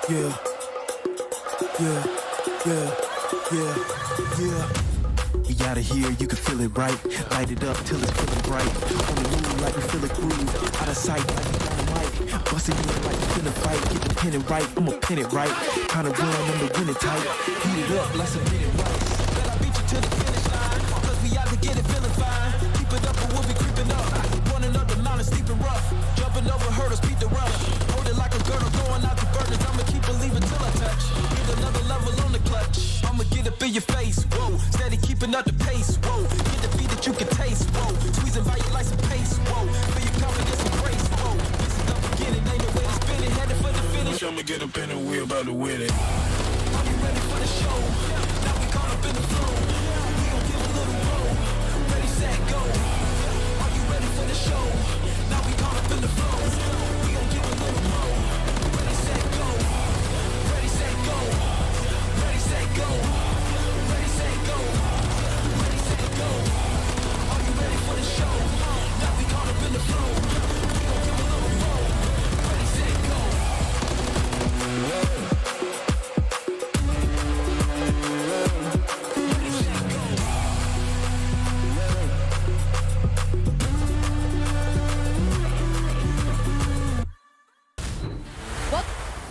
Yeah, yeah, yeah, yeah, yeah. We outta here, you can feel it right. Light it up till it's feeling bright. On the move like we feel it groove. Out of sight like we on the mic. Busting in like we finna fight. Get the pin it right, I'ma pin it right. Kinda run, I'm the winning type. Heat it up like some minute rice. But I beat you to the finish line. Cause we out to get it feeling fine. Keep it up or we'll be creeping up. Running up the mountain, sleeping rough. Jumping over hurdles, beat the rush. Hold it like a girdle, going out the burners. I'ma keep believing till I touch. Get another level on the clutch. I'ma get up in your face, whoa. Steady keeping up the pace, whoa. Get the beat that you can taste, whoa. Squeezing by you like some pace, whoa. Feel your confidence and grace, whoa. This is the beginning, ain't no way to spin it. Headed for the finish. I'ma get up in the wheel, about to win it. Are you ready for the show? Now we caught up in the flow. We gon' give a little roll. Ready, set, go. Are you ready for the show? Now we caught up in the flow. We gon' give a little roll. Ready, set, go. Ready, set, go. Ready, set, go. Ready, set, go. Ready, set, go. Are you ready for the show? Now we caught up in the flow. We gon' give a little roll. Ready, set, go.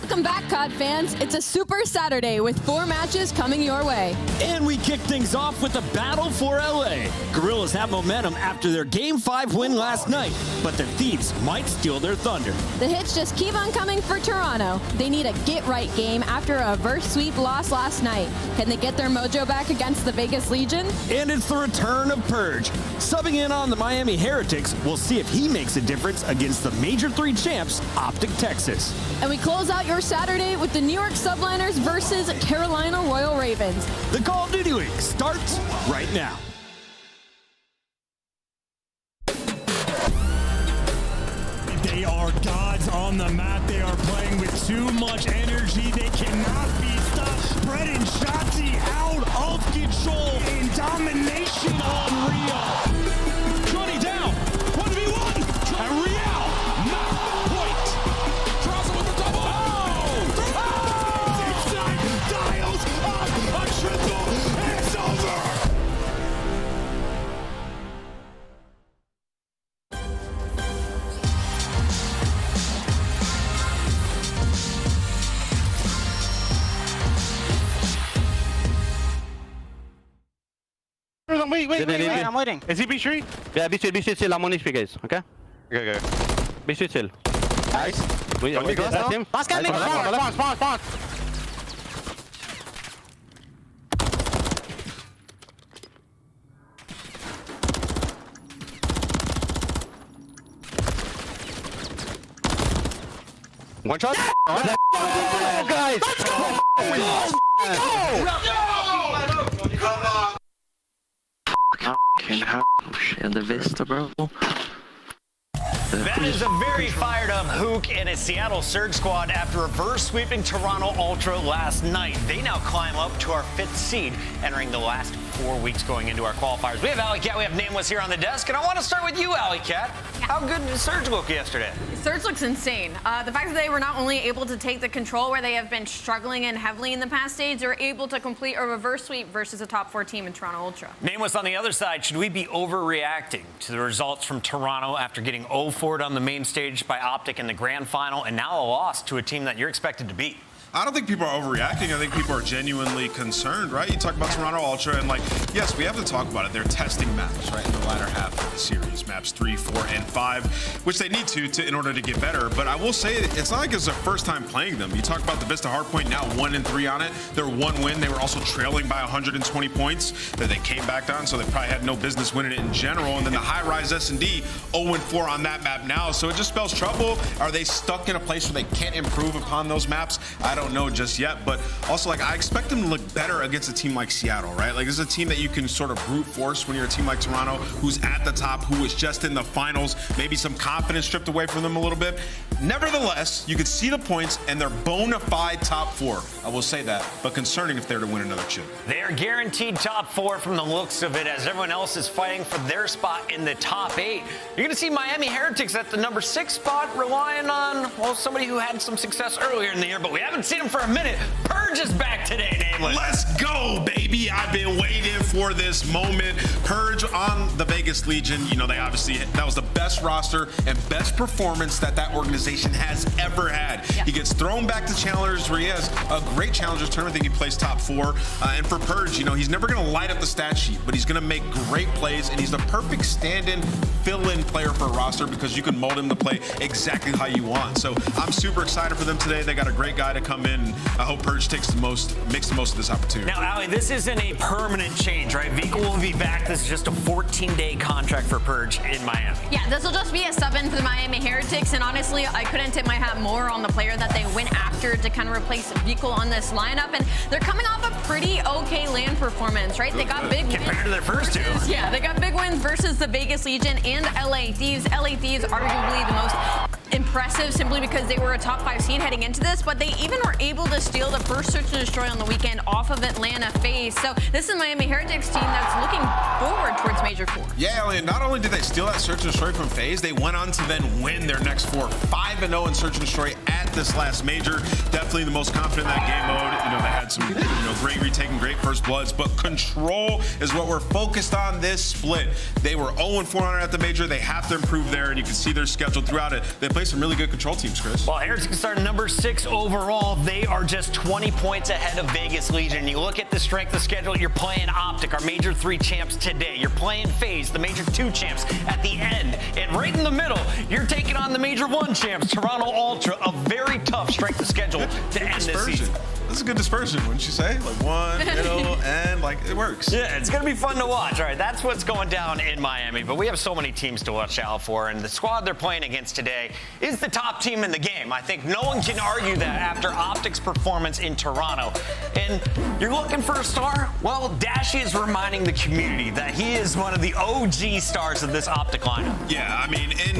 Welcome back, COD fans. It's a Super Saturday with 4 matches coming your way. And we kick things off with the battle for LA. Gorillas have momentum after their Game 5 win last night, but the Thieves might steal their thunder. The hits just keep on coming for Toronto. They need a get-right game after a reverse sweep loss last night. Can they get their mojo back against the Vegas Legion? And it's the return of Purge. Subbing in on the Miami Heretics, we'll see if he makes a difference against the Major III champs, Optic Texas. And we close out your Saturday with the New York Subliners versus Carolina Royal Ravens. The Call of Duty Week starts right now. They are gods on the map. They are playing with too much energy. They cannot be stopped. Brett and Shotzi out of control in domination on Rio. 20 down. 1v1. And Real. Map point. Cross with the double. Inside. Dials up. A triple. And it's over. Wait, I'm waiting. Is he B3? Yeah, be chill, I'm on HP, guys, okay? Okay. Be chill. Nice. We got him. Spawn. One shot. Let's go, guys. And the Vista, bro. That is a very fired up Hook and a Seattle Surge squad after reverse sweeping Toronto Ultra last night. They now climb up to our 5th seed, entering the last 4 weeks going into our qualifiers. We have Alley Cat, we have Nameless here on the desk, and I want to start with you, Alley Cat. How good did Surge look yesterday? Surge looks insane. The fact that they were not only able to take the control where they have been struggling in heavily in the past stage, they're able to complete a reverse sweep versus a top 4 team in Toronto Ultra. Nameless on the other side, should we be overreacting to the results from Toronto after getting 0-4 on the main stage by Optic in the grand final and now a loss to a team that you're expected to beat? I don't think people are overreacting. I think people are genuinely concerned, right? You talk about Toronto Ultra, and yes, we have to talk about it. They're testing maps, right, in the latter half of the series, maps 3, 4, and 5, which they need to in order to get better. But I will say, it's not like it's their first time playing them. You talk about the Vista Hardpoint, now 1-3 on it. Their 1 win, they were also trailing by 120 points that they came back on, so they probably had no business winning it in general. And then the high-rise S&D, 0-4 on that map now, so it just spells trouble. Are they stuck in a place where they can't improve upon those maps? I don't know just yet, but also I expect them to look better against a team like Seattle, right? This is a team that you can sort of brute force when you're a team like Toronto, who's at the top, who was just in the finals, maybe some confidence stripped away from them a little bit. Nevertheless, you could see the points, and they're bona fide top 4. I will say that, but concerning if they're to win another chip. They're guaranteed top 4 from the looks of it, as everyone else is fighting for their spot in the top 8. You're going to see Miami Heretics at the number 6 spot, relying on, well, somebody who had some success earlier in the year, but we haven't seen him for a minute. Purge is back today, Nameless. Let's go, baby. I've been waiting for this moment. Purge on the Vegas Legion. You know, they obviously, that was the best roster and best performance that organization has ever had. Yeah. He gets thrown back to challengers where he has a great challengers tournament. I think he plays top 4. And for Purge, you know, he's never going to light up the stat sheet, but he's going to make great plays, and he's the perfect stand-in, fill-in player for a roster because you can mold him to play exactly how you want. So I'm super excited for them today. They got a great guy to come in. I hope Purge makes the most of this opportunity. Now, Ali, this isn't a permanent change, right? Vico will be back. This is just a 14-day contract for Purge in Miami. Yeah, this will just be a sub-in for the Miami Heretics, and honestly, I couldn't tip my hat more on the player that they went after to kind of replace Vico on this lineup, and they're coming off a pretty okay LAN performance, right? They got big wins compared to their first 2. Yeah, they got big wins versus the Vegas Legion and LA Thieves. LA Thieves arguably the most impressive simply because they were a top 5 seed heading into this, but they even were able to steal the first search and destroy on the weekend off of Atlanta FaZe. So this is Miami Heretics team that's looking forward towards Major 4. Yeah, and not only did they steal that search and destroy from FaZe, they went on to then win their next 4, 5-0 in search and destroy at this last major. Definitely the most confident in that game mode. You know, they had some great retaking, great first bloods, but control is what we're focused on this split. They were 0-4 at the major. They have to improve there, and you can see their schedule throughout it. They play some really good control teams, Chris. Well, Heretics start number 6 overall. They are just 20 points ahead of Vegas Legion. You look at the strength of schedule, you're playing Optic, our Major 3 champs today. You're playing FaZe, the Major 2 champs at the end. And right in the middle, you're taking on the Major 1 champs, Toronto Ultra, a very tough strength of schedule to end this season. This is a good dispersion, wouldn't you say? Like 1, middle, and like it works. Yeah, it's going to be fun to watch. All right, that's what's going down in Miami. But we have so many teams to watch out for, and the squad they're playing against today is the top team in the game. I think no one can argue that after Optic's performance in Toronto. And you're looking for a star? Well, Dashy is reminding the community that he is one of the OG stars of this Optic lineup. Yeah, I mean, and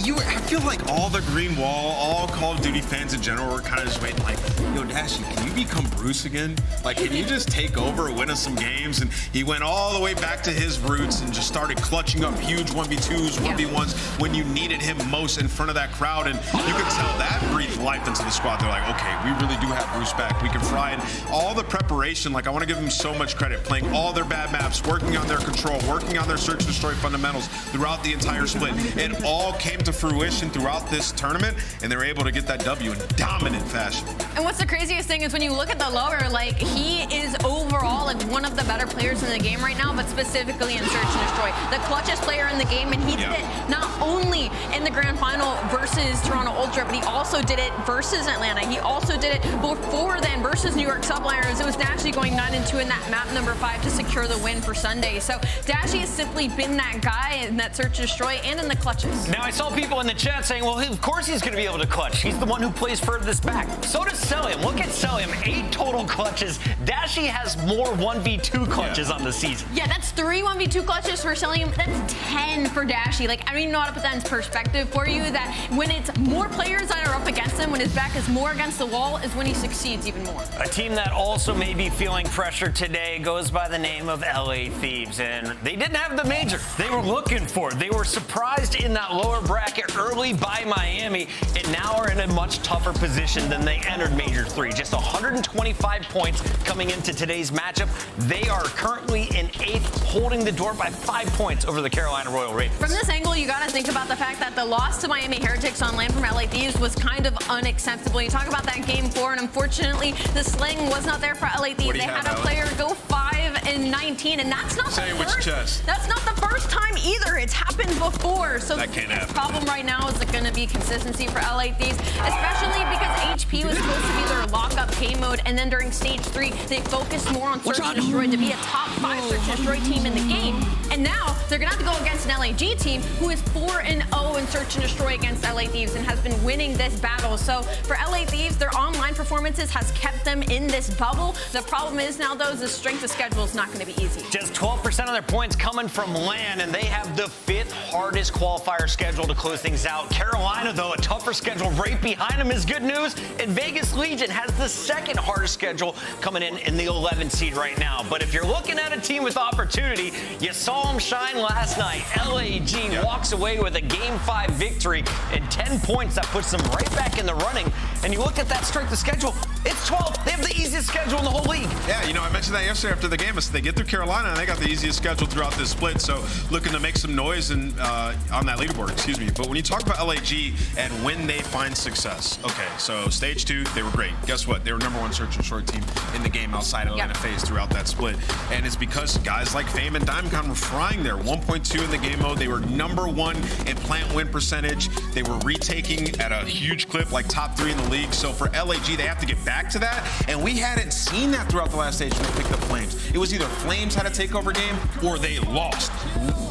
I feel like all the Green Wall, all Call of Duty fans in general were kind of just waiting like, yo, Dashy, can you become Bruce again? Like, can you just take over, win us some games? And he went all the way back to his roots and just started clutching up huge 1v2s, 1v1s when you needed him most in front of that crowd. And you could tell that breathed life into the squad. They're like, okay, we really do have Bruce back. We can fry. And all the preparation, like, I want to give them so much credit, playing all their bad maps, working on their control, working on their search and destroy fundamentals throughout the entire split. It all came to fruition throughout this tournament, and they were able to get that W in dominant fashion. And what's the craziest thing is when you look at the lower, like, he is overall like one of the better players in the game right now, but specifically in search and destroy. The clutchest player in the game, and he did it not only in the grand final versus Toronto Ultra, but he also did it versus Atlanta. He also did it before then versus New York Subliners. It was Dashy going 9-2 in that map number 5 to secure the win for Sunday. So Dashy has simply been that guy in that search and destroy and in the clutches. Now, I saw people in the chat saying, well, of course he's going to be able to clutch. He's the one who plays furthest back. So does Celium. Look at Celium, 8 total clutches. Dashy has more 1v2 clutches on the season. Yeah, that's 3 1v2 clutches for Celium. That's 10 for Dashy. Like, I don't even know how to put that in perspective for you, that when it's more players that are up against him, when his back is more against the wall, is when he succeeds even more. A team that also may be feeling pressure today goes by the name of LA Thieves, and they didn't have the major they were looking for. They were surprised in that lower bracket early by Miami, and now are in a much tougher position than they entered Major 3. Just 125 points coming into today's matchup. They are currently in 8th, holding the door by 5 points over the Carolina Royal Ravens. From this angle, you got to think about the fact that the loss to Miami Heretics on land from LA Thieves was kind of unacceptable. You talk about that game 4, and unfortunately, the sling was not there for LA Thieves. They had a player go 5-19, and that's not that's not the first time either. It's happened before. So that can't happen. The problem right now is going to be consistency for LA Thieves, especially because HP was supposed to be their lock-up K mode, and then during stage 3, they focused more on search and destroy to be a top 5 search and destroy team in the game. And now they're going to have to go against an LAG team who is 4-0 in search and destroy against LA Thieves and has been winning this battle. So for LA Thieves, their online performances has kept them in this bubble. The problem is now, though, is the strength of schedule is not going to be easy. Just 12% of their points coming from LAN, and they have the 5th hardest qualifier schedule to close things out. Carolina, though, a tougher schedule right behind them is good news. And Vegas Legion has the 2nd hardest schedule coming in the 11th seed right now. But if you're looking at a team with opportunity, you saw them shine last night. LAG walks away with a Game 5 victory and 10 points. That puts them right back in the running. And you look at that strength of schedule, it's 12. They have the easiest schedule in the whole league. Yeah, you know, I mentioned that yesterday after the game. They get through Carolina, and they got the easiest schedule throughout this split. So looking to make some noise on that leaderboard, excuse me. But when you talk about LAG and when they find success, okay, so stage 2, they were great. Guess what? They were #1 search and short team in the game outside of Atlanta FaZe throughout that split. And it's because guys like Fame and Diamond were frying there. 1.2 in the game mode. They were #1 in plant win percentage. They were retaking at a huge clip, like top 3 in the league. So for LAG, they have to get back to that. And we hadn't seen that throughout the last stage when they picked up Flames. It was either Flames had a takeover game or they lost.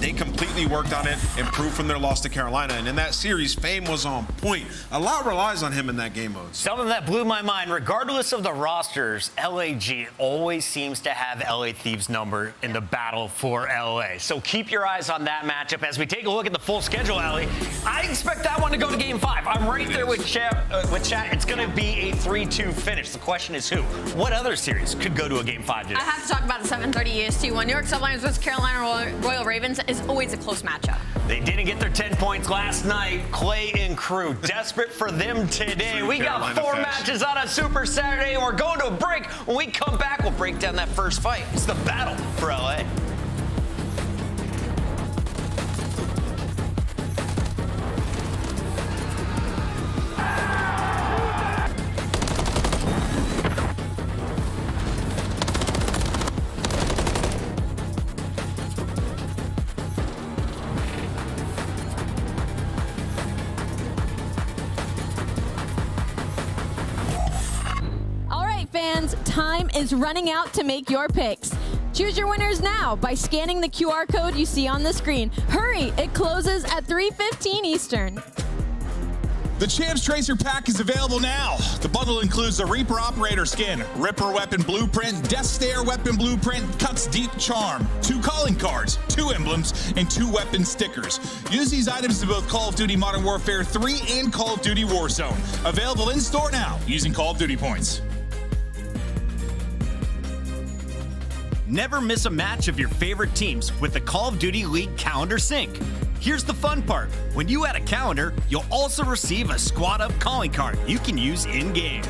They completely worked on it, improved from their loss to Carolina. And in that series, Fame was on point. A lot relies on him in that game mode. Something that blew my mind, regardless of the rosters, LAG always seems to have LA Thieves number in the battle for LA. So keep your eyes on that matchup as we take a look at the full schedule, Ellie. I expect that one to go to Game 5. I'm right there with chat. It's going to be a 3-2 finish. The question is who? What other series could go to a Game 5 today? I have to talk about the 7:30 EST one. New York Sublimes versus Carolina Royal Ravens is always a close matchup. They didn't get their 10 points last night. Clay and crew desperate for them today. We got 4 matches on a Super Saturday, and we're going to a break. When we come back, we'll break down that first fight. It's the battle for LA. Fans, time is running out to make your picks. Choose your winners now by scanning the QR code you see on the screen. Hurry, it closes at 3:15 Eastern. The Champs Tracer Pack is available now. The bundle includes the Reaper Operator Skin, Ripper Weapon Blueprint, Death Stare Weapon Blueprint, Cuts Deep Charm, 2 calling cards, 2 emblems, and 2 weapon stickers. Use these items in both Call of Duty Modern Warfare 3 and Call of Duty Warzone. Available in store now using Call of Duty points. Never miss a match of your favorite teams with the Call of Duty League Calendar Sync. Here's the fun part. When you add a calendar, you'll also receive a Squad Up calling card you can use in-game.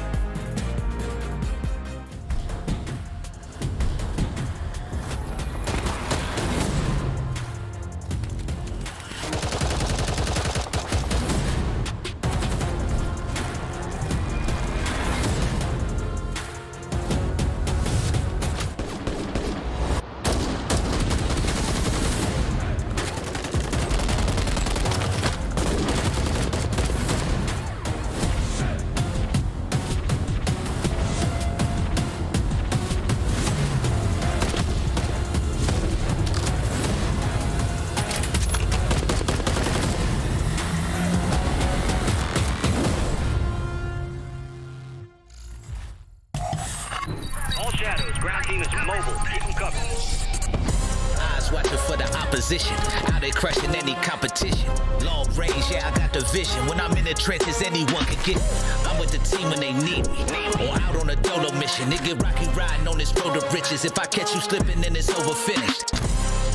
How they crushing any competition. Long range, yeah, I got the vision. When I'm in the trenches, anyone can get me. I'm with the team when they need me. Or out on a dolo mission. Nigga rocky riding on this road to riches. If I catch you slipping, then it's over finished.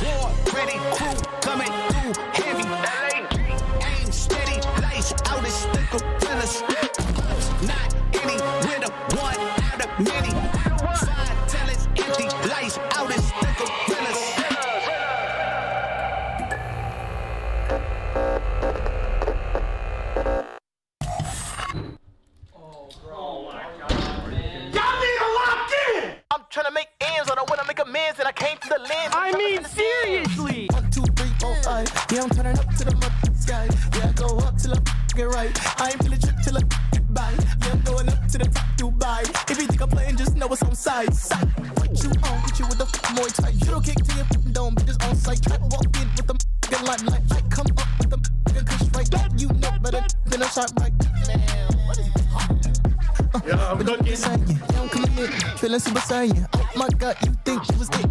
War ready, crew coming through heavy. Aim steady, lights out as the gorillas. Not any winner, one out of many. Side talents empty, lights out as the gorillas. Trying to make ends, I don't wanna make amends, and I came to the lens. I mean, seriously. 1, 2, 3, 4, 5. Yeah, I'm turning up to the sky. Yeah, I go up till I get right. I ain't feeling trip till I get by. Yeah, I'm going up to the top, Dubai. If you think I'm playing, just know it's on side. What you on? Hit you with the more tight. You don't kick to your dome, bitches on sight. Try to walk in with the limelight. I come up with the kush right. You know better than a shot right. Man, what is it? We don't design you. Yeah, I'm coming in, feeling super saiyan. Oh my God, you think you was it?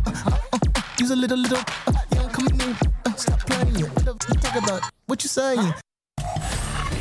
Use a little. Yeah, I'm coming in. Stop playing. What the f you talk about? What you saying?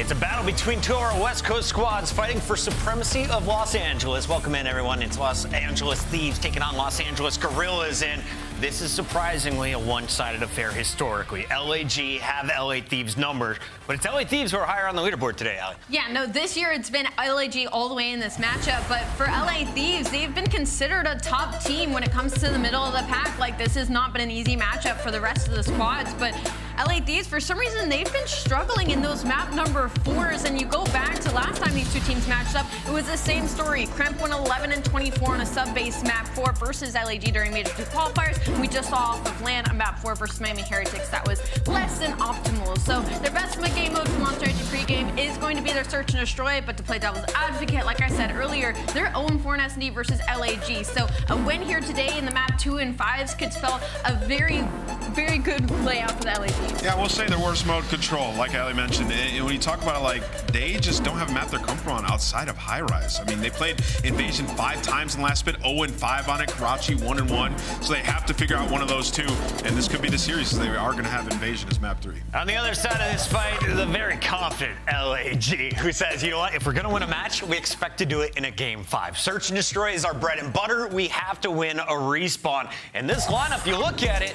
It's a battle between two of our West Coast squads fighting for supremacy of Los Angeles. Welcome in, everyone. It's Los Angeles Thieves taking on Los Angeles Gorillas, and this is surprisingly a one-sided affair historically. LAG have LA Thieves numbered, but it's LA Thieves who are higher on the leaderboard today, Ali. Yeah, no, this year it's been LAG all the way in this matchup, but for LA Thieves, they've been considered a top team when it comes to the middle of the pack. Like, this has not been an easy matchup for the rest of the squads, but LA Thieves, for some reason, they've been struggling in those map number 4s, and you go back to last time these two teams matched up, it was the same story. Kremp won 11 and 24 on a sub-base map 4 versus LAG during Major IV Qualifiers. We just saw off of land on map 4 versus Miami Heretics that was less than optimal. So their best game mode for Monster Energy pregame is going to be their search and destroy, but to play devil's advocate, like I said earlier, they're 0-4 in S&D versus LAG. So a win here today in the map 2 and 5s could spell a very, very good layout for the LAG. Yeah, we'll say their worst mode control, like Ali mentioned. And when you talk about it, like, they just don't have a map they're comfortable on outside of high rise. I mean, they played Invasion 5 times in the last split, 0-5 on it, Karachi 1-1. So they have to figure out one of those two. And this could be the series, they are going to have Invasion as map 3. On the other side of this fight, the very confident LAG, who says, you know what, if we're going to win a match, we expect to do it in a game 5. Search and destroy is our bread and butter. We have to win a respawn. And this lineup, you look at it,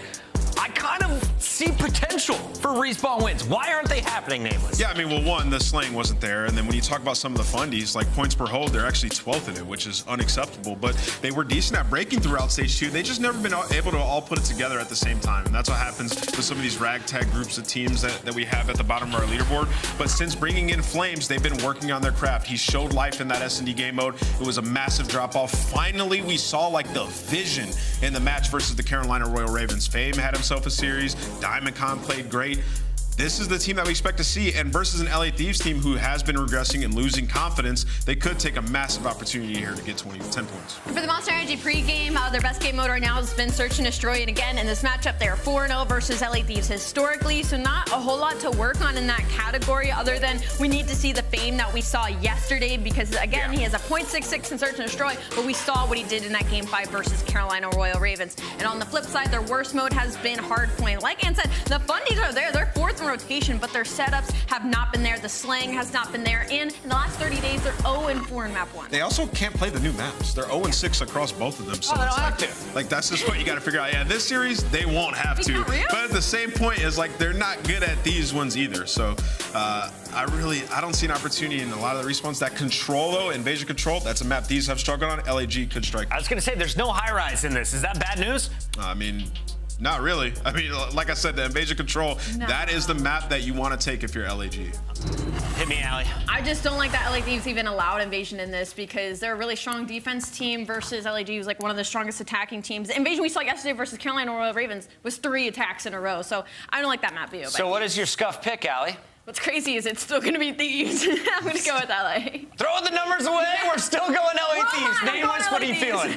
I kind of see potential for respawn wins. Why aren't they happening, Nameless? Yeah, I mean, well, one, the slaying wasn't there. And then when you talk about some of the fundies, like points per hold, they're actually 12th in it, which is unacceptable. But they were decent at breaking throughout stage 2. They just never been able to all put it together at the same time. And that's what happens with some of these ragtag groups of teams that we have at the bottom of our leaderboard. But since bringing in Flames, they've been working on their craft. He showed life in that S&D game mode. It was a massive drop-off. Finally, we saw, like, the vision in the match versus the Carolina Royal Ravens. Fame had himself a series. Diamond Con played great. This is the team that we expect to see, and versus an LA Thieves team who has been regressing and losing confidence, they could take a massive opportunity here to get 10 points. For the Monster Energy pregame, their best game mode right now has been Search and Destroy, and again, in this matchup, they are 4-0 versus LA Thieves historically, so not a whole lot to work on in that category other than we need to see the Fame that we saw yesterday because, again, he has a .66 in Search and Destroy, but we saw what he did in that game 5 versus Carolina Royal Ravens. And on the flip side, their worst mode has been Hardpoint. Like Ann said, the fundies are there. They're 4th in rotation, but their setups have not been there. The slang has not been there. And in the last 30 days, they're 0-4 in map 1. They also can't play the new maps. They're 0-6 across both of them. So they don't have to. Like, that's just what you got to figure out. Yeah, this series, they won't have to. But at the same point is, like, they're not good at these ones either. So I don't see an opportunity in a lot of the respawns. That control, though, Invasion Control, that's a map these have struggled on. LAG could strike. I was going to say, there's no high rise in this. Is that bad news? I mean, not really. I mean, like I said, the Invasion Control, that is the map that you want to take if you're LAG. Hit me, Allie. I just don't like that LA Thieves even allowed Invasion in this because they're a really strong defense team versus LAG, who's like one of the strongest attacking teams. The Invasion we saw yesterday versus Carolina Royal Ravens was 3 attacks in a row, so I don't like that map view. So what is your scuff pick, Allie? What's crazy is it's still going to be Thieves. I'm going to go with LA. Throw the numbers away. We're still going LA Thieves. Nameless, what are you feeling?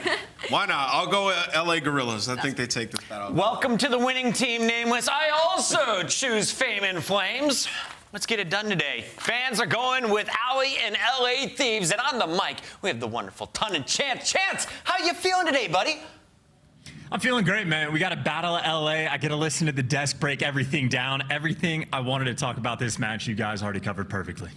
Why not? I'll go with LA Gorillas. I think they take this battle. Welcome to the winning team, Nameless. I also choose Fame and Flames. Let's get it done today. Fans are going with Allie and LA Thieves. And on the mic, we have the wonderful Ton and Chance. Chance, how you feeling today, buddy? I'm feeling great, man. We got a battle at LA. I get to listen to the desk break everything down. Everything I wanted to talk about this match, you guys already covered perfectly.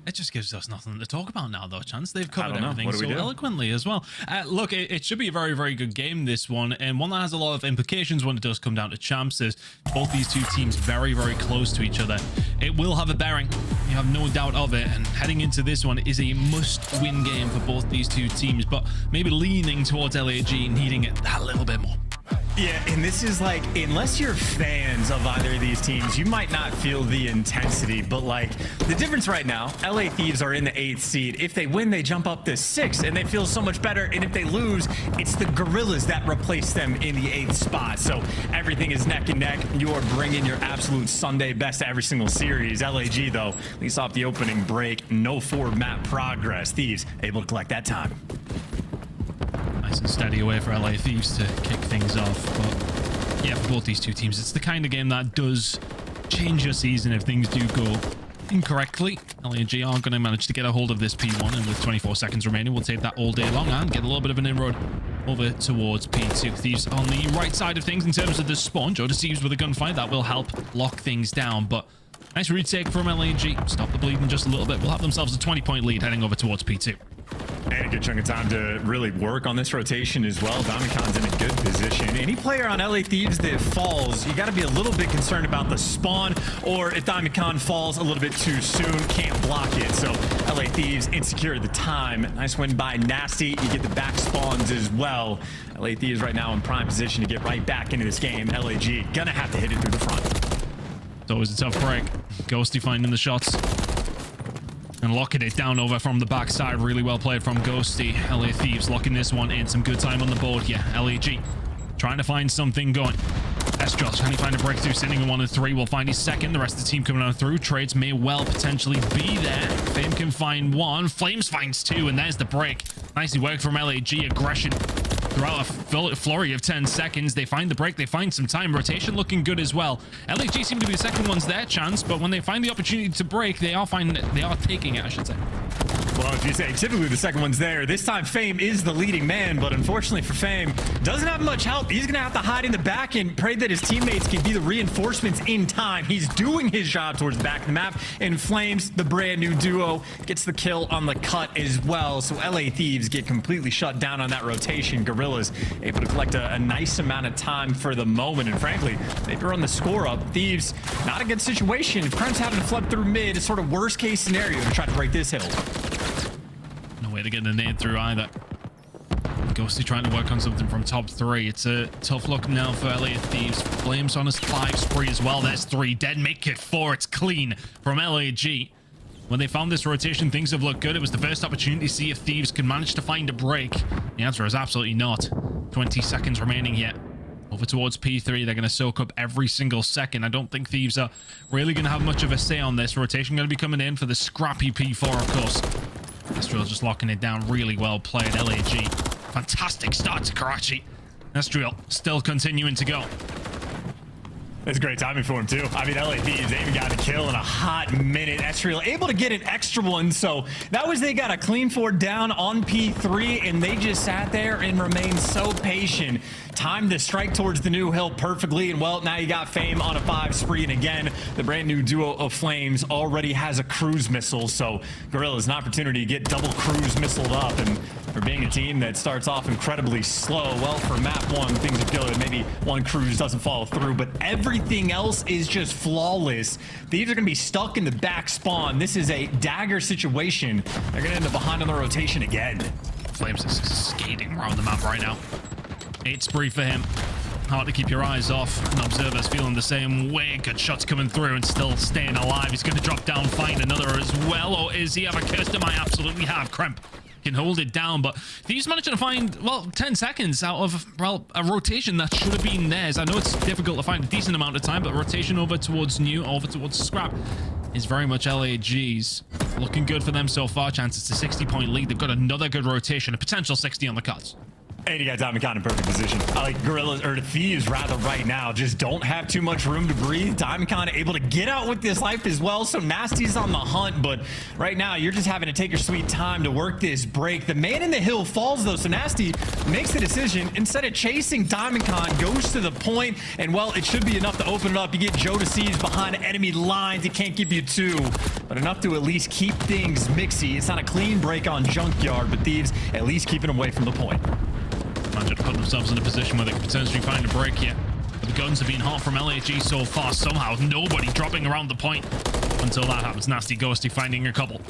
It just gives us nothing to talk about now, though, Chance. They've covered everything so eloquently as well. Look, it should be a very, very good game, this one, and one that has a lot of implications when it does come down to champs. There's both these two teams very, very close to each other. It will have a bearing. You have no doubt of it, and heading into this one is a must-win game for both these two teams, but maybe leaning towards LAG, needing it that little bit more. Yeah, and this is like, unless you're fans of either of these teams, you might not feel the intensity, but like, the difference right now, LA Thieves are in the 8th seed. If they win, they jump up to 6th, and they feel so much better, and if they lose, it's the Gorillas that replace them in the 8th spot. So everything is neck and neck. You are bringing your absolute Sunday best to every single series. LAG, though, at least off the opening break, no forward map progress. Thieves able to collect that time. Nice and steady away for LA Thieves to kick things off. But yeah, for both these two teams, it's the kind of game that does change your season if things do go incorrectly. LAG are going to manage to get a hold of this P1, and with 24 seconds remaining, we'll take that all day long and get a little bit of an inroad over towards P2. Thieves on the right side of things in terms of the spawn. Joe Thieves with a gunfight that will help lock things down, but nice retake from LAG. Stop the bleeding just a little bit. We'll have themselves a 20-point lead heading over towards P2. And a good chunk of time to really work on this rotation as well. Diamondcon's in a good position. Any player on LA Thieves that falls, you got to be a little bit concerned about the spawn, or if Diamondcon falls a little bit too soon, can't block it. So LA Thieves insecure the time. Nice win by Nasty. You get the back spawns as well. LA Thieves right now in prime position to get right back into this game. LAG gonna have to hit it through the front. It's always a tough break. Ghosty finding the shots and locking it down over from the backside. Really well played from Ghosty. LA Thieves locking this one in. Some good time on the board here. LAG trying to find something going. Estros, can he find a breakthrough? Sitting in 1 and 3. Will find his second. The rest of the team coming on through. Trades may well potentially be there. Fame can find 1. Flames finds 2. And there's the break. Nicely worked from LAG. Aggression throughout a flurry of 10 seconds. They find the break. They find some time. Rotation looking good as well. LAG seem to be the second one's their chance, but when they find the opportunity to break, they are taking it, I should say. Well, if you say typically the second one's there, this time Fame is the leading man, but unfortunately for Fame, doesn't have much help. He's going to have to hide in the back and pray that his teammates can be the reinforcements in time. He's doing his job towards the back of the map, and Flames, the brand new duo, gets the kill on the cut as well. So LA Thieves get completely shut down on that rotation. Gorillas able to collect a nice amount of time for the moment, and frankly, they've run the score up. Thieves, not a good situation. Prem's having to flood through mid. It's sort of worst case scenario to try to break this hill. No way to get the nade through either. Ghosty trying to work on something from top 3. It's a tough look now for LA Thieves. Flames on his 5 spree as well. There's 3 dead. Make it 4. It's clean from LAG. When they found this rotation, things have looked good. It was the first opportunity to see if Thieves can manage to find a break. The answer is absolutely not. 20 seconds remaining here. Over towards P3. They're going to soak up every single second. I don't think Thieves are really going to have much of a say on this. Rotation going to be coming in for the scrappy P4, of course. Estriel just locking it down. Really well played. LAG. Fantastic start to Karachi. Estriel still continuing to go. It's great timing for him, too. I mean, LA Thieves, they even got a kill in a hot minute. Estriel able to get an extra one, so that was they got a clean 4 down on P3, and they just sat there and remained so patient. Timed the strike towards the new hill perfectly, and well, now you got Fame on a 5 spree, and again, the brand new duo of Flames already has a cruise missile, so Gorilla's an opportunity to get double cruise missiled up, and for being a team that starts off incredibly slow, well, for map 1, things are good. Maybe one cruise doesn't follow through, but everything else is just flawless. Thieves are going to be stuck in the back spawn. This is a dagger situation. They're going to end up behind on the rotation again. Flames is skating around the map right now. 8 spree for him. Hard to keep your eyes off. And Observer's feeling the same way. Good shots coming through and still staying alive. He's going to drop down, find another as well. Or is he? Have a custom? I absolutely have. Kremp can hold it down, but Thieves managing to find, well, 10 seconds out of, well, a rotation that should have been theirs. I know it's difficult to find a decent amount of time, but rotation over towards New, over towards Scrap is very much LAG's. Looking good for them so far. Chances to 60-point lead. They've got another good rotation, a potential 60 on the cuts. And you got Diamondcon in perfect position. I like Gorillas, or Thieves rather, right now. Just don't have too much room to breathe. Diamondcon able to get out with this life as well. So Nasty's on the hunt, but right now you're just having to take your sweet time to work this break. The man in the hill falls though, so Nasty makes the decision. Instead of chasing Diamondcon, goes to the point, and well, it should be enough to open it up. You get Joe Thieves behind enemy lines. He can't give you 2, but enough to at least keep things mixy. It's not a clean break on Junkyard, but Thieves at least keeping away from the point. Managed to put themselves in a position where they could potentially find a break here. But the guns have been hot from LAG so far. Somehow nobody dropping around the point until that happens. Nasty Ghosty finding a couple.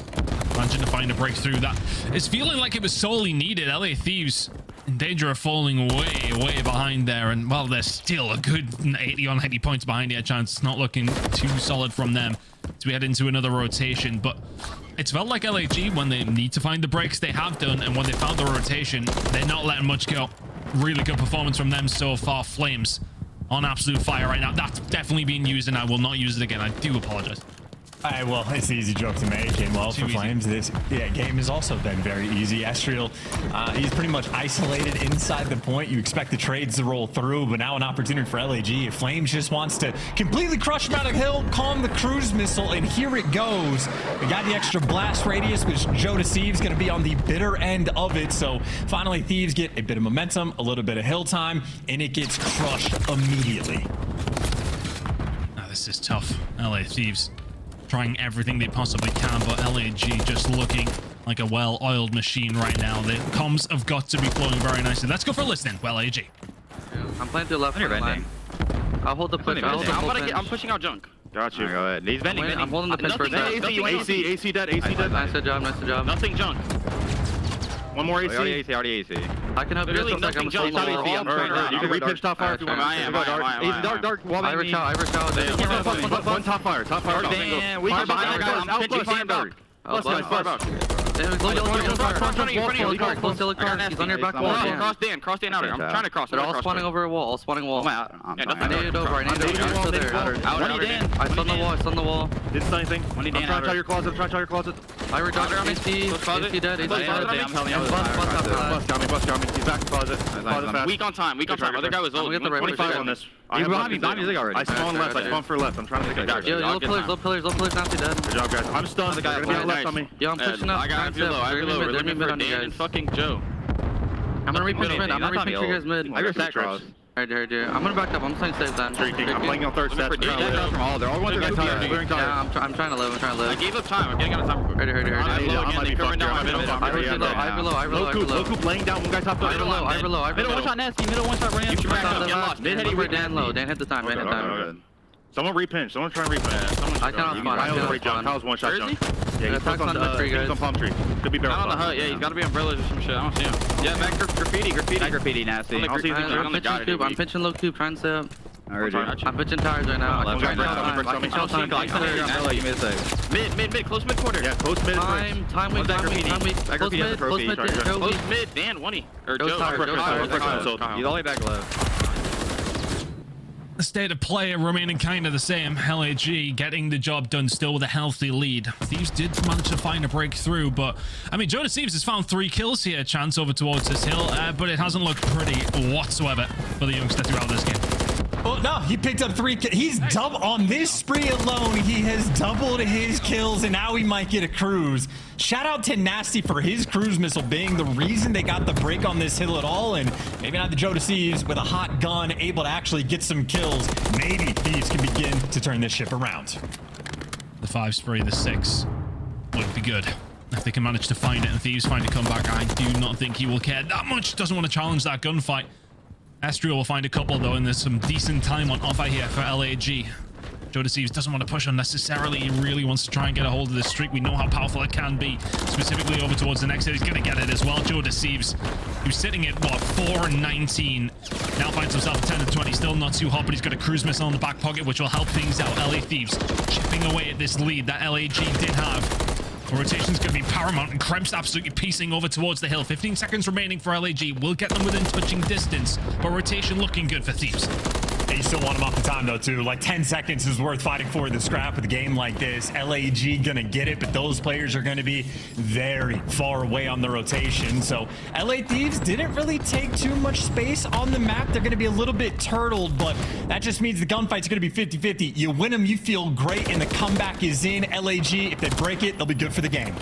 Managing to find a breakthrough. That is feeling like it was solely needed. LA Thieves in danger of falling way behind there. And well, they're still a good 80 on 80 points behind here. Chance it's not looking too solid from them as we head into another rotation. But it's felt like LAG, when they need to find the breaks, they have done, and when they found the rotation, they're not letting much go. Really good performance from them so far. Flames on absolute fire right now. That's definitely being used, and I will not use it again. I do apologize. Well, it's an easy joke to make, and well, for Flames, this game has also been very easy. Estriel, he's pretty much isolated inside the point. You expect the trades to roll through, but now an opportunity for LAG. If Flames just wants to completely crush him out of hill, calm the cruise missile, and here it goes. We got the extra blast radius, which Joe Deceives going to be on the bitter end of it. So finally, Thieves get a bit of momentum, a little bit of hill time, and it gets crushed immediately. Now this is tough. LA Thieves trying everything they possibly can, but LAG just looking like a well-oiled machine right now. The comms have got to be flowing very nicely. Let's go for listening. Well, AG. I'm playing to the left line. I'll hold the push. I'm pushing out junk. Got you. Go ahead. He's vending. I'm holding the pitch first. AC dead. AC dead. Nice job. Nothing junk. One more AC. Already AC. I can help you. Really nothing junk. You can repitch top fire if you want. I am. Dark. Irish out. One top fire. Damn. We can behind our guys. I'm pitching fire dark. Plus guys. Far back. He's on your back wall. Cross Dan out. I'm trying to cross. They're all spawning over a wall. I need it over. Out. I stun the wall. Didn't stun anything. I'm trying to try your closet. Irish out. AC dead. I'm telling you. Bus got me. He's back in closet. Weak on time. Other guy was old. 25 on this. I spawned left. I spawned for left. I'm trying to take it. Low pillars, not dead. Good job, guys. I'm stunned. The guy left on me. Yo, I'm pushing up. I got him low. We're looking for Dan and fucking Joe. I'm gonna repitch mid. I'm gonna repitch you guys mid. I got that cross. Right here. I'm gonna back up. I'm playing safe then. I'm playing on third step. They're all going to get tired. Yeah, I'm trying to live. I gave up time. I'm getting out of time. Right here. I'm low again. They're coming down my middle. Low coop laying down. One guy top left. Middle one shot nasty. Middle one shot ran. Mid heady. Dan low. Dan hit the time. Someone repinch. Someone try and repinch. I cannot spawn. Kyle's one shot jump. Yeah, he's on on palm tree. Could be barrel. Not on the hut. Yeah, he's got to be umbrellas or some shit. I don't see him. Yeah, back graffiti nasty. I'm pitching low coop, trying to set up. I'm pitching tires right now. Mid, close mid quarter. Yeah, close mid. Time weak. Close mid, Dan, one or Joe. He's all the way back left. The state of play remaining kind of the same. LAG getting the job done still with a healthy lead. Thieves did manage to find a breakthrough, but I mean, Jonas Thieves has found 3 kills here. Chance over towards this hill, but it hasn't looked pretty whatsoever for the youngster throughout this game. Well, no, he picked up 3 kills. He's double on this spree alone. He has doubled his kills, and now he might get a cruise. Shout out to Nasty for his cruise missile being the reason they got the break on this hill at all, and maybe not the Joe Deceives with a hot gun able to actually get some kills. Maybe Thieves can begin to turn this ship around. The 5 spree, the 6 would be good if they can manage to find it and Thieves find a comeback. I do not think he will care that much. Doesn't want to challenge that gunfight. Estriel will find a couple though, and there's some decent time on offer here for LAG. Joe Deceives doesn't want to push unnecessarily. He really wants to try and get a hold of this streak. We know how powerful it can be, specifically over towards the next hit. He's going to get it as well. Joe Deceives, he was sitting at, what, 4-19. Now finds himself at 10-20. Still not too hot, but he's got a cruise missile in the back pocket, which will help things out. LA Thieves chipping away at this lead that LAG did have. The rotation's going to be paramount, and Kremp's absolutely piecing over towards the hill. 15 seconds remaining for LAG. Will get them within touching distance, but rotation looking good for Thieves. And you still want him off the time, though, too. Like, 10 seconds is worth fighting for the scrap with a game like this. LAG going to get it, but those players are going to be very far away on the rotation. So LA Thieves didn't really take too much space on the map. They're going to be a little bit turtled, but that just means the gunfight's going to be 50-50. You win them, you feel great, and the comeback is in. LAG, if they break it, they'll be good for the game.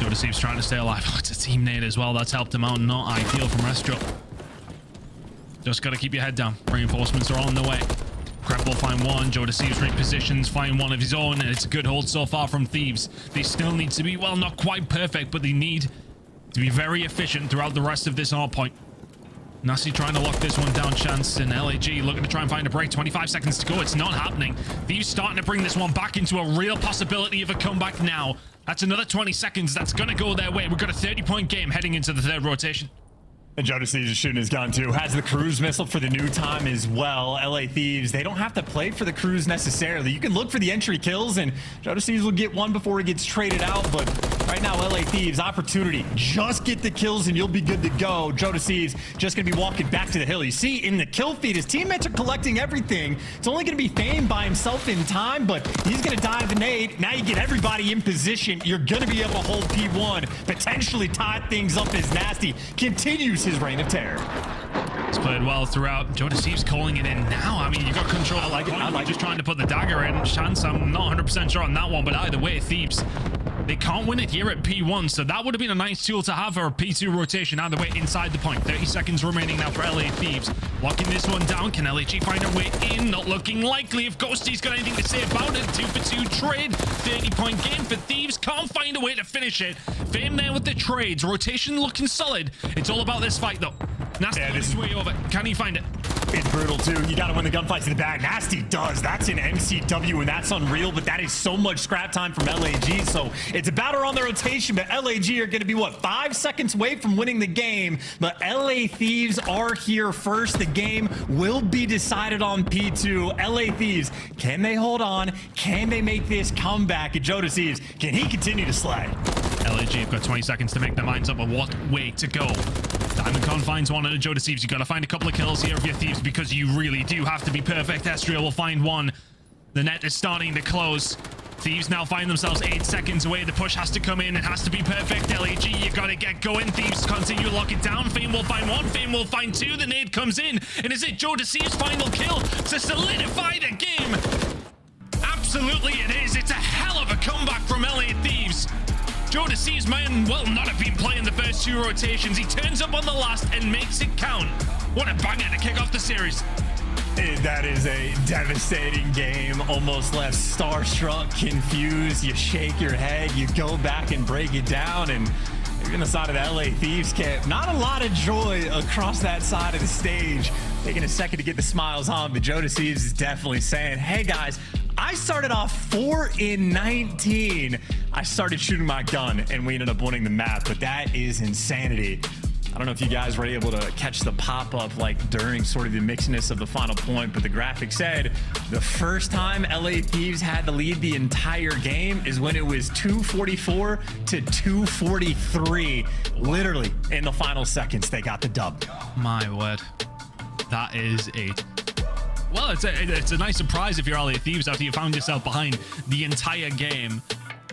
Joe Deceives trying to stay alive. Oh, it's a team nade as well. That's helped him out. Not ideal from Restro. Just got to keep your head down. Reinforcements are on the way. Kremp will find one. Joe Deceives repositions, find one of his own, and it's a good hold so far from Thieves. They still need to be, well, not quite perfect, but they need to be very efficient throughout the rest of this Hardpoint. Nasty trying to lock this one down, Chance, and LAG looking to try and find a break. 25 seconds to go. It's not happening. Thieves starting to bring this one back into a real possibility of a comeback now. That's another 20 seconds. That's going to go their way. We've got a 30-point game heading into the 3rd rotation. And Joe Deceives is shooting his gun too. Has the cruise missile for the new time as well. LA Thieves, they don't have to play for the cruise necessarily. You can look for the entry kills, and Joe Deceives will get one before he gets traded out. But Right now, LA Thieves, opportunity. Just get the kills and you'll be good to go. Joe Deceives just going to be walking back to the hill. You see, in the kill feed, his teammates are collecting everything. It's only going to be Fame by himself in time, but he's going to dive the nade. Now you get everybody in position. You're going to be able to hold P1, potentially tie things up as Nasty continues his reign of terror. It's played well throughout. Joe Deceives calling it in now. I mean, you got control. I like it. I like just trying to put the dagger in. Chance, I'm not 100% sure on that one, but either way, Thieves, they can't win it here at P1, so that would have been a nice tool to have for a P2 rotation either way inside the point. 30 seconds remaining now for LA Thieves. Locking this one down. Can LAG find a way in? Not looking likely. If Ghosty's got anything to say about it, 2-for-2 trade. 30-point game for Thieves. Can't find a way to finish it. Fame there with the trades. Rotation looking solid. It's all about this fight, though. Nasty this way over. Can he find it? It's brutal too. You got to win the gunfights in the back. Nasty does. That's an MCW, and that's unreal, but that is so much scrap time from LAG. So it's a battle on the rotation, but LAG are going to be, what, 5 seconds away from winning the game. But LA Thieves are here first. The game will be decided on P2. LA Thieves, can they hold on? Can they make this comeback? And Joe Deceives, can he continue to slay? LAG have got 20 seconds to make their minds up on what way to go. Diamond Con finds one, and Joe Deceives, you got to find a couple of kills here of your Thieves because you really do have to be perfect. Estria will find one. The net is starting to close. Thieves now find themselves 8 seconds away. The push has to come in. It has to be perfect. LAG, you got to get going. Thieves continue to lock it down. Fame will find one. Fame will find two. The nade comes in. And is it Joe Deceives' final kill to solidify the game? Absolutely it is. It's a hell of a comeback from LA Thieves. Joe Deceives may well not have been playing the first 2 rotations. He turns up on the last and makes it count. What a banger to kick off the series. That is a devastating game. Almost left starstruck, confused. You shake your head, you go back and break it down, and even the side of the LA Thieves camp, not a lot of joy across that side of the stage. Taking a second to get the smiles on, but Joe Deceives is definitely saying, hey guys, I started off 4 in 19. I started shooting my gun and we ended up winning the map, but that is insanity. I don't know if you guys were able to catch the pop-up like during sort of the mixedness of the final point, but the graphic said the first time LA Thieves had to lead the entire game is when it was 244 to 243. Literally in the final seconds, they got the dub. My word. That is well, it's a nice surprise if you're LA Thieves after you found yourself behind the entire game,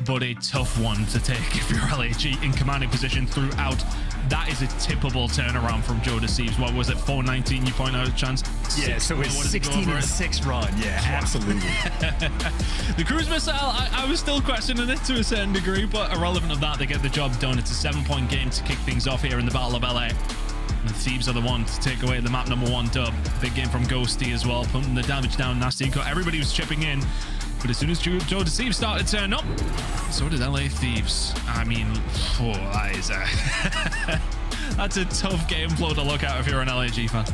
but a tough one to take if you're LAG in commanding position throughout. That is a tippable turnaround from Joe Deceives. What was it, 419 you point out a chance? Yeah, so it's 16-6 run. Yeah, absolutely. The cruise missile, I was still questioning it to a certain degree, but irrelevant of that, they get the job done. It's a 7-point game to kick things off here in the Battle of LA. And the Thieves are the one to take away the map #1 dub. Big game from Ghosty as well, putting the damage down. Nasty got everybody was chipping in. But as soon as Joe Deceives started to turn up, so did LA Thieves. I mean, that is that's a tough game flow to look at if you're an LAG fan.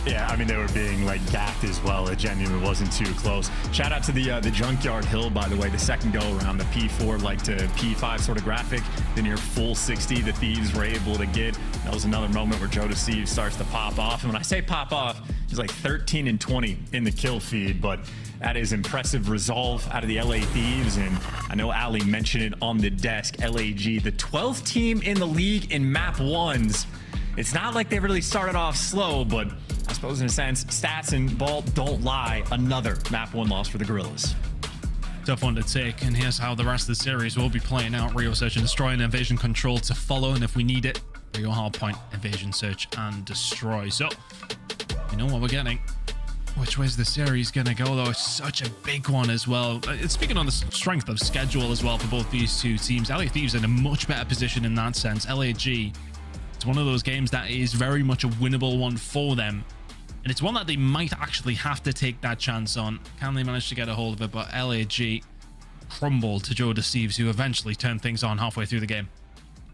Yeah, I mean, they were being like gapped as well. It genuinely wasn't too close. Shout out to the Junkyard Hill, by the way, the second go around, the P4 like to P5 sort of graphic. The near full 60 the Thieves were able to get. That was another moment where Joe Deceives starts to pop off. And when I say pop off, he's like 13 and 20 in the kill feed, but that is impressive resolve out of the LA Thieves. And I know Ali mentioned it on the desk. LAG, the 12th team in the league in map 1s. It's not like they really started off slow, but I suppose in a sense, stats and ball don't lie. Another map 1 loss for the Gorillas. Tough one to take, and here's how the rest of the series will be playing out. Rio Search and Destroy and Invasion Control to follow, and if we need it, Rio Hardpoint, Invasion Search and Destroy. So, you know what we're getting. Which way's the series gonna go, though? It's such a big one as well. It's speaking on the strength of schedule as well for both these two teams. LA Thieves in a much better position in that sense. LAG, it's one of those games that is very much a winnable one for them. And it's one that they might actually have to take that chance on. Can they manage to get a hold of it? But LAG crumbled to Joe Deceives, who eventually turned things on halfway through the game.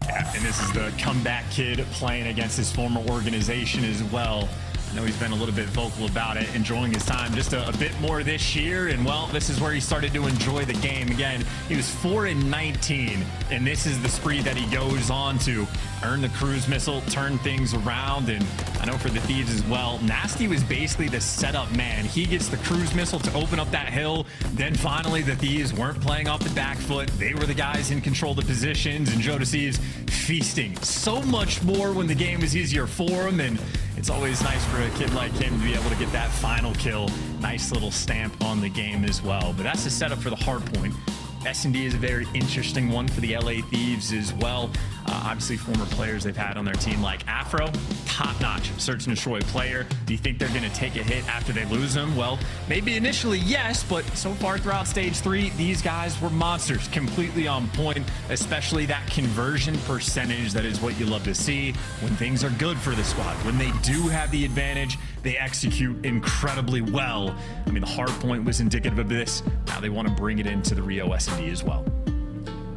Yeah, and this is the comeback kid playing against his former organization as well. I know he's been a little bit vocal about it, enjoying his time just a bit more this year. And, well, this is where he started to enjoy the game. Again, he was 4-19, and this is the spree that he goes on to earn the cruise missile, turn things around. And I know for the Thieves as well, Nasty was basically the setup man. He gets the cruise missile to open up that hill. Then finally, the Thieves weren't playing off the back foot. They were the guys in control of the positions, and Jodeci's feasting so much more when the game is easier for him. And it's always nice for a kid like him to be able to get that final kill. Nice little stamp on the game as well. But that's the setup for the Hardpoint. S&D is a very interesting one for the LA Thieves as well. Obviously, former players they've had on their team like Afro, top-notch search and destroy player. Do you think they're going to take a hit after they lose him? Well, maybe initially, yes, but so far throughout Stage 3, these guys were monsters, completely on point, especially that conversion percentage. That is what you love to see when things are good for the squad. When they do have the advantage, they execute incredibly well. I mean, the Hardpoint was indicative of this. Now they want to bring it into the Rio S&D as well.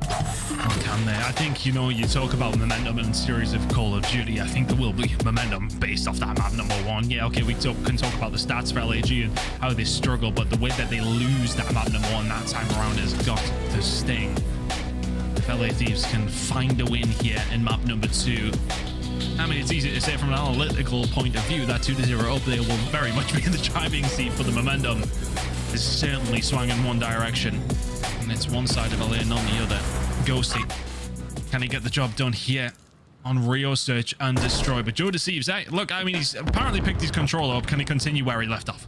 How can they? I think, you talk about momentum in series of Call of Duty. I think there will be momentum based off that map number 1. Yeah, okay, we can talk about the stats for LAG and how they struggle, but the way that they lose that map number 1 that time around has got to sting. If LA Thieves can find a win here in map number 2, I mean, it's easy to say from an analytical point of view that 2-0 up there will very much be in the driving seat, for the momentum is certainly swung in one direction, and it's one side of LA, not the other. Ghosty, can he get the job done here on Rio Search and Destroy? But Jodeci, look, I mean, he's apparently picked his controller up. Can he continue where he left off?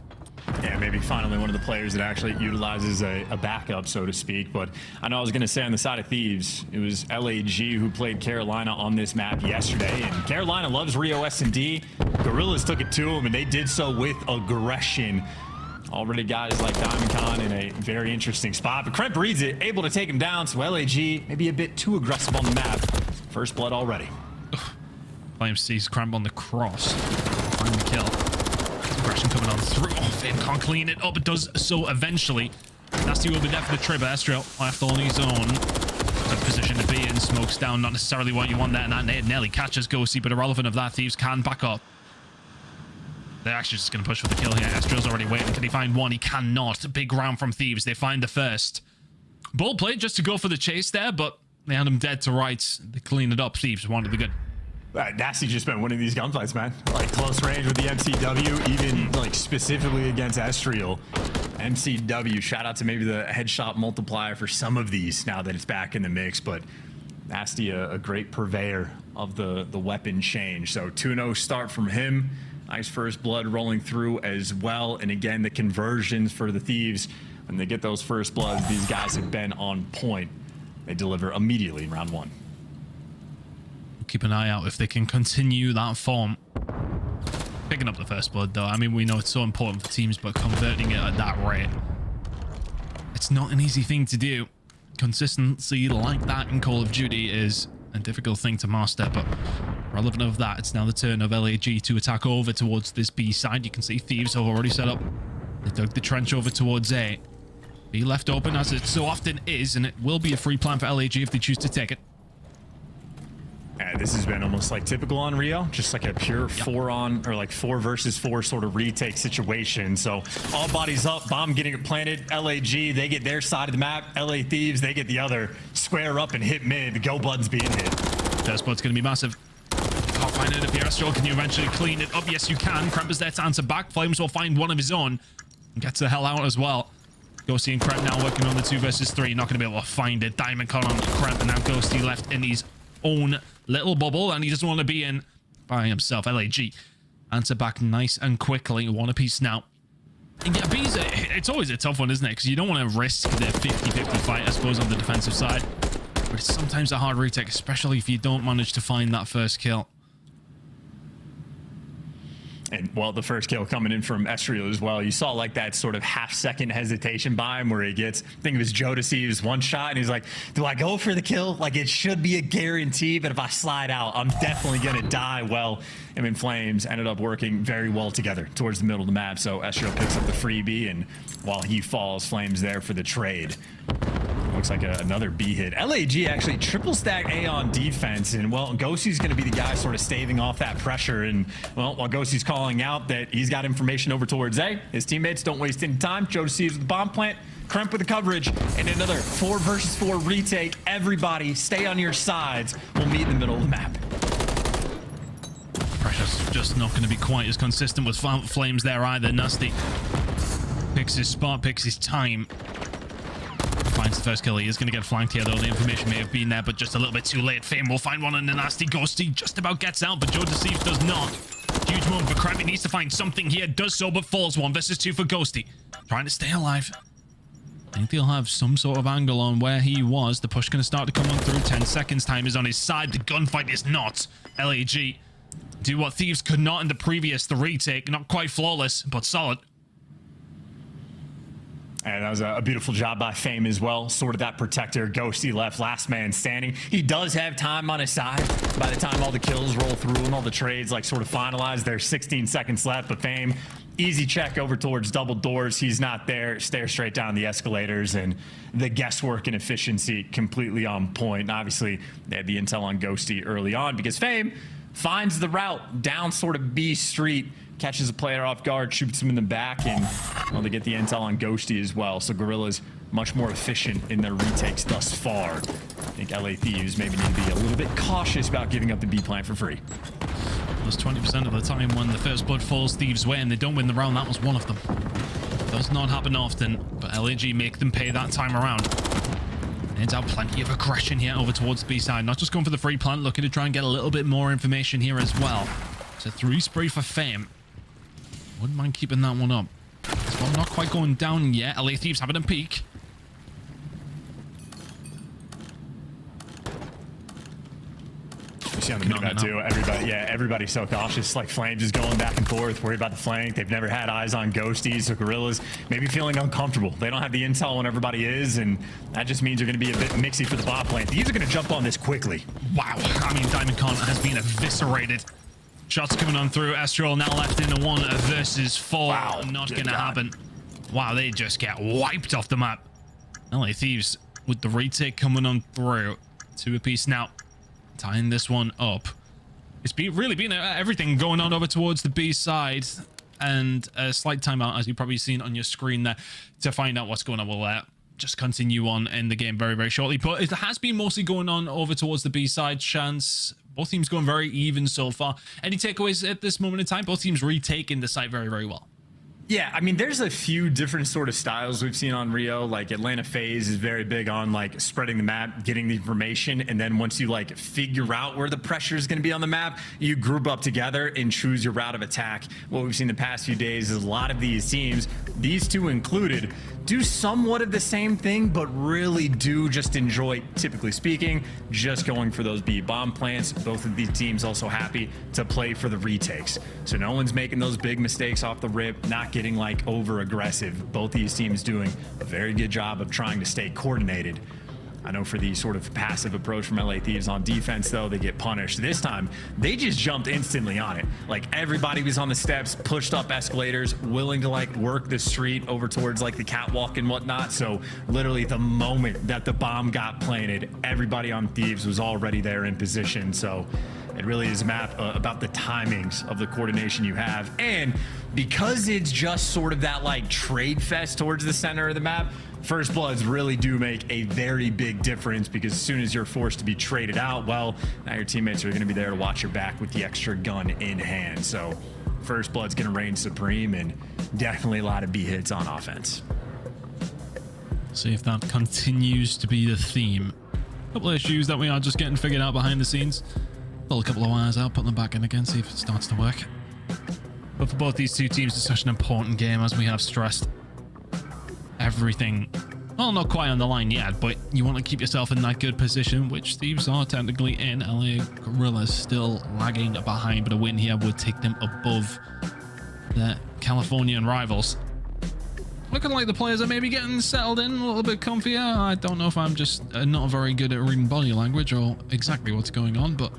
Yeah, maybe finally one of the players that actually utilizes a backup, so to speak. But I know I was going to say on the side of Thieves, it was LAG who played Carolina on this map yesterday. And Carolina loves Rio S&D. Gorillas took it to them, and they did so with aggression. Already guys like Diamond Khan in a very interesting spot. But Kremp reads it, able to take him down. So LAG maybe a bit too aggressive on the map. First blood already. Flame sees Kremp on the cross. Find the kill. Aggression coming on through. Oh, Fame can't clean it up. It does so eventually. Nasty will be there for the trip. Astro left on his own. Good position to be in. Smokes down. Not necessarily what you want there. And that nearly catches Ghosty, but irrelevant of that. Thieves can back up. They're actually just going to push for the kill here. Astro's already waiting. Can he find one? He cannot. Big round from Thieves. They find the first. Bold play just to go for the chase there, but they had him dead to rights. They clean it up. Thieves wanted the good. Nasty just been winning these gunfights, man. Like close range with the MCW, even like specifically against Estriel. MCW, shout out to maybe the headshot multiplier for some of these now that it's back in the mix, but Nasty a great purveyor of the weapon change. So 2-0 start from him. Nice first blood rolling through as well. And again, the conversions for the Thieves, when they get those first bloods, these guys have been on point. They deliver immediately in round 1. Keep an eye out if they can continue that form. Picking up the first blood, though. I mean, we know it's so important for teams, but converting it at that rate, it's not an easy thing to do. Consistency like that in Call of Duty is a difficult thing to master, but relevant of that, it's now the turn of LAG to attack over towards this B side. You can see Thieves have already set up. They dug the trench over towards A. B left open, as it so often is, and it will be a free plan for LAG if they choose to take it. This has been almost like typical on Rio, just like a pure 4 versus 4 sort of retake situation. So all bodies up, bomb getting it planted. LAG, they get their side of the map. LA Thieves, they get the other. Square up and hit mid. The go buttons being hit. First blood's going to be massive. Can't find it if you're Astro. Can you eventually clean it up? Yes, you can. Kremp is there to answer back. Flames will find one of his own and gets the hell out as well. Ghosty and Kremp now working on the 2 versus 3. Not going to be able to find it. Diamond Con on Kremp, and now Ghosty left in his own little bubble, and he doesn't want to be in by himself. LAG answer back nice and quickly. One apiece now. And yeah, B's it's always a tough one, isn't it? Because you don't want to risk the 50-50 fight, I suppose, on the defensive side. But it's sometimes a hard retake, especially if you don't manage to find that first kill. And, well, the first kill coming in from Estriel as well. You saw, like, that sort of half-second hesitation by him where he gets, I think it was Jodeci, his one shot, and he's like, do I go for the kill? Like, it should be a guarantee, but if I slide out, I'm definitely going to die. Well, him and Flames ended up working very well together towards the middle of the map. So Estro picks up the freebie, and while he falls, Flames there for the trade. Looks like another B hit. LAG actually triple stack A on defense, and well, Ghosty's going to be the guy sort of staving off that pressure. And well, while Ghosty's calling out that he's got information over towards A, his teammates don't waste any time. Joe Thieves with the bomb plant, Kremp with the coverage, and another 4 versus 4 retake. Everybody stay on your sides. We'll meet in the middle of the map. Pressure's just not going to be quite as consistent with Flames there either. Nasty picks his spot, picks his time. Finds the first kill. He is going to get flanked here, though. The information may have been there, but just a little bit too late. Fame will find one on the Nasty. Ghosty just about gets out, but Joe Deceives does not. Huge moment for Kremp. He needs to find something here. Does so, but falls. 1 versus 2 for Ghosty. Trying to stay alive. I think they'll have some sort of angle on where he was. The push going to start to come on through. 10 seconds. Time is on his side. The gunfight is not. LAG do what Thieves could not in the previous. The retake. Not quite flawless, but solid. And that was a beautiful job by Fame as well. Sort of that protector. Ghosty left, last man standing. He does have time on his side. By the time all the kills roll through and all the trades like sort of finalize, there's 16 seconds left. But Fame, easy check over towards double doors. He's not there. Stare straight down the escalators, and the guesswork and efficiency completely on point. And obviously, they had the intel on Ghosty early on because Fame finds the route down sort of B Street, catches a player off guard, shoots him in the back, and well, they get the intel on Ghosty as well. So Guerrilla's much more efficient in their retakes thus far. I think LA Thieves maybe need to be a little bit cautious about giving up the B plant for free. Plus 20% of the time when the first blood falls Thieves' way and they don't win the round, that was one of them. Does not happen often, but LAG make them pay that time around. Ends out plenty of aggression here over towards the B side. Not just going for the free plant, looking to try and get a little bit more information here as well. It's a 3 spree for Fame. Wouldn't mind keeping that one up. This one not quite going down yet. LA Thieves having a peek. You see on the map too, everybody's so cautious. Like Flames is going back and forth, worried about the flank. They've never had eyes on Ghosties, so Gorillas maybe feeling uncomfortable. They don't have the intel when everybody is, and that just means they're going to be a bit mixy for the bot plant. These are going to jump on this quickly. Wow, I mean, Diamond Con has been eviscerated. Shots coming on through. Astral now left in a 1 versus 4. Wow, not going to happen. Wow, they just get wiped off the map. LA Thieves with the retake coming on through. 2 apiece now. Tying this one up. It's really been everything going on over towards the B side. And a slight timeout, as you've probably seen on your screen there, to find out what's going on. We'll just continue on in the game very, very shortly. But it has been mostly going on over towards the B side. Chance. Both teams going very even so far. Any takeaways at this moment in time? Both teams retaking the site very, very well. Yeah, I mean, there's a few different sort of styles we've seen on Rio. Like Atlanta FaZe is very big on like spreading the map, getting the information, and then once you like figure out where the pressure is going to be on the map, you group up together and choose your route of attack. What we've seen the past few days is a lot of these teams, these two included, do somewhat of the same thing, but really do just enjoy, typically speaking, just going for those B bomb plants. Both of these teams also happy to play for the retakes. So no one's making those big mistakes off the rip, not getting like over aggressive. Both these teams doing a very good job of trying to stay coordinated. I know for the sort of passive approach from LA Thieves on defense, though, they get punished. This time, they just jumped instantly on it. Like, everybody was on the steps, pushed up escalators, willing to, like, work the street over towards, like, the catwalk and whatnot. So, literally, the moment that the bomb got planted, everybody on Thieves was already there in position. So, it really is a map about the timings of the coordination you have. And because it's just sort of that, like, trade fest towards the center of the map, First Bloods really do make a very big difference, because as soon as you're forced to be traded out, well, now your teammates are going to be there to watch your back with the extra gun in hand. So First Blood's going to reign supreme, and definitely a lot of B hits on offense. See if that continues to be the theme. A couple of issues that we are just getting figured out behind the scenes. Pull a couple of wires out, put them back in again, see if it starts to work. But for both these two teams, it's such an important game, as we have stressed. Everything, well, not quite on the line yet, but you want to keep yourself in that good position, which Thieves are technically in. LA Gorillas still lagging behind, but a win here would take them above their Californian rivals. Looking like the players are maybe getting settled in a little bit comfier. I don't know if I'm just not very good at reading body language or exactly what's going on, but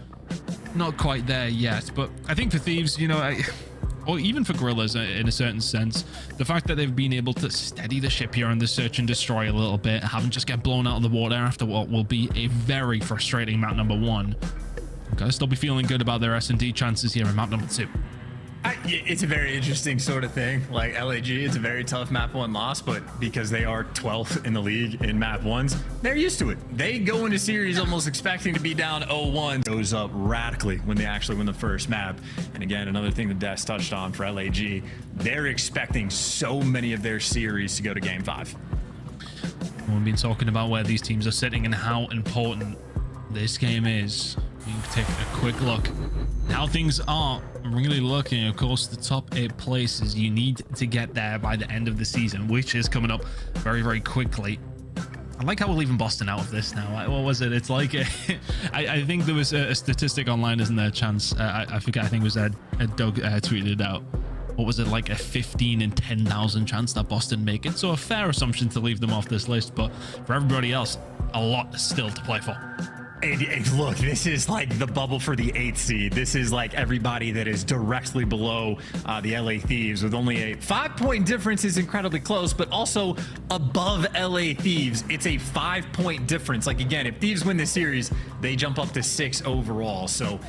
not quite there yet. But I think for Thieves, you know, or even for Gorillas in a certain sense, the fact that they've been able to steady the ship here on the search and destroy a little bit, haven't just get blown out of the water after what will be a very frustrating map number 1. Gotta still be feeling good about their S&D chances here in map number 2. It's a very interesting sort of thing. Like LAG, it's a very tough map 1 loss, but because they are 12th in the league in map 1s, they're used to it. They go into series almost expecting to be down 0-1. Goes up radically when they actually win the first map. And again, another thing that Des touched on for LAG, they're expecting so many of their series to go to game 5. We've been talking about where these teams are sitting and how important this game is. You can take a quick look how things are really looking. Of course, the top 8 places, you need to get there by the end of the season, which is coming up very, very quickly. I like how we're leaving Boston out of this now. What was it? It's like I think there was a statistic online, isn't there, Chance? I forget. I think it was Doug tweeted it out. What was it, like a 15 in 10,000 chance that Boston make it? So a fair assumption to leave them off this list, but for everybody else, a lot still to play for. And look, this is like the bubble for the 8th seed. This is like everybody that is directly below the LA Thieves, with only a 5-point difference is incredibly close, but also above LA Thieves, it's a 5-point difference. Like, again, if Thieves win this series, they jump up to 6 overall. So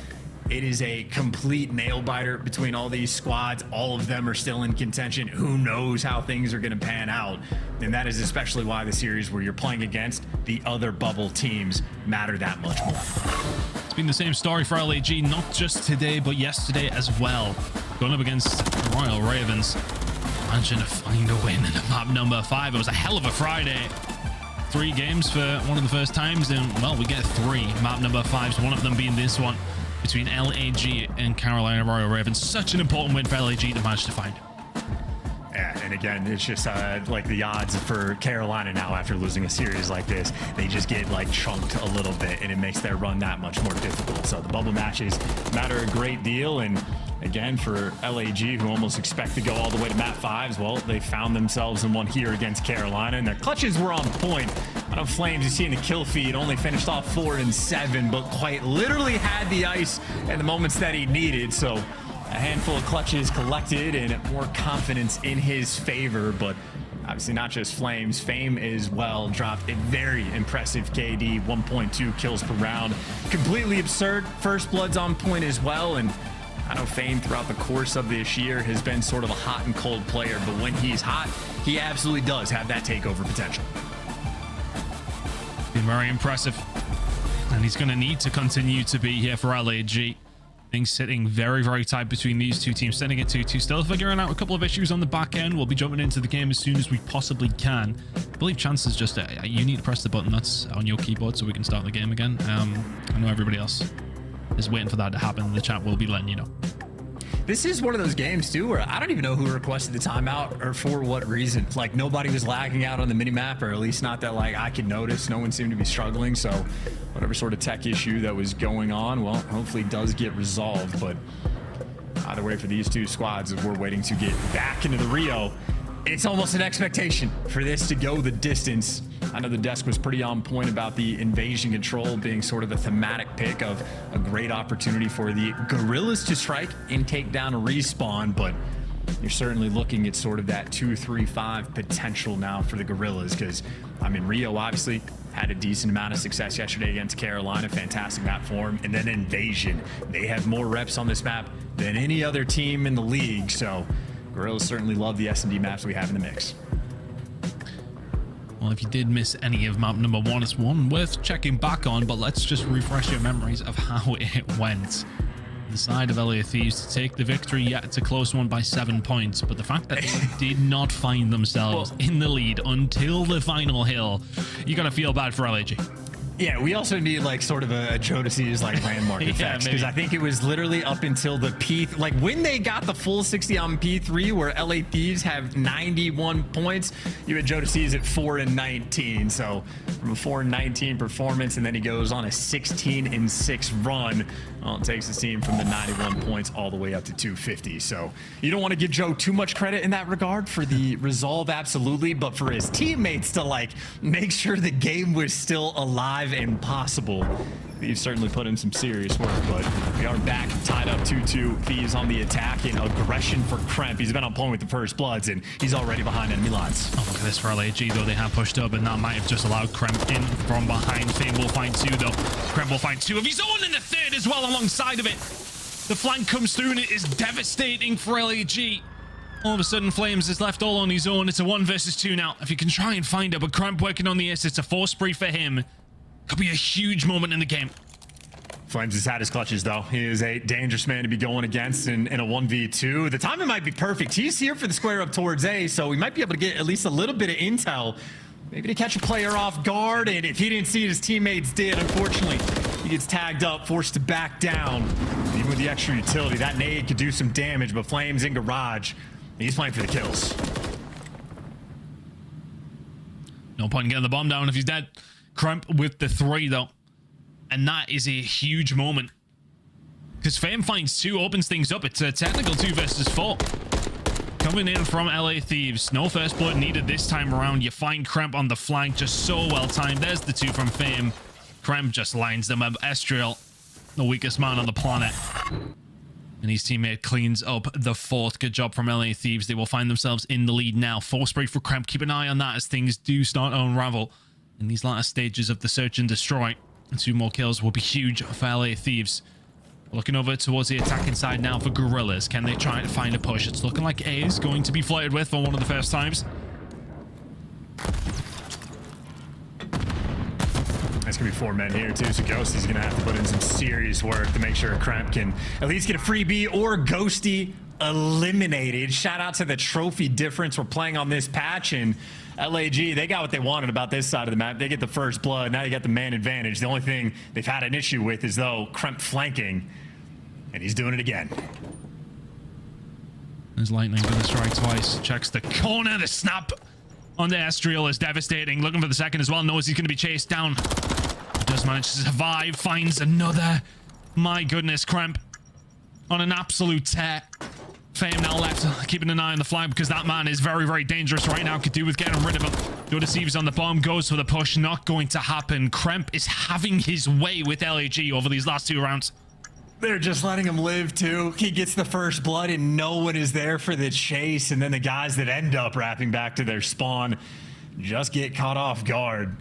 it is a complete nail biter between all these squads. All of them are still in contention. Who knows how things are going to pan out? And that is especially why the series where you're playing against the other bubble teams matter that much more. It's been the same story for LAG, not just today, but yesterday as well. Going up against the Royal Ravens. Managing to find a win in map number 5. It was a hell of a Friday. 3 games for one of the first times, and, well, we get 3 map number 5s, one of them being this one between LAG and Carolina Royal Ravens. Such an important win for LAG to manage to find. Yeah, and again, it's just like the odds for Carolina now after losing a series like this, they just get like chunked a little bit, and it makes their run that much more difficult. So the bubble matches matter a great deal, and again, for LAG, who almost expect to go all the way to map 5s, well, they found themselves in one here against Carolina, and their clutches were on point. I know Flames, you see in the kill feed, only finished off 4 and 7, but quite literally had the ice at the moments that he needed. So a handful of clutches collected and more confidence in his favor, but obviously not just Flames. Fame as well dropped a very impressive KD, 1.2 kills per round. Completely absurd. First Blood's on point as well, and I know Fame throughout the course of this year has been sort of a hot and cold player, but when he's hot, he absolutely does have that takeover potential. Been very impressive, and he's going to need to continue to be here for LAG. Things sitting very, very tight between these two teams, sending it 2-2, still figuring out a couple of issues on the back end. We'll be jumping into the game as soon as we possibly can. I believe Chance is just you need to press the button that's on your keyboard so we can start the game again. I know everybody else is waiting for that to happen. The chat will be letting you know. This is one of those games too where I don't even know who requested the timeout or for what reason. Like, nobody was lagging out on the minimap, or at least not that like I could notice. No one seemed to be struggling, so whatever sort of tech issue that was going on, well, hopefully does get resolved. But either way, for these two squads, as we're waiting to get back into the Rio, it's almost an expectation for this to go the distance. I know the desk was pretty on point about the invasion control being sort of a thematic pick of a great opportunity for the Gorillas to strike and take down a respawn, but you're certainly looking at sort of that 2-3-5 potential now for the Gorillas, because I mean, Rio obviously had a decent amount of success yesterday against Carolina, fantastic map form, and then Invasion. They have more reps on this map than any other team in the league, so Gorillas certainly love the S&D maps we have in the mix. Well, if you did miss any of map number 1, it's one worth checking back on, but let's just refresh your memories of how it went. The side of LA Thieves to take the victory, yet it's a close one by 7 points, but the fact that they did not find themselves in the lead until the final hill, you gotta feel bad for LAG. Yeah, we also need like sort of a Jodeci's like landmark effects, because I think it was literally up until the P, like when they got the full 60 on P3, where LA Thieves have 91 points, you had Jodeci's at 4-19. So from a 4-19 performance, and then he goes on a 16-6 run. Well, it takes the team from the 91 points all the way up to 250. So you don't want to give Joe too much credit in that regard for the resolve, absolutely, but for his teammates to like make sure the game was still alive and possible, Thieves certainly put in some serious work, but we are back tied up 2-2. Thieves on the attack and aggression for Kremp. He's been on point with the first bloods, and he's already behind enemy lines. Oh, look at this for LAG, though. They have pushed up, and that might have just allowed Kremp in from behind. Fame will find two, though. Kremp will find two of his own in the third as well alongside of it. The flank comes through, and it is devastating for LAG. All of a sudden, Flames is left all on his own. It's a 1 versus 2 now. If you can try and find it, but Kremp working on the ace, it's a 4 spree for him. Could be a huge moment in the game. Flames has had his clutches, though. He is a dangerous man to be going against in a 1v2. The timing might be perfect. He's here for the square up towards A, so we might be able to get at least a little bit of intel. Maybe to catch a player off guard, and if he didn't see it, his teammates did. Unfortunately, he gets tagged up, forced to back down. Even with the extra utility, that nade could do some damage, but Flames in garage. He's playing for the kills. No point in getting the bomb down if he's dead. Kremp with the 3, though. And that is a huge moment. Because Fame finds 2, opens things up. It's a technical 2 versus 4. Coming in from LA Thieves. No first blood needed this time around. You find Kremp on the flank, just so well timed. There's the 2 from Fame. Kremp just lines them up. Estriel, the weakest man on the planet. And his teammate cleans up the 4th. Good job from LA Thieves. They will find themselves in the lead now. 4 spray for Kremp. Keep an eye on that as things do start to unravel in these latter stages of the search and destroy. 2 more kills will be huge for LA Thieves. Looking over towards the attacking side now for Gorillas. Can they try to find a push? It's looking like A is going to be flirted with for one of the first times. That's going to be 4 men here, too, so Ghosty's going to have to put in some serious work to make sure Kremp can at least get a free B or Ghosty eliminated. Shout out to the trophy difference we're playing on this patch, and LAG, they got what they wanted about this side of the map. They get the first blood. Now you got the man advantage. The only thing they've had an issue with is, though, Kremp flanking, and he's doing it again. There's lightning for the strike twice. Checks the corner. The snap on the Estriel is devastating. Looking for the second as well. Knows he's going to be chased down. Does manage to survive. Finds another. My goodness, Kremp on an absolute tear. Fame now left, keeping an eye on the flag because that man is very, very dangerous right now. Could do with getting rid of him. Go to Thieves on the bomb, goes for the push. Not going to happen. Kremp is having his way with LAG over these last 2 rounds. They're just letting him live, too. He gets the first blood, and no one is there for the chase. And then the guys that end up wrapping back to their spawn just get caught off guard.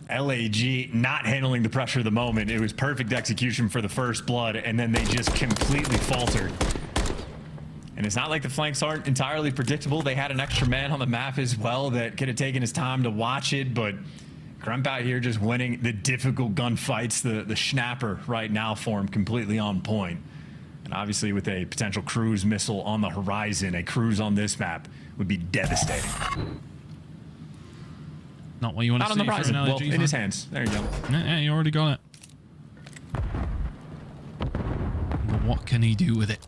LAG not handling the pressure of the moment. It was perfect execution for the first blood, and then they just completely faltered. And it's not like the flanks aren't entirely predictable. They had an extra man on the map as well that could have taken his time to watch it, but Kremp out here just winning the difficult gunfights. The Schnapper right now for him completely on point. And obviously with a potential cruise missile on the horizon, a cruise on this map would be devastating. Not what you want to see. Not on the horizon. Well, in his hands. There you go. Yeah, you already got it. But what can he do with it?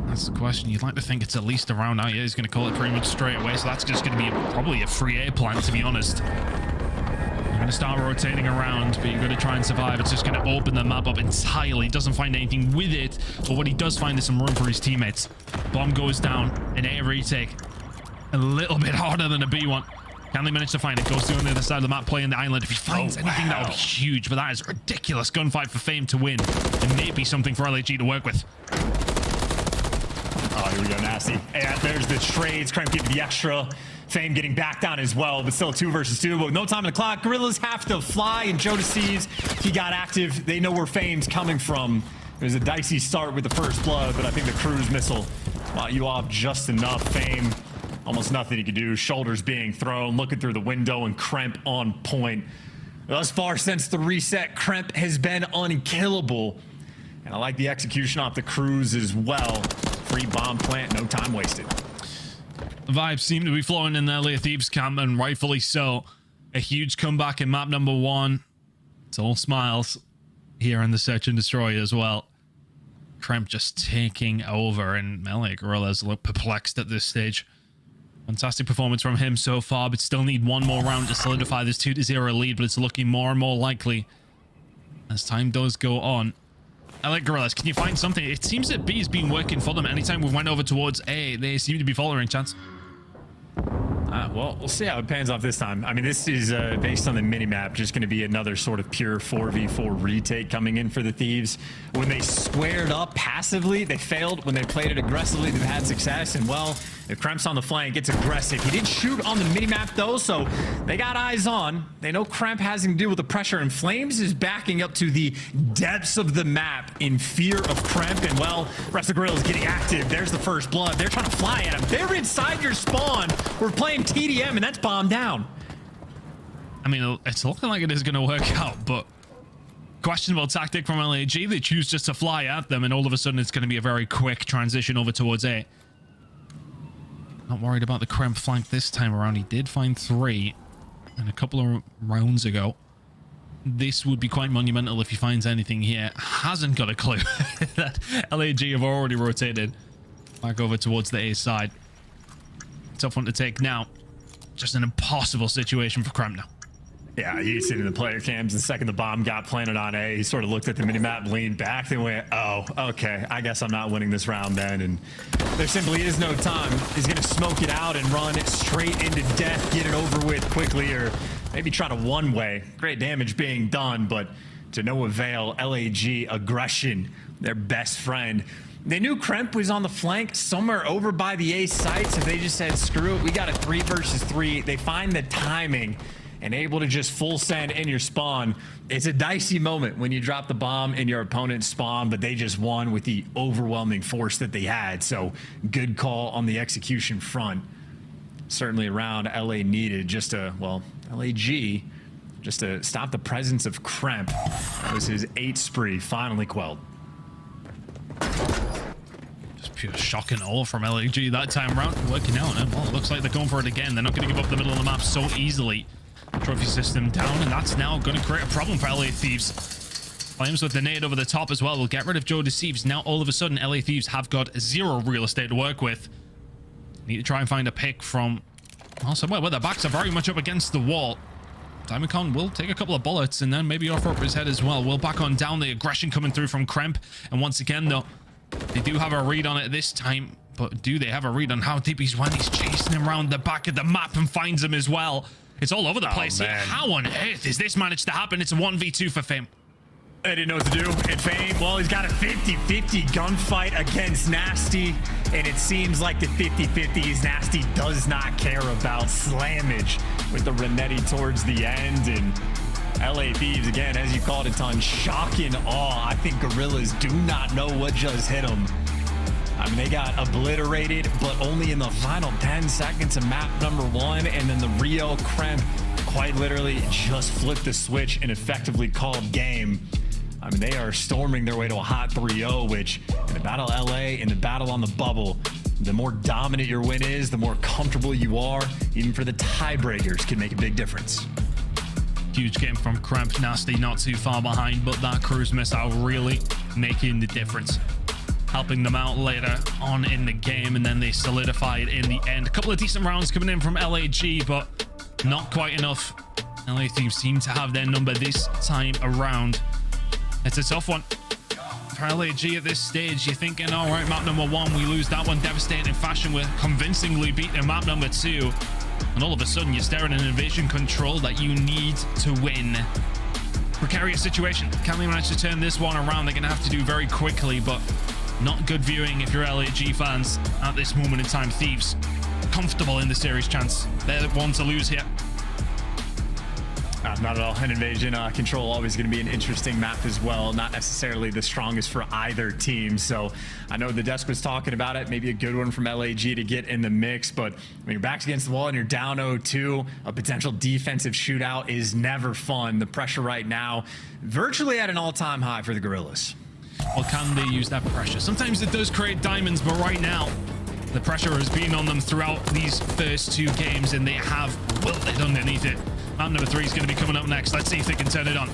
That's the question. You'd like to think it's at least around out here. He's going to call it pretty much straight away, so that's just going to be probably a free A plan, to be honest. You're going to start rotating around, but you're going to try and survive. It's just going to open the map up entirely. Doesn't find anything with it, but what he does find is some room for his teammates. Bomb goes down, an A retake. A little bit harder than a B one. Can they manage to find it? Goes to on the other side of the map, playing the island. If he finds anything, that would be huge, but that is a ridiculous gunfight for Fame to win. And maybe something for LAG to work with. Oh, here we go, nasty. And there's the trades. Kremp getting the extra. Fame getting back down as well, but still 2 versus 2. But with no time on the clock, Gorillas have to fly, and Joe deceives. He got active. They know where Fame's coming from. It was a dicey start with the first blood, but I think the cruise missile bought you off just enough. Fame, almost nothing he could do. Shoulders being thrown, looking through the window, and Kremp on point. Thus far since the reset, Kremp has been unkillable. And I like the execution off the cruise as well. Free bomb plant, no time wasted. The vibes seem to be flowing in the LA Thieves camp, and rightfully so. A huge comeback in map number 1. It's all smiles here in the search and destroy as well. Kremp just taking over, and LA Gorillas look perplexed at this stage. Fantastic performance from him so far, but still need one more round to solidify this 2-0 lead, but it's looking more and more likely as time does go on. LA Gorillas, can you find something? It seems that B has been working for them. Anytime we went over towards A, they seem to be following, Chance. Well, we'll see how it pans off this time. I mean, this is based on the minimap, just going to be another sort of pure 4v4 retake coming in for the Thieves. When they squared up passively, they failed. When they played it aggressively, they've had success. And, well, if Kremp's on the flank, it's aggressive. He did shoot on the minimap, though, so they got eyes on. They know Kremp has to do with the pressure, and Flames is backing up to the depths of the map in fear of Kremp. And, well, rest of the Gorilla is getting active. There's the first blood. They're trying to fly at him. They're inside your spawn. We're playing TDM, and that's bombed down. I mean, it's looking like it is going to work out, but questionable tactic from LAG. They choose just to fly at them, and all of a sudden it's going to be a very quick transition over towards A. Not worried about the Kremp flank this time around. He did find 3 and a couple of rounds ago. This would be quite monumental if he finds anything here. Hasn't got a clue that LAG have already rotated back over towards the A side. Tough one to take now. Just an impossible situation for Kremp now. Yeah, he's sitting in the player cams. The second the bomb got planted on A, he sort of looked at the minimap, leaned back, and went, oh, okay, I guess I'm not winning this round then. And there simply is no time. He's going to smoke it out and run it straight into death, get it over with quickly, or maybe try to one-way. Great damage being done, but to no avail. LAG aggression, their best friend. They knew Kremp was on the flank somewhere over by the A site, so they just said, screw it, we got a 3 versus 3. They find the timing and able to just full send in your spawn. It's a dicey moment when you drop the bomb in your opponent's spawn, but they just won with the overwhelming force that they had. So good call on the execution front. Certainly around LA needed just to, well, LAG, just to stop the presence of Kremp. That was his 8 spree, finally quelled. Just pure shock and awe from LAG that time around. Working out, and well, it looks like they're going for it again. They're not going to give up the middle of the map so easily. Trophy system down, and that's now going to create a problem for LA Thieves. Flames with the nade over the top as well will get rid of Joe Deceives. Now all of a sudden LA Thieves have got 0 real estate to work with. Need to try and find a pick from somewhere where their backs are very much up against the wall. Diamondcon will take a couple of bullets and then maybe offer up his head as well. We'll back on down. The aggression coming through from Kremp, and once again though, they do have a read on it this time. But do they have a read on how deep he's when he's chasing him around the back of the map and finds him as well? It's all over the place here. How on earth has this managed to happen? It's a 1v2 for Fame. They didn't know what to do. And Fame, well, he's got a 50-50 gunfight against Nasty. And it seems like the 50-50s, Nasty does not care about slammage with the Renetti towards the end. And LA Thieves, again, as you called it, Ton, shock and awe. I think Gorillas do not know what just hit them. I mean, they got obliterated, but only in the final 10 seconds of map number 1. And then the Rio Kremp quite literally just flipped the switch and effectively called game. I mean, they are storming their way to a hot 3-0, which in the Battle LA, in the battle on the bubble, the more dominant your win is, the more comfortable you are, even for the tiebreakers, can make a big difference. Huge game from Kremp. Nasty not too far behind, but that cruise missile really making the difference. Helping them out later on in the game, and then they solidified in the end. A couple of decent rounds coming in from LAG, but not quite enough. LA Thieves seem to have their number this time around. It's a tough one for LAG at this stage. You're thinking, all right, map number 1, we lose that one devastating fashion. We're convincingly beating map number 2, and all of a sudden you're staring at an invasion control that you need to win. Precarious situation. Can they manage to turn this one around? They're going to have to do very quickly, but not good viewing if you're LAG fans at this moment in time. Thieves comfortable in the series chance. They're the one to lose here. Not at all. An invasion control always going to be an interesting map as well. Not necessarily the strongest for either team. So I know the desk was talking about it. Maybe a good one from LAG to get in the mix. But when your back's against the wall and you're down 0-2, a potential defensive shootout is never fun. The pressure right now virtually at an all-time high for the Gorillas. Or can they use that pressure? Sometimes it does create diamonds, but right now the pressure has been on them throughout these first 2 games, and they have wilted underneath it. Map number 3 is going to be coming up next. Let's see if they can turn it on.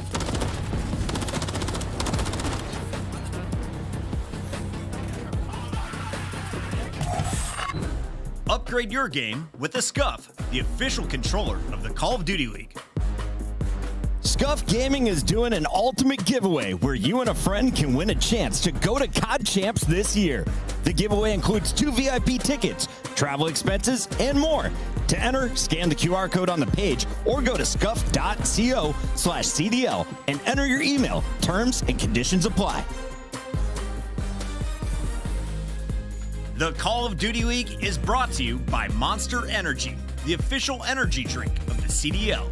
Upgrade your game with the Scuff, the official controller of the Call of Duty League. Scuff Gaming is doing an ultimate giveaway where you and a friend can win a chance to go to COD Champs this year. The giveaway includes 2 VIP tickets, travel expenses, and more. To enter, scan the QR code on the page or go to scuff.co/CDL and enter your email. Terms and conditions apply. The Call of Duty League is brought to you by Monster Energy, the official energy drink of the CDL.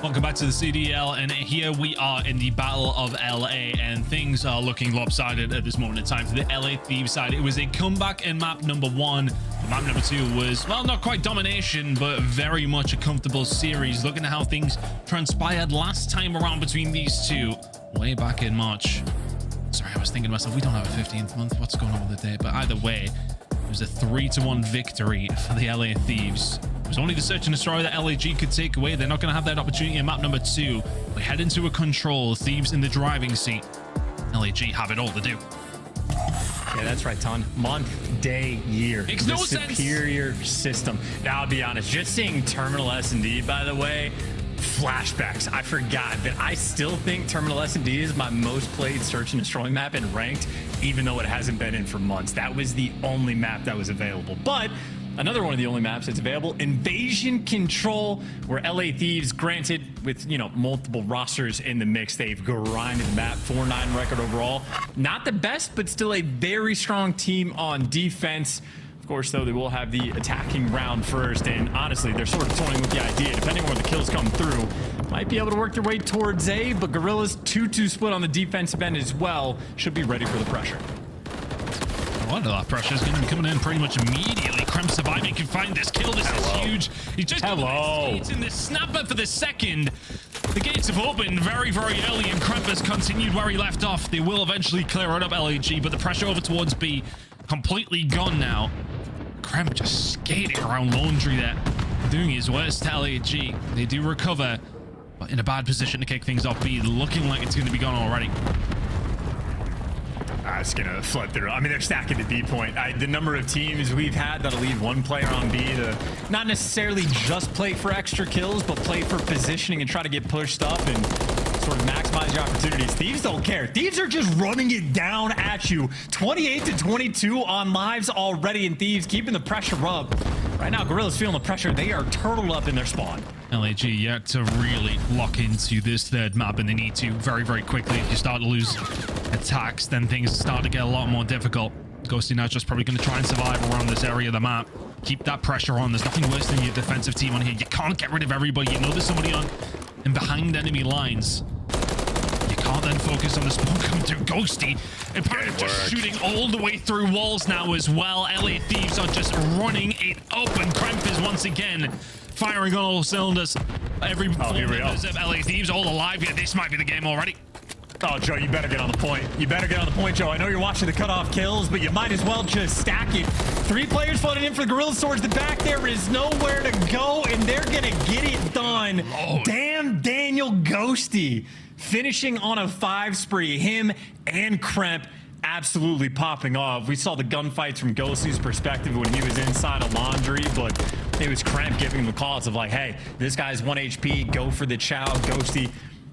Welcome back to the CDL, and here we are in the Battle of LA, and things are looking lopsided at this moment in time for the LA Thieves side. It was a comeback in map number 1. Map number 2 was, well, not quite domination, but very much a comfortable series. Looking at how things transpired last time around between these two, way back in March. Sorry, I was thinking to myself, we don't have a 15th month. What's going on with the date? But either way, it was a 3-1 victory for the LA Thieves. It was only the search and destroy that LAG could take away. They're not going to have that opportunity in map number 2. We head into a control. Thieves in the driving seat. LAG have it all to do. Yeah, that's right, Ton. Month, day, year. Makes no sense. Superior system. Now, I'll be honest. Just seeing Terminal S&D, by the way, flashbacks. I forgot that I still think Terminal S&D is my most played search and destroy map and ranked, even though it hasn't been in for months. That was the only map that was available. But another one of the only maps that's available, Invasion Control, where LA Thieves, granted, with, you know, multiple rosters in the mix, they've grinded the map, 4-9 record overall. Not the best, but still a very strong team on defense. Of course, though, they will have the attacking round first, and honestly, they're sort of toying with the idea, depending on where the kills come through, might be able to work their way towards A, but Guerrillas 2-2 split on the defensive end as well, should be ready for the pressure. A lot of that pressure is going to be coming in pretty much immediately. Krem surviving can find this kill. This is huge. He's just in the snapper for the second. The gates have opened very, very early, and Kremp has continued where he left off. They will eventually clear it up, LAG, but the pressure over towards B completely gone now. Kremp just skating around Laundry there, doing his worst to LAG. They do recover, but in a bad position to kick things off. B looking like it's going to be gone already. It's gonna flood through. I mean, they're stacking the B point. The number of teams we've had that'll leave one player on B to not necessarily just play for extra kills, but play for positioning and try to get pushed up and sort of maximize your opportunities. Thieves don't care. Thieves are just running it down at you. 28-22 on lives already, and Thieves keeping the pressure up. Right now, Gorilla's feeling the pressure. They are turtled up in their spawn. LAG yet to really lock into this third map, and they need to very, very quickly. If you start to lose attacks, then things start to get a lot more difficult. Ghosty now just probably going to try and survive around this area of the map. Keep that pressure on. There's nothing worse than your defensive team on here. You can't get rid of everybody. You know there's somebody on and behind enemy lines. You can't then focus on the spawn coming through. Ghosty apparently just shooting all the way through walls now as well. LA Thieves are just running it up, and Kremp is once again firing on all cylinders. Every four members of LA Thieves all alive. Yeah, this might be the game already. Oh, Joe, you better get on the point. You better get on the point, Joe. I know you're watching the cutoff kills, but you might as well just stack it. 3 players flooding in for the Gorillas towards the back. There is nowhere to go, and they're going to get it done. Damn Daniel Ghosty finishing on a 5 spree. Him and Kremp absolutely popping off. We saw the gunfights from Ghosty's perspective when he was inside of Laundry, but it was Kremp giving him the calls of like, hey, this guy's 1 HP, go for the chow. Ghosty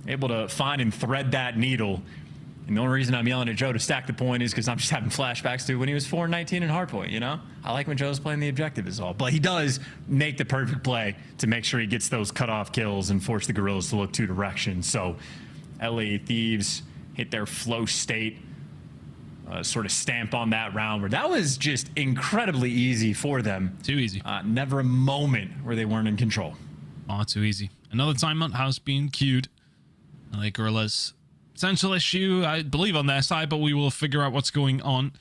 able to find and thread that needle. And the only reason I'm yelling at Joe to stack the point is because I'm just having flashbacks to when he was 4-19 in Hardpoint, you know? I like when Joe's playing the objective is all. But he does make the perfect play to make sure he gets those cutoff kills and force the Gorillas to look 2 directions. So LA Thieves hit their flow state, sort of stamp on that round where that was just incredibly easy for them. Too easy. Never a moment where they weren't in control. Oh, too easy. Another timeout has been queued. LA Gorillas potential issue, I believe, on their side, but we will figure out what's going on.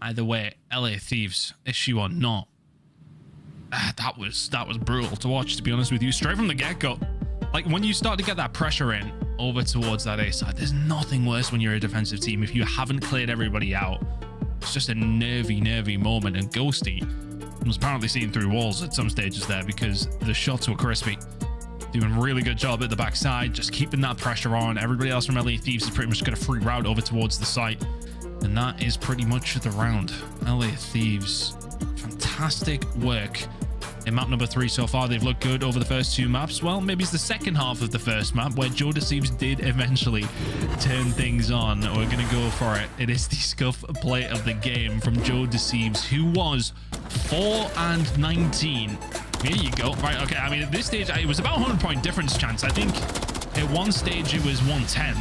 Either way, LA Thieves, issue or not, that was brutal to watch, to be honest with you. Straight from the get-go, like when you start to get that pressure in over towards that A side, there's nothing worse when you're a defensive team if you haven't cleared everybody out. It's just a nervy moment, and Ghosty was apparently seeing through walls at some stages there because the shots were crispy. Doing a really good job at the backside, just keeping that pressure on. Everybody else from LA Thieves is pretty much got a free route over towards the site. And that is pretty much the round. LA Thieves, fantastic work in map number 3 so far. They've looked good over the first 2 maps. Well, maybe it's the second half of the first map where Joe Deceives did eventually turn things on. We're going to go for it. It is the scuff play of the game from Joe Deceives, who was 4-19. Here you go. Right, okay, I mean, at this stage, it was about 100-point difference chance. I think at one stage it was 110.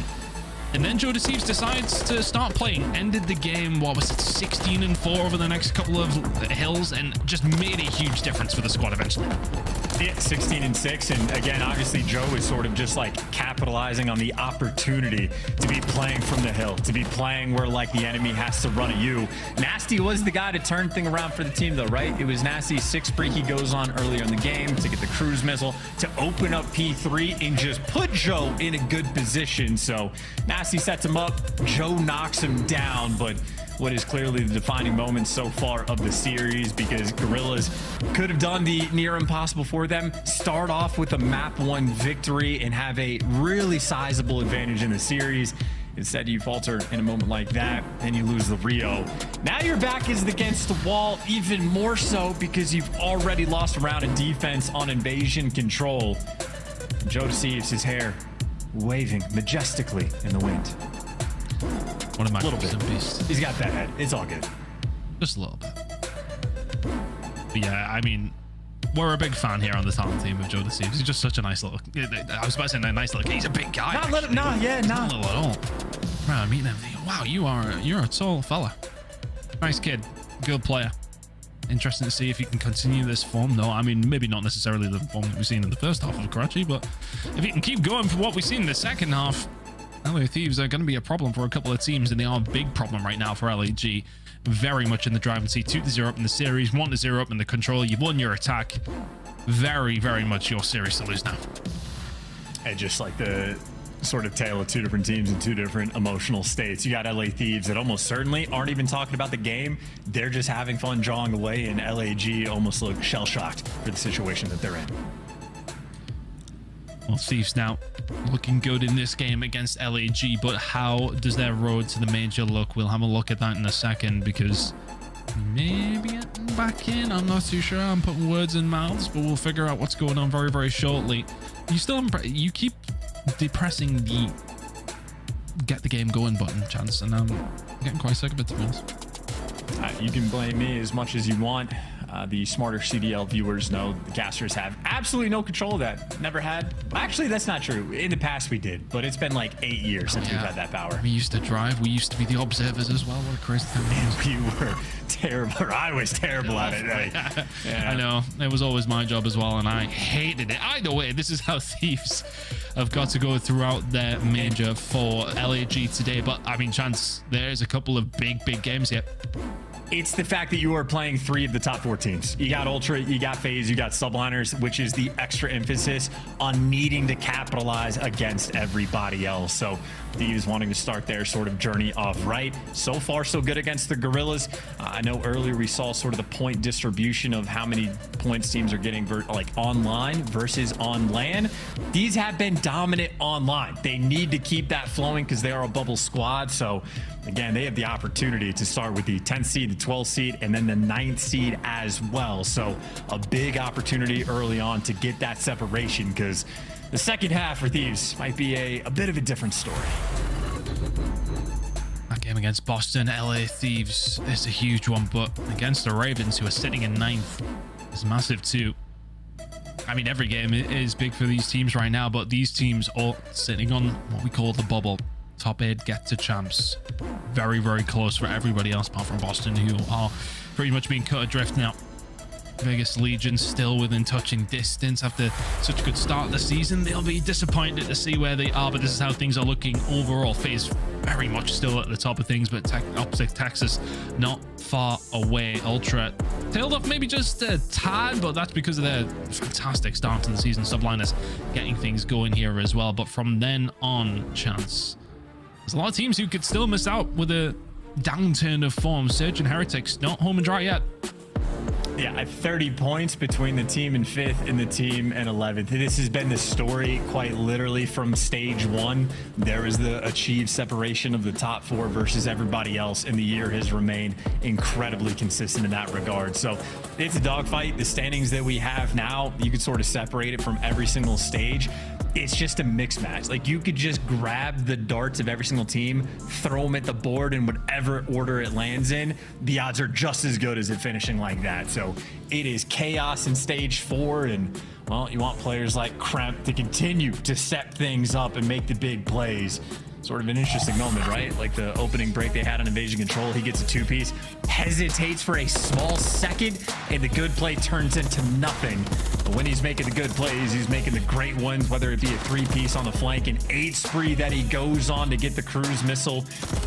And then Joe Deceives decides to start playing. Ended the game, what was it, 16-4 over the next couple of hills, and just made a huge difference for the squad eventually. Yeah, 16-6, and again, obviously Joe is sort of just like capitalizing on the opportunity to be playing from the hill, to be playing where like the enemy has to run at you. Nasty was the guy to turn thing around for the team though, right? It was Nasty's 6 spree he goes on earlier in the game to get the cruise missile, to open up P3 and just put Joe in a good position. So Nasty sets him up, Joe knocks him down, but what is clearly the defining moment so far of the series, because Gorillas could have done the near impossible for them, start off with a map 1 victory and have a really sizable advantage in the series. Instead, you falter in a moment like that, and you lose the Rio. Now your back is against the wall, even more so because you've already lost a round of defense on invasion control. Joe Deceives, his hair waving majestically in the wind. One of my little bit. He's got that head. It's all good. Just a little bit. But yeah, I mean, we're a big fan here on the talent team of Joe Deceives. He's just such a nice little. I was about to say a nice little. He's a big guy. Not little, no, yeah, no. Not little at all. Right, I'm meeting everything. Wow, you're a tall fella. Nice kid, good player. Interesting to see if he can continue this form. No, I mean, maybe not necessarily the form that we've seen in the first half of Karachi, but if he can keep going for what we've seen in the second half, LA Thieves are going to be a problem for a couple of teams, and they are a big problem right now for LAG. Very much in the driving seat. 2-0 up in the series, 1-0 up in the control. You've won your attack. Very, very much your series to lose now. And just like the sort of tale of two different teams in two different emotional states. You got LA Thieves that almost certainly aren't even talking about the game. They're just having fun drawing away, and LAG almost look shell-shocked for the situation that they're in. Well, Thieves now looking good in this game against LAG, but how does their road to the major look? We'll have a look at that in a second, because maybe getting back in. I'm not too sure. I'm putting words in mouths, but we'll figure out what's going on very, very shortly. You keep depressing the get the game going button, Chance, and I'm getting quite sick of it, to be honest. You can blame me as much as you want. The smarter CDL viewers know the casters have absolutely no control of that. Never had. Actually, that's not true. In the past, we did, but it's been like 8 years since we've had that power. We used to drive. We used to be the observers as well. What a crazy thing. We were terrible. I was terrible at it. Yeah. I know. It was always my job as well, and I hated it. Either way, this is how Thieves have got to go throughout their major for LAG today. But, I mean, Chance, there's a couple of big games here. It's the fact that you are playing 3 of the top 4 teams. You got Ultra, you got FaZe, you got Subliners, which is the extra emphasis on needing to capitalize against everybody else. So Thieves wanting to start their sort of journey off right. So far, so good against the Gorillas. I know earlier we saw sort of the point distribution of how many points teams are getting like online versus on LAN. These have been dominant online. They need to keep that flowing because they are a bubble squad. So again, they have the opportunity to start with the 10th seed, the 12th seed, and then the 9th seed as well. So a big opportunity early on to get that separation, because the second half for Thieves might be a bit of a different story. That game against Boston, LA Thieves is a huge one, but against the Ravens, who are sitting in 9th, is massive too. I mean, every game is big for these teams right now, but these teams all sitting on what we call the bubble. Top 8 get to champs. Very, very close for everybody else apart from Boston, who are pretty much being cut adrift now. Vegas Legion still within touching distance after such a good start of the season. They'll be disappointed to see where they are, but this is how things are looking overall. FaZe very much still at the top of things, but opposite Texas not far away. Ultra tailed off maybe just a tad, but that's because of their fantastic start to the season. Subliners getting things going here as well, but from then on, Chance, there's a lot of teams who could still miss out with a downturn of form. Surge and Heretics not home and dry yet. Yeah, at 30 points between the team in 5th and the team in 11th. This has been the story quite literally from stage 1. There is the achieved separation of the top 4 versus everybody else, and the year has remained incredibly consistent in that regard. So it's a dogfight. The standings that we have now, you could sort of separate it from every single stage. It's just a mixed match. Like, you could just grab the darts of every single team, throw them at the board in whatever order it lands in. The odds are just as good as it finishing like that. So it is chaos in stage 4, and well, you want players like Kremp to continue to set things up and make the big plays. Sort of an interesting moment, right? Like the opening break they had on Invasion Control, he gets a 2-piece, hesitates for a small second, and the good play turns into nothing. But when he's making the good plays, he's making the great ones, whether it be a 3-piece on the flank, an 8 spree that he goes on to get the cruise missile.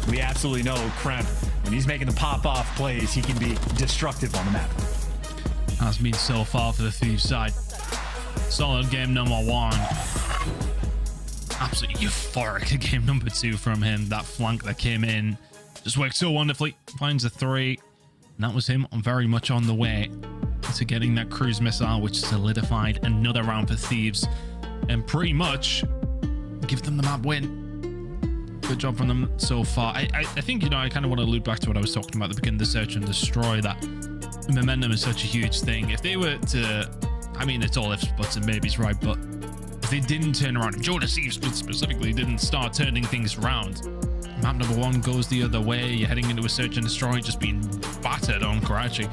We absolutely know Kremp, when he's making the pop-off plays, he can be destructive on the map. Has been so far for the Thieves side. Solid game number 1. Absolutely euphoric game number 2 from him. That flank that came in just worked so wonderfully. Finds a 3, and that was him very much on the way to getting that cruise missile, which solidified another round for Thieves and pretty much give them the map win. Good job from them so far. I think, you know, I kind of want to allude back to what I was talking about at the beginning of the Search and Destroy, that momentum is such a huge thing. If they were to, I mean, it's all ifs, buts, and maybes, right? But if they didn't turn around, and Jonas Thieves specifically didn't start turning things around, map number 1 goes the other way. You're heading into a Search and Destroy, just being battered on Karachi.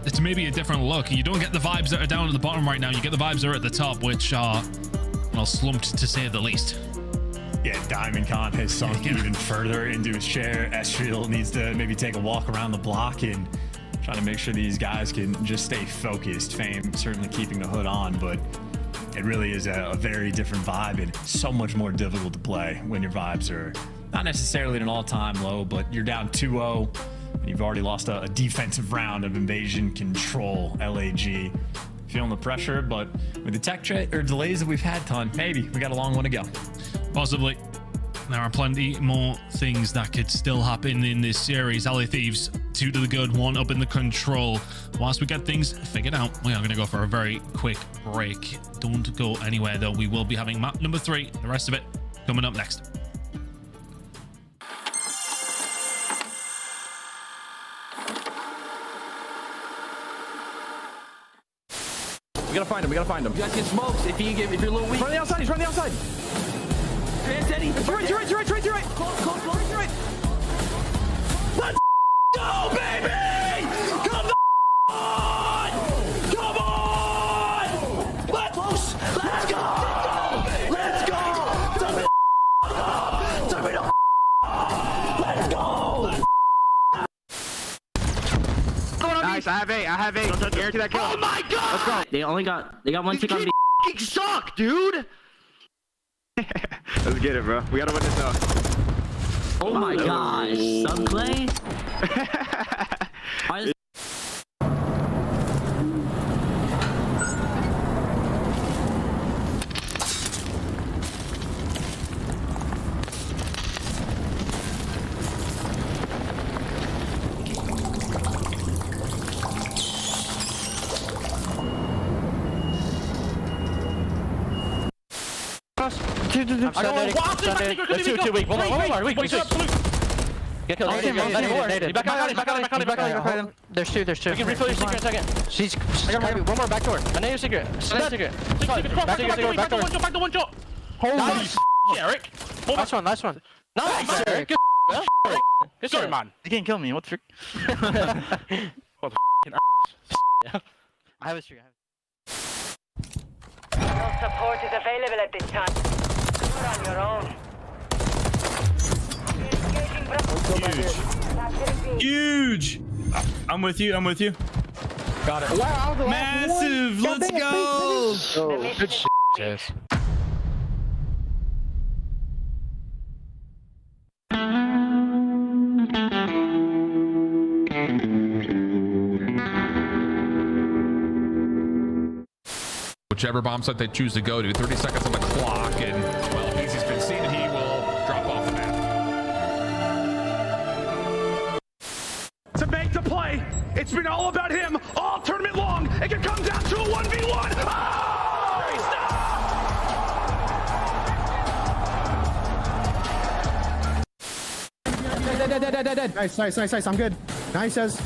It's maybe a different look. You don't get the vibes that are down at the bottom right now. You get the vibes that are at the top, which are, well, slumped to say the least. Yeah, Diamond Con has sunk even further into his chair. Estriel needs to maybe take a walk around the block and try to make sure these guys can just stay focused. Fame certainly keeping the hood on, but it really is a very different vibe and so much more difficult to play when your vibes are not necessarily at an all-time low, but you're down 2-0 and you've already lost a defensive round of Invasion Control. LAG feeling the pressure, but with the tech delays that we've had, Ton, maybe we got a long one to go. Possibly. There are plenty more things that could still happen in this series. LA Thieves, 2 to the good, 1 up in the control. Whilst we get things figured out, we are going to go for a very quick break. Don't go anywhere, though. We will be having map number 3, the rest of it coming up next. We gotta find him. We gotta find him. You guys get smokes if you're a little weak. He's running the outside. He's running the outside. Eddie. You're right. You're right. Close. You're right. Let's go, baby! Come on! Come on! Let's go! Let's go! Nice, I have A. Guarantee that kill. Oh my god! Let's go. They got one tick on B. You suck, dude! Let's get it, bro. We gotta win this out. Oh my gosh. Subclay? I don't want to watch it. That's too weak. One more. Weak. Get killed. Back on him. There's two. You can refill your secret in a second. She's one more back door. I know your secret. Back door. One shot. Holy shit, Eric. Last one. Nice, Eric. Good story, man. You can't kill me. What the frick? What the f***? I have a streak. No support is available at this time. You're on your own. Huge. I'm with you. Got it. Wow, massive. Let's go. Good shit, Jess. Whichever bomb site they choose to go to, 30 seconds on the clock, and well, if he's been seen, he will drop off the map. To make the play, it's been all about him all tournament long. It can come down to a 1v1. Dead. Nice. I'm good. Nice as.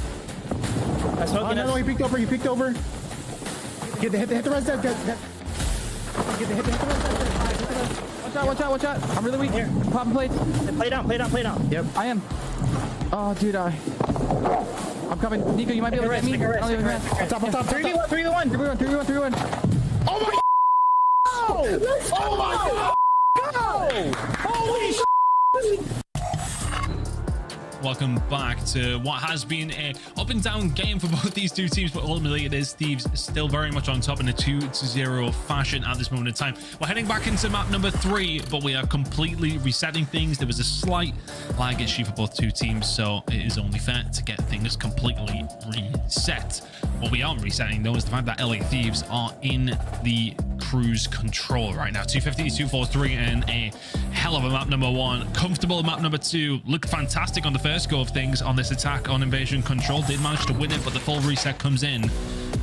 No, he peeked over. Hit the res dead. Hit the res. Watch out. I'm really weak. Popping plates. Play down. Yep. I am. Oh, dude, I'm coming. Nico, you might be able to get me. Top. 3v1. Oh my! Oh my God! Go! Holy shit! Welcome back to what has been a up and down game for both these two teams, but ultimately it is Thieves still very much on top in a 2-0 fashion at this moment in time. We're heading back into map number 3, but we are completely resetting things. There was a slight lag issue for both two teams, so it is only fair to get things completely reset. What we aren't resetting though is the fact that LA Thieves are in the cruise control right now. 250, 243, and a hell of a map number 1. Comfortable map number 2. Looked fantastic on the first go of things on this attack on invasion control. Did manage to win it, but the full reset comes in.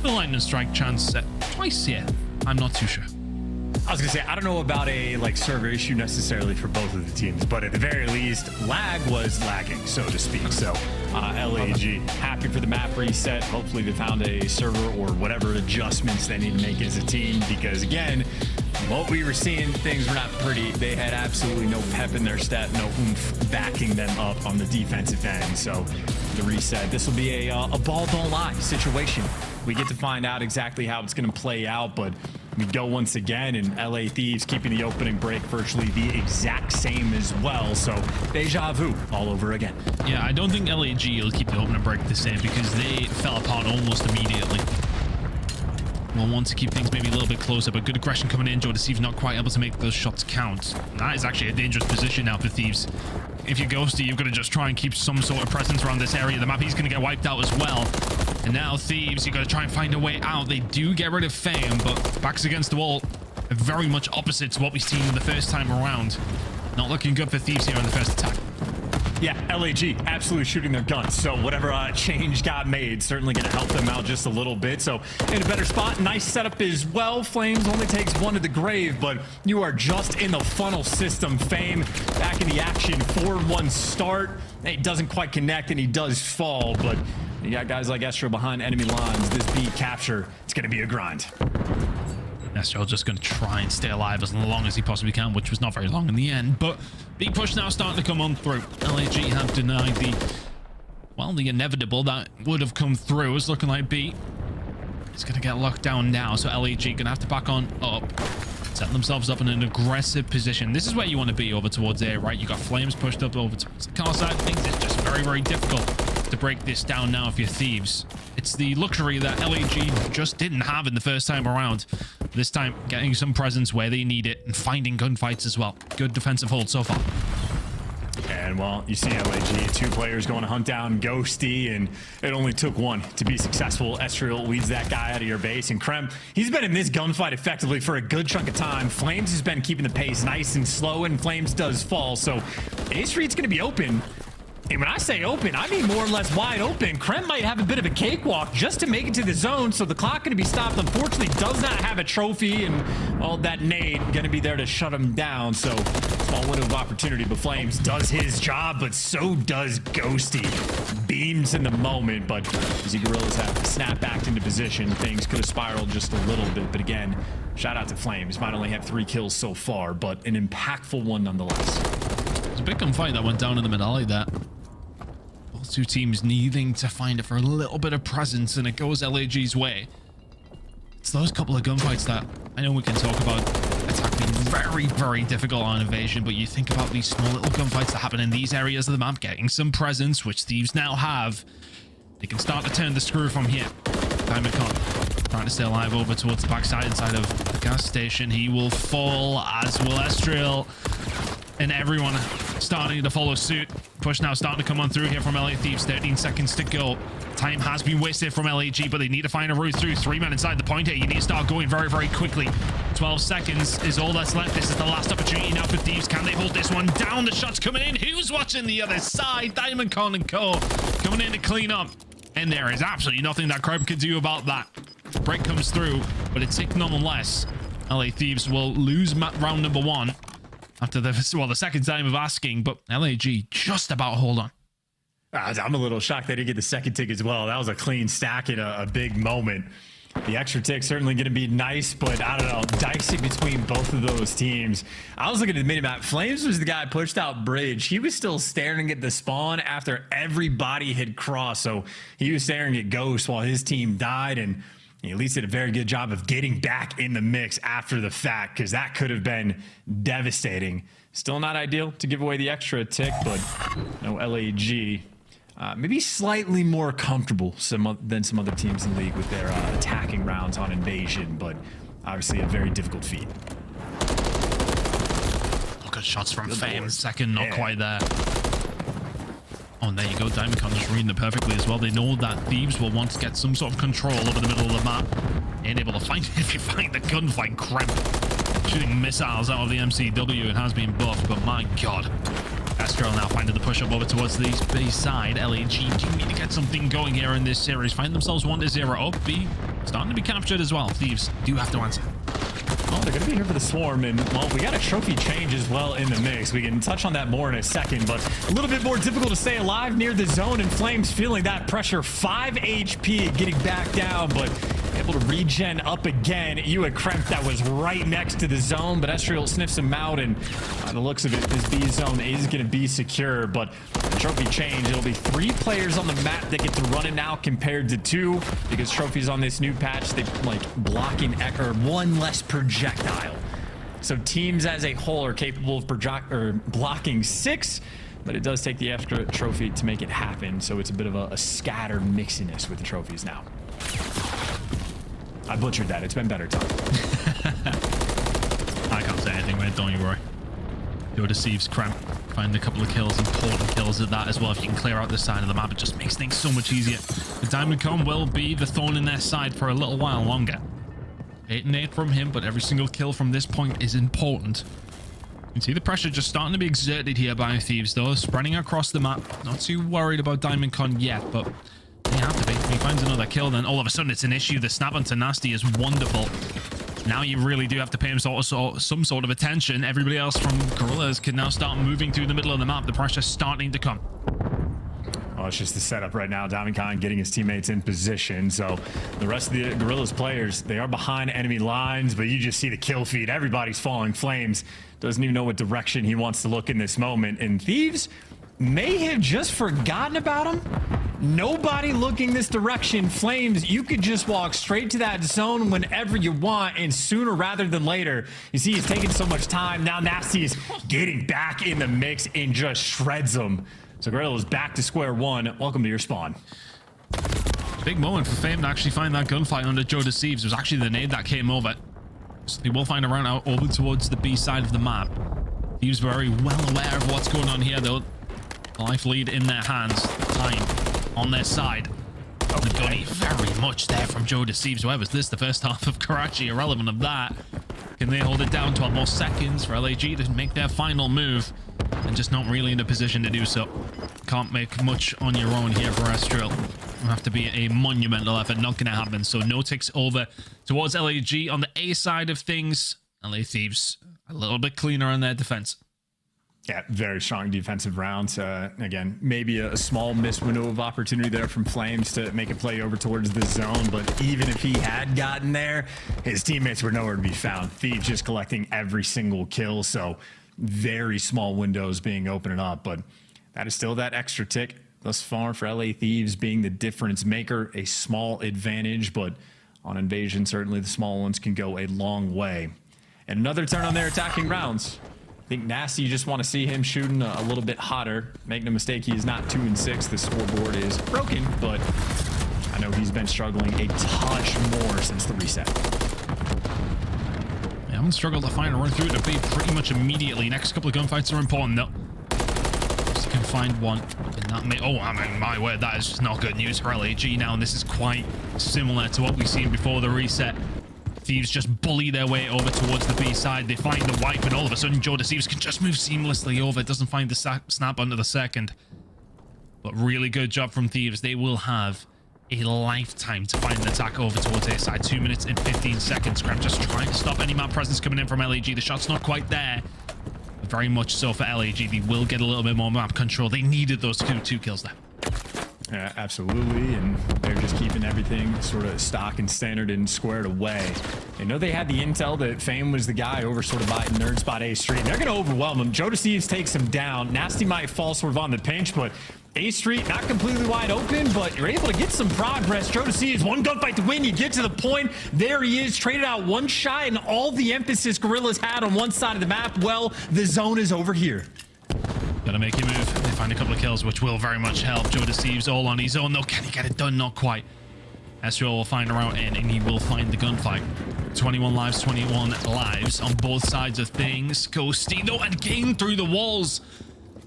The lightning strike chance twice here. I'm not too sure. I was gonna say, I don't know about a server issue necessarily for both of the teams, but at the very least, lag was lagging, so to speak. So LAG, happy for the map reset. Hopefully they found a server or whatever adjustments they need to make as a team, because again, what we were seeing, things were not pretty. They had absolutely no pep in their step, no oomph backing them up on the defensive end. So the reset, this will be a ball don't lie situation. We get to find out exactly how it's going to play out, but we go once again, and LA Thieves keeping the opening break virtually the exact same as well. So deja vu all over again. Yeah, I don't think LAG will keep the opening break the same because they fell apart almost immediately. We'll want to keep things maybe a little bit closer, but good aggression coming in. Joe Thieves not quite able to make those shots count. That is actually a dangerous position now for Thieves. if you're Ghosty, you've got to just try and keep some sort of presence around this area of the map. He's going to get wiped out as well. And now Thieves, you've got to try and find a way out. They do get rid of Fame, but backs against the wall, very much opposite to what we've seen the first time around. Not looking good for Thieves here on the first attack. Yeah, LAG absolutely shooting their guns. So whatever change got made, certainly going to help them out just a little bit. So in a better spot, nice setup as well. Flames only takes one to the grave, but you are just in the funnel system. Fame back in the action, 4-1 start. It doesn't quite connect and he does fall, but you got guys like Estro behind enemy lines. This B capture, it's going to be a grind. Estro just going to try and stay alive as long as he possibly can, which was not very long in the end. But big push now starting to come on through. LAG have denied the inevitable that would have come through. It's looking like B is going to get locked down now. So LAG going to have to back on up, set themselves up in an aggressive position. This is where you want to be over towards A, right? You got Flames pushed up over towards the car side of things. It's just very, very difficult to break this down now if you're Thieves. It's the luxury that LAG just didn't have in the first time around. This time, getting some presence where they need it and finding gunfights as well. Good defensive hold so far. And well, you see LAG, 2 players going to hunt down Ghosty, and it only took 1 to be successful. Estriel leads that guy out of your base, and Krem, he's been in this gunfight effectively for a good chunk of time. Flames has been keeping the pace nice and slow, and Flames does fall, so A Street's going to be open. And when I say open, I mean more or less wide open. Krem might have a bit of a cakewalk just to make it to the zone, so the clock going to be stopped. Unfortunately, does not have a trophy, and well, that nade going to be there to shut him down. So small window of opportunity, but Flames does his job, but so does Ghosty. Beams in the moment, but as the Gorillas have to snap back into position, things could have spiraled just a little bit. But again, shout out to Flames. Might only have 3 kills so far, but an impactful one nonetheless. It's a big gunfight that went down in the mid-alley there. Both 2 teams needing to find it for a little bit of presence, and it goes LAG's way. It's those couple of gunfights that I know we can talk about attack being very, very difficult on Invasion, but you think about these small little gunfights that happen in these areas of the map, getting some presence, which Thieves now have. They can start to turn the screw from here. Diamond trying to stay alive over towards the backside inside of the gas station. He will fall, as will Estriel. And everyone starting to follow suit. Push now starting to come on through here from LA Thieves. 13 seconds to go. Time has been wasted from LAG, but they need to find a route through. 3 men inside the point here. You need to start going very, very quickly. 12 seconds is all that's left. This is the last opportunity now for Thieves. Can they hold this one down? The shots coming in. Who's watching the other side? Diamond Con and Co. coming in to clean up. And there is absolutely nothing that Kreb could do about that. Break comes through, but it's sick nonetheless. LA Thieves will lose round number 1. After the second time of asking, but LAG just about hold on. I'm a little shocked they didn't get the second tick as well. That was a clean stack in a big moment. The extra tick certainly going to be nice, but I don't know, dicey between both of those teams. I was looking at the minimap. Flames was the guy pushed out bridge. He was still staring at the spawn after everybody had crossed, so he was staring at Ghost while his team died, and he at least did a very good job of getting back in the mix after the fact, because that could have been devastating. Still not ideal to give away the extra tick, but no LAG. Maybe slightly more comfortable than some other teams in the league with their attacking rounds on Invasion, but obviously a very difficult feat. Look at shots from Fame. Second, not quite there. Oh, and there you go. Diamond Con just reading it perfectly as well. They know that Thieves will want to get some sort of control over the middle of the map. Ain't able to find it if you find the gunfight cramp. Shooting missiles out of the MCW. It has been buffed, but my god. Astral now finding the push up over towards the B side. LAG do need to get something going here in this series. Find themselves 1-0 up. B starting to be captured as well. Thieves do have to answer. Well, they're going to be here for the swarm, and well, we got a trophy change as well in the mix. We can touch on that more in a second, but a little bit more difficult to stay alive near the zone, and Flames feeling that pressure. 5 HP getting back down, but able to regen up again. Ewa Kremp that was right next to the zone, but Estriel sniffs him out, and by the looks of it, this B zone is going to be secure, but the trophy change, it'll be 3 players on the map that get to run it now compared to 2, because trophies on this new patch, they like blocking or 1 less projectile. So teams as a whole are capable of blocking 6, but it does take the extra trophy to make it happen. So it's a bit of a scattered mixiness with the trophies now. I butchered that. It's been better, Tom. I can't say anything, mate. Don't you worry. Go deceives Cramp. Find a couple of kills, important kills at that as well. If you can clear out this side of the map, it just makes things so much easier. The Diamond Con will be the thorn in their side for a little while longer. 8 and 8 from him, but every single kill from this point is important. You can see the pressure just starting to be exerted here by Thieves, though, spreading across the map. Not too worried about Diamond Con yet, but they have to be. If he finds another kill, then all of a sudden it's an issue. The snap onto Nasty is wonderful. Now you really do have to pay him some sort of attention. Everybody else from Gorillas can now start moving through the middle of the map. The pressure's starting to come. Well, it's just the setup right now. Diamond Con getting his teammates in position. So the rest of the Gorillas players, they are behind enemy lines, but you just see the kill feed. Everybody's falling flames. Doesn't even know what direction he wants to look in this moment. And Thieves may have just forgotten about him. Nobody looking this direction. Flames, you could just walk straight to that zone whenever you want, and sooner rather than later. You see, he's taking so much time. Now Nasty is getting back in the mix and just shreds them. So Gorilla's back to square one. Welcome to your spawn. Big moment for Fame to actually find that gunfight under Joe Deceives. It was actually the nade that came over. So they will find a round out over towards the B side of the map. He was very well aware of what's going on here, though. Life lead in their hands. Time on their side. The gunny very much there from Joe Deceives. However, is this the first half of Karachi? Irrelevant of that. Can they hold it down? 12 more seconds for LAG to make their final move. And just not really in a position to do so. Can't make much on your own here for Astral. It'll have to be a monumental effort. Not going to happen. So no ticks over towards LAG on the A side of things. LA Thieves a little bit cleaner on their defense. Yeah, very strong defensive rounds. Again, maybe a small missed window of opportunity there from Flames to make a play over towards the zone. But even if he had gotten there, his teammates were nowhere to be found. Thieves just collecting every single kill. So very small windows being opened up. But that is still that extra tick thus far for LA Thieves being the difference maker. A small advantage, but on Invasion, certainly the small ones can go a long way. And another turn on their attacking rounds. I think Nasty, you just want to see him shooting a little bit hotter. Make no mistake, he is not 2-6. The scoreboard is broken, but I know he's been struggling a touch more since the reset. They haven't struggled to find a run through to be pretty much immediately. Next couple of gunfights are important, though. Just can find one. And that may, oh, I mean, my word, that is just not good news for LAG now. And this is quite similar to what we've seen before the reset. Thieves just bully their way over towards the B side. They find the wipe, and all of a sudden, Joe Deceives can just move seamlessly over. Doesn't find the snap under the second. But really good job from Thieves. They will have a lifetime to find an attack over towards A side. 2 minutes and 15 seconds. Grab just trying to stop any map presence coming in from LAG. The shot's not quite there. But very much so for LAG. They will get a little bit more map control. They needed those two kills there. Yeah, absolutely, and they're just keeping everything sort of stock and standard and squared away. They know they had the intel that Fame was the guy over sort of by Nerd Spot A Street. They're going to overwhelm him. Joe Deceives takes him down. Nasty might fall sort of on the pinch, but A Street not completely wide open, but you're able to get some progress. Joe Deceives, one gunfight to win. You get to the point. There he is, traded out one shot, and all the emphasis Gorillas had on one side of the map, well, the zone is over here. Gotta make you move. They find a couple of kills, which will very much help. Joe Deceives all on his own, though. Can he get it done? Not quite. Ezreal will find a route in, and he will find the gunfight. 21 lives on both sides of things. Ghosty, though, and game through the walls.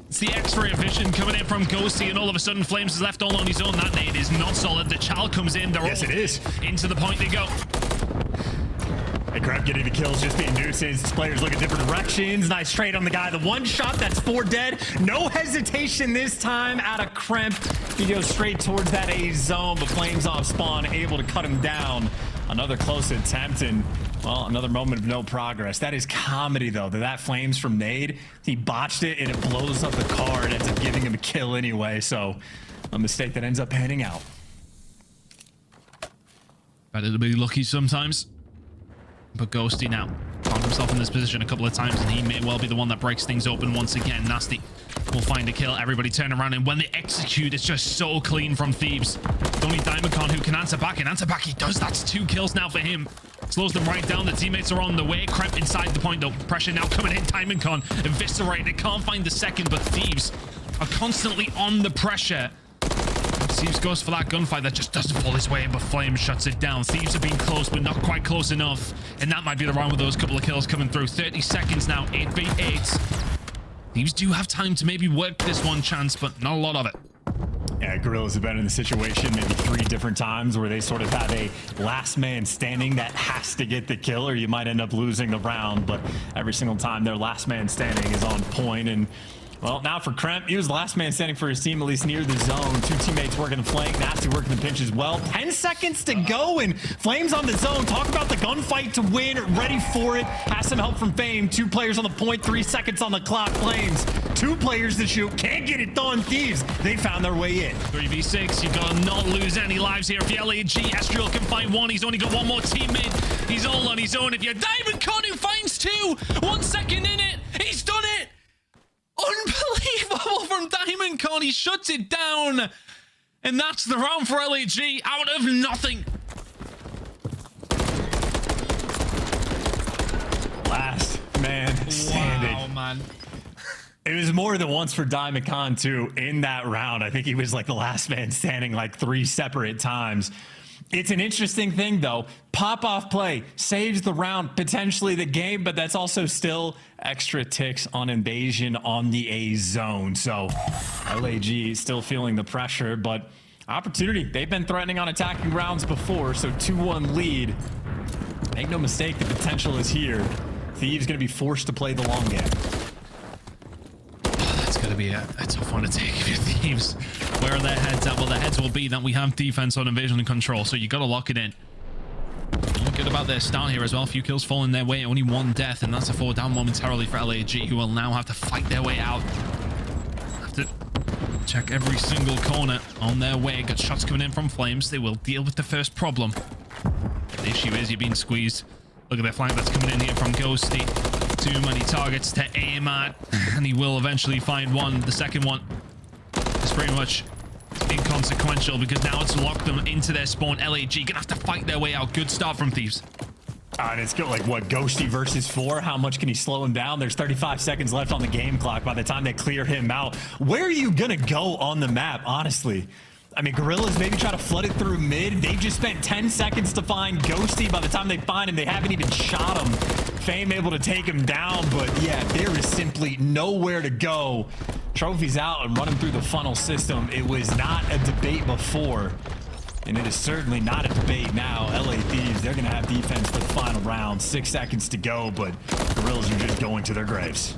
It's the X-ray of vision coming in from Ghosty, and all of a sudden, Flames is left all on his own. That nade is not solid. The child comes in. Yes, it is. Into the point they go. Hey, Crep getting the kills, just being nuisance. Players look at different directions. Nice trade on the guy. The one shot, that's 4 dead. No hesitation this time out of Kremp. He goes straight towards that A zone, but Flames off spawn, able to cut him down. Another close attempt, and, well, another moment of no progress. That is comedy, though. That Flames from nade, he botched it, and it blows up the car and ends up giving him a kill anyway. So, a mistake that ends up panning out. Better to be lucky sometimes. But Ghosty now found himself in this position a couple of times, and he may well be the one that breaks things open once again. Nasty will find a kill. Everybody turn around, and when they execute, it's just so clean from Thieves. It's only Diamond Con who can answer back, and answer back he does. That's 2 kills now for him. Slows them right down. The teammates are on the way. Kremp inside the point, though. Pressure now coming in. Diamond Con eviscerated. Can't find the second, but Thieves are constantly on the pressure. Thieves goes for that gunfight that just doesn't fall his way, but Flame shuts it down. Thieves are being close, but not quite close enough. And that might be the round with those couple of kills coming through. 30 seconds now, 8v8. Thieves do have time to maybe work this one chance, but not a lot of it. Yeah, Gorillas have been in the situation maybe 3 different times where they sort of have a last man standing that has to get the kill, or you might end up losing the round. But every single time their last man standing is on point. And well, now for Kremp, he was the last man standing for his team, at least near the zone. 2 teammates working the flank, Nasty working the pinch as well. 10 seconds to go, and Flames on the zone. Talk about the gunfight to win, ready for it. Has some help from Fame. 2 players on the point, 3 seconds on the clock. Flames, 2 players to shoot, can't get it done. Thieves, they found their way in. 3v6, you've got to not lose any lives here. If you're LAG, Estriel can find 1. He's only got 1 more teammate. He's all on his own. If you're Diamond Con, who finds 2, 1 second in it, he's done it. Unbelievable from Diamond Con. He shuts it down. And that's the round for LAG out of nothing. Last man standing. Wow, man. It was more than once for Diamond Con too in that round. I think he was like the last man standing like 3 separate times. It's an interesting thing though. Pop-off play saves the round, potentially the game, but that's also still extra ticks on invasion on the A zone. So LAG still feeling the pressure, but opportunity. They've been threatening on attacking rounds before, so 2-1 lead. Make no mistake, the potential is here. Thieves gonna be forced to play the long game. That's going to be a tough one to take if you're Thieves. Where are their heads at? Well, their heads will be that we have defense on invasion and control, so you got to lock it in. Good about their start here as well. A few kills falling their way, only 1 death, and that's a 4 down momentarily for LAG, who will now have to fight their way out. Have to check every single corner on their way. Got shots coming in from Flames. They will deal with the first problem. The issue is you're being squeezed. Look at their flank that's coming in here from Ghosty. Too many targets to aim at, and he will eventually find 1. The second one is pretty much inconsequential because now it's locked them into their spawn. LAG gonna have to fight their way out. Good start from Thieves. And it's got like what, Ghosty versus 4. How much can he slow him down? There's 35 seconds left on the game clock by the time they clear him out. Where are you gonna go on the map, honestly? I mean, Gorillas maybe try to flood it through mid. They've just spent 10 seconds to find Ghosty. By the time they find him, they haven't even shot him. Fame able to take him down, but yeah, there is simply nowhere to go. Trophies out and running through the funnel system. It was not a debate before, and it is certainly not a debate now. LA Thieves, they're going to have defense for the final round. 6 seconds to go, but Gorillas are just going to their graves.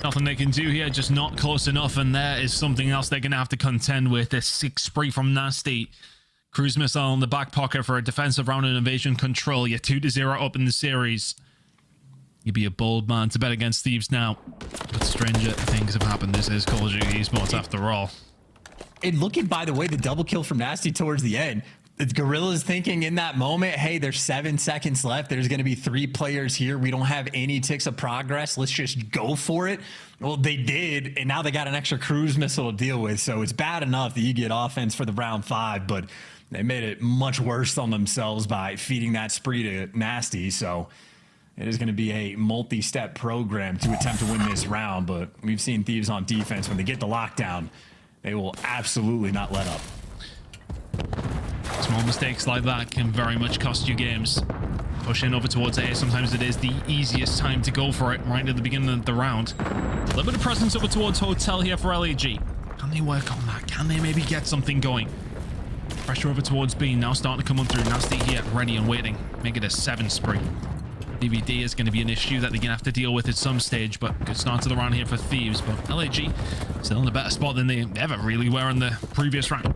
Nothing they can do here, just not close enough, and there is something else they're going to have to contend with. A 6 spree from Nasty. Cruise missile in the back pocket for a defensive round and invasion control. You're 2-0 up in the series. You'd be a bold man to bet against Thieves now. But stranger things have happened. This is Call of Duty Esports after all. And looking, by the way, the double kill from Nasty towards the end. The Gorillas thinking in that moment, hey, there's 7 seconds left. There's going to be 3 players here. We don't have any ticks of progress. Let's just go for it. Well, they did, and now they got an extra cruise missile to deal with. So it's bad enough that you get offense for the round 5, but they made it much worse on themselves by feeding that spree to Nasty. So it is going to be a multi-step program to attempt to win this round, but we've seen Thieves on defense. When they get the lockdown, they will absolutely not let up. Small mistakes like that can very much cost you games. Pushing over towards A, sometimes it is the easiest time to go for it right at the beginning of the round. A little bit of presence over towards Hotel here for LAG. Can they work on that? Can they maybe get something going? Pressure over towards B, now starting to come on through. Nasty here, ready and waiting. Make it a 7 spree. DVD is going to be an issue that they're going to have to deal with at some stage, but good start to the round here for Thieves. But LAG still in a better spot than they ever really were in the previous round.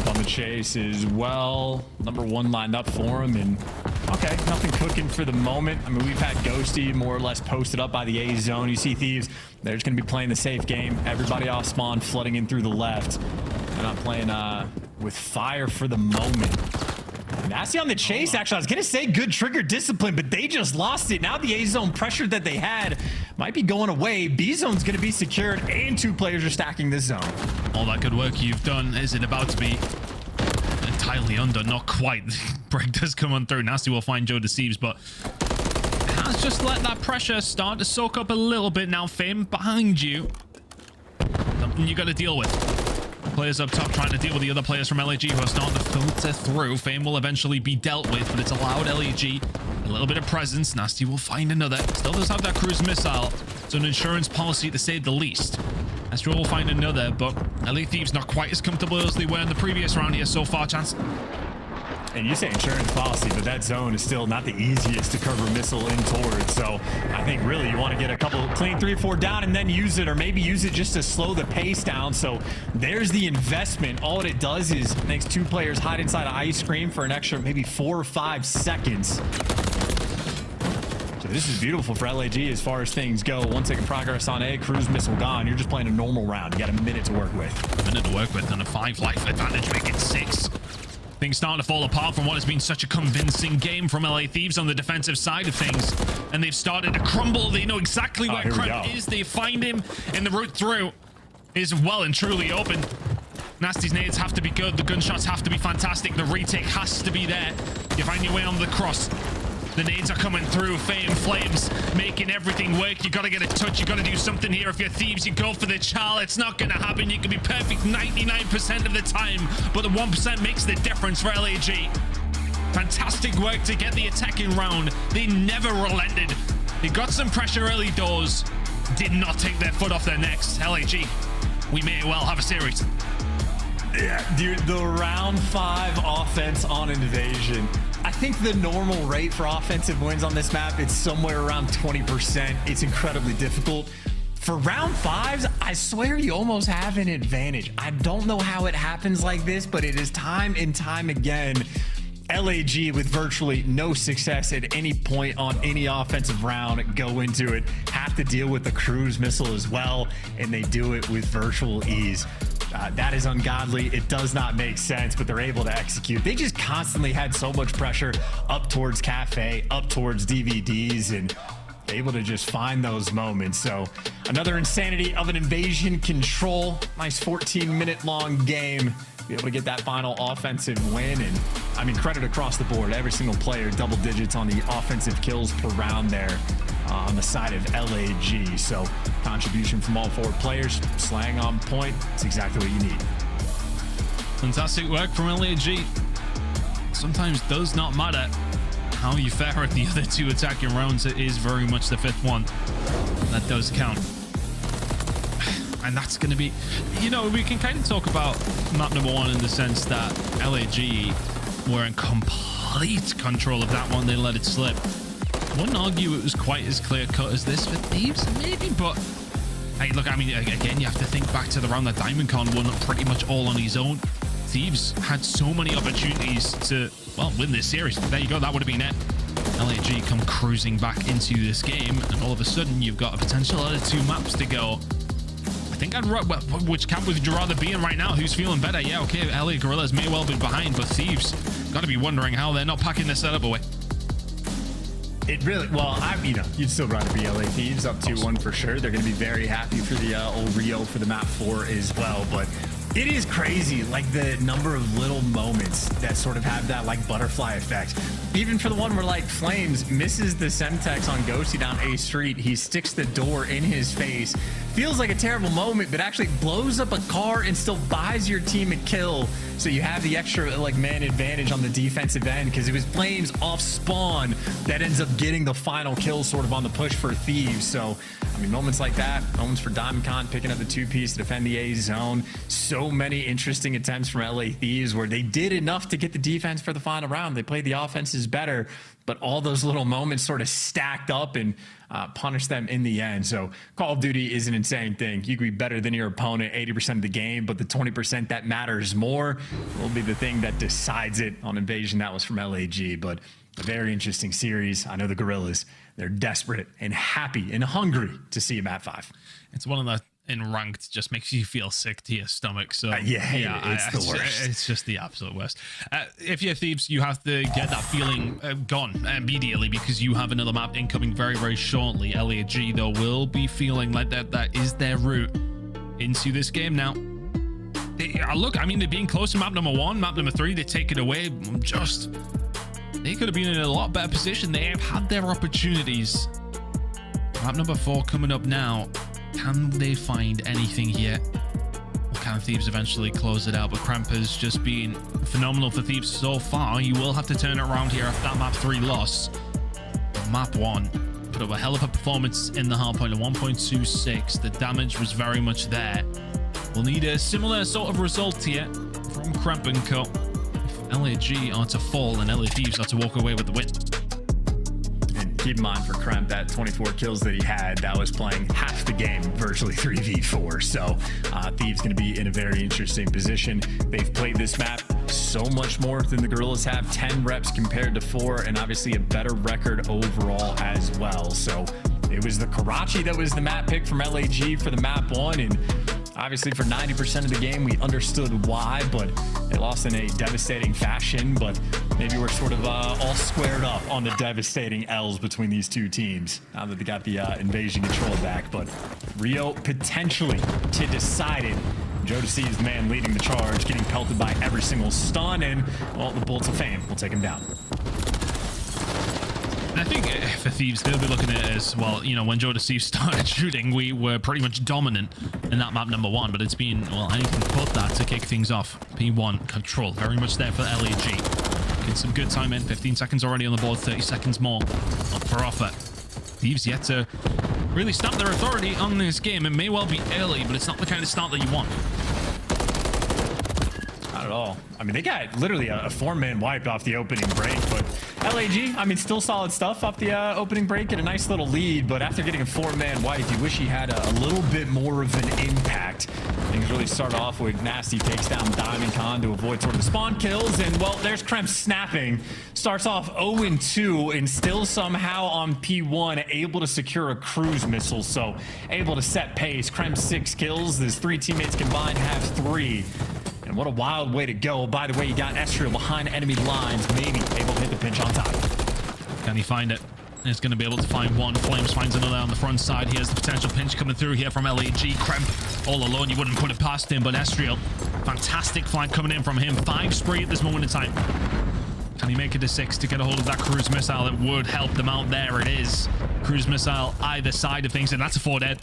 On the chase as well. Number 1 lined up for him, and okay, nothing cooking for the moment. I mean, we've had Ghosty more or less posted up by the A zone. You see Thieves, they're just going to be playing the safe game. Everybody off spawn, flooding in through the left. They're not playing with fire for the moment. Nasty on the chase, actually. I was going to say good trigger discipline, but they just lost it. Now the A zone pressure that they had might be going away. B zone's going to be secured, and 2 players are stacking this zone. All that good work you've done, is it about to be entirely under? Not quite. Break does come on through. Nasty will find Joe Deceives, but has just let that pressure start to soak up a little bit now. Fame behind you. Something you got to deal with. Players up top trying to deal with the other players from LAG who are starting to filter through. Fame will eventually be dealt with, but it's allowed LAG a little bit of presence. Nasty will find another. Still does have that cruise missile. It's an insurance policy to say the least. As we'll find another, but LA Thieves not quite as comfortable as they were in the previous round here so far, Chance. And you say insurance policy, but that zone is still not the easiest to cover missile in towards. So I think really you want to get a couple clean 3 or 4 down and then use it, or maybe use it just to slow the pace down. So there's the investment. All it does is makes 2 players hide inside of ice cream for an extra maybe 4 or 5 seconds. So this is beautiful for LAG as far as things go. 1 second progress on A, cruise missile gone. You're just playing a normal round. You got a minute to work with. A minute to work with and a 5 life advantage, making 6. Things starting to fall apart from what has been such a convincing game from LA Thieves on the defensive side of things. And they've started to crumble. They know exactly where Kremp is. They find him, and the route through is well and truly open. Nasty's nades have to be good. The gunshots have to be fantastic. The retake has to be there. You find your way on the cross. The nades are coming through. Faye and Flames making everything work. You got to get a touch. You got to do something here. If you're Thieves, you go for the Chal. It's not going to happen. You can be perfect 99% of the time, but the 1% makes the difference for LAG. Fantastic work to get the attacking round. They never relented. They got some pressure early doors. Did not take their foot off their necks. LAG, we may well have a series. Yeah, dude, the round 5 offense on Invasion. I think the normal rate for offensive wins on this map, it's somewhere around 20%. It's incredibly difficult. For round 5s, I swear you almost have an advantage. I don't know how it happens like this, but it is time and time again. LAG with virtually no success at any point on any offensive round go into it, have to deal with the cruise missile as well, and they do it with virtual ease. That is ungodly. It does not make sense, but they're able to execute. They just constantly had so much pressure up towards Cafe, up towards DVDs, and able to just find those moments. So another insanity of an Invasion control. Nice 14-minute long game. Be able to get that final offensive win. And I mean, credit across the board. Every single player, double digits on the offensive kills per round there on the side of LAG. So contribution from all 4 players. Slang on point. It's exactly what you need. Fantastic work from LAG. Sometimes does not matter how you fare in the other 2 attacking rounds. It is very much the 5th one that does count. And that's going to be, you know, we can kind of talk about map number 1 in the sense that LAG were in complete control of that one. They let it slip. I wouldn't argue it was quite as clear cut as this for Thieves, maybe, but hey, look, I mean, again, you have to think back to the round that DiamondCon won pretty much all on his own. Thieves had so many opportunities to, well, win this series. There you go, that would have been it. LAG come cruising back into this game, and all of a sudden you've got a potential other 2 maps to go. I think I'd well, which camp would you rather be in right now? Who's feeling better? Yeah, okay, LA Gorillas may well be behind, but Thieves got to be wondering how they're not packing their setup away. It really, well, you know, you'd still rather be LA Thieves up 2-1 for sure. They're going to be very happy for the old Rio for the map 4 as well, but it is crazy, like the number of little moments that sort of have that like butterfly effect. Even for the one where like Flames misses the Semtex on Ghosty down A Street, he sticks the door in his face. Feels like a terrible moment, but actually blows up a car and still buys your team a kill. So you have the extra like man advantage on the defensive end because it was Flames off spawn that ends up getting the final kill sort of on the push for Thieves. So I mean, moments like that, moments for DiamondCon picking up the 2-piece to defend the A zone. So many interesting attempts from LA Thieves where they did enough to get the defense for the final round. They played the offenses better, but all those little moments sort of stacked up and punished them in the end. So Call of Duty is an insane thing. You can be better than your opponent 80% of the game, but the 20% that matters more will be the thing that decides it. On Invasion, that was from LAG, but a very interesting series. I know the Gorillas, they're desperate and happy and hungry to see a map 5. It's one of the in ranked just makes you feel sick to your stomach. So it's the worst. It's just the absolute worst. If you're Thieves, you have to get that feeling gone immediately because you have another map incoming very, very shortly. LAG though will be feeling like that is their route into this game now. Look, I mean, they're being close to map number 1, map number 3. They take it away. They could have been in a lot better position. They have had their opportunities. Map number 4 coming up now. Can they find anything here? Or can Thieves eventually close it out? But Kremp has just been phenomenal for Thieves so far. You will have to turn it around here after that map 3 loss. Map 1 could up a hell of a performance in the hardpoint, a 1.26. The damage was very much there. We'll need a similar sort of result here from Cramp & Co. If LAG are to fall and LA Thieves are to walk away with the win. And keep in mind for Cramp, that 24 kills that he had, that was playing half the game, virtually 3v4. So Thieves going to be in a very interesting position. They've played this map so much more than the Gorillas have, 10 reps compared to 4, and obviously a better record overall as well. So it was the Karachi that was the map pick from LAG for the map 1, and obviously for 90% of the game we understood why, but they lost in a devastating fashion. But maybe we're sort of all squared up on the devastating L's between these two teams now that they got the invasion control back. But Rio potentially to decide it. Jodeci is the man leading the charge, getting pelted by every single stun, and well, the Bullets of Fame will take him down. And I think for Thieves, they'll be looking at it as, well, you know, when Jodeci started shooting, we were pretty much dominant in that map number 1, but it's been, well, anything but that to kick things off. P1 control, very much there for LAG. Get some good time in, 15 seconds already on the board, 30 seconds more up for offer. Thieves yet to really stamp their authority on this game. It may well be early, but it's not the kind of start that you want. Not at all. I mean, they got literally a 4-man wipe off the opening break, but LAG, I mean, still solid stuff off the opening break and a nice little lead, but after getting a 4-man wipe, you wish he had a little bit more of an impact. Things really start off with Nasty takes down Diamond Khan to avoid sort of the spawn kills, and well, there's Kremp snapping. Starts off 0-2 and still somehow on P1 able to secure a cruise missile, so able to set pace. Kremp 6 kills, his 3 teammates combined have 3. And what a wild way to go. By the way, you got Estriel behind enemy lines, maybe able to hit the pinch on top. Can he find it? He's going to be able to find one. Flames finds another on the front side. He has the potential pinch coming through here from LAG. Kremp all alone. You wouldn't put it past him, but Estriel, fantastic flank coming in from him. 5 spree at this moment in time. Can he make it to 6 to get a hold of that cruise missile that would help them out? There it is. Cruise missile either side of things, and that's a 4 dead.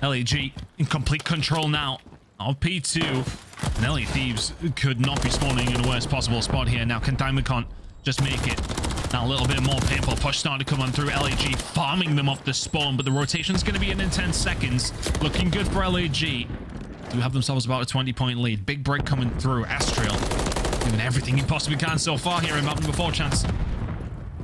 LAG in complete control now of P2. And LA Thieves could not be spawning in the worst possible spot here. Now, can Diamond Con just make it? Now, a little bit more painful push starting to come on through. LAG farming them off the spawn, but the rotation's going to be in 10 seconds. Looking good for LAG. Do have themselves about a 20-point lead. Big break coming through. Estriel doing everything he possibly can so far here in map number 4 chance.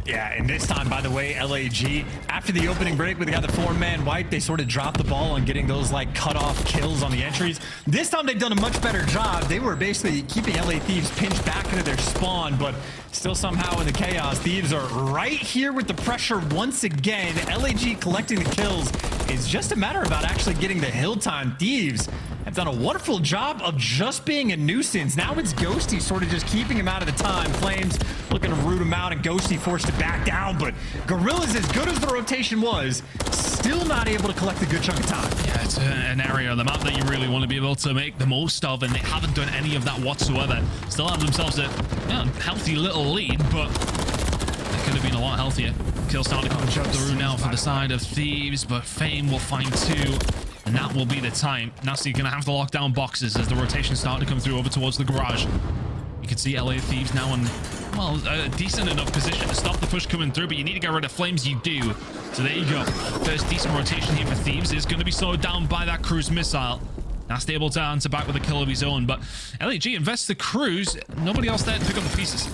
Yeah, and this time, by the way, LAG, after the opening break where they got the 4-man wipe, they sort of dropped the ball on getting those, like, cut-off kills on the entries. This time, they've done a much better job. They were basically keeping LA Thieves pinched back into their spawn, but still somehow in the chaos, Thieves are right here with the pressure once again. LAG collecting the kills. It's just a matter about actually getting the hill time. Thieves have done a wonderful job of just being a nuisance. Now it's Ghosty sort of just keeping him out of the time. Flames looking to root him out, and Ghosty forced to back down, but Gorillas, as good as the rotation was, still not able to collect a good chunk of time. Yeah, it's an area on the map that you really want to be able to make the most of, and they haven't done any of that whatsoever. Still have themselves a healthy little lead, but it could have been a lot healthier. Kill starting to come through now for the side of Thieves, but Fame will find 2. And that will be the time. Nasty going to have to lock down boxes as the rotation started to come through over towards the garage. You can see LA Thieves now in, well, a decent enough position to stop the push coming through, but you need to get rid of Flames. You do. So there you go. First decent rotation here for Thieves is going to be slowed down by that cruise missile. Nasty able to answer back with a kill of his own, but LAG invests the cruise. Nobody else there to pick up the pieces.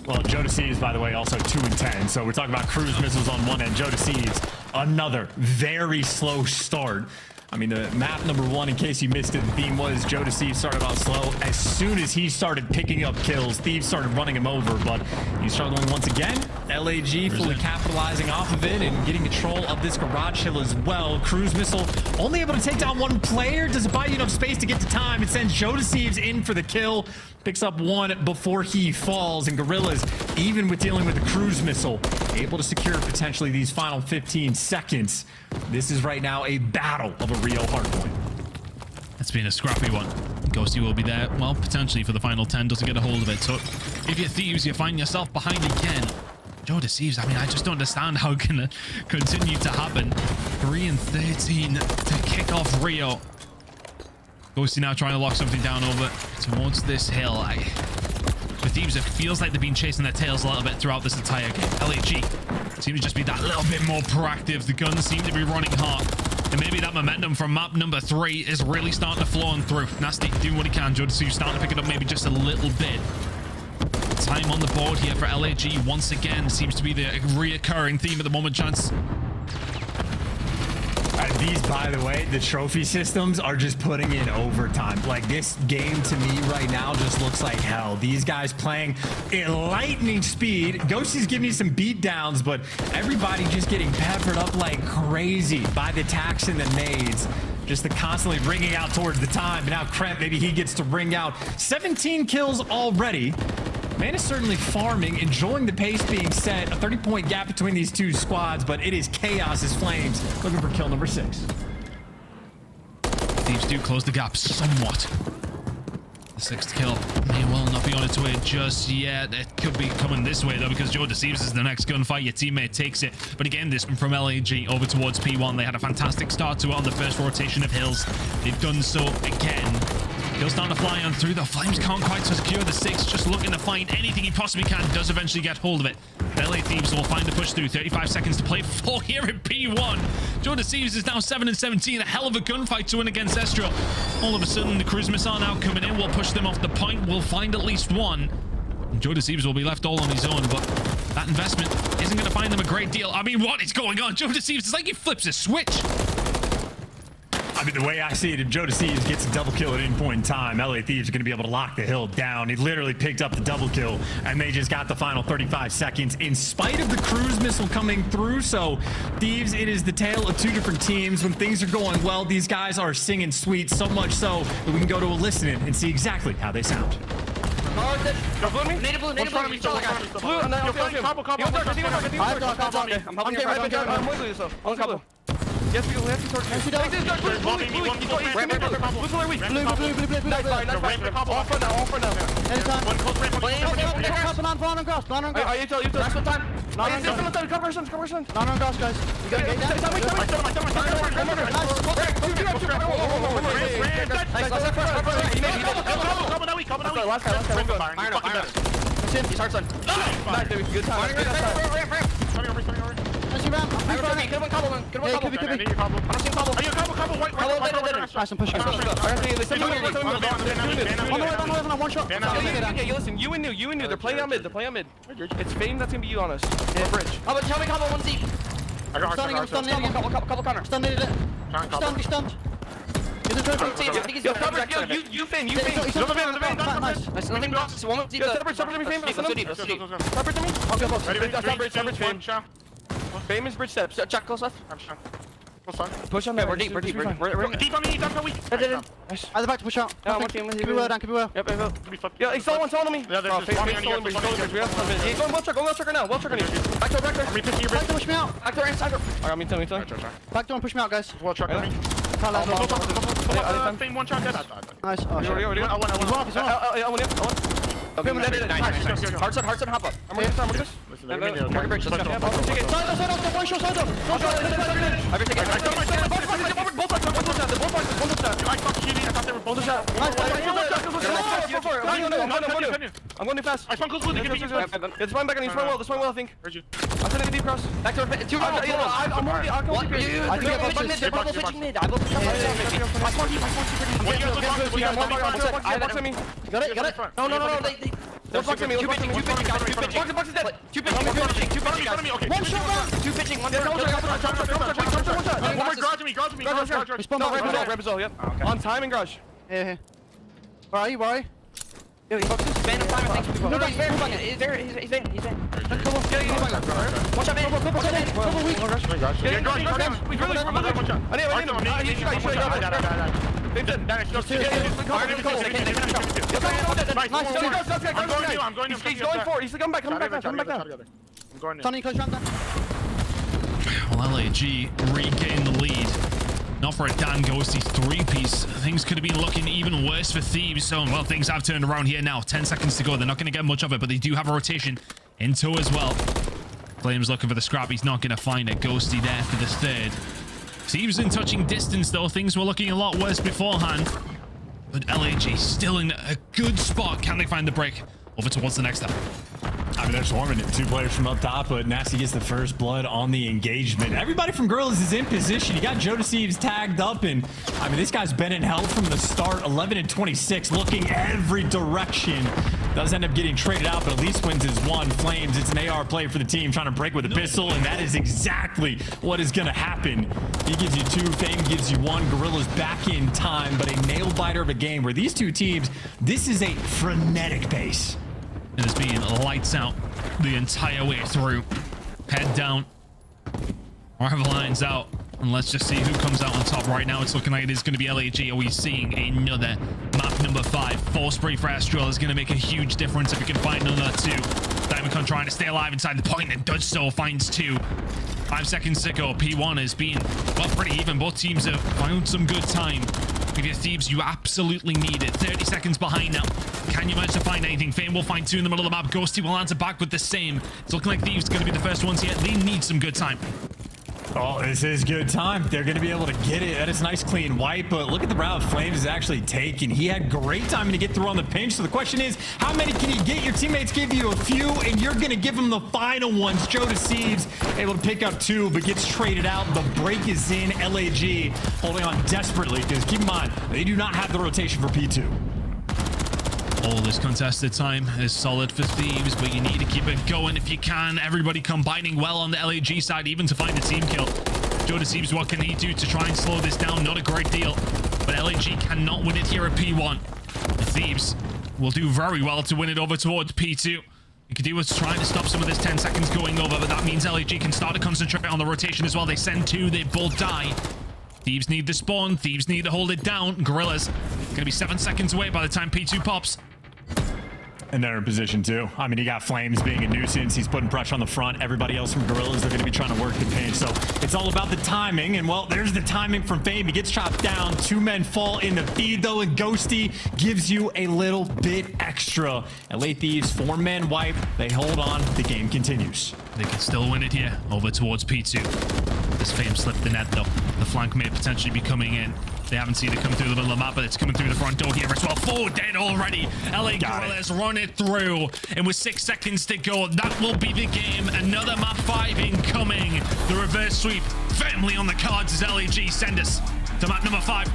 Well, Jodeci is, by the way, also 2-10. So we're talking about cruise missiles on one end. Jodeci is another very slow start. I mean, the map number 1, in case you missed it, the theme was Jodeci started out slow. As soon as he started picking up kills, Thieves started running him over, but he's struggling once again. LAG fully capitalizing off of it and getting control of this garage hill as well. Cruise missile only able to take down 1 player. Does it buy you enough space to get to time? It sends Jodeci in for the kill. Picks up 1 before he falls, and Gorillas, even with dealing with the cruise missile, able to secure potentially these final 15 seconds. This is right now a battle of a real hardpoint. It's been a scrappy one. Ghosty will be there, well, potentially for the final 10, doesn't get a hold of it. So if you're Thieves, you find yourself behind again. Joe deceives. I mean, I just don't understand how it can continue to happen. 3 and 13 to kick off Rio. Ghosty now trying to lock something down over towards this hill. For Thieves, it feels like they've been chasing their tails a little bit throughout this entire game. LAG seem to just be that little bit more proactive. The guns seem to be running hot. And maybe that momentum from map number 3 is really starting to flow on through. Nasty doing what he can. Joe Deceives starting to pick it up maybe just a little bit. Time on the board here for LAG once again seems to be the reoccurring theme at the moment, Chance. These, by the way, the trophy systems are just putting in overtime. Like, this game to me right now just looks like hell. These guys playing at lightning speed. Ghosty's giving me some beat downs, but everybody just getting peppered up like crazy by the attacks and the nades. Just the constantly ringing out towards the time. But now Kremp, maybe he gets to ring out 17 kills already. Man is certainly farming, enjoying the pace being set. A 30-point gap between these two squads, but it is chaos as Flames looking for kill number 6. Thieves do close the gap somewhat. The 6th kill may well not be on its way just yet. It could be coming this way, though, because Joe Deceives is the next gunfight. Your teammate takes it. But again, this one from LAG over towards P1. They had a fantastic start to it on the first rotation of hills. They've done so again. He'll start to fly on through. The Flames can't quite secure the 6. Just looking to find anything he possibly can. Does eventually get hold of it. LA Thieves will find the push through. 35 seconds to play for here at P1. Joe Deceives is now 7-17. A hell of a gunfight to win against Estro. All of a sudden, the cruise missile now coming in. We'll push them off the point. We'll find at least one. And Joe Deceives will be left all on his own, but that investment isn't going to find them a great deal. I mean, what is going on? Joe Deceives, it's like he flips a switch. I mean, the way I see it, if Joe Deceives gets a double kill at any point in time, LA Thieves are going to be able to lock the hill down. He literally picked up the double kill, and they just got the final 35 seconds in spite of the cruise missile coming through. So, Thieves, it is the tale of two different teams. When things are going well, these guys are singing sweet, so much so that we can go to a listening and see exactly how they sound. Yes, we have to sort of. Listen, you and New, they're playing on mid, It's Fame that's gonna be you on us. Yeah. Bridge. How about tell me combo 1Z? I'm stunning, couple counter. Stunned. You Fame. Nice. Nothing blocks. One Z. Separate to me, Fame. Separate to me. Okay, separate Fame. Fame is bridge steps. Check close left. Push on there. We're deep. We're deep on me. Don't go weak. Nice. Either back to push out. Yeah, one team. Could be well down. Yep. Yeah, he's still on me. Yeah, there's Fame still on me. He's going well checker now. Well checker. Back to. Back to push me out. Back to right side. Alright, me too. Back to and push me out, guys. Well checker me. Fame one shot. Nice. Oh, sure. He's one off. Okay, hard side, hop up. I'm ready to start. Market bridge, let's go. Side up, one shot, side up. I'm going too fast. It's one back and he's one well, I think. I'm sending a deep cross. Back to I'm already. I think Got it. No. They're boxing me. Two pitching. Box is dead. Two pitching. Okay. One shot. Two pitching. One shot. One more garage me. Respond back. Rebel. Yep. On time and garage. Yeah. Where are you? Yo, he boxes. Ban of time, I think. No, he's in. Come on. Watch out, man. Couple weak. He's coming back down. Tony, close round down. Well, LAG regain the lead. Not for a Dan Ghosty 3-piece. Things could have been looking even worse for Thieves. So, well, things have turned around here now. 10 seconds to go. They're not going to get much of it, but they do have a rotation in tow as well. Flames looking for the scrap. He's not going to find it. Ghosty there for the third. Thieves in touching distance, though. Things were looking a lot worse beforehand. But LAG still in a good spot. Can they find the break over towards the next step? I mean, they're swarming it. 2 players from up top, but Nasty gets the first blood on the engagement. Everybody from Gorillas is in position. You got Joe Deceives tagged up, and I mean, this guy's been in hell from the start. 11 and 26, looking every direction. Does end up getting traded out, but at least wins his one. Flames, it's an AR play for the team, trying to break with a pistol, and that is exactly what is going to happen. He gives you 2, Fame gives you 1. Gorillas back in time, but a nail biter of a game where these two teams, this is a frenetic pace. It is being lights out the entire way through. Head down. Rival lines out. And let's just see who comes out on top right now. It's looking like it is going to be LAG. Are we seeing another map number 5? Full spray for Astral is going to make a huge difference if we can find another 2. Diamondcon trying to stay alive inside the point and does so. Finds 2. 5 seconds to go. P1 is being, well, pretty even. Both teams have found some good time. If you're Thieves, you absolutely need it. 30 seconds behind now. Can you manage to find anything? Fame will find 2 in the middle of the map. Ghosty will answer back with the same. It's looking like Thieves going to be the first ones here. They need some good time. Oh, this is good time. They're going to be able to get it. That is a nice clean wipe, but look at the route Flames is actually taking. He had great timing to get through on the pinch. So the question is, how many can you get? Your teammates give you a few, and you're going to give them the final ones. Joe Deceives able to pick up 2, but gets traded out. The break is in. LAG holding on desperately, because keep in mind, they do not have the rotation for P2. All this contested time is solid for Thieves, but you need to keep it going if you can. Everybody combining well on the LAG side, even to find a team kill. Joe Deceives, what can he do to try and slow this down? Not a great deal, but LAG cannot win it here at P1. The Thieves will do very well to win it over towards P2. You can do what's trying to stop some of this 10 seconds going over, but that means LAG can start to concentrate on the rotation as well. They send 2, they both die. Thieves need the spawn, Thieves need to hold it down. Gorillas gonna be 7 seconds away by the time P2 pops. And they're in position too. I mean, you got Flames being a nuisance. He's putting pressure on the front. Everybody else from Gorillas, they're going to be trying to work the pinch. So it's all about the timing. And well, there's the timing from Fame. He gets chopped down. 2 men fall in the feed though, and Ghosty gives you a little bit extra. LA Thieves, 4 men wipe. They hold on. The game continues. They can still win it here over towards P2. This Fame slipped the net though. The flank may potentially be coming in. They haven't seen it come through the middle of the map, but it's coming through the front door here as well. 4 dead already. LA Gorillas run it through. And with 6 seconds to go, that will be the game. Another map 5 incoming. The reverse sweep firmly on the cards as LAG send us to map number 5.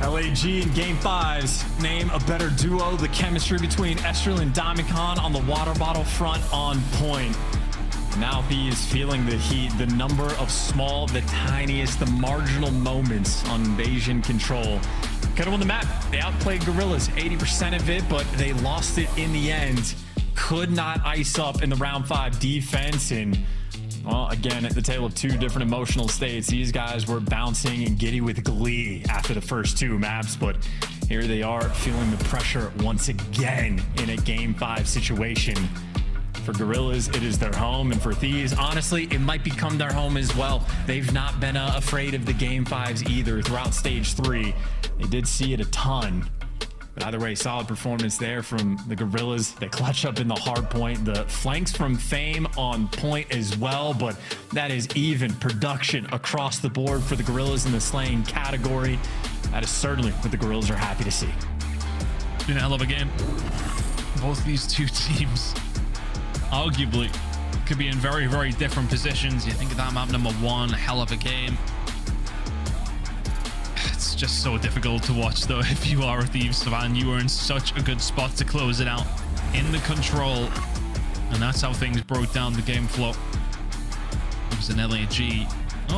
LAG in game 5s. Name a better duo. The chemistry between Estral and Diamondcon on the water bottle front on point. Now Thieves feeling the heat, the number of small, the tiniest, the marginal moments on invasion control. Could have won the map. They outplayed Gorillas 80% of it, but they lost it in the end. Could not ice up in the round 5 defense. And well, again, at the tale of 2 different emotional states, these guys were bouncing and giddy with glee after the first 2 maps, but here they are feeling the pressure once again in a game 5 situation. For Gorillas, it is their home, and for Thieves, honestly, it might become their home as well. They've not been afraid of the game 5s either throughout stage 3. They did see it a ton. But either way, solid performance there from the Gorillas. They clutch up in the hard point. The flanks from Fame on point as well, but that is even production across the board for the Gorillas in the slaying category. That is certainly what the Gorillas are happy to see. Been a hell of a game. Both these 2 teams arguably could be in very, very different positions. You think of that map number 1, hell of a game. It's just so difficult to watch though. If you are a Thieves fan, you are in such a good spot to close it out in the control, and that's how things broke down the game flow. It was an LAG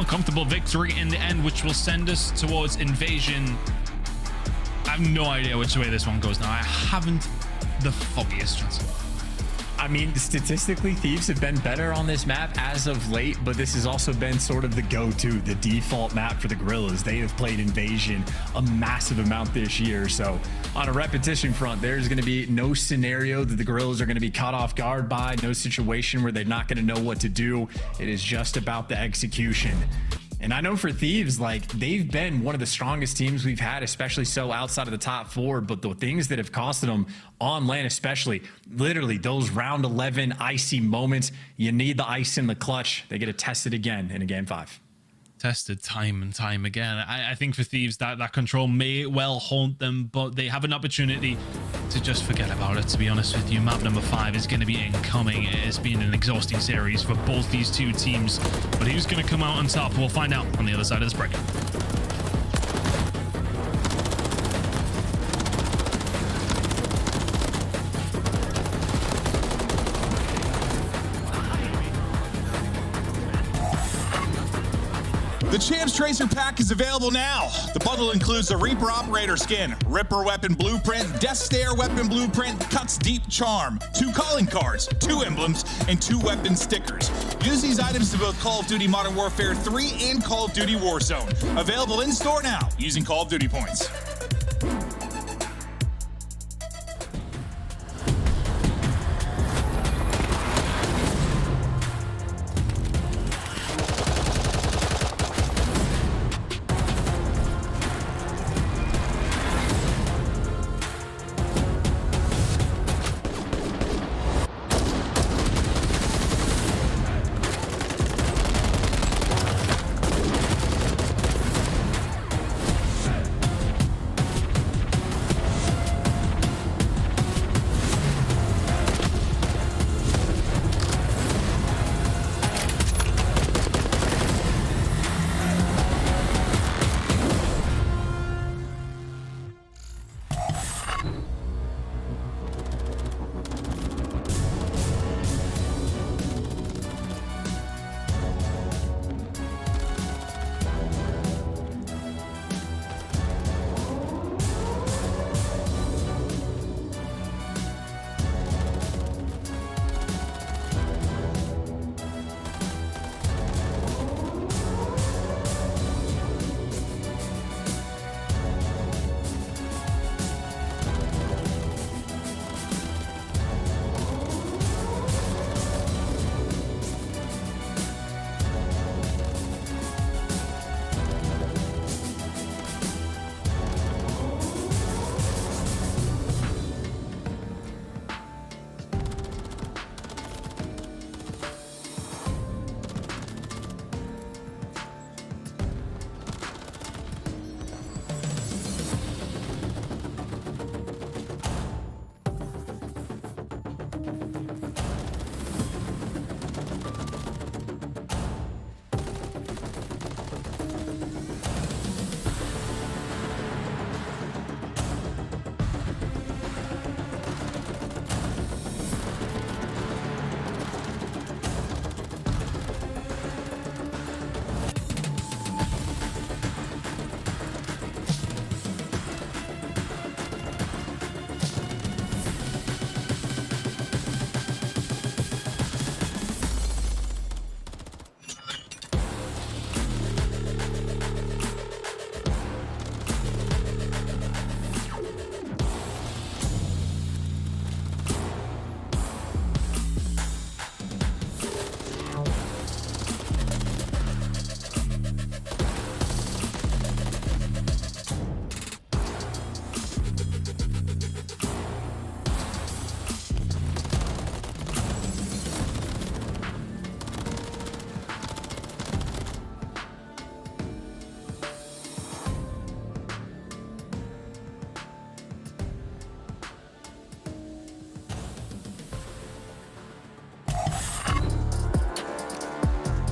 comfortable victory in the end, which will send us towards invasion. I have no idea which way this one goes now. I haven't the foggiest chance. I mean, statistically, Thieves have been better on this map as of late, but this has also been sort of the go-to, the default map for the Gorillas. They have played Invasion a massive amount this year, so on a repetition front, there's going to be no scenario that the Gorillas are going to be caught off guard by, no situation where they're not going to know what to do. It is just about the execution. And I know for Thieves, like, they've been one of the strongest teams we've had, especially so outside of the top 4. But the things that have costed them on lane, especially, literally those round 11 icy moments, you need the ice in the clutch. They get to test it again in a game 5. tested time and time again. I think for Thieves, that control may well haunt them, but they have an opportunity to just forget about it, to be honest with you. Map number 5 is going to be incoming. It has been an exhausting series for both these two teams, but who's going to come out on top? We'll find out on the other side of this break. The Champs Tracer Pack is available now. The bundle includes the Reaper Operator Skin, Ripper Weapon Blueprint, Death Stare Weapon Blueprint, Cuts Deep Charm, 2 calling cards, 2 emblems, and 2 weapon stickers. Use these items to both Call of Duty Modern Warfare 3 and Call of Duty Warzone. Available in store now using Call of Duty points.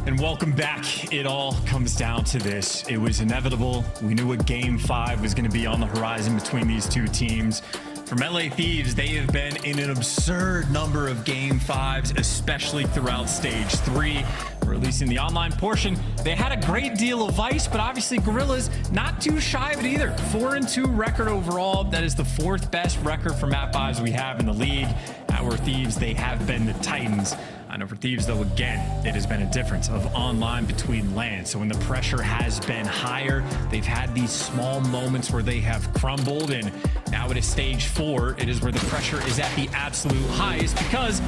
And welcome back. It all comes down to this. It was inevitable. We knew what Game 5 was going to be on the horizon between these two teams. From LA Thieves, they have been in an absurd number of Game 5s, especially throughout Stage 3. Or at least in the online portion, they had a great deal of vice, but obviously Guerrillas not too shy of it either. 4-2 record overall. That is the 4th best record for map 5s we have in the league. Our Thieves, they have been the Titans. I know for Thieves, though, again, it has been a difference of online between LAN. So when the pressure has been higher, they've had these small moments where they have crumbled. And now it is Stage 4. It is where the pressure is at the absolute highest, because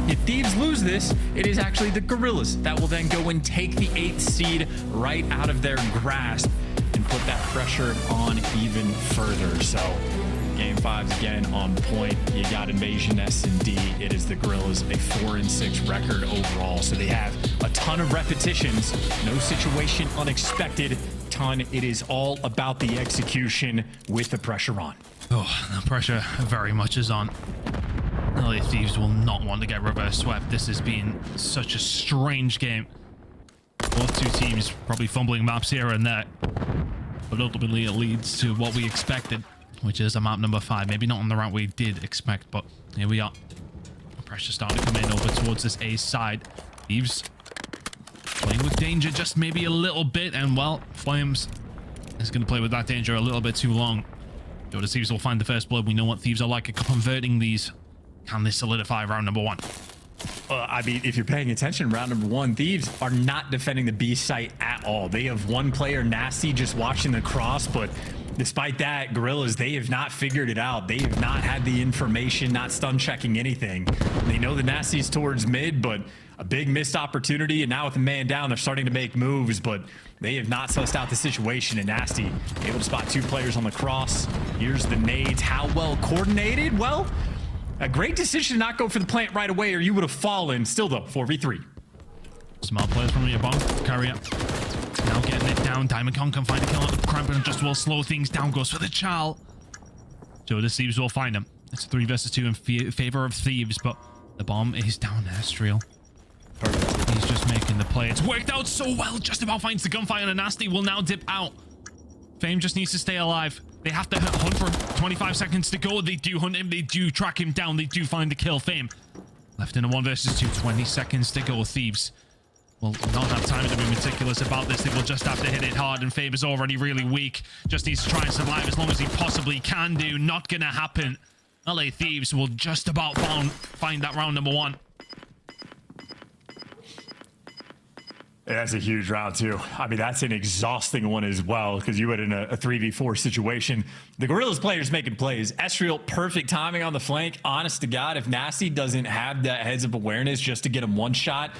if Thieves lose this, it is actually the Guerrillas that will then go and take the 8th seed right out of their grasp and put that pressure on even further. So Game 5's again on point. You got Invasion S&D. It is the Gorillas, a 4-6 record overall. So they have a ton of repetitions. No situation unexpected. It is all about the execution with the pressure on. Oh, the pressure very much is on. LA Thieves will not want to get reverse swept. This has been such a strange game. Both two teams probably fumbling maps here and there. But ultimately it leads to what we expected, which is a map number 5. Maybe not on the route we did expect, but here we are. The pressure starting to come in over towards this A side. Thieves playing with danger just maybe a little bit, and well, Flames is going to play with that danger a little bit too long. The Thieves will find the first blood. We know what Thieves are like at converting these. Can they solidify round number 1? I mean, if you're paying attention, round number 1, Thieves are not defending the B site at all. They have one player, Nasty, just watching the cross, but despite that, Gorillas, they have not figured it out. They have not had the information, not stun checking anything. They know the Nasty's towards mid, but a big missed opportunity, and now with the man down, they're starting to make moves, but they have not sussed out the situation, and Nasty able to spot 2 players on the cross. Here's the nades. How well coordinated? Well, a great decision to not go for the plant right away, or you would have fallen. Still, though, 4v3. Small players from your bomb carrier. Now getting it down. Diamond Con can find a kill. Cramp and just will slow things down. Goes for the Chal. So the Thieves will find him. It's 3 versus 2 in favor of Thieves, but the bomb is down there, Striel. He's just making the play. It's worked out so well. Just about finds the gunfire, and a Nasty will now dip out. Fame just needs to stay alive. They have to hunt for 25 seconds to go. They do hunt him. They do track him down. They do find the kill. Fame left in a 1 versus 2. 20 seconds to go. Thieves will not have time to be meticulous about this. They will just have to hit it hard, and Fame is already really weak. Just needs to try and survive as long as he possibly can do. Not gonna happen. LA Thieves will just about find that round number 1. That's a huge round, too. I mean, that's an exhausting one as well, because you had in a 3v4 situation. The Gorillas players making plays. Estriel, perfect timing on the flank. Honest to God, if Nasty doesn't have that heads-up awareness just to get him one shot,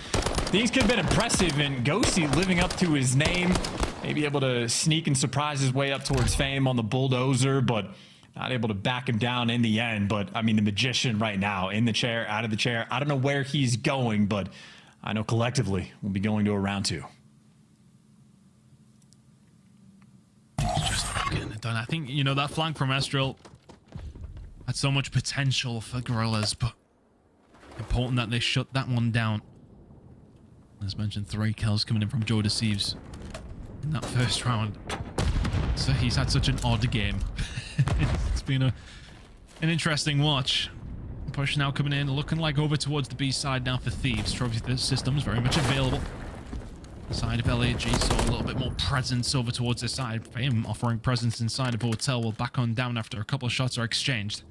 things could have been impressive, and Ghosty living up to his name, maybe able to sneak and surprise his way up towards Fame on the bulldozer, but not able to back him down in the end. But, I mean, the Magician right now, in the chair, out of the chair. I don't know where he's going, but I know collectively we'll be going to a round 2. Just about getting it done. I think, you know, that flank from Estriel had so much potential for Gorillas, but important that they shut that one down. As mentioned, 3 kills coming in from Joe Deceives in that first round. So he's had such an odd game. It's been an interesting watch. Push now coming in, looking like over towards the B side now for Thieves. Trophy systems very much available. Side of LAG saw a little bit more presence over towards this side. Fame offering presence inside of Hotel will back on down after a couple of shots are exchanged.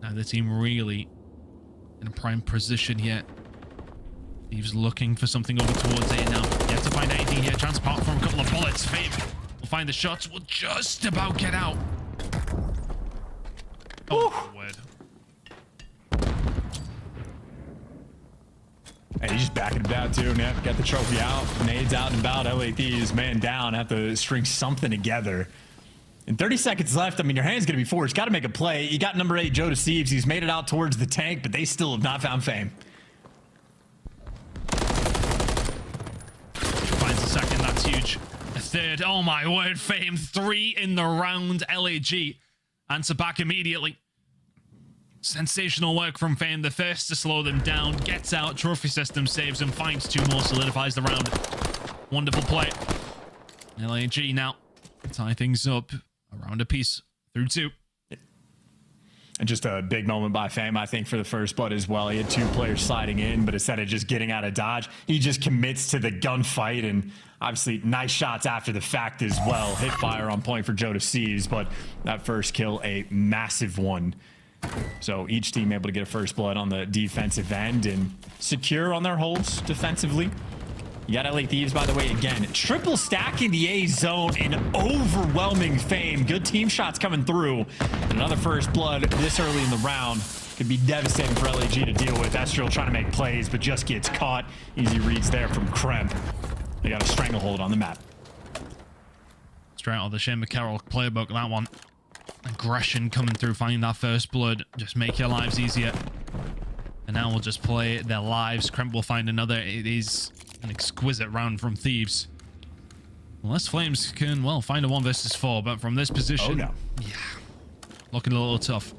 Now the team really in a prime position here. Thieves looking for something over towards A now. Yet to find anything here. Chance apart from a couple of bullets. Fame will find the shots. Will just about get out. Oh, my word. And he's just backing him down too. Yeah, got the trophy out. Nades out and about. LA Thieves, man down. Have to string something together. And 30 seconds left. I mean, your hand's going to be forced. Got to make a play. You got number 8, Joe Deceives. He's made it out towards the tank, but they still have not found Fame. Finds a second. That's huge. A third. Oh, my word. Fame. 3 in the round. LAG. Answer back immediately. Sensational work from Fame, the first to slow them down, gets out, trophy system saves and finds 2 more, solidifies the round. Wonderful play. LAG now tie things up around a piece through 2. And just a big moment by Fame, I think, for the first blood as well. He had 2 players sliding in, but instead of just getting out of dodge, he just commits to the gunfight, and obviously nice shots after the fact as well. Hit fire on point for Joe Deceives, but that first kill, a massive one. So each team able to get a first blood on the defensive end and secure on their holds defensively. You got LA Thieves, by the way, again, triple stacking the A zone in overwhelming Fame. Good team shots coming through. And another first blood this early in the round could be devastating for LAG to deal with. Estriel trying to make plays, but just gets caught. Easy reads there from Kremp. They got a stranglehold on the map. Straight out of the Shane McCarroll playbook, that one. aggression coming through, finding that first blood, just make your lives easier. And now we'll just play their lives. Kremp will find another. It is an exquisite round from Thieves. Unless Flames can, well, find a 1 versus 4, but from this position, yeah, looking a little tough.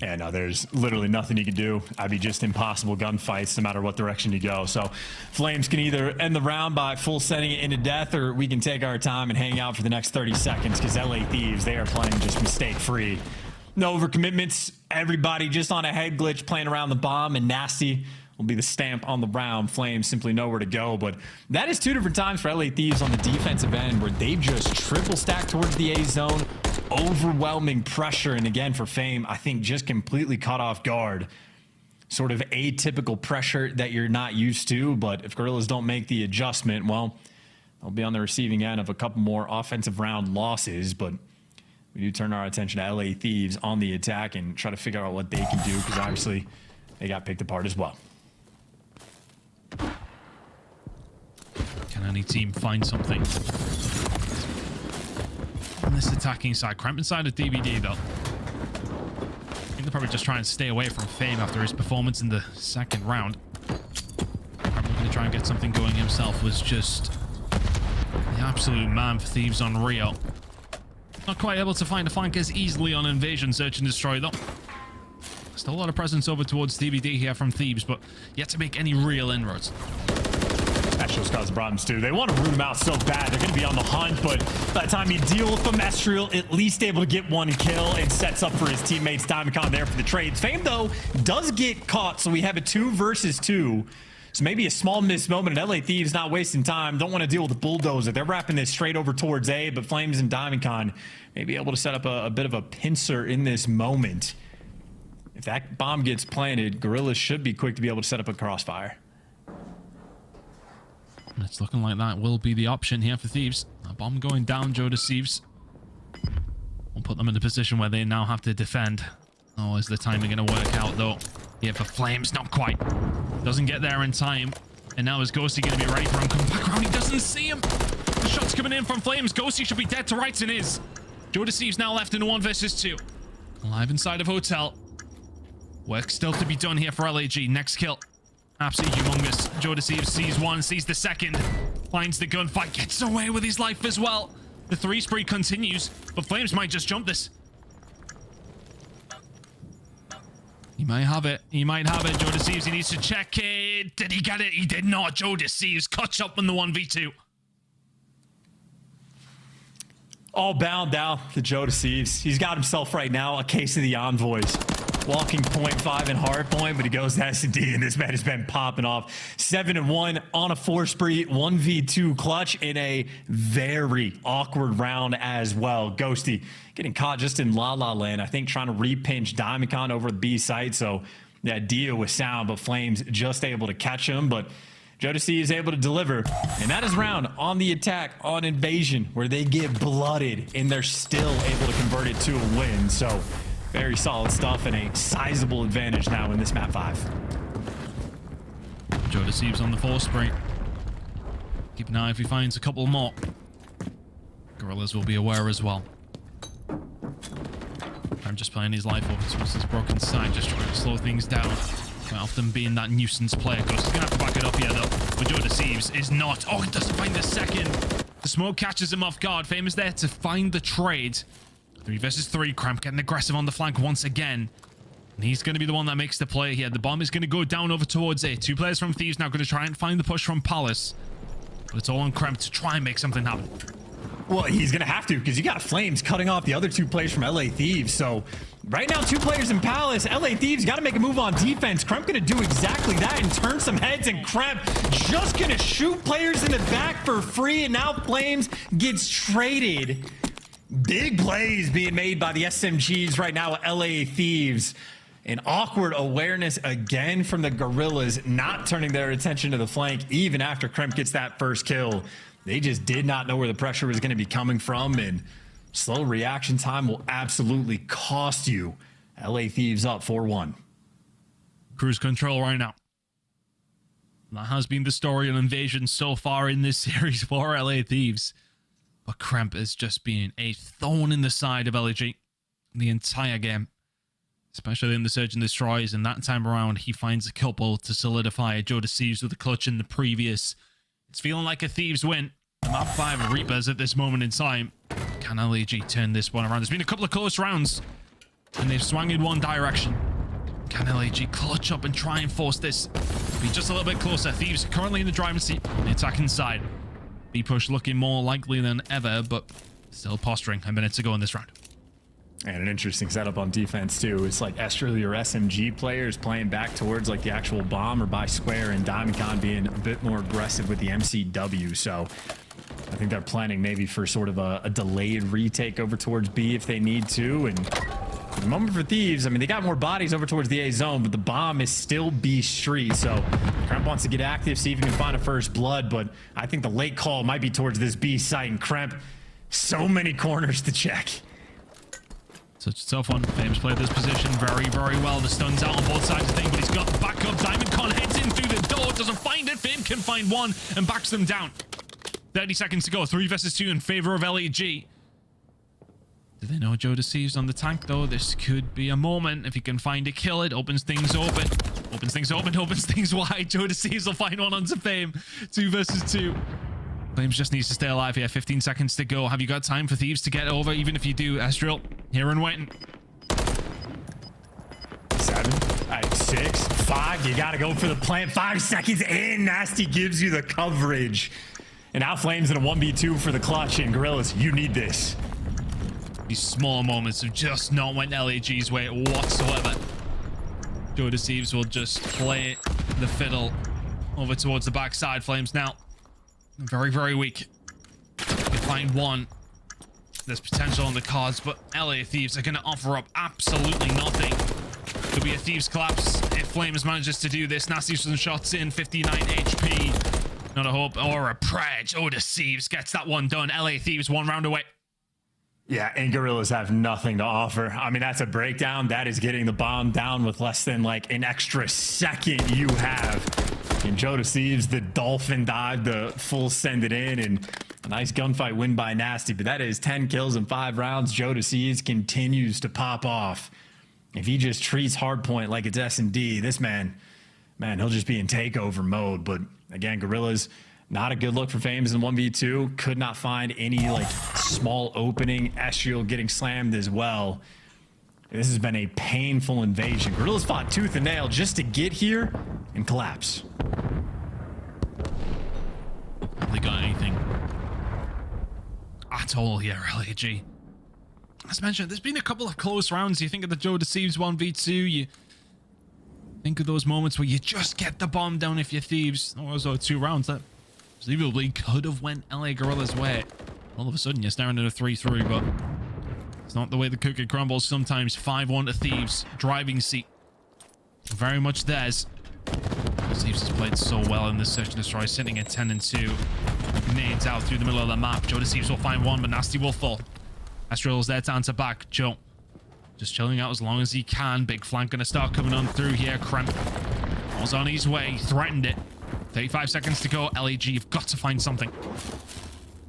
Yeah, no, there's literally nothing you can do. I'd be just impossible gunfights no matter what direction you go. So Flames can either end the round by full setting it into death, or we can take our time and hang out for the next 30 seconds because LA Thieves, they are playing just mistake-free. No overcommitments. Everybody just on a head glitch playing around the bomb, and nasty will be the stamp on the round. Flames simply know where to go. But that is 2 different times for LA Thieves on the defensive end where they've just triple stacked towards the A zone. Overwhelming pressure. And again, for Fame, I think just completely caught off guard. Sort of atypical pressure that you're not used to. But if Gorillas don't make the adjustment, well, they'll be on the receiving end of a couple more offensive round losses. But we do turn our attention to LA Thieves on the attack and try to figure out what they can do, because obviously they got picked apart as well. Can any team find something on this attacking side? Kremp inside of DVD though. I think they're probably just trying to stay away from Fame after his performance in the second round. Kremp looking to try and get something going himself, was just the absolute man for Thieves on Rio. Not quite able to find a flank as easily on Invasion Search and Destroy though. Still a lot of presence over towards DVD here from Thieves, but yet to make any real inroads. That shows cause problems too. They want to root him out so bad. They're going to be on the hunt, but by the time you deal with them, Estriel at least able to get 1 kill and sets up for his teammates. Diamondcon there for the trades. Fame, though, does get caught, so we have a 2 versus 2. So maybe a small missed moment, and LA Thieves not wasting time. Don't want to deal with the bulldozer. They're wrapping this straight over towards A, but Flames and Diamondcon may be able to set up a bit of a pincer in this moment. If that bomb gets planted, Gorillas should be quick to be able to set up a crossfire. It's looking like that will be the option here for Thieves. A bomb going down, Joe deceives. We'll put them in a position where they now have to defend. Oh, is the timing going to work out though? Here for Flames, not quite. Doesn't get there in time. And now is Ghosty going to be ready for him? Come back around, he doesn't see him. The shot's coming in from Flames. Ghosty should be dead to rights and is. Joe deceives now left in a 1 versus 2. Alive inside of Hotel. Work still to be done here for LAG. Next kill. Absolutely humongous. Joe deceives, sees 1, sees the second. Finds the gunfight, gets away with his life as well. The 3 spree continues, but Flames might just jump this. He might have it. He might have it. Joe deceives. He needs to check it. Did he get it? He did not. Joe deceives. Cuts up in the 1v2. All bound down to Joe deceives. He's got himself right now a case of the Envoys. Walking 0.5 in Hardpoint, but he goes to S&D, and this man has been popping off. 7-1 on a 4 spree, 1v2 clutch in a very awkward round as well. Ghosty getting caught just in La La Land, I think trying to repinch Diamondcon over the B site, so that deal was sound, but Flames just able to catch him, but Jodeci is able to deliver, and that is round on the attack on Invasion, where they get blooded, and they're still able to convert it to a win, so very solid stuff and a sizable advantage now in this map 5. Joe deceives on the 4 spree. Keep an eye if he finds a couple more. Gorillas will be aware as well. I'm just playing his life over towards his broken side, just trying to slow things down. Quite often being that nuisance player. Ghost is going to have to back it up here though. But Joe deceives is not. Oh, he doesn't find the second. The smoke catches him off guard. Fame is there to find the trade. 3 versus 3. Kremp getting aggressive on the flank once again. And he's going to be the one that makes the play here. The bomb is going to go down over towards A. 2 players from Thieves now going to try and find the push from Palace. But it's all on Kremp to try and make something happen. Well, he's going to have to, because you got Flames cutting off the other 2 players from LA Thieves. So right now, 2 players in Palace. LA Thieves got to make a move on defense. Kremp going to do exactly that and turn some heads, and Kremp just going to shoot players in the back for free, and now Flames gets traded. Big plays being made by the SMGs right now at LA Thieves. An awkward awareness again from the Gorillas, not turning their attention to the flank even after Kremp gets that first kill. They just did not know where the pressure was going to be coming from, and slow reaction time will absolutely cost you. LA Thieves up 4-1. Cruise control right now. That has been the story of Invasion so far in this series for LA Thieves. But Kremp is just being a thorn in the side of LEG the entire game, especially in the Search and Destroys. And that time around, he finds a couple to solidify. Joe Deceives with a clutch in the previous. It's feeling like a Thieves win. Map 5 Reapers at this moment in time. Can LEG turn this one around? There's been a couple of close rounds, and they've swung in one direction. Can LEG clutch up and try and force this to be just a little bit closer? Thieves currently in the driving seat on the attacking side. B-push looking more likely than ever, but still posturing. A minute to go in this round. And an interesting setup on defense too. It's like Estrel or SMG players playing back towards like the actual bomb or by square, and DiamondCon being a bit more aggressive with the MCW. So I think they're planning maybe for sort of a delayed retake over towards B if they need to. And at the moment for Thieves, I mean, they got more bodies over towards the A zone, but the bomb is still B street. So Kremp wants to get active, see if he can find a first blood, but I think the late call might be towards this B site, and Kremp, so many corners to check. Such a tough one. Fame's played this position very, very well. The stun's out on both sides of the thing, but he's got the backup. DiamondCon heads in through the door, doesn't find it. Fame can find one and backs them down. 30 seconds to go. 3 versus 2 in favor of LEG. Do they know Joe Deceives on the tank, though? This could be a moment. If he can find a kill, it opens things open. Opens things open, opens things wide. Joe Deceives will find one onto Fame. 2 versus 2. Flames just needs to stay alive here. 15 seconds to go. Have you got time for Thieves to get over? Even if you do, Estrel, here and waiting. 7, 6, 5. You gotta go for the plant. 5 seconds in. Nasty gives you the coverage. And now Flames in a 1v2 for the clutch. And Gorillas, you need this. These small moments have just not went LAG's way whatsoever. Joe Deceives will just play the fiddle over towards the backside. Flames now very, very weak. They find one. There's potential on the cards, but LA Thieves are going to offer up absolutely nothing. Could be a Thieves collapse if Flames manages to do this. Nasty some shots in, 59 HP. Not a hope or a prayer. Joe Deceives gets that one done. LA Thieves 1 round away. Yeah, and Gorillas have nothing to offer. I mean, that's a breakdown. That is getting the bomb down with less than like an extra second you have. And Joe Deceives, the dolphin dive, the full send it in, and a nice gunfight win by Nasty. But that is 10 kills in 5 rounds. Joe Deceives continues to pop off. If he just treats Hardpoint like it's S&D, this man, he'll just be in takeover mode. But again, Gorillas, not a good look for Fames in 1v2. Could not find any like small opening. Estriel getting slammed as well. This has been a painful invasion. Gorillas fought tooth and nail just to get here and collapse. They got anything at all here, LAG. As mentioned, there's been a couple of close rounds. You think of the Joe Deceives 1v2. You think of those moments where you just get the bomb down if you're Thieves. Or also 2 rounds that conceivably could have went LA Gorillas' way. All of a sudden, you're staring at a 3-3, but it's not the way the cookie crumbles. Sometimes 5-1 to Thieves. Driving seat. Very much theirs. Thieves has played so well in this Search and Destroy, sitting at 10-2. Grenades out through the middle of the map. Joe Deceives will find one, but Nasty will fall. Estrel's there to answer back. Joe just chilling out as long as he can. Big flank gonna start coming on through here. Kremp was on his way, threatened it. 35 seconds to go. LAG, you've got to find something.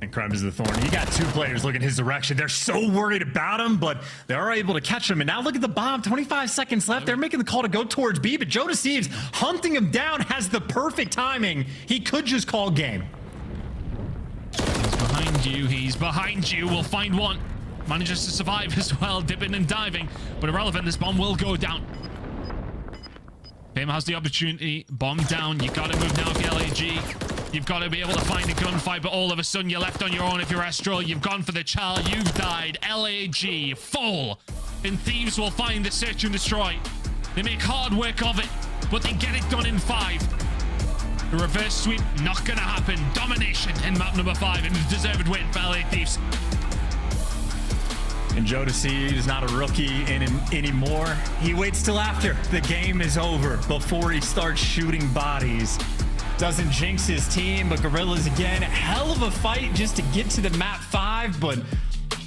And Kremp is the thorn. He got 2 players looking his direction. They're so worried about him, but they are able to catch him. And now look at the bomb. 25 seconds left. They're making the call to go towards B, but Joe Deceives hunting him down, has the perfect timing. He could just call game. He's behind you. He's behind you. We'll find one. Manages to survive as well, dipping and diving, but irrelevant. This bomb will go down. Fame has the opportunity. Bomb down. You gotta move now if you're LAG. You've got to be able to find a gunfight, but all of a sudden you're left on your own if you're Estrel. You've gone for the child. You've died. LAG full. And Thieves will find the Search and Destroy. They make hard work of it, but they get it done in 5. The reverse sweep, not gonna happen. Domination in map number 5, and a deserved win for LA Thieves. And Joe Deceives is not a rookie anymore. He waits till after the game is over before he starts shooting bodies. Doesn't jinx his team, but Gorillas again, hell of a fight just to get to the map 5, but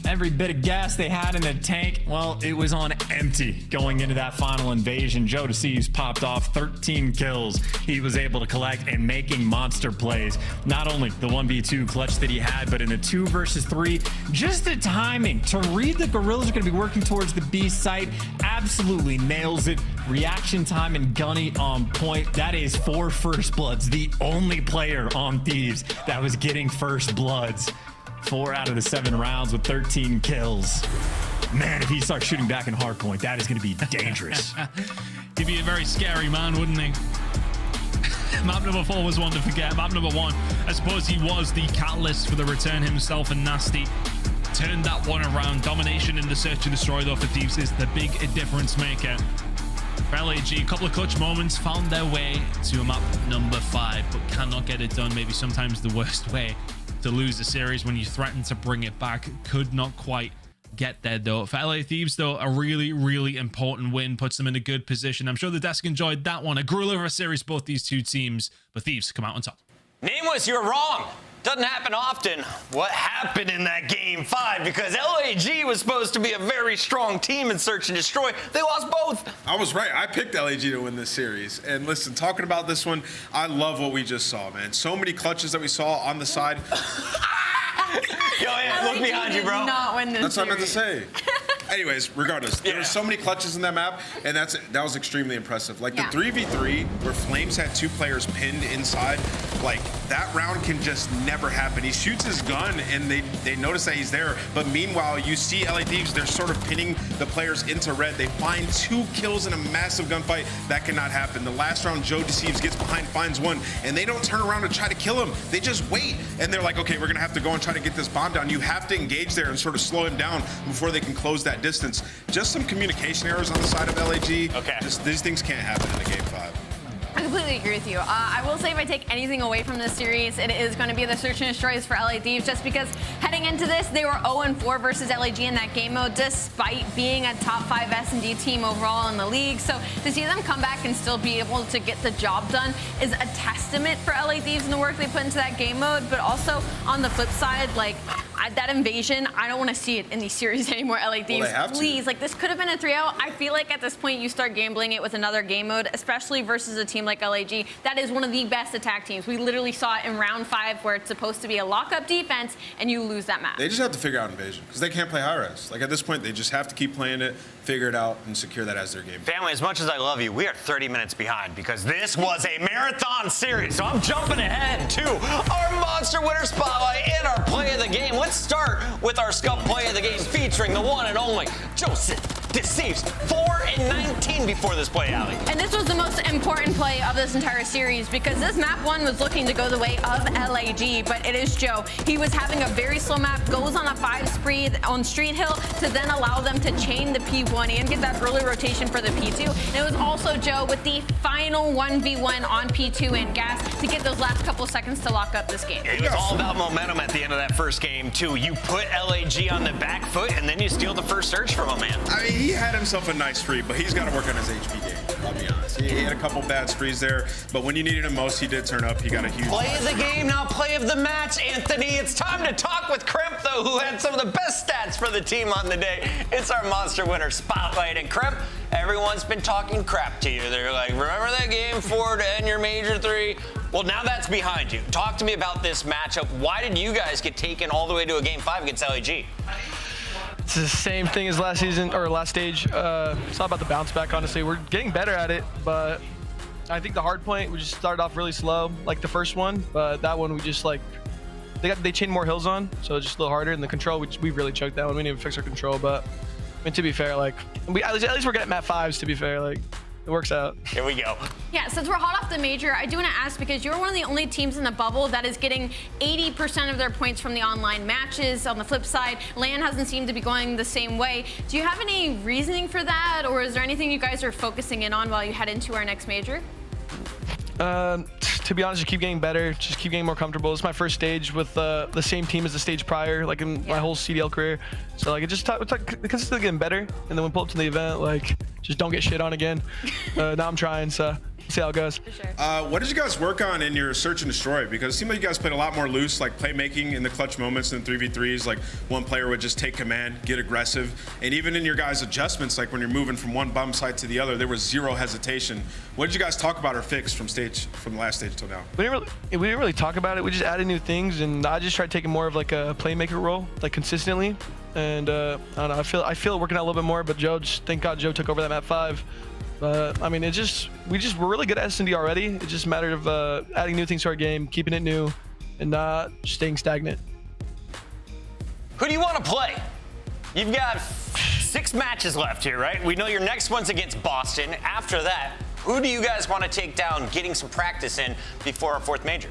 Every bit of gas they had in the tank, well, it was on empty going into that final invasion. Joe Thieves popped off 13 kills. He was able to collect and making monster plays. Not only the 1v2 clutch that he had, but in a 2 versus 3, just the timing to read the Gorillas are going to be working towards the B site. Absolutely nails it. Reaction time and Gunny on point. That is 4 first bloods. The only player on Thieves that was getting first bloods. 4 out of the 7 rounds with 13 kills. Man, if he starts shooting back in Hardpoint, that is going to be dangerous. He'd be a very scary man, wouldn't he? Map number 4 was one to forget. Map number 1, I suppose he was the catalyst for the return himself, and Nasty turned that one around. Domination in the search and destroy, though, for Thieves is the big difference maker. For LAG, a couple of clutch moments found their way to map number 5, but cannot get it done. Maybe sometimes the worst way to lose the series when you threaten to bring it back. Could not quite get there, though. For LA Thieves, though, a really, really important win puts them in a good position. I'm sure the desk enjoyed that one. A grueler of a series, both these two teams, but Thieves come out on top. Nameless, you're wrong. Doesn't happen often. What happened in that game 5? Because LAG was supposed to be a very strong team in Search and Destroy. They lost both. I was right. I picked LAG to win this series. And listen, talking about this one, I love what we just saw, man. So many clutches that we saw on the side. Go ahead, look behind you, bro. Not win this That's what I meant to series. say. Anyways, regardless, there were so many clutches in that map, and that was extremely impressive. Like the 3v3 where Flames had 2 players pinned inside, like that round can just never happen. He shoots his gun and they notice that he's there, but meanwhile you see LA Thieves, they're sort of pinning the players into red. They find 2 kills in a massive gunfight. That cannot happen. The last round, Joe Thieves gets behind, finds 1, and they don't turn around and try to kill him. They just wait, and they're like, okay, we're gonna have to go and try to get this bomb down. You have to engage there and sort of slow him down before they can close that distance. Just some communication errors on the side of LAG. Okay. Just these things can't happen in a game 5. I completely agree with you. I will say if I take anything away from this series, it is going to be the search and destroys for LA Thieves, just because heading into this, they were 0-4 versus LAG in that game mode, despite being a top 5 S&D team overall in the league. So to see them come back and still be able to get the job done is a testament for LA Thieves and the work they put into that game mode. But also on the flip side, like that invasion, I don't want to see it in these series anymore. LA Thieves, please. Like this could have been a 3-0. I feel like at this point you start gambling it with another game mode, especially versus a team like LAG. That is one of the best attack teams. We literally saw it in round 5 where it's supposed to be a lockup defense and you lose that match. They just have to figure out invasion because they can't play high res. Like at this point, they just have to keep playing it, figure it out, and secure that as their game. Family, as much as I love you, we are 30 minutes behind because this was a marathon series. So I'm jumping ahead to our Monster Winner Spotlight and our play of the game. Let's start with our Scuff play of the game featuring the one and only Joseph Thieves. 4-19 before this play, Allie. And this was the most important play of this entire series because this map 1 was looking to go the way of LAG, but it is Joe. He was having a very slow map, goes on a 5 spree on Street Hill to then allow them to chain the P1 and get that early rotation for the P2. And it was also Joe with the final 1v1 on P2 and gas to get those last couple seconds to lock up this game. It was all about momentum at the end of that first game, too. You put LAG on the back foot, and then you steal the first search from him, man. I mean, he had himself a nice spree, but he's got to work on his HP game, I'll be honest. He had a couple bad sprees there, but when you needed him most, he did turn up. He got a huge play of the game, now play of the match, Anthony. It's time to talk with Kremp, though, who had some of the best stats for the team on the day. It's our Monster Winner Spotlight. And Kremp, everyone's been talking crap to you. They're like, remember that game 4 to end your Major 3? Well, now that's behind you. Talk to me about this matchup. Why did you guys get taken all the way to a game 5 against LAG? It's the same thing as last season or last stage. It's all about the bounce back, honestly. We're getting better at it, but I think the hard point, we just started off really slow, like the first one, but that one we just like, they chained more hills on, so it's just a little harder. And the control, we really choked that one. We didn't even fix our control, but I mean, to be fair, like, at least we're getting map 5s, to be fair, like, it works out. Here we go. Yeah, since we're hot off the Major, I do want to ask, because you're one of the only teams in the bubble that is getting 80% of their points from the online matches. On the flip side, LAN hasn't seemed to be going the same way. Do you have any reasoning for that, or is there anything you guys are focusing in on while you head into our next Major? To be honest, just keep getting better, just keep getting more comfortable. It's my first stage with the same team as the stage prior, like in my whole CDL career. So like, it's consistently getting better. And then when we pull up to the event, like, just don't get shit on again. Now I'm trying, so See how it goes. What did you guys work on in your search and destroy? Because it seemed like you guys played a lot more loose, like playmaking in the clutch moments than 3v3s. Like one player would just take command, get aggressive, and even in your guys' adjustments, like when you're moving from one bum site to the other, there was zero hesitation. What did you guys talk about or fix from the last stage till now? We didn't really talk about it. We just added new things, and I just tried taking more of like a playmaker role, like consistently. And I don't know. I feel it working out a little bit more. But thank God Joe took over that map 5. I mean, we're really good at S&D already. It just mattered of adding new things to our game, keeping it new, and not staying stagnant. Who do you want to play? You've got 6 matches left here, right? We know your next one's against Boston. After that, who do you guys want to take down, getting some practice in before our 4th major?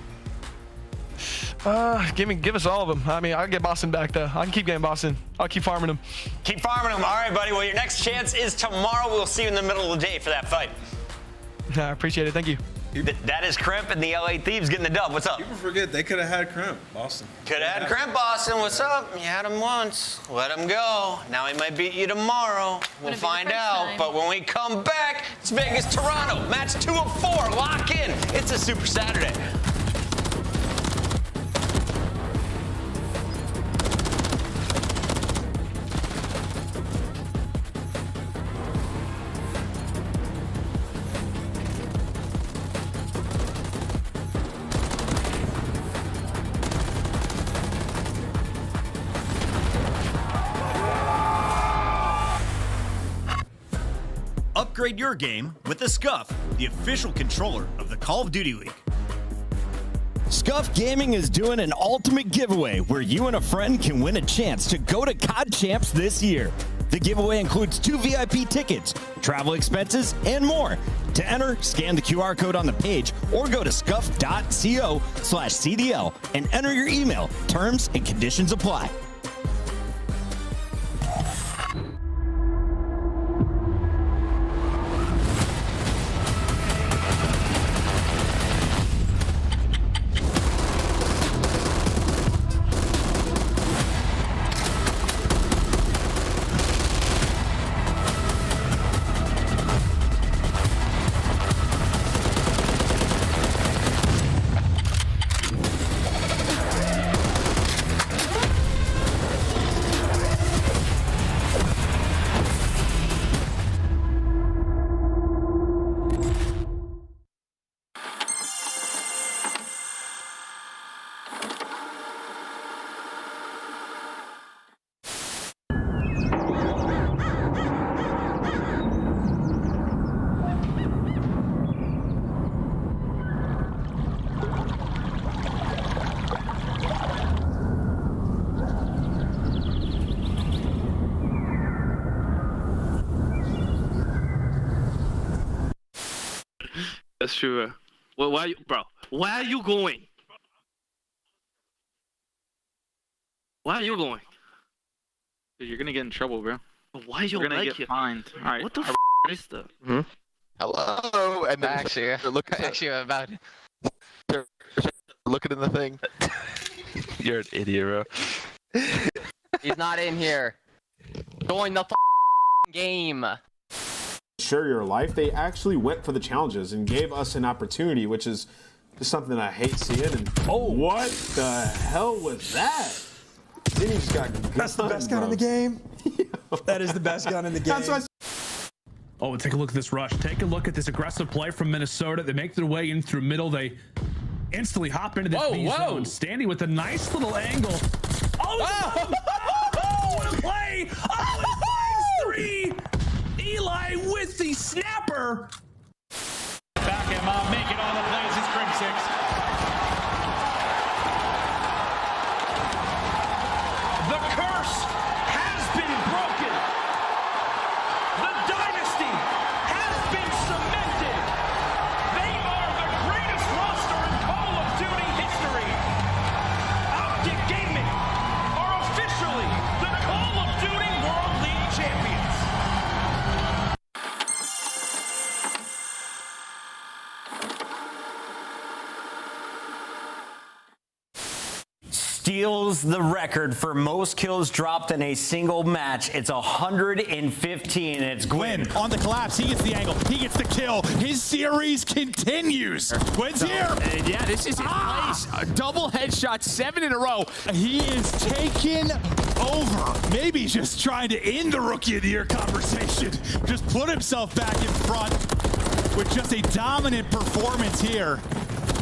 Give us all of them. I mean, I'll get Boston back though. I can keep getting Boston. I'll keep farming them. Keep farming them. All right, buddy. Well, your next chance is tomorrow. We'll see you in the middle of the day for that fight. I appreciate it. Thank you. That is Crimp and the LA Thieves getting the dub. What's up? People forget they could have had Crimp, Boston. Could have had Crimp, Boston. What's up? You had him once. Let him go. Now he might beat you tomorrow. We'll find out. But when we come back, it's Vegas, Toronto. Match 2 of 4. Lock in. It's a Super Saturday. Upgrade your game with the Scuff, the official controller of the Call of Duty League. Scuff Gaming is doing an ultimate giveaway where you and a friend can win a chance to go to COD Champs this year. The giveaway includes 2 VIP tickets, travel expenses, and more. To enter, scan the QR code on the page or go to scuff.co/CDL and enter your email. Terms and conditions apply. That's true. Well, why, bro? Where are you going? Where are you going? Dude, you're gonna get in trouble, bro. Why are you gonna like get fined? All right. What the f is that? Hello. And then Actually, about looking in the thing. You're an idiot, bro. He's not in here. Join the game. Share your life. They actually went for the challenges and gave us an opportunity, which is just something I hate seeing. And what the hell was that? Then he just got That's the best gun in the game. That is the best gun in the game. Oh, take a look at this rush. Take a look at this aggressive play from Minnesota. They make their way in through middle. They instantly hop into this B zone. Standing with a nice little angle. Oh, what a play! Oh, it finds 3! Eli with the snapper. Back him up, make it on the plays. It's Crim 6. The curse has been broken. The dynasty has been cemented. They are the greatest roster in Call of Duty history. Optic Gaming are officially the Call of Duty World League champions. steals the record for most kills dropped in a single match. It's 115, and it's Gwyn. On the collapse, he gets the angle, he gets the kill. His series continues. Gwyn's here. Yeah, this is his place. A double headshot, 7 in a row. He is taken over. Maybe just trying to end the Rookie of the Year conversation. Just put himself back in front with just a dominant performance here.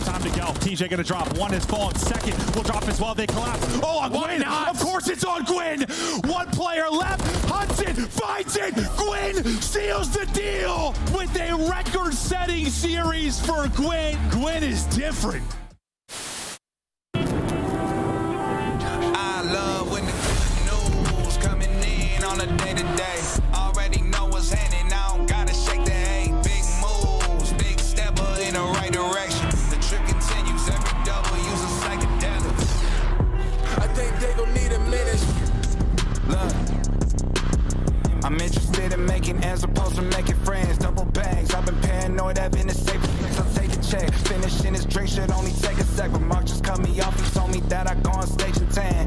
Time to go. TJ gonna drop. One has fallen. Second will drop as well. They collapse. Oh, on Gwyn! Of course it's on Gwyn! One player left. Hunts it, finds it. Gwyn seals the deal with a record-setting series for Gwyn. Gwyn is different. I love when the good news coming in on a day-to-day. Already know what's happening. I don't gotta shake the hay. Big moves, big stepper in the right direction. Continues every double, use a psychedelic. I think they gon' need a minute. Look, I'm interested in making ends opposed to making friends. Double bags, I've been paranoid, I've been the safest place. I'll take a check. Finishing this drink should only take a sec. But Mark just cut me off, he told me that I go on stage and tan.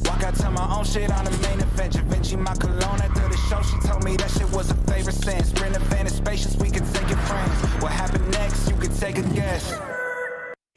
Walk out to my own shit on the main event. Vinci my cologne after the show, she told me that shit was a favorite sin. Sprint event is spacious, we can take it friends. What happened next, you can take a guess.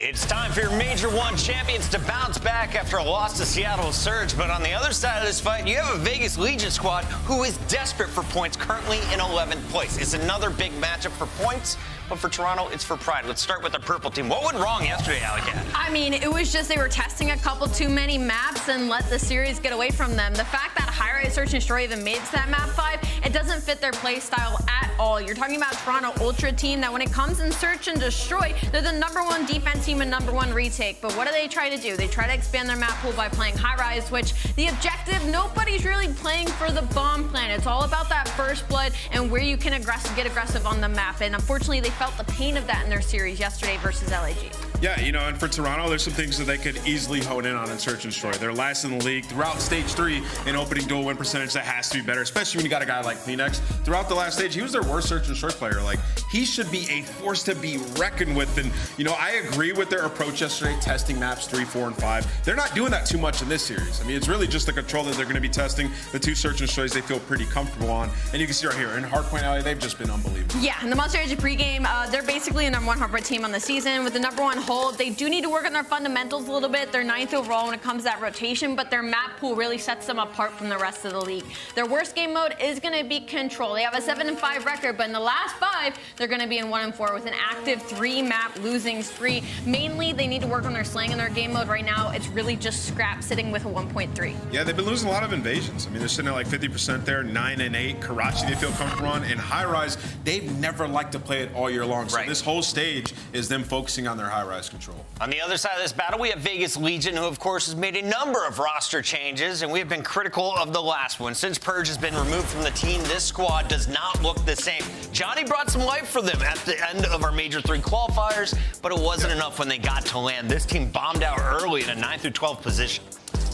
It's time for your Major 1 champions to bounce back after a loss to Seattle Surge. But on the other side of this fight, you have a Vegas Legion squad who is desperate for points, currently in 11th place. It's another big matchup for points, but for Toronto, it's for pride. Let's start with the purple team. What went wrong yesterday, Allicat? I mean, it was just they were testing a couple too many maps and let the series get away from them. The fact that High-Rise Search and Destroy even made it to that map 5, it doesn't fit their play style at all. You're talking about Toronto Ultra team that when it comes in Search and Destroy, they're the #1 defense team and #1 retake. But what do they try to do? They try to expand their map pool by playing High-Rise, which the objective, nobody's really playing for the bomb plan. It's all about that first blood and where you can get aggressive on the map. And unfortunately, they felt the pain of that in their series yesterday versus LAG. Yeah, you know, and for Toronto, there's some things that they could easily hone in on in Search and Destroy. They're last in the league throughout stage 3 in opening duel win percentage. That has to be better, especially when you got a guy like Kleenex. Throughout the last stage, he was their worst Search and Destroy player. Like, he should be a force to be reckoned with. And, you know, I agree with their approach yesterday, testing maps 3, 4, and 5. They're not doing that too much in this series. I mean, it's really just the control that they're going to be testing. The 2 Search and Destroys they feel pretty comfortable on. And you can see right here, in Hardpoint Alley, they've just been unbelievable. Yeah, in the Monster Energy pregame, they're basically the #1 Hardpoint team on the season. With the #1 hold, they do need to work on their fundamentals a little bit. They're 9th overall when it comes to that rotation, but their map pool really sets them apart from the rest of the league. Their worst game mode is going to be Control. They have a 7-5 record, but in the last 5, they're going to be in 1-4 with an active 3-map losing spree. Mainly, they need to work on their slang in their game mode. Right now, it's really just scrap sitting with a 1.3. Yeah, they've been losing a lot of invasions. I mean, they're sitting at like 50% there, 9 and 8. Karachi, they feel comfortable on. And High-Rise, they've never liked to play it all year long. So this whole stage is them focusing on their High-Rise control. On the other side of this battle, we have Vegas Legion, who, of course, has made a number of roster changes, and we have been critical of the last one. Since Purge has been removed from the team, this squad does not look the same. Johnny brought some life for them at the end of our Major 3 qualifiers, but it wasn't enough when they got to land. This team bombed out early in a 9 through 12 position.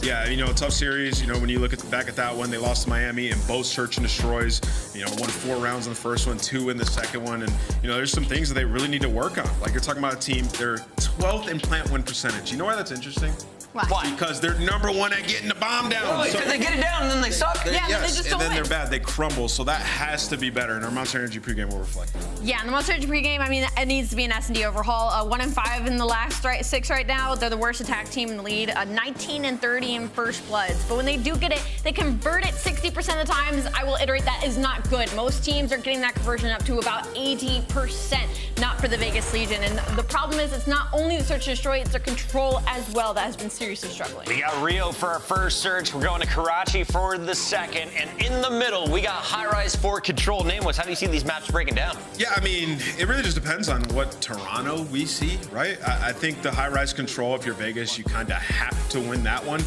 Yeah, you know, a tough series. You know, when you look back at that one, they lost to Miami in both Search and Destroys. You know, won 4 rounds in the first one, 2 in the second one. And, you know, there's some things that they really need to work on. Like, you're talking about a team, they're 12th in plant win percentage. You know why that's interesting? Why? Because they're #1 at getting the bomb down. Really? So they get it down and then they suck? Yeah, they just don't and then win. they're bad. They crumble. So that has to be better. And our Monster Energy pregame will reflect that. Yeah, in the Monster Energy pregame, I mean, it needs to be an S&D overhaul. 1-5 in the last 6 right now. They're the worst attack team in the lead. 19 and 30 in first bloods. But when they do get it, they convert it 60% of the times. I will iterate, that is not good. Most teams are getting that conversion up to about 80%. Not for the Vegas Legion. And the problem is, it's not only the Search and Destroy, it's their control as well that has been seriously struggling. We got Rio for our first search. We're going to Karachi for the second. And in the middle, we got High-Rise for Control. Nameless, how do you see these maps breaking down? Yeah, I mean, it really just depends on what Toronto we see, right? I think the High-Rise Control, if you're Vegas, you kind of have to win that one.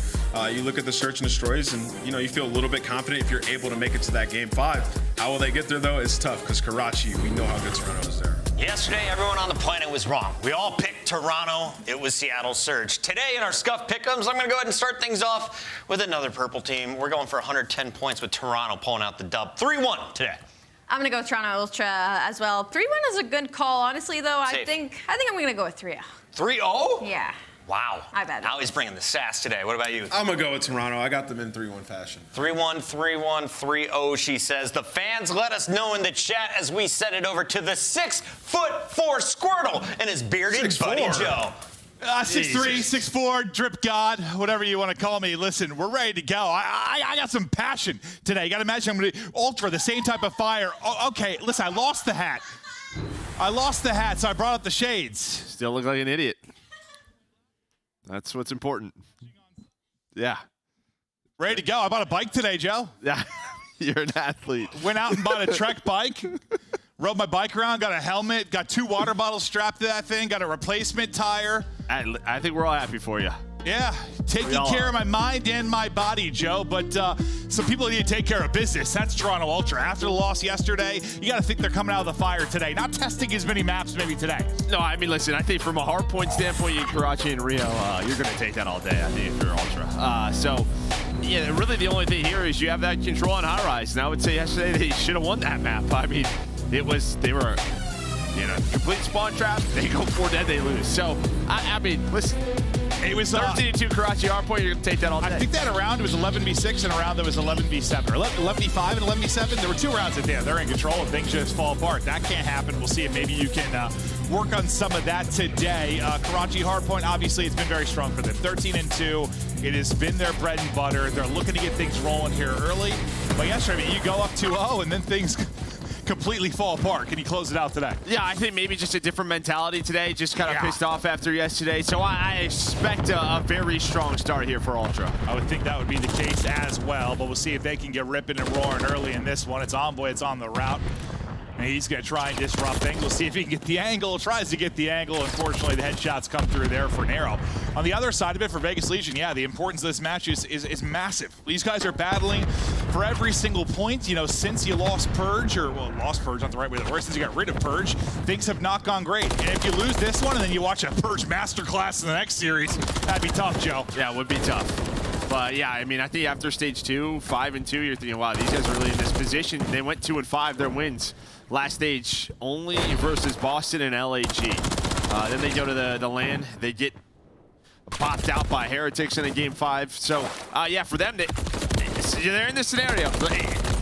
You look at the Search and Destroys, and, you know, you feel a little bit confident if you're able to make it to that game 5. How will they get there, though? It's tough, because Karachi, we know how good Toronto is there. Yesterday, everyone on the planet was wrong. We all picked Toronto. It was Seattle Surge. Today, in our Scuff Pick'ems, I'm going to go ahead and start things off with another purple team. We're going for 110 points with Toronto pulling out the dub. 3-1 today. I'm going to go with Toronto Ultra as well. 3-1 is a good call. Honestly, though, I think I'm going to go with 3-0. 3-0? Yeah. Wow. I bet. Now he's bringing the sass today. What about you? I'm going to go with Toronto. I got them in 3-1 fashion. 3-1, 3-1, 3-0, she says. The fans let us know in the chat as we send it over to the 6'4" Squirtle and his bearded buddy Joe. 6'3", 6'4", drip god, whatever you want to call me. Listen, we're ready to go. I got some passion today. You got to imagine I'm going to Ultra, the same type of fire. Oh, okay, listen, I lost the hat. So I brought up the shades. Still look like an idiot. That's what's important. Yeah. Ready to go. I bought a bike today, Joe. Yeah, you're an athlete. Went out and bought a Trek bike. Rode my bike around, got a helmet, got 2 water bottles strapped to that thing, got a replacement tire. I think we're all happy for you. Yeah, taking care of my mind and my body, Joe. But some people need to take care of business. That's Toronto Ultra. After the loss yesterday, you got to think they're coming out of the fire today. Not testing as many maps maybe today. No, I mean, listen, I think from a Hardpoint standpoint, you Karachi and Rio, you're going to take that all day, I think, if you're Ultra. So, yeah, really the only thing here is you have that control on high rise. And I would say yesterday they should have won that map. I mean, they were, complete spawn trap. They go 4 dead, they lose. So, I mean, listen. It was 13-2 Karachi Hardpoint. You're going to take that all day. I think that round was 11v6 and a round that was 11v7. Or 11v5 and 11v7. There were 2 rounds at the end. They're in control and things just fall apart. That can't happen. We'll see if maybe you can work on some of that today. Karachi Hardpoint, obviously, it's been very strong for them. 13-2. It has been their bread and butter. They're looking to get things rolling here early. But yesterday, you go up 2-0 and then things completely fall apart. Can you close it out today? Yeah, I think maybe just a different mentality today. Just kind of pissed off after yesterday. So I expect a very strong start here for Ultra. I would think that would be the case as well, but we'll see if they can get ripping and roaring early in this one. It's Envoy, it's on the route. And he's going to try and disrupt things. We'll see if he can get the angle. Tries to get the angle. Unfortunately, the headshots come through there for Nero. On the other side of it, for Vegas Legion, yeah, the importance of this match is massive. These guys are battling for every single point. Since you lost Purge, lost Purge, not the right way to work, since you got rid of Purge, things have not gone great. And if you lose this one and then you watch a Purge masterclass in the next series, that'd be tough, Joe. Yeah, it would be tough. But yeah, I mean, I think after stage 2, 5-2, you're thinking, wow, these guys are really in this position. They went 2-5, their wins. Last stage only versus Boston and LAG. Then they go to the LAN. They get popped out by Heretics in a game 5. So yeah, for them, they're in this scenario.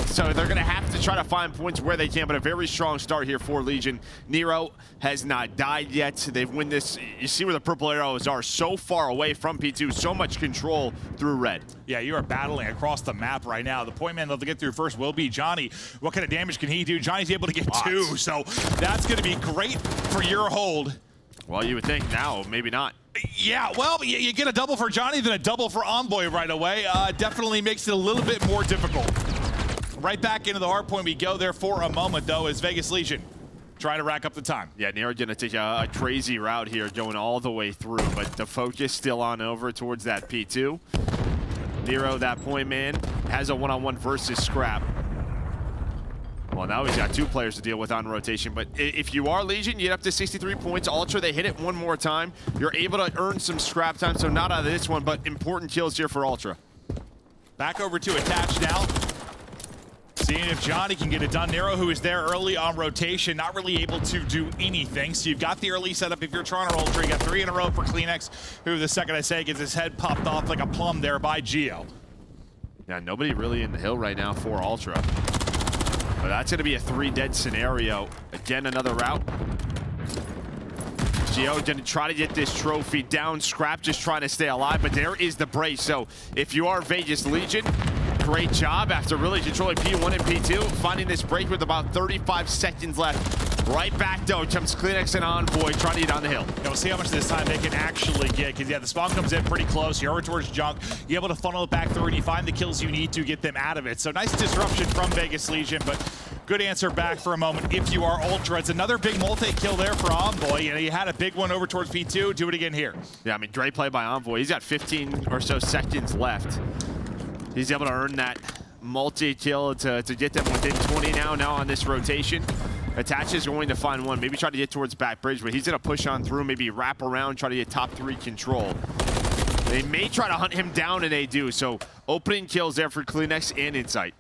So they're going to have to try to find points where they can, but a very strong start here for Legion. Nero has not died yet. They've won this. You see where the purple arrows are, so far away from P2, so much control through red. Yeah, you are battling across the map right now. The point man they'll get through first will be Johnny. What kind of damage can he do? Johnny's able to get 2, so that's going to be great for your hold. Well, you would think now, maybe not. Yeah, well, you get a double for Johnny, then a double for Envoy right away. Definitely makes it a little bit more difficult. Right back into the hardpoint we go there for a moment, though, as Vegas Legion trying to rack up the time. Yeah, Nero going to take a crazy route here, going all the way through, but the focus still on over towards that P2. Nero, that point man, has a one-on-one versus Scrap. Well, now he's got 2 players to deal with on rotation, but if you are Legion, you get up to 63 points. Ultra, they hit it one more time. You're able to earn some scrap time, so not out of this one, but important kills here for Ultra. Back over to Attach now. Seeing if Johnny can get it done. Nero, who is there early on rotation, not really able to do anything. So you've got the early setup if you're Toronto Ultra. You got 3 in a row for Kleenex, who the second I say gets his head popped off like a plum there by Geo. Yeah, nobody really in the hill right now for Ultra. But that's going to be a 3 dead scenario. Again, another route. Geo going to try to get this trophy down. Scrap just trying to stay alive, but there is the brace. So if you are Vegas Legion, great job after really controlling P1 and P2, finding this break with about 35 seconds left. Right back though comes Kleenex and Envoy trying to get on the hill. We'll see how much of this time they can actually get, because yeah, the spawn comes in pretty close. You're over towards Junk. You're able to funnel it back through and you find the kills you need to get them out of it. So nice disruption from Vegas Legion, but good answer back for a moment if you are Ultra. It's another big multi-kill there for Envoy. You had a big one over towards P2. Do it again here. Yeah, I mean, great play by Envoy. He's got 15 or so seconds left. He's able to earn that multi-kill to get them within 20 now on this rotation. Attach is going to find one, maybe try to get towards back bridge, but he's going to push on through, maybe wrap around, try to get top 3 control. They may try to hunt him down, and they do. So opening kills there for Kleenex and Insight.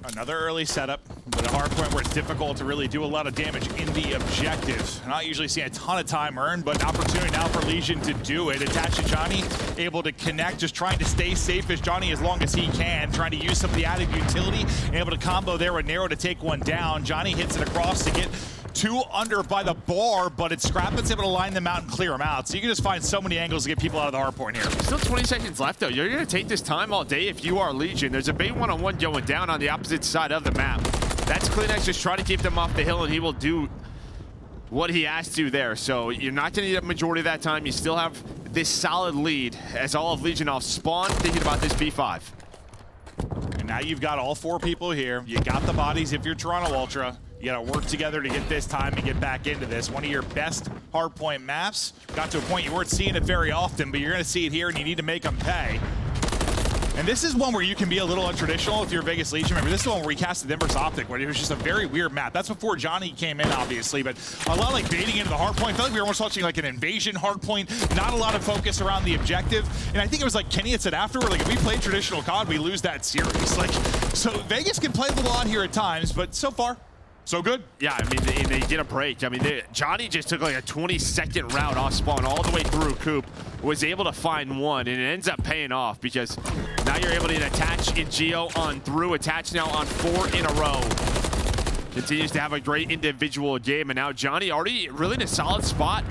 Another early setup. But a hard point where it's difficult to really do a lot of damage in the objective. Not usually seeing a ton of time earned, but an opportunity now for Legion to do it. Attached to Johnny, able to connect, just trying to stay safe as Johnny as long as he can, trying to use some of the added utility, and able to combo there with Narrow to take one down. Johnny hits it across to get 2 under by the bar, but it's Scrap that's able to line them out and clear them out. So you can just find so many angles to get people out of the hard point here. Still 20 seconds left, though. You're going to take this time all day if you are Legion. There's a big one-on-one going down on the opposite side of the map. That's Kleenex just trying to keep them off the hill, and he will do what he has to there. So you're not going to need a majority of that time. You still have this solid lead as all of Legion off spawn, thinking about this P5. And now you've got all 4 people here. You got the bodies if you're Toronto Ultra. You got to work together to get this time and get back into this. One of your best hardpoint maps. Got to a point you weren't seeing it very often, but you're going to see it here, and you need to make them pay. And this is one where you can be a little untraditional if you're Vegas Legion. Remember, this is the one where we casted Ember's Optic, where it was just a very weird map. That's before Johnny came in, obviously, but a lot like baiting into the hardpoint. I felt like we were almost watching like an invasion hardpoint, not a lot of focus around the objective. And I think it was like Kenny had said afterward, like if we play traditional COD, we lose that series. Like, so Vegas can play a little on here at times, but so far, so good. Yeah, I mean, they get a break. I mean, Johnny just took like a 20-second route off spawn all the way through Coop, was able to find one, and it ends up paying off because now you're able to get attach in Geo on through, attach now on 4 in a row. Continues to have a great individual game, and now Johnny already really in a solid spot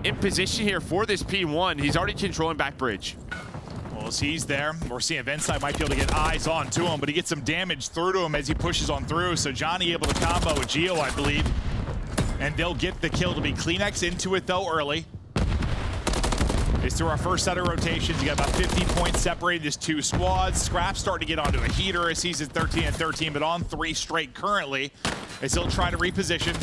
in position here for this P1. He's already controlling back bridge. Well, as he's there, we're seeing Venside might be able to get eyes on to him, but he gets some damage through to him as he pushes on through. So Johnny able to combo with Geo, I believe. And they'll get the kill to be Kleenex into it, though, early. It's through our first set of rotations. You got about 50 points separated as 2 squads. Scrap's starting to get onto a heater as he's at 13 and 13, but on 3 straight currently. As he'll try to reposition.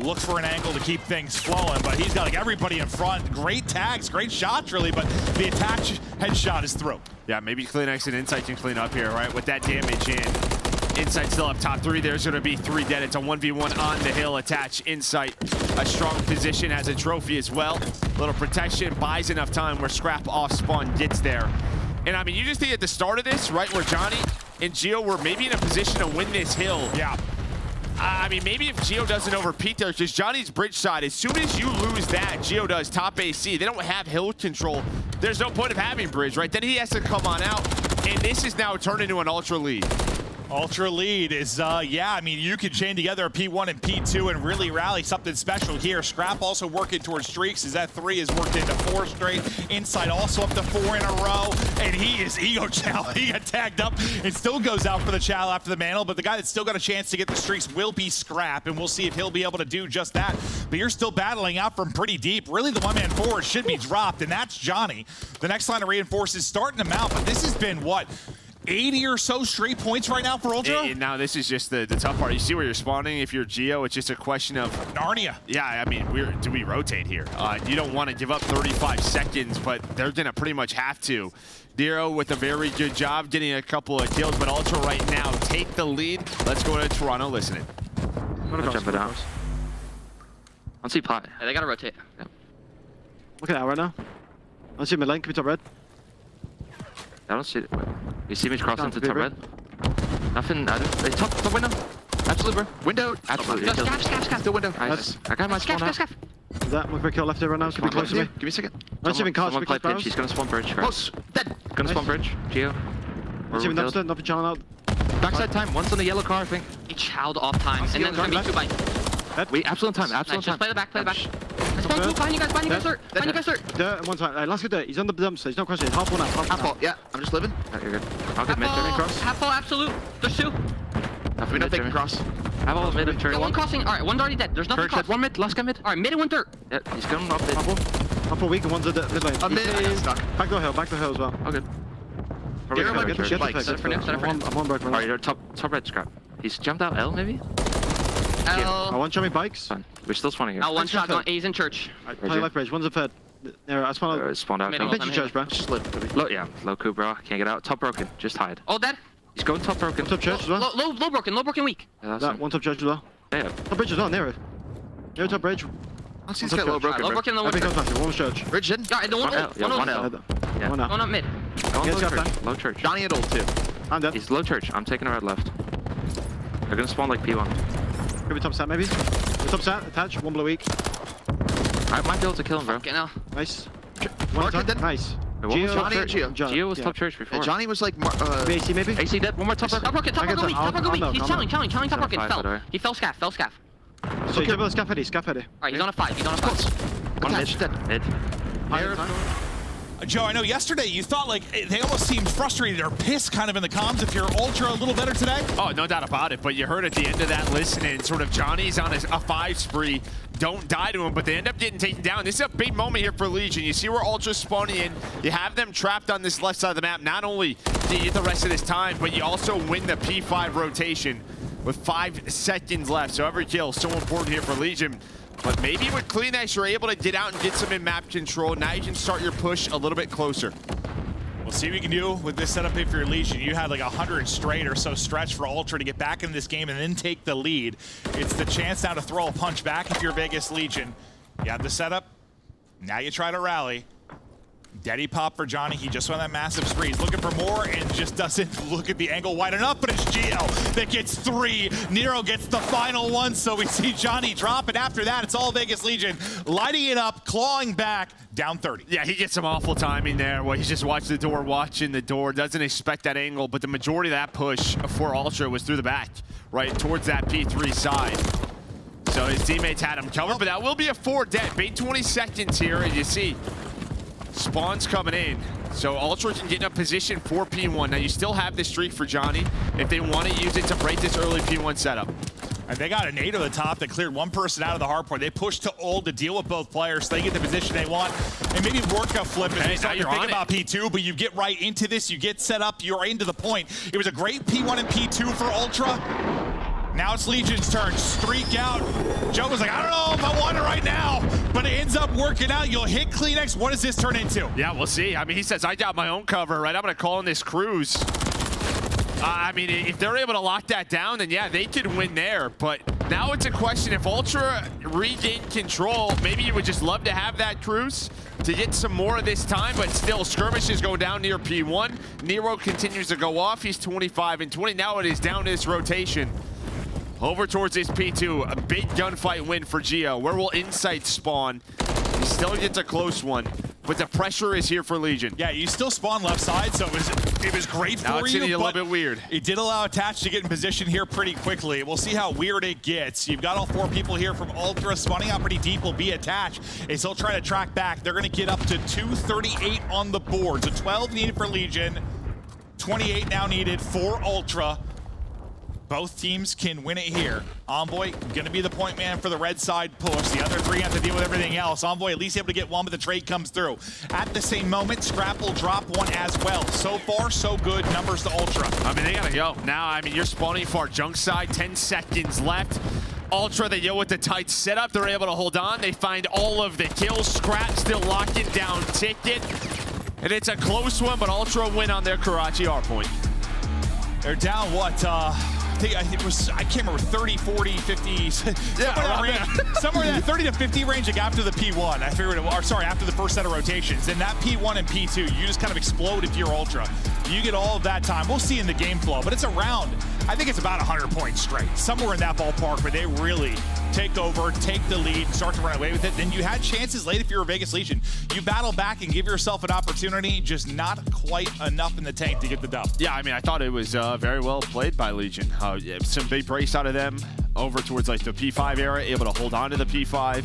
Looks for an angle to keep things flowing, but he's got like everybody in front. Great tags, great shots really, but the attach headshot is through. Yeah, maybe Kleenex and Insight can clean up here, right? With that damage in. Insight still up top 3. There's going to be 3 dead. It's a 1v1 on the hill. Attach Insight. A strong position, has a trophy as well. Little protection, buys enough time where Scrap off spawn gets there. And I mean, you just think at the start of this, right, where Johnny and Geo were maybe in a position to win this hill. Yeah. I mean, maybe if Geo doesn't overpeak there, it's just Johnny's bridge side. As soon as you lose that, Geo does top AC. They don't have hill control. There's no point of having bridge, right? Then he has to come on out, and this is now turned into an ultra lead. Ultra lead is, yeah, I mean, you could chain together a P1 and P2 and really rally something special here. Scrap also working towards streaks as that 3 is worked into 4 straight. Inside also up to 4 in a row, and he is ego chow. He got tagged up and still goes out for the chow after the mantle, but the guy that's still got a chance to get the streaks will be Scrap, and we'll see if he'll be able to do just that. But you're still battling out from pretty deep. Really, the one-man forward should be dropped, and that's Johnny. The next line of reinforces starting to mount, but this has been, what, 80 or so straight points right now for Ultra? And now this is just the tough part. You see where you're spawning. If you're Geo, it's just a question of Narnia. Yeah, I mean, do we rotate here? You don't want to give up 35 seconds, but they're going to pretty much have to. Nero with a very good job getting a couple of kills, but Ultra right now take the lead. Let's go to Toronto listening. I'm gonna jump it out. On C pot. Hey, they gotta rotate. Yep. Look at that right now. I see mid lane. Can we top red? I don't see it. You see me crossing to top red? Nothing. I don't. Top window. Absolutely, bro. Window. Absolutely. Scaff. Still window. Nice. I got my spawn out. Is that one quick kill left here right now? Can be close to me. Give me a second. Not even cards. Someone play pitch. He's gonna spawn bridge. Close. Dead. Gonna spawn bridge. Geo. Not even upstairs. Not channel out. Backside time. One's on the yellow car, I think. He chowed off time, and then there's gonna be 2 bites. Wait, absolute time. Absolute time. Just play the back. Play the back. Behind you guys, sir. Behind you guys, sir. Dirt, one side. Let's get dirt. He's on the dumpster. He's not crossing. Half one out. Half full. Yeah, I'm just living. You're good. I'll get mid turn cross. Half full, absolute. There's 2. We don't take cross. Have all mid turn. One crossing. All right, one's already dead. There's nothing cross. One mid. Last guy mid. All right, mid and 1 dirt. Yeah, he's coming up mid. Half full weak and one's at the mid lane. Back to the hill. Back to the hill as well. All good. I'm on break. Alright, top red scrap. He's jumped out L maybe? L. I want to show me bikes. Fine. We're still spawning here. L one shot on A's in church. Play left bridge. One's a fed. I spawned out. Spawned out. I'm pitching church, bro. Just low, yeah. Low coup, bro. Can't get out. Top broken. Just hide. All dead. He's going top broken. Top church as well. Low broken weak. Yeah, that one top church as well. Yeah. Top bridge as well. Near it. Near top bridge. Let's see. Low broken. Low broken. One church. Bridge in. Yeah, the one L. One L. Yeah. One up mid. Low church. Low church. Johnny at ult too. I'm dead. He's low church. I'm taking a red left. They're gonna spawn like P1. Could be top set maybe. The top set, attach, one below weak. I might be able to kill him, bro. Get now. Nice. One top, nice. Wait, Johnny and Gio. Gio was top church before. Johnny was like, AC maybe? AC dead, one more top rocket. Top rocket weak, top rocket weak. He's chilling, top rocket, fell. He fell scaff. So you double scaff heady. Alright, he's on a 5, One mid. Joe, I know yesterday you thought like they almost seemed frustrated or pissed kind of in the comms if you're Ultra a little better today. Oh, no doubt about it. But you heard at the end of that listening, sort of Johnny's on a 5 spree. Don't die to him, but they end up getting taken down. This is a big moment here for Legion. You see where Ultra's spawning in. You have them trapped on this left side of the map. Not only do you get the rest of this time, but you also win the P5 rotation with 5 seconds left. So every kill is so important here for Legion. But maybe with CleanX, you're able to get out and get some in-map control. Now you can start your push a little bit closer. We'll see what you can do with this setup if you're Legion. You had like 100 straight or so stretch for Ultra to get back into this game and then take the lead. It's the chance now to throw a punch back if you're Vegas Legion. You have the setup. Now you try to rally. Daddy pop for Johnny. He just won that massive spree. He's looking for more and just doesn't look at the angle wide enough, but it's Gio that gets 3. Nero gets the final one, so we see Johnny drop, and after that, it's all Vegas Legion lighting it up, clawing back, down 30. Yeah, he gets some awful timing there. Well, he's just watching the door, doesn't expect that angle, but the majority of that push for Ultra was through the back, right, towards that P3 side. So his teammates had him covered, but that will be a 4 dead. Bait 20 seconds here, and you see spawns coming in. So Ultra can get in a position for P1. Now you still have this streak for Johnny if they want to use it to break this early P1 setup. And they got a nade on the top that cleared one person out of the hardpoint. They pushed to ult to deal with both players so they get the position they want. And maybe work a flip if you start to think about P2, but you get right into this, you get set up, you're into the point. It was a great P1 and P2 for Ultra. Now it's Legion's turn. Streak out. Joe was like, I don't know if I want it right now, but it ends up working out. You'll hit CleanX. What does this turn into? Yeah, we'll see. I mean, he says, I got my own cover, right? I'm going to call in this cruise. I mean, if they're able to lock that down, then yeah, they could win there. But now it's a question, if Ultra regain control, maybe you would just love to have that cruise to get some more of this time, but still, skirmishes go down near P1. Nero continues to go off. He's 25 and 20. Now it is down to this rotation. Over towards this P2, a big gunfight win for Gio. Where will Insight spawn? He still gets a close one, but the pressure is here for Legion. Yeah, you still spawn left side, so it was great now for it's you, a little bit weird. It did allow Attach to get in position here pretty quickly. We'll see how weird it gets. You've got all 4 people here from Ultra. Spawning out pretty deep will be Attach. They still try to track back. They're going to get up to 238 on the board. So 12 needed for Legion, 28 now needed for Ultra. Both teams can win it here. Envoy gonna be the point man for the red side push. The other 3 have to deal with everything else. Envoy at least able to get one, but the trade comes through. At the same moment, Scrap will drop one as well. So far, so good. Numbers to Ultra. I mean, they gotta go. Now, I mean, you're spawning for our junk side. 10 seconds left. Ultra, they go with the tight setup. They're able to hold on. They find all of the kills. Scrap still locking down Ticket. And it's a close one, but Ultra win on their Karachi Hardpoint. They're down, what, I can't remember, 30, 40, 50, somewhere in that 30 to 50 range like after the P1. I figured, or sorry, after the first set of rotations. Then that P1 and P2, you just kind of explode if you're Ultra. You get all of that time. We'll see in the game flow, but it's around, I think it's about 100 points straight. Somewhere in that ballpark where they really take over, take the lead, start to run away with it. Then you had chances late if you're a Vegas Legion. You battle back and give yourself an opportunity, just not quite enough in the tank to get the dub. Yeah, I mean, I thought it was very well played by Legion. Some big breaks out of them over towards like the P5 era, able to hold on to the P5.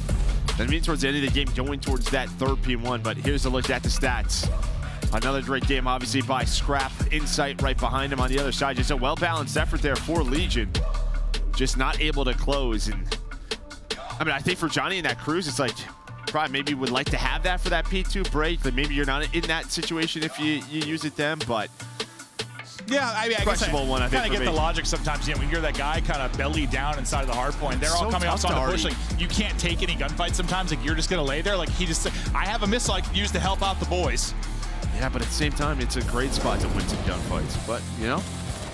That means towards the end of the game, going towards that third P1. But here's a look at the stats. Another great game, obviously, by Scrap. Insight right behind him on the other side. Just a well-balanced effort there for Legion. Just not able to close. And I mean, I think for Johnny in that cruise, it's like, probably maybe would like to have that for that P2 break. Like maybe you're not in that situation if you use it then, but yeah, I mean, I guess I kind of get the logic sometimes. You know, when you're that guy kind of belly down inside of the hard point, they're all coming off on the push. Like, you can't take any gunfights sometimes. Like, you're just going to lay there. Like, he just, I have a missile I can use to help out the boys. Yeah, but at the same time, it's a great spot to win some gunfights. But, you know,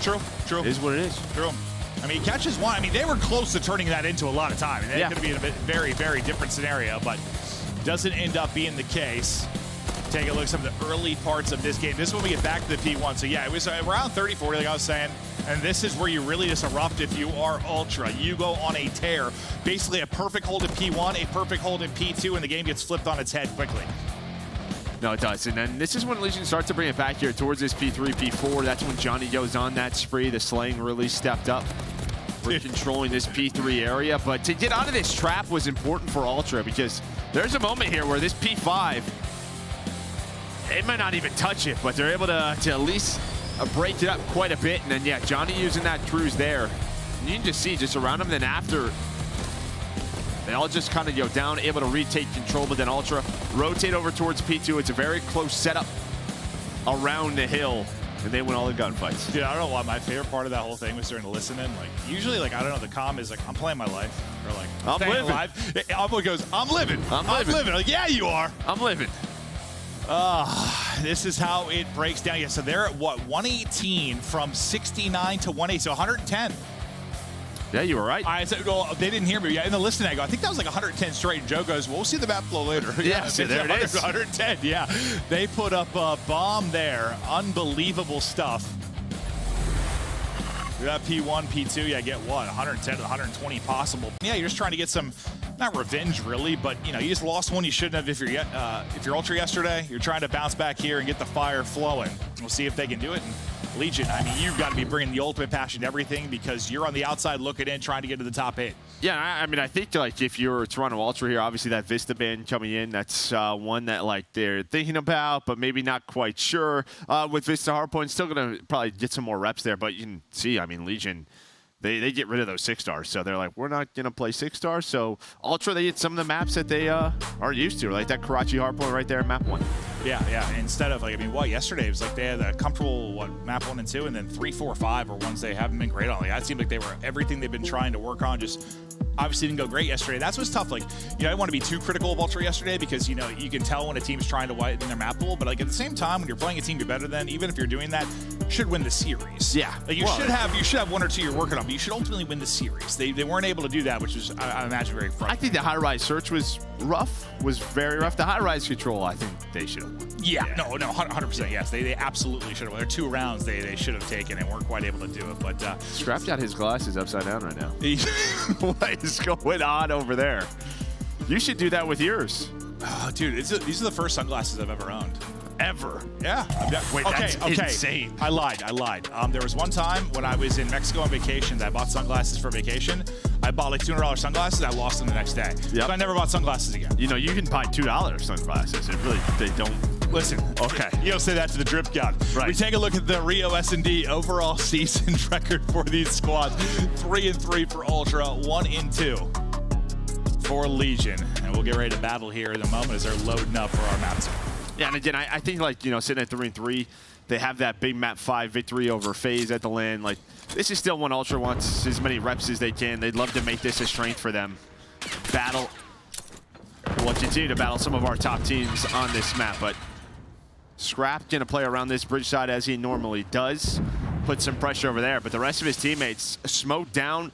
true. It is what it is. True. I mean, he catches one. I mean, they were close to turning that into a lot of time. And that could be in a very, very different scenario, but doesn't end up being the case. Take a look at some of the early parts of this game. This is when we get back to the P1. So yeah, it was around 30-40, like I was saying. And this is where you really just erupt if you are Ultra. You go on a tear. Basically a perfect hold in P1, a perfect hold in P2, and the game gets flipped on its head quickly. No, it does. And then this is when Legion starts to bring it back here towards this P3, P4. That's when Johnny goes on that spree. The slaying really stepped up. We're controlling this P3 area. But to get out of this trap was important for Ultra because there's a moment here where this P5, it might not even touch it, but they're able to at least break it up quite a bit. And then, yeah, Johnny using that cruise there. And you can just see just around him, then after, they all just kind of go down, able to retake control, but then Ultra rotate over towards P2. It's a very close setup around the hill, and they win all the gunfights. Dude, I don't know why my favorite part of that whole thing was during the listening. Like, usually, like, I don't know, the comm is like, I'm playing my life. Or like, I'm living. Alive. Albo goes, I'm living. I'm living. Like, yeah, you are. I'm living. This is how it breaks down. Yeah, so they're at what, 118 from 69 to 180, so 110. Yeah, you were right. I said, well, they didn't hear me. Yeah, in the listening, I go, I think that was like 110 straight. And Joe goes, well, we'll see the map flow later. Yeah, so there it is. 110, yeah. They put up a bomb there. Unbelievable stuff. We got P1, P2, yeah, get what? 110 to 120 possible. Yeah, you're just trying to get some, not revenge really, but you know, you just lost one you shouldn't have if you're Ultra yesterday. You're trying to bounce back here and get the fire flowing. We'll see if they can do it. And Legion, I mean, you've got to be bringing the ultimate passion to everything because you're on the outside looking in, trying to get to the top 8. Yeah, I mean, I think like if you're Toronto Ultra here, obviously that Vista band coming in, that's one that like they're thinking about, but maybe not quite sure. With Vista Hardpoint, still gonna probably get some more reps there, but you can see, I mean, Legion, they get rid of those 6-stars, so they're like, we're not gonna play 6-stars. So Ultra, they get some of the maps that they are used to, like that Karachi Hardpoint right there in map 1. Yeah. Instead of like, I mean, what yesterday it was like they had a comfortable map 1 and 2, and then 3, 4, 5 are ones they haven't been great on. Like that seemed like they were everything they've been trying to work on. Just obviously didn't go great yesterday. That's what's tough. Like, you know, I don't want to be too critical of Ultra yesterday because, you know, you can tell when a team's trying to widen their map pool, but like at the same time, when you're playing a team you're better than, even if you're doing that, should win the series. Yeah. Like you should have 1 or 2 you're working on, but you should ultimately win the series. They weren't able to do that, which was, I imagine, very frustrating. I think the high-rise search was very rough. The high-rise control, I think they should have won. Yeah, no, 100%, yes. They absolutely should have won. There are 2 rounds they should have taken and weren't quite able to do it. But Scrap's got his glasses upside down right now. What is going on over there? You should do that with yours. Oh, dude, these are the first sunglasses I've ever owned. Ever? Yeah. Wait, that's insane. I lied. There was one time when I was in Mexico on vacation that I bought sunglasses for vacation. I bought like $200 sunglasses. I lost them the next day. Yep. So I never bought sunglasses again. You know, you can buy $2 sunglasses. They don't. Listen. Okay. You don't say that to the drip god. Right. We take a look at the Rio S&D overall season record for these squads. 3-3 for Ultra, 1-2 for Legion. And we'll get ready to battle here in a moment as they're loading up for our maps. Yeah, and again, I think, like, you know, sitting at 3-3, they have that big map 5 victory over FaZe at the LAN. Like, this is still when Ultra wants as many reps as they can. They'd love to make this a strength for them. We'll continue to battle some of our top teams on this map, but Scrap gonna play around this bridge side as he normally does. Put some pressure over there, but the rest of his teammates smoke down.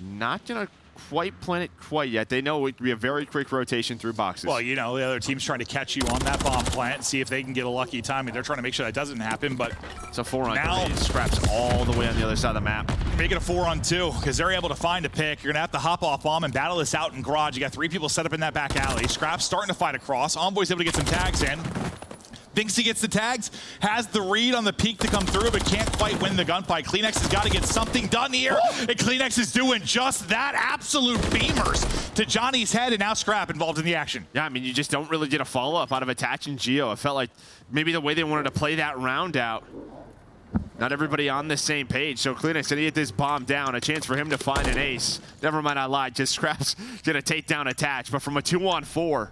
Not gonna quite plant it quite yet. They know it would be a very quick rotation through boxes. Well, you know, the other team's trying to catch you on that bomb plant, see if they can get a lucky timing. They're trying to make sure that doesn't happen, but it's a 4-on-3. now Scraps all the way on the other side of the map. Make it a 4-on-2 because they're able to find a pick. You're gonna have to hop off bomb and battle this out in garage. You got 3 people set up in that back alley. Scraps starting to fight across. Envoy's able to get some tags in. Thinks he gets the tags, has the read on the peak to come through, but can't quite win the gunfight. Kleenex has got to get something done here, and Kleenex is doing just that. Absolute beamers to Johnny's head, and now Scrap involved in the action. Yeah, I mean, you just don't really get a follow-up out of Attach and Geo. It felt like maybe the way they wanted to play that round out, not everybody on the same page. So Kleenex said he hit this bomb down, a chance for him to find an ace. Never mind, I lied. Just Scrap's going to take down Attach, but from a 2-on-4,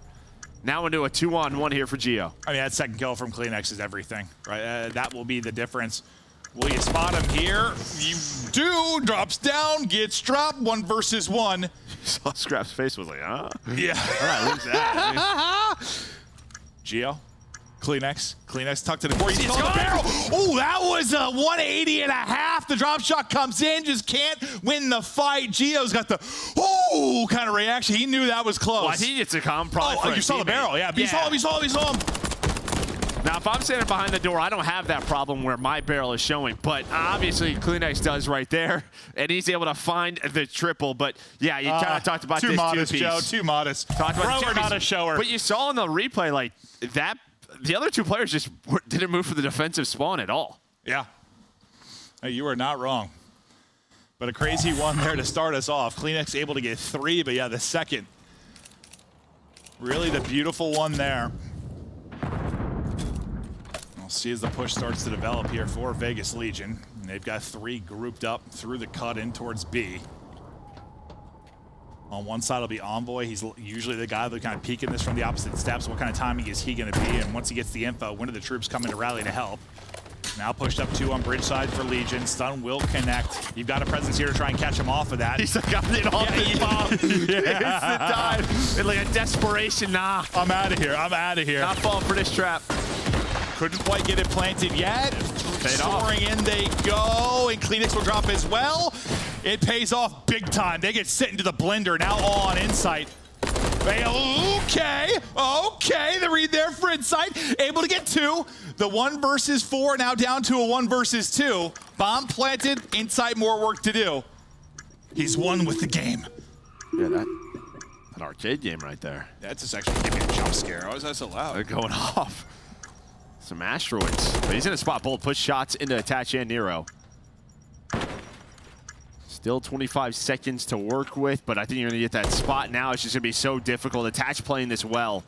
now into a 2-on-1 here for Geo. I mean, that second kill from Kleenex is everything, right? That will be the difference. Will you spot him here? You do. Drops down, gets dropped, 1 versus 1. You saw Scrap's face was like, huh? Yeah. All right, lose that. Geo. Kleenex tucked in the corner. He's going to barrel. Oh, that was a 180.5. The drop shot comes in, just can't win the fight. Geo's got the kind of reaction. He knew that was close. Well, I think it's a calm probably. You saw the barrel. Yeah, you saw him. Now, if I'm standing behind the door, I don't have that problem where my barrel is showing, but obviously Kleenex does right there, and he's able to find the triple. But yeah, you kind of talked about too this modest, two-piece. Joe. Too modest. Talked about Thrower, not a shower. But you saw in the replay, like that, the other two players just didn't move for the defensive spawn at all. Yeah. Hey, you are not wrong. But a crazy one there to start us off. Kleenex able to get 3, but yeah, the second. Really the beautiful one there. We'll see as the push starts to develop here for Vegas Legion. And they've got 3 grouped up through the cut in towards B. On one side will be Envoy. He's usually the guy that kind of peeking this from the opposite steps. What kind of timing is he going to be? And once he gets the info, when do the troops come in to rally to help? Now pushed up 2 on bridge side for Legion. Stun will connect. You've got a presence here to try and catch him off of that. He's like, I'm it off this bomb. It's the time. It's like a desperation. Nah. I'm out of here. I'm out of here. Not falling for this trap. Couldn't quite get it planted yet. Paid Soaring in they go, and Kleenex will drop as well. It pays off big time. They get sent into the blender, now all on Insight. Okay, the read there for Insight. Able to get 2. The 1 versus 4 now down to a 1 versus 2. Bomb planted, Insight more work to do. He's won with the game. Yeah, that an arcade game right there. That's just actually giving me a jump scare. How is that so loud? They're going off. Some asteroids. But he's in a spot. Bolt push shots into Attach and Nero. Still 25 seconds to work with, but I think you're going to get that spot now. It's just going to be so difficult. Attach playing this well.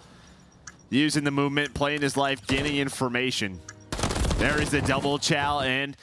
Using the movement, playing his life, gaining information. There is the double chow, and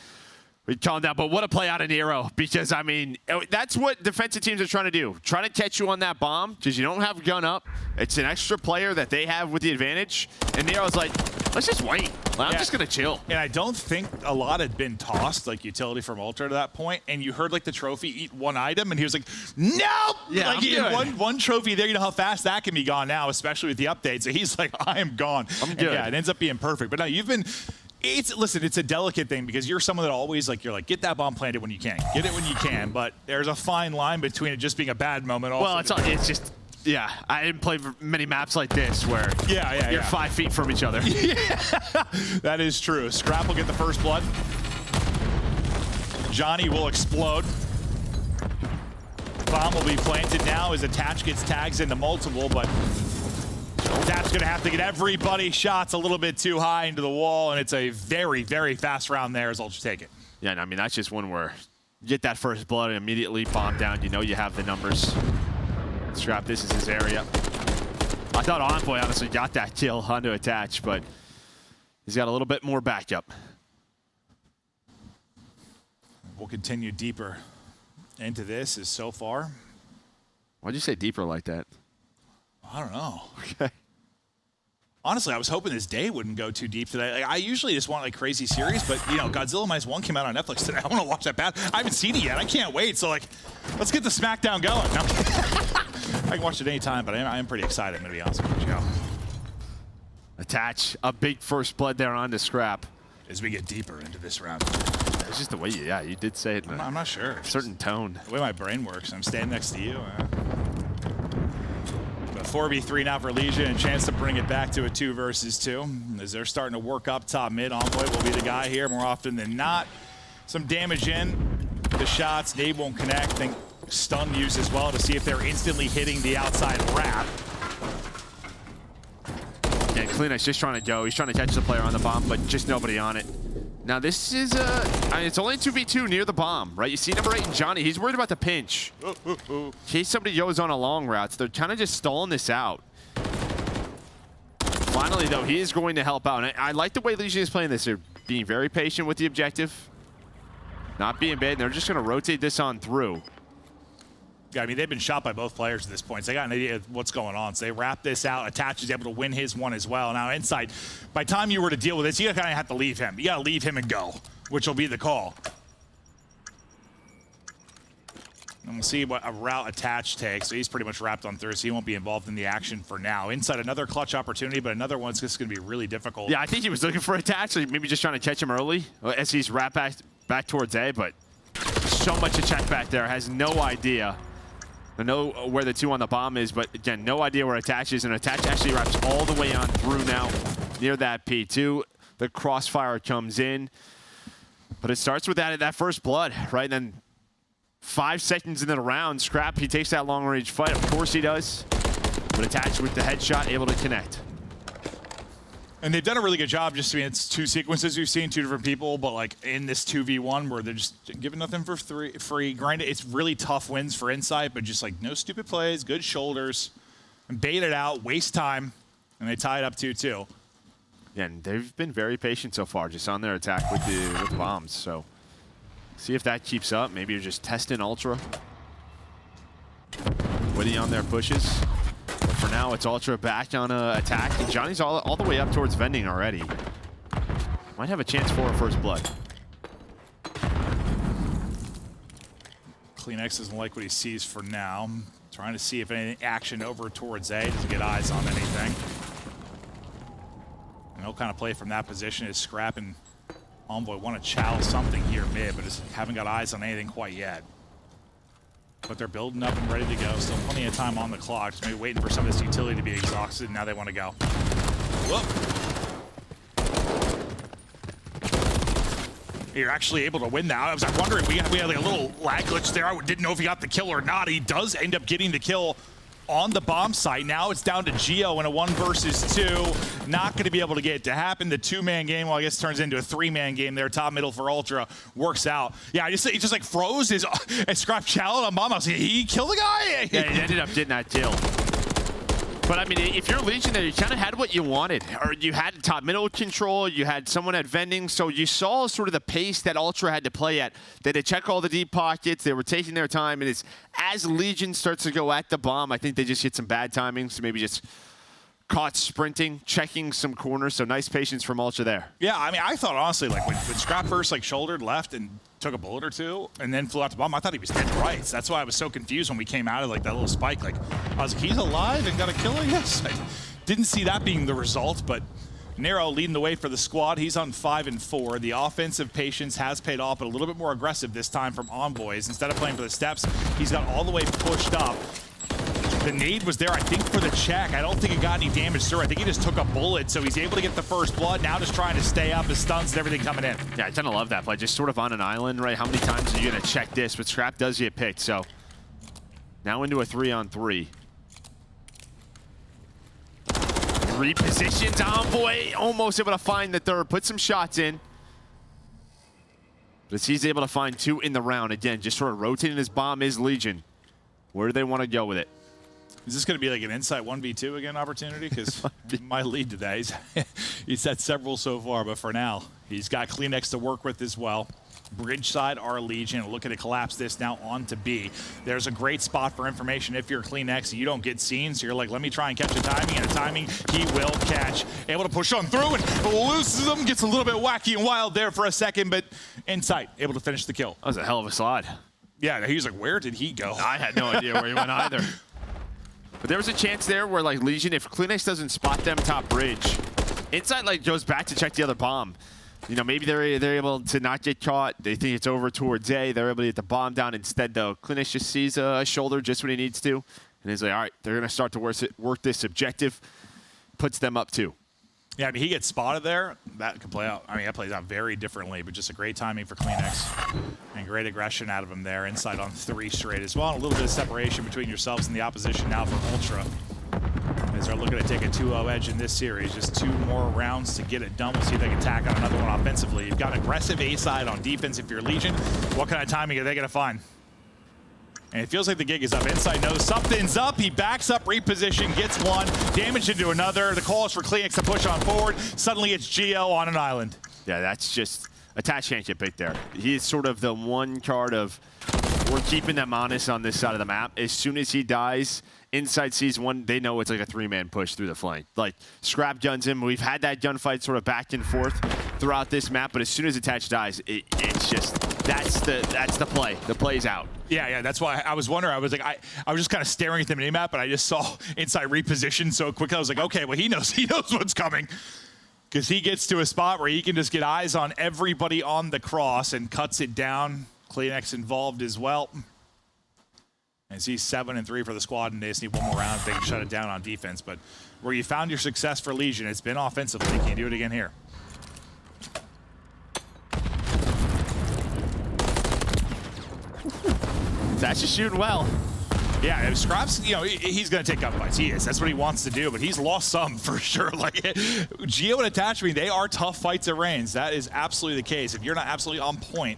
we calm down. But what a play out of Nero, because, I mean, that's what defensive teams are trying to do. Trying to catch you on that bomb, because you don't have gun up. It's an extra player that they have with the advantage. And Nero's like, let's just wait. I'm just going to chill. And I don't think a lot had been tossed, like utility from Ultra to that point. And you heard like the trophy eat 1 item, and he was like, nope! Yeah, like he had one trophy there. You know how fast that can be gone now, especially with the update. So he's like, I am gone. I'm good. And yeah, it ends up being perfect. But no, you've been... Listen, it's a delicate thing because you're someone that always you're like, get that bomb planted when you can. Get it when you can. But there's a fine line between it just being a bad moment also. Well, it's just... Yeah, I didn't play many maps like this where you're 5 feet from each other. Yeah, that is true. Scrap will get the first blood. Johnny will explode. Bomb will be planted now as Attach gets tags into multiple, but Attach gonna have to get everybody shots a little bit too high into the wall, and it's a very, very fast round there as Ultra take it. Yeah, and I mean, that's just one where you get that first blood and immediately bomb down. You know you have the numbers. Scrap, this is his area. I thought Envoy honestly got that kill onto Attach, but he's got a little bit more backup. We'll continue deeper into this as so far. Why'd you say deeper like that? I don't know. Okay. Honestly, I was hoping this day wouldn't go too deep today. Like, I usually just want like crazy series, but you know, Godzilla Minus 1 came out on Netflix today. I want to watch that bad. I haven't seen it yet. I can't wait. So like, let's get the SmackDown going. No. I can watch it anytime, but I am pretty excited. I'm gonna be honest with you. Attach a big first blood there onto Scrap as we get deeper into this round. It's just the way you did say it. I'm not sure. Certain tone. The way my brain works. I'm standing next to you. But 4v3 now for Legion, and a chance to bring it back to a 2 versus 2. As they're starting to work up top mid, Envoy will be the guy here more often than not. Some damage in the shots. Nade won't connect. Think stun use as well to see if they're instantly hitting the outside wrap. Yeah, Kleenex just trying to go. He's trying to catch the player on the bomb, but just nobody on it. Now this is I mean, it's only 2v2 near the bomb, right? You see number 8 and Johnny. He's worried about the pinch. In case somebody goes on a long route. So they're kind of just stalling this out. Finally, though, he is going to help out. And I like the way Legion is playing this. They're being very patient with the objective. Not being bad. They're just going to rotate this on through. Yeah, I mean, they've been shot by both players at this point, so they got an idea of what's going on. So they wrap this out. Attach is able to win his one as well. Now, Insight, by the time you were to deal with this, you kind of have to leave him. You got to leave him and go, which will be the call. And we'll see what a route Attach takes. So he's pretty much wrapped on through, so he won't be involved in the action for now. Insight, another clutch opportunity, but another one's just going to be really difficult. Yeah, I think he was looking for Attach, maybe just trying to catch him early as he's wrapped back towards A, but so much Attach back there. Has no idea. I know where the 2 on the bomb is, but again, no idea where Attach is, and Attach actually wraps all the way on through now. near that P2. The crossfire comes in. But it starts with that first blood, right? And then 5 seconds into the round, Scrap, he takes that long-range fight. Of course he does. But attached with the headshot, able to connect. And they've done a really good job. Just, I mean, it's 2 sequences we've seen, 2 different people, but like in this 2v1 where they're just giving nothing for free. Granted, it's really tough wins for Insight, but just like no stupid plays, good shoulders, and bait it out, waste time, and they tie it up 2-2. Yeah, and they've been very patient so far, just on their attack with the bombs. So see if that keeps up. Maybe you're just testing Ultra. Witty on their pushes. But for now, it's Ultra back on attack. And Johnny's all the way up towards vending already. Might have a chance for a first blood. CleanX doesn't like what he sees for now. Trying to see if any action over towards A. Doesn't get eyes on anything. And he'll kind of play from that position as Scrap and Envoy want to chow something here mid, but just haven't got eyes on anything quite yet. But they're building up and ready to go. Still plenty of time on the clock. Just maybe waiting for some of this utility to be exhausted. Now they want to go. Whoop. You're actually able to win that. I was wondering, we had like a little lag glitch there. I didn't know if he got the kill or not. He does end up getting the kill on the bomb site. Now it's down to Geo in a 1 versus 2. Not going to be able to get it to happen. The 2-man game, well, I guess turns into a 3-man game there. Top middle for Ultra works out. Yeah, he just like froze his Scrap challenge on bomb. I was like, he killed the guy. Yeah, he ended up getting that kill. But I mean, if you're Legion there, you kind of had what you wanted. Or you had top middle control, you had someone at vending, so you saw sort of the pace that Ultra had to play at. They had to check all the deep pockets, they were taking their time, and it's as Legion starts to go at the bomb, I think they just hit some bad timing, so maybe just caught sprinting, checking some corners, so nice patience from Ultra there. Yeah, I mean, I thought honestly, like when Scrap first like shouldered left and took a bullet or 2 and then flew out the bomb, I thought he was dead right. So that's why I was so confused when we came out of like that little spike. Like, I was like, he's alive and got a kill, I guess. I didn't see that being the result, but Nero leading the way for the squad. He's on 5 and 4. The offensive patience has paid off, but a little bit more aggressive this time from Envoys. Instead of playing for the steps, he's got all the way pushed up. The nade was there, I think, for the check. I don't think it got any damage through. I think he just took a bullet, so he's able to get the first blood. Now just trying to stay up, his stuns and everything coming in. Yeah, I kind of love that play. Just sort of on an island, right? How many times are you going to check this? But Scrap does get picked, so now into a 3-on-3. Repositions Envoy, almost able to find the third. Put some shots in. But he's able to find 2 in the round. Again, just sort of rotating his bomb is Legion. Where do they want to go with it? Is this going to be like an Insight 1v2 again opportunity? Because he might lead to that. He's had several so far, but for now, he's got CleanX to work with as well. Bridge side, our Legion looking to collapse this now onto B. There's a great spot for information if you're CleanX and you don't get seen, so you're like, let me try and catch a timing, and a timing he will catch. Able to push on through and loses him, gets a little bit wacky and wild there for a second, but Insight able to finish the kill. That was a hell of a slide. Yeah, he was like, where did he go? I had no idea where he went either. But there was a chance there where, like, Legion, if CleanX doesn't spot them top bridge, Insight, like, goes back to check the other bomb. You know, maybe they're able to not get caught. They think it's over towards A. They're able to get the bomb down instead, though. CleanX just sees a shoulder just when he needs to. And he's like, all right, they're going to start to work this objective. Puts them up 2. Yeah, I mean, he gets spotted there. That could play out. I mean, that plays out very differently, but just a great timing for CleanX and great aggression out of him there. Insight on 3 straight as well. And a little bit of separation between yourselves and the opposition now for Ultra. As they're looking to take a 2-0 edge in this series. Just 2 more rounds to get it done. We'll see if they can tack on another one offensively. You've got an aggressive A side on defense if you're Legion. What kind of timing are they going to find? And it feels like the gig is up. Insight knows something's up. He backs up, reposition, gets 1, damage into another. The call is for CleanX to push on forward. Suddenly it's Geo on an island. Yeah, that's just attached can't get picked there. He is sort of the one card of we're keeping them honest on this side of the map. As soon as he dies, Insight sees 1, they know it's like a 3-man push through the flank. Like, Scrap guns him. We've had that gunfight sort of back and forth throughout this map, but as soon as Attach dies, it's just, that's the play. The play's out. Yeah, that's why I was wondering. I was like, I was just kind of staring at the minimap, but I just saw Insight reposition so quick. I was like, okay, well, he knows what's coming. Because he gets to a spot where he can just get eyes on everybody on the cross and cuts it down. CleanX involved as well. And see 7-3 for the squad, and they just need one more round if they can shut it down on defense. But where you found your success for Legion, it's been offensively. Can you do it again here? That's just shooting well. Yeah, if Scraps, you know, he's going to take up fights. He is. That's what he wants to do, but he's lost some for sure. Like, Geo and Attachment, they are tough fights at range. That is absolutely the case. If you're not absolutely on point,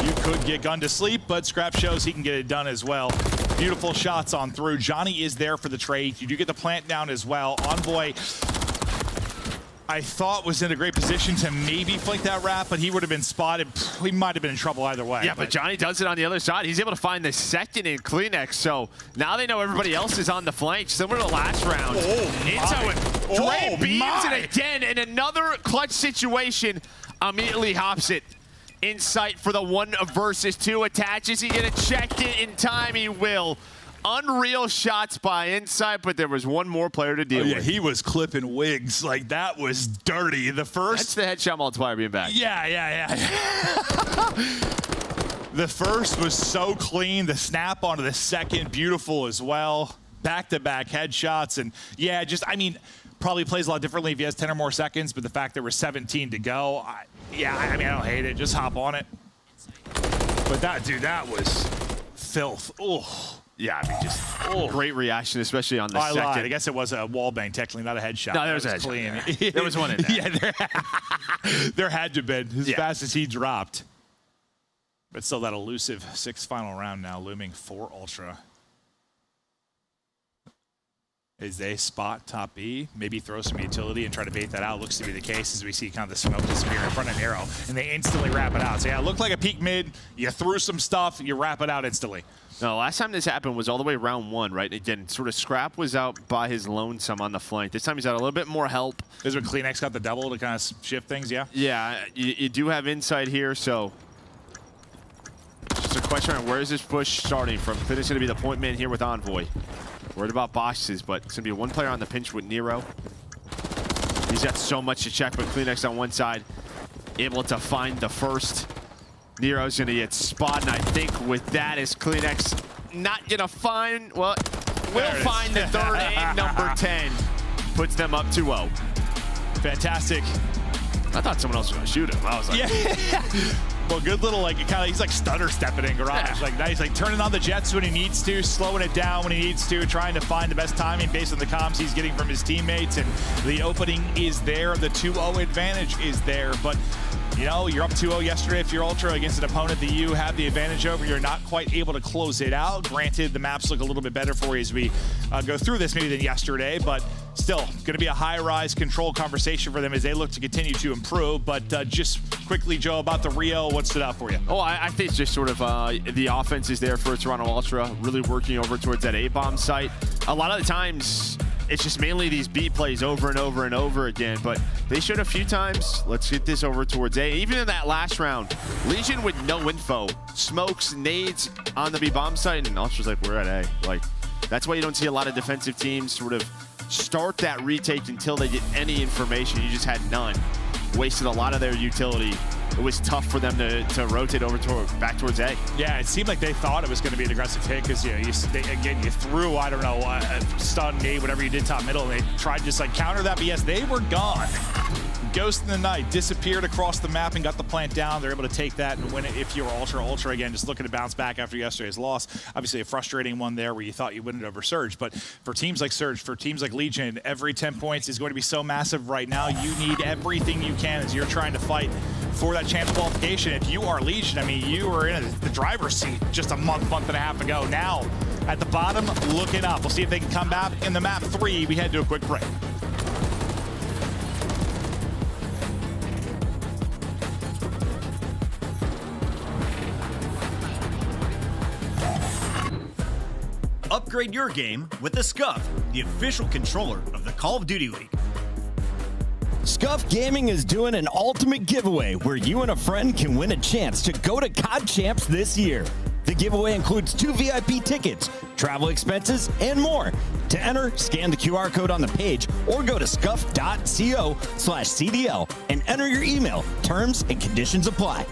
you could get gunned to sleep, but Scrap shows he can get it done as well. Beautiful shots on through. Johnny is there for the trade. You do get the plant down as well. Envoy, I thought, was in a great position to maybe flank that wrap, but he would have been spotted. He might have been in trouble either way. Yeah, but Johnny does it on the other side. He's able to find the second in Kleenex, so now they know everybody else is on the flank, similar to last round. Inside with Dre beams it again in another clutch situation. Immediately hops it. Insight for the 1 versus 2. Attaches. He gonna check it in time. He will. Unreal shots by Insight, but there was one more player to deal with. He was clipping wigs. Like, that was dirty. The first. That's the headshot multiplier being back. Yeah. The first was so clean. The snap onto the second, beautiful as well. Back-to-back headshots. And yeah, just, I mean, probably plays a lot differently if he has 10 or more seconds, but the fact there were 17 to go, I don't hate it. Just hop on it. But that, dude, that was filth. Oh. Yeah, I mean, just great reaction, especially on the second. Lied. I guess it was a wallbang, technically, not a headshot. No, there was a headshot. Clean. There was one in there. Yeah, there had to have been as fast as he dropped. But still, that elusive 6th final round now looming for Ultra. As they spot top B, maybe throw some utility and try to bait that out. Looks to be the case as we see kind of the smoke disappear in front of Nero, and they instantly wrap it out. So yeah, it looked like a peak mid. You threw some stuff, you wrap it out instantly. No, last time this happened was all the way round 1, right? Again, sort of Scrap was out by his lonesome on the flank. This time he's got a little bit more help. This is when Kleenex got the double to kind of shift things, yeah? Yeah, you do have Insight here, so just a question on where is this push starting from? Kleenex is going to be the point man here with Envoy. Worried about boxes, but it's going to be one player on the pinch with Nero. He's got so much to check, but Kleenex on one side, able to find the first. Nero's going to get spotted, and I think with that is Kleenex not going to find, well, will find the third and number 10. Puts them up 2-0. Fantastic. I thought someone else was going to shoot him. I was like, yeah. Well, good little, like, kind of, he's like stutter stepping in garage. Yeah. Like, nice, like turning on the jets when he needs to, slowing it down when he needs to, trying to find the best timing based on the comms he's getting from his teammates. And the opening is there. The 2-0 advantage is there. But, you know, you're up 2-0 yesterday if you're Ultra against an opponent that you have the advantage over. You're not quite able to close it out. Granted, the maps look a little bit better for you as we go through this maybe than yesterday, but still going to be a high-rise control conversation for them as they look to continue to improve. But just quickly, Joe, about the Rio, what stood out for you? Oh, I think it's just sort of the offense is there for Toronto Ultra, really working over towards that A-bomb site. A lot of the times, it's just mainly these B plays over and over and over again, but they showed a few times. Let's get this over towards A. Even in that last round, Legion with no info, smokes, nades on the B bomb site, and Ultra's like, we're at A. Like, that's why you don't see a lot of defensive teams sort of start that retake until they get any information. You just had none. Wasted a lot of their utility. It was tough for them to rotate over back towards A. Yeah, it seemed like they thought it was going to be an aggressive hit because, you know, you threw, I don't know, a stun, nade, whatever you did top middle, and they tried to just like counter that, but yes, they were gone. Ghost in the night, disappeared across the map and got the plant down. They're able to take that and win it if you're Ultra again, just looking to bounce back after yesterday's loss. Obviously a frustrating one there where you thought you wouldn't over Surge, but for teams like Surge, for teams like Legion, every 10 points is going to be so massive right now. You need everything you can as you're trying to fight for that chance qualification. If you are Legion, I mean, you were in the driver's seat just a month and a half ago. Now, at the bottom, looking up. We'll see if they can come back in the map 3. We head to a quick break. Upgrade your game with the Scuff, the official controller of the Call of Duty League. Scuff Gaming is doing an ultimate giveaway where you and a friend can win a chance to go to COD Champs this year. The giveaway includes 2 VIP tickets, travel expenses, and more. To enter, scan the QR code on the page or go to scuff.co/CDL and enter your email. Terms and conditions apply.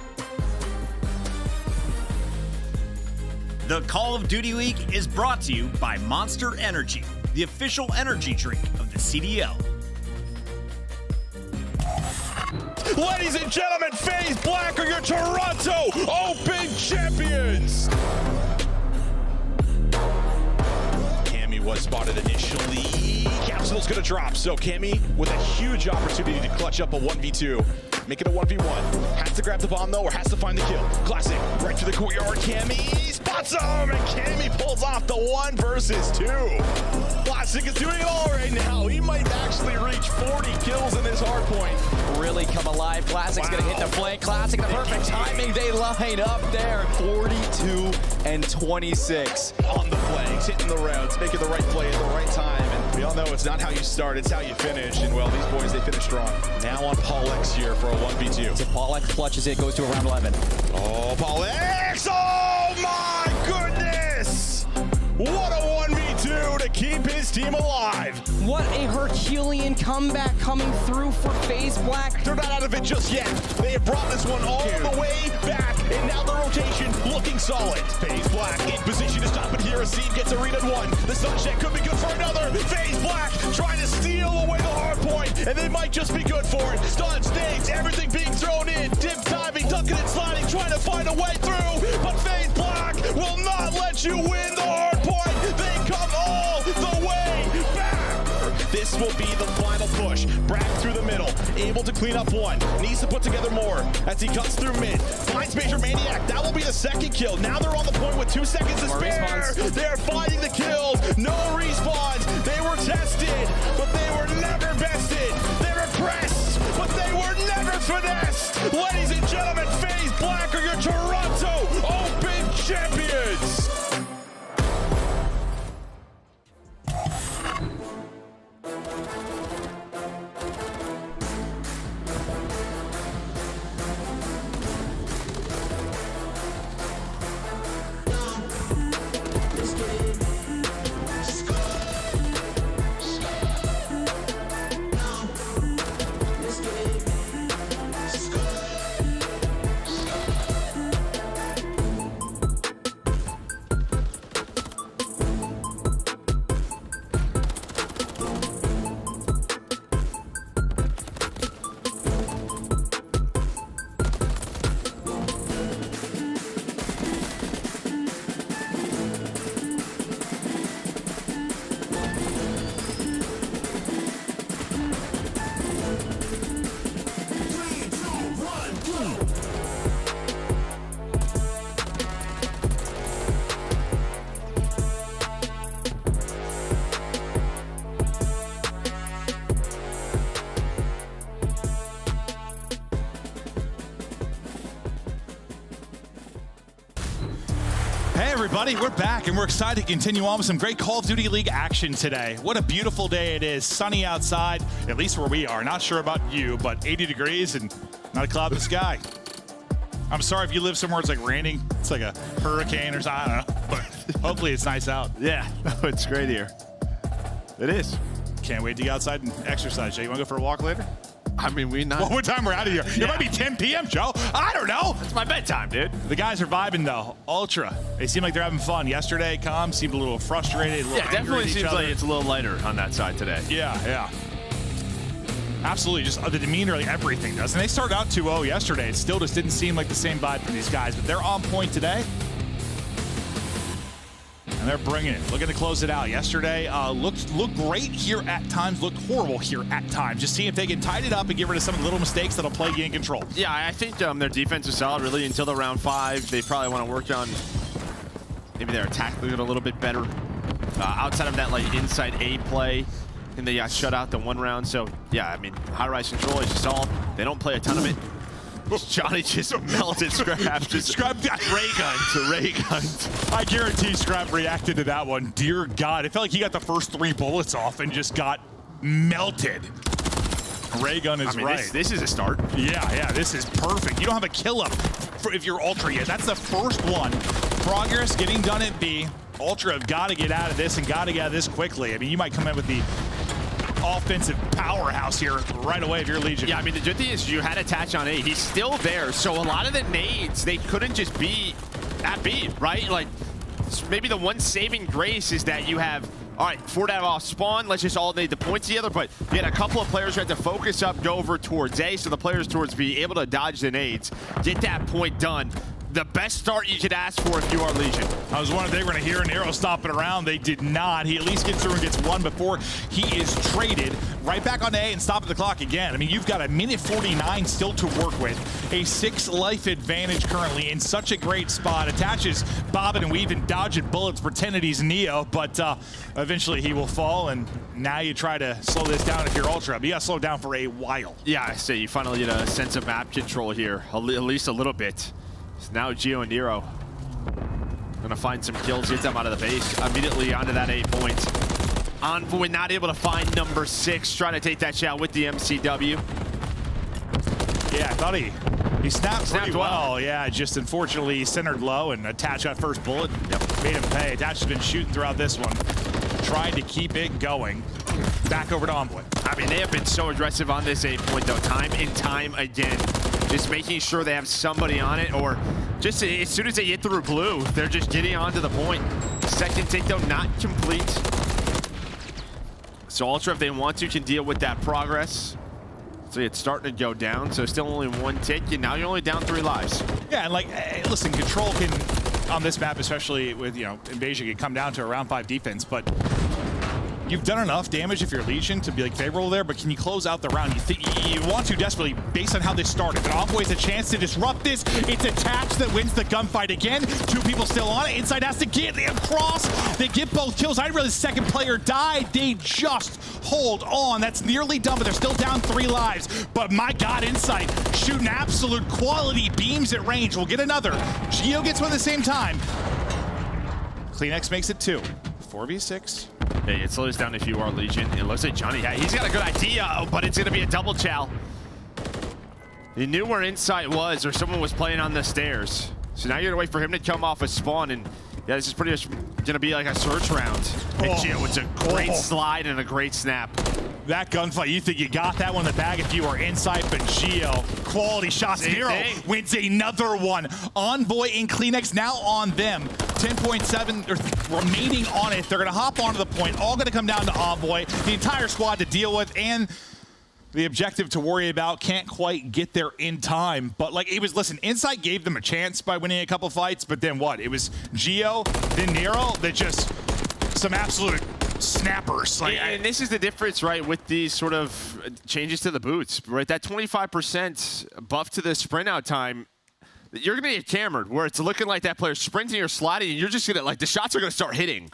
The Call of Duty League is brought to you by Monster Energy, the official energy drink of the CDL. Ladies and gentlemen, FaZe Black are your Toronto Open champions. Cammy was spotted initially. Capsule's gonna drop, so Cammy with a huge opportunity to clutch up a 1v2. Make it a 1v1. Has to grab the bomb though, or has to find the kill. Classic, right to the courtyard. Cammy spots him, and Cammy pulls off the 1 versus 2. Classic is doing it all right now. He might actually reach 40 kills in this hardpoint. Really come alive. Classic's gonna hit the flank. Classic, the perfect timing. They line up there. 42 and 26 on the flanks, hitting the routes, making the right play at the right time. And we all know it's not how you start, it's how you finish. And well, these boys, they finish strong. Now on Paul X here for a 1v2. If Paul X clutches it, goes to around 11. Oh, Paul X! Oh my goodness! What a 1v2 to keep his team alive. What a Herculean comeback coming through for FaZe Black. They're not out of it just yet. They have brought this one all the way back, and now the rotation looking solid. FaZe Black in position to stop it here. Asim gets a read at 1. The sunset could be good for another. FaZe Black trying to steal away the hard point, and they might just be good for it. Stun, nades, everything being thrown in. Dip diving, ducking and sliding, trying to find a way through. But FaZe Black will not let you win the hard point. They come all the way back. This will be the final push. Brack through the middle, able to clean up 1. Needs to put together more as he cuts through mid. Finds Major Maniac. That will be the 2nd kill. Now they're on the point with 2 seconds to spare. They're finding the kills. No respawns. They were tested, but they were never bested. They were pressed, but they were never finessed. Ladies and gentlemen, FaZe Black are your Toronto Open champions. Hey everybody, we're back and we're excited to continue on with some great Call of Duty League action today. What a beautiful day it is, sunny outside, at least where we are. Not sure about you, but 80 degrees and not a cloud in the sky. I'm sorry if you live somewhere it's like raining, it's like a hurricane or something, I don't know, but hopefully it's nice out. Yeah, it's great here. It is. Can't wait to get outside and exercise. Jay, you want to go for a walk later? I mean, what time we're out of here? Yeah. It might be 10 p.m., Joe. I don't know. It's my bedtime, dude. The guys are vibing, though. Ultra. They seem like they're having fun. Yesterday, Comm seemed a little frustrated, a little angry definitely at each seems other. like it's a little lighter on that side today. Yeah. Absolutely. Just the demeanor, like everything does. And they started out 2-0 yesterday. It still just didn't seem like the same vibe for these guys, but they're on point today. And they're bringing it, looking to close it out. Yesterday looked great here at times, looked horrible here at times. Just seeing if they can tighten it up and get rid of some of the little mistakes that'll plague you in control. Yeah, I think their defense is solid really until the round 5. They probably want to work on maybe their attack a little bit better. Outside of that like inside A play, and they got shut out the 1 round. So yeah, I mean, high-rise control, as you saw, they don't play a ton of it. Johnny just melted Scrap. Just Scrap ray gun to ray gun. I guarantee Scrap reacted to that one. Dear God, it felt like he got the first 3 bullets off and just got melted. Ray gun is right. This is a start. Yeah, this is perfect. You don't have a kill up if you're Ultra yet. That's the first one. Progress getting done at B. Ultra have got to get out of this and got to get out of this quickly. I mean, you might come in with the offensive powerhouse here right away if you're Legion. Yeah, I mean, the good thing is you had attach on A. He's still there, so a lot of the nades, they couldn't just be at B, right? Like, maybe the one saving grace is that you have, all right, 4 down off spawn, let's just all need the points together, but you had a couple of players who had to focus up, go over towards A, so the players towards B able to dodge the nades, get that point done. The best start you could ask for if you are Legion. I was wondering if they were going to hear an arrow stomping around. They did not. He at least gets through and gets one before he is traded. Right back on A and stopping the clock again. I mean, you've got a minute 49 still to work with. A 6 life advantage currently in such a great spot. Attaches bobbing and weaving, dodging bullets, pretending he's Neo, but eventually he will fall, and now you try to slow this down if you're Ultra. But you got to slow down for a while. Yeah, I say you finally get a sense of map control here, at least a little bit. So now Gio and Nero gonna find some kills, get them out of the base. Immediately onto that 8 points. Envoy not able to find number 6, trying to take that shot with the MCW. Yeah, I thought he snapped pretty well. Yeah, just unfortunately centered low and Attach got first bullet. Yep. Made him pay. Attach has been shooting throughout this one. Trying to keep it going. Back over to Envoy. I mean, they have been so aggressive on this 8 point though, time and time again. Just making sure they have somebody on it, or just as soon as they get through blue, they're just getting onto the point. Second take though, not complete. So Ultra, if they want to, can deal with that progress. So it's starting to go down, so still only 1 tick, and now you're only down 3 lives. Yeah, and like, listen, Control can, on this map, especially with, Invasion, can come down to a round 5 defense, but you've done enough damage if you're Legion to be like favorable there, but can you close out the round? You want to desperately based on how this started. But Envoy has a chance to disrupt this. It's Attach that wins the gunfight again. 2 people still on it. Inside has to get across. They get both kills. I didn't realize the second player died. They just hold on. That's nearly done, but they're still down 3 lives. But my God, Insight shooting absolute quality beams at range. We'll get another. Gio gets one at the same time. CleanX makes it 2. 4v6. Hey, it slows down if you are Legion. It looks like Johnny, he's got a good idea, but it's going to be a double chow. He knew where Insight was, or someone was playing on the stairs. So now you're going to wait for him to come off a spawn, and yeah, this is pretty much going to be like a search round. And Gio, it's a great slide and a great snap. That gunfight, you think you got that one in the bag if you were Insight, but Gio, quality shots. Nero wins another one. Envoy and CleanX now on them. 10.7 remaining on it. They're going to hop onto the point. All going to come down to Envoy. The entire squad to deal with, and the objective to worry about. Can't quite get there in time. But like, it was, listen, Insight gave them a chance by winning a couple fights, but then what? It was Gio, then Nero, that just some absolute snappers. Like, and this is the difference, right, with these sort of changes to the boots, right? That 25% buff to the sprint out time, you're going to get cambered, where it's looking like that player's sprinting or sliding, and you're just going to, like, the shots are going to start hitting.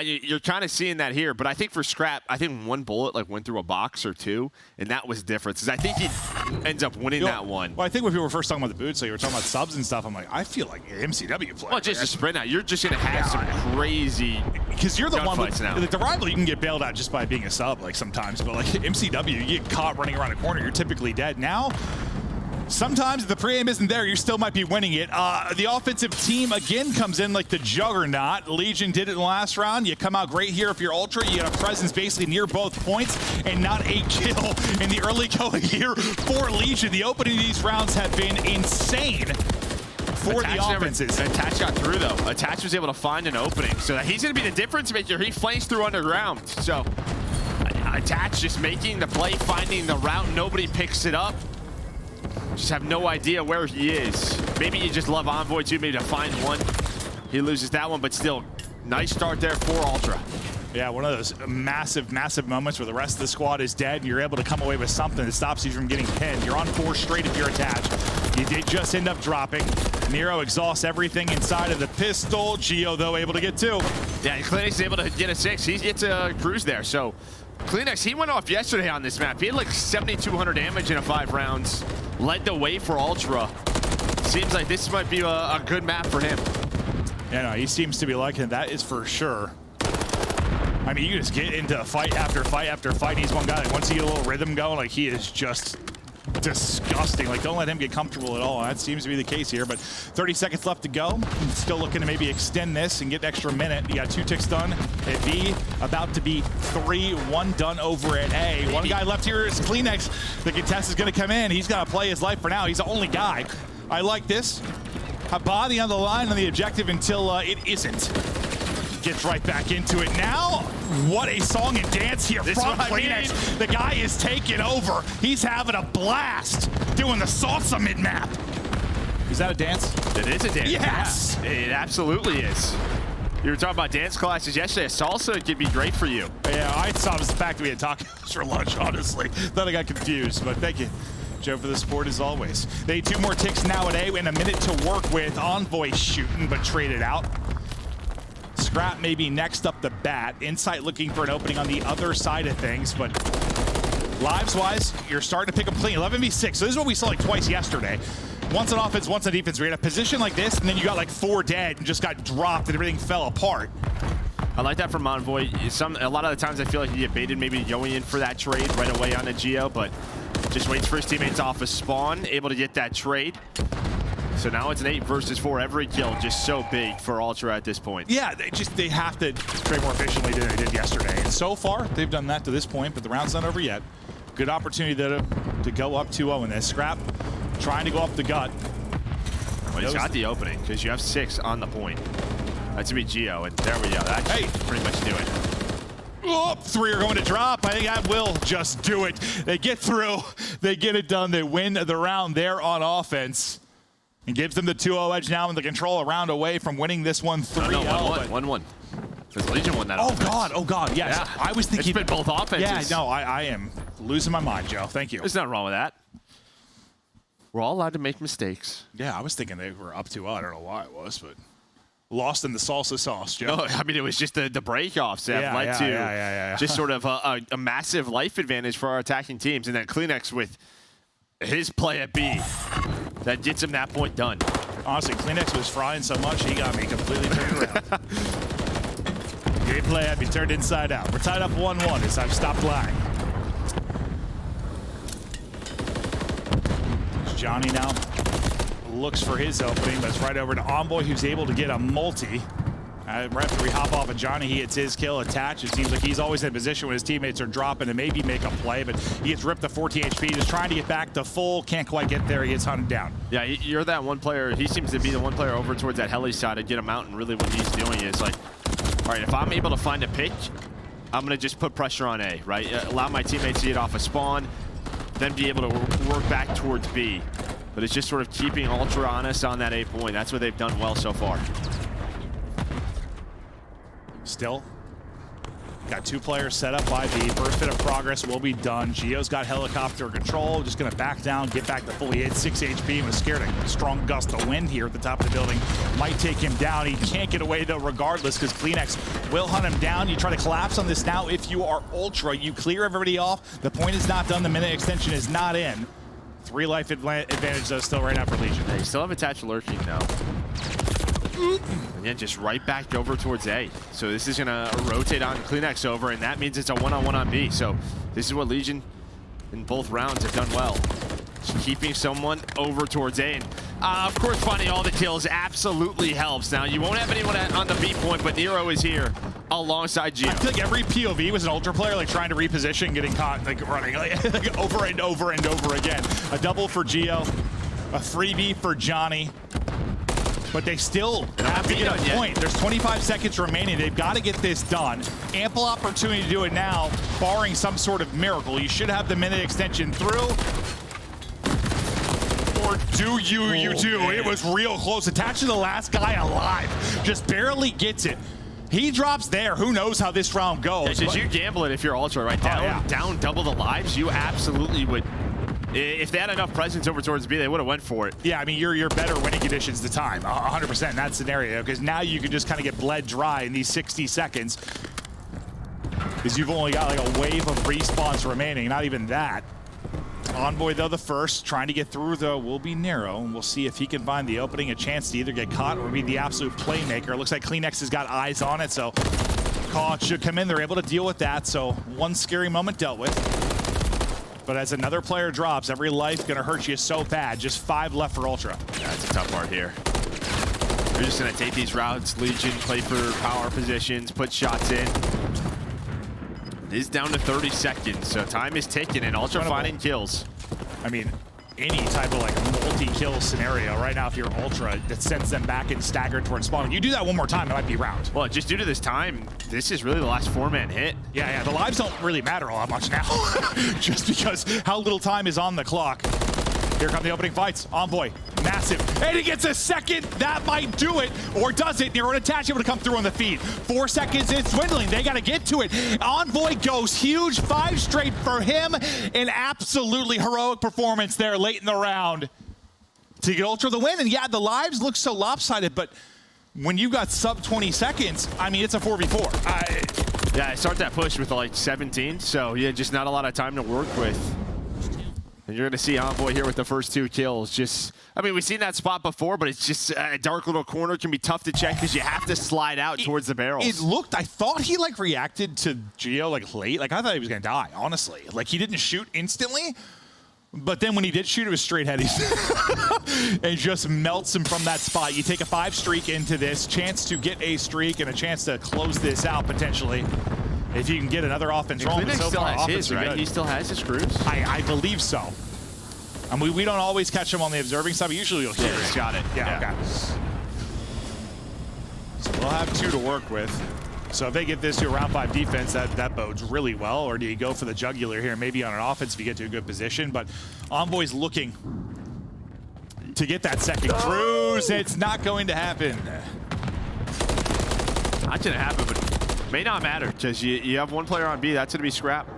You're kind of seeing that here. But I think for Scrap, I think 1 bullet, like, went through a box or 2, and that was different. Because I think he ends up winning that one. Well, I think when people were first talking about the boots, so you were talking about subs and stuff, I'm like, I feel like an MCW player. Well, just a sprint out. You're just going to have some crazy because you're the one with now. The rival, you can get bailed out just by being a sub, like, sometimes. But, like, MCW, you get caught running around a corner, you're typically dead. Now, sometimes if the pre-aim isn't there, you still might be winning it. The offensive team, again, comes in like the juggernaut. Legion did it in the last round. You come out great here if you're Ultra. You got a presence basically near both points and not a kill in the early going here for Legion. The opening of these rounds have been insane for the offenses. Attach got through, though. Attach was able to find an opening. So he's going to be the difference maker. He flanks through underground. So Attach just making the play, finding the route. Nobody picks it up. Just have no idea where he is. Maybe you just love Envoy too, maybe to find one. He loses that one, but still, nice start there for Ultra. Yeah, one of those massive, massive moments where the rest of the squad is dead and you're able to come away with something that stops you from getting pinned. You're on 4 straight if you're Attached. You did just end up dropping. Nero exhausts everything inside of the pistol. Gio, though, able to get 2. Yeah, CleanX is able to get a 6. He gets a cruise there, so CleanX, he went off yesterday on this map. He had like 7,200 damage in 5 rounds. Led the way for Ultra. Seems like this might be a good map for him. Yeah, no, he seems to be liking it. That is for sure. I mean, you just get into fight after fight after fight. He's one guy that once you get a little rhythm going, like, he is just disgusting. Like, don't let him get comfortable at all. That seems to be the case here, but 30 seconds left to go. Still looking to maybe extend this and get an extra minute. You got 2 ticks done at B, about to be 3, 1 done over at A. One guy left here is CleanX. The contest is going to come in. He's got to play his life for now. He's the only guy. I like this. A body on the line on the objective until it isn't. gets right back into it. Now, what a song and dance here This from is what I Kleenex. mean. The guy is taking over. He's having a blast doing the salsa mid-map. Is that a dance? It is a dance. Yes! Yeah, it absolutely is. You were talking about dance classes yesterday. Salsa could be great for you. Yeah, I saw it was the fact that we had tacos for lunch, honestly. Thought I got confused, but thank you, Joe, for the support as always. They need 2 more ticks nowadays and a minute to work with. Envoy shooting, but traded out. Scrap maybe next up the bat. Insight looking for an opening on the other side of things, but lives-wise, you're starting to pick up clean. 11v6, so this is what we saw like twice yesterday. Once on offense, once on defense. We're in a position like this, and then you got like 4 dead and just got dropped and everything fell apart. I like that from Envoy. A lot of the times I feel like you get baited maybe going in for that trade right away on a Geo, but just waits for his teammates off a spawn, able to get that trade. So now it's an 8 versus 4. Every kill just so big for Ultra at this point. Yeah, they have to trade more efficiently than they did yesterday. And so far, they've done that to this point, but the round's not over yet. Good opportunity to go up 2-0 in this. Scrap trying to go up the gut. Well, he's got the opening because you have 6 on the point. That's gonna be Geo, and there we go. That should pretty much do it. Oh, 3 are going to drop. I think that will just do it. They get through. They get it done. They win the round there on offense. And gives them the 2-0 edge now in the control, a round away from winning this one 3-0. No, 1-1. Because Legion won that offense. Oh God, yes. Yeah. I was thinking. It's been both offenses. Yeah, no, I am losing my mind, Joe. Thank you. There's nothing wrong with that. We're all allowed to make mistakes. Yeah, I was thinking they were up 2-0. I don't know why it was, but lost in the salsa sauce, Joe. No, I mean, it was just the breakoffs that led to just sort of a massive life advantage for our attacking teams. And then Kleenex with his play at B that gets him that point done. Honestly, Kleenex was frying so much, he got me completely turned around. Great play had me turned inside out. We're tied up 1-1 as I've stopped lying. Johnny now looks for his opening, but it's right over to Envoy, who's able to get a multi. Right after we hop off of Johnny, he hits his kill, attach. It seems like he's always in a position when his teammates are dropping to maybe make a play, but he gets ripped to 14 HP, just trying to get back to full, can't quite get there, he gets hunted down. Yeah, you're that one player, he seems to be the one player over towards that heli side to get him out, and really what he's doing is like, all right, if I'm able to find a pick, I'm gonna just put pressure on A, right? Allow my teammates to get off a spawn, then be able to work back towards B. But it's just sort of keeping Ultra honest on that A point. That's what they've done well so far. Still got 2 players set up by B. First bit of progress will be done. Gio's got helicopter control, just gonna back down, get back to fully hit. 6 HP, was scared a strong gust of wind here at the top of the building. Might take him down. He can't get away though regardless, because Kleenex will hunt him down. You try to collapse on this now. If you are Ultra, you clear everybody off. The point is not done, the minute extension is not in. 3 life advantage though still right now for Legion. Yeah, you still have attached lurking now. And then just right back over towards A. So this is gonna rotate on Kleenex over, and that means it's a 1-on-1 on B. So this is what Legion in both rounds have done well. Just keeping someone over towards A. And of course, finding all the kills absolutely helps. Now, you won't have anyone on the B point, but Nero is here alongside Gio. I feel like every POV was an Ultra player like trying to reposition, getting caught, like running like over and over and over again. A double for Gio, a freebie for Johnny. But they still have to get a point. There's 25 seconds remaining. They've got to get this done. Ample opportunity to do it now, barring some sort of miracle. You should have the minute extension through. Or do you do? Man. It was real close. Attached to the last guy alive. Just barely gets it. He drops there. Who knows how this round goes? Because you gamble it if you're Ultra, right? Down double the lives, you absolutely would. If they had enough presence over towards B, they would have went for it. Yeah, I mean, you're better winning conditions the time, 100% in that scenario, because now you can just kind of get bled dry in these 60 seconds, because you've only got like a wave of respawns remaining, not even that. Envoy, though, the first, trying to get through, though, will be Nero, and we'll see if he can find the opening, a chance to either get caught or be the absolute playmaker. It looks like Kleenex has got eyes on it, so call should come in. They're able to deal with that, so one scary moment dealt with. But as another player drops, every life gonna hurt you so bad. Just 5 left for Ultra. Yeah, that's a tough part here. We're just gonna take these routes, Legion, play for power positions, put shots in. It is down to 30 seconds, so time is ticking, and Ultra finding kills. I mean, any type of like multi-kill scenario right now, if you're Ultra, that sends them back and staggered towards spawn. You do that one more time, it might be round. Well, just due to this time, this is really the last 4-man hit. Yeah, the lives don't really matter all that much now, just because how little time is on the clock. Here come the opening fights. Envoy, massive, and he gets a second. That might do it, or does it? Nero attach able to come through on the feed. 4 seconds, it's dwindling. They got to get to it. Envoy goes huge, 5 straight for him. An absolutely heroic performance there late in the round to get Ultra the win. And yeah, the lives look so lopsided, but when you got sub 20 seconds, I mean, it's a 4v4. Yeah, I start that push with like 17, so yeah, just not a lot of time to work with. And you're going to see Envoy here with the first 2 kills. Just, I mean, we've seen that spot before, but it's just a dark little corner. It can be tough to check because you have to slide out towards the barrels. It looked, I thought he like reacted to Geo like late. Like I thought he was going to die, honestly. Like he didn't shoot instantly, but then when he did shoot, it was straight headies. And just melts him from that spot. You take a 5 streak into this, chance to get a streak and a chance to close this out potentially. If you can get another offense rolling, Klinex still has his, right? He still has his screws? I believe so. I mean, we don't always catch him on the observing side, but usually you'll hear it. Got it. Yeah, okay. So we'll have 2 to work with. So if they get this to a round 5 defense, that bodes really well. Or do you go for the jugular here, maybe on an offense if you get to a good position? But Envoy's looking to get that second cruise. It's not going to happen. Not going to happen, but may not matter because you have 1 player on B. That's going to be scrap.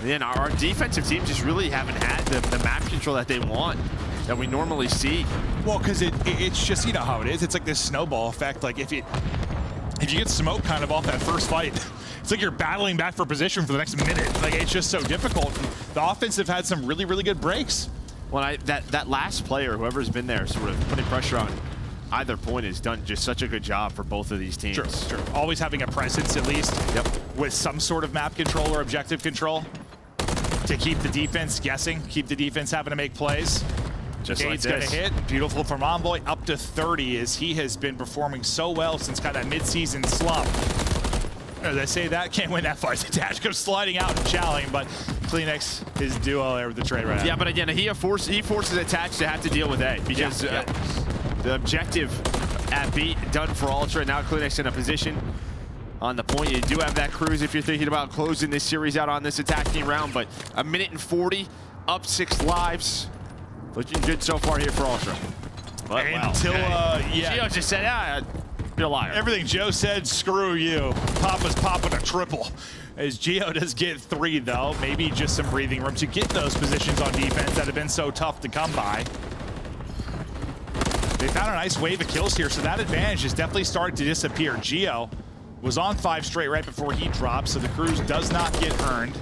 Again, our defensive teams just really haven't had the map control that they want, that we normally see. Well, because it's just, you know how it is. It's like this snowball effect. Like if you get smoked kind of off that first fight, it's like you're battling back for position for the next minute. Like it's just so difficult. The offense have had some really, really good breaks. Well, that last player, whoever's been there, sort of putting pressure on either point, has done just such a good job for both of these teams. Sure. Always having a presence at least. Yep. With some sort of map control or objective control to keep the defense guessing, keep the defense having to make plays. Just Gade's like gonna hit. Beautiful from Envoy, up to 30 as he has been performing so well since kind of that mid-season slump. As I say that, can't win that fight. Dash goes sliding out and challenging, but Klinex is duo there with the trade right now. Yeah, but again, he forces Attach to have to deal with A because the objective at B done for Ultra. Now Klinex in a position on the point. You do have that cruise if you're thinking about closing this series out on this attacking round, but 1:40, up 6 lives. Looking good so far here for Ultra. But, until, Gio just said, you're a liar. Everything Joe said, screw you. Papa's popping a triple. As Gio does get 3, though. Maybe just some breathing room to get those positions on defense that have been so tough to come by. They found a nice wave of kills here, so that advantage is definitely starting to disappear. Gio was on 5 straight right before he dropped, so the cruise does not get earned.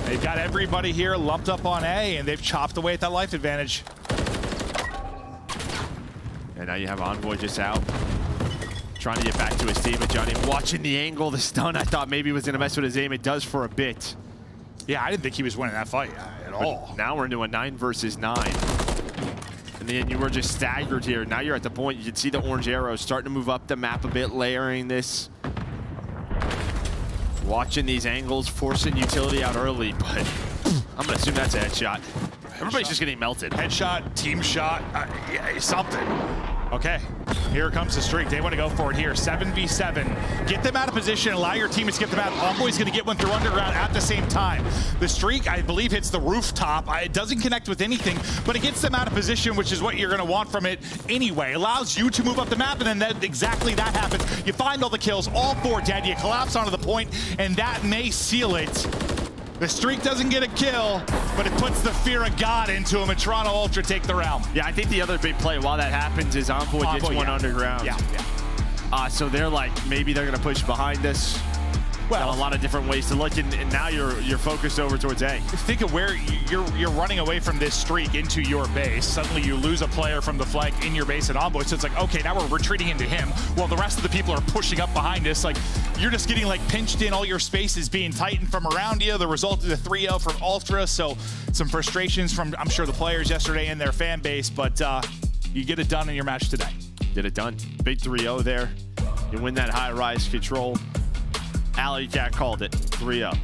They've got everybody here lumped up on A, and they've chopped away at that life advantage. And now you have Envoy just out, trying to get back to his team. And Johnny watching the angle, the stun, I thought maybe was going to mess with his aim. It does for a bit. Yeah, I didn't think he was winning that fight at all. Now we're into a 9 versus 9. And then you were just staggered here. Now you're at the point, you can see the orange arrows starting to move up the map a bit, layering this. Watching these angles, forcing utility out early, but I'm going to assume that's a headshot. Everybody's just getting melted. Headshot, team shot, yeah, something. Okay, here comes the streak. They want to go for it here. 7v7. Get them out of position. Allow your teammates to get them out. Envoy's going to get one through underground at the same time. The streak, I believe, hits the rooftop. It doesn't connect with anything, but it gets them out of position, which is what you're going to want from it anyway. Allows you to move up the map, and then exactly that happens. You find all the kills, all 4 dead. You collapse onto the point, and that may seal it. The streak doesn't get a kill, but it puts the fear of God into him, and Toronto Ultra take the round. Yeah, I think the other big play while that happens is Envoy gets one underground. Yeah. So they're like, maybe they're going to push behind us. Well, a lot of different ways to look, and now you're focused over towards A. Think of where you're running away from this streak into your base. Suddenly you lose a player from the flank in your base at Envoy, so it's like, okay, now we're retreating into him while the rest of the people are pushing up behind us. Like, you're just getting like pinched in, all your space is being tightened from around you. The result is a 3-0 from Ultra, so some frustrations from, I'm sure, the players yesterday and their fan base, but you get it done in your match today. Get it done. Big 3-0 there. You win that high-rise control. Alley Cat called it 3-0.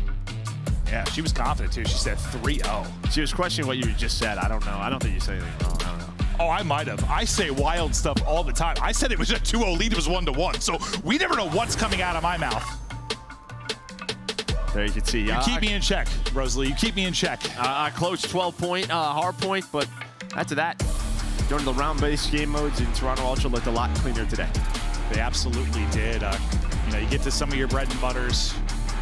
Yeah, she was confident too. She said 3-0. She was questioning what you just said. I don't know. I don't think you said anything wrong. I don't know. Oh, I might have. I say wild stuff all the time. I said it was a 2-0 lead. It was 1-1. So we never know what's coming out of my mouth. There you can see. You keep me in check, Rosalie. You keep me in check. I closed 12-point Hardpoint, but after that, going to the round-based game modes in Toronto Ultra looked a lot cleaner today. They absolutely did. You know, you get to some of your bread and butters.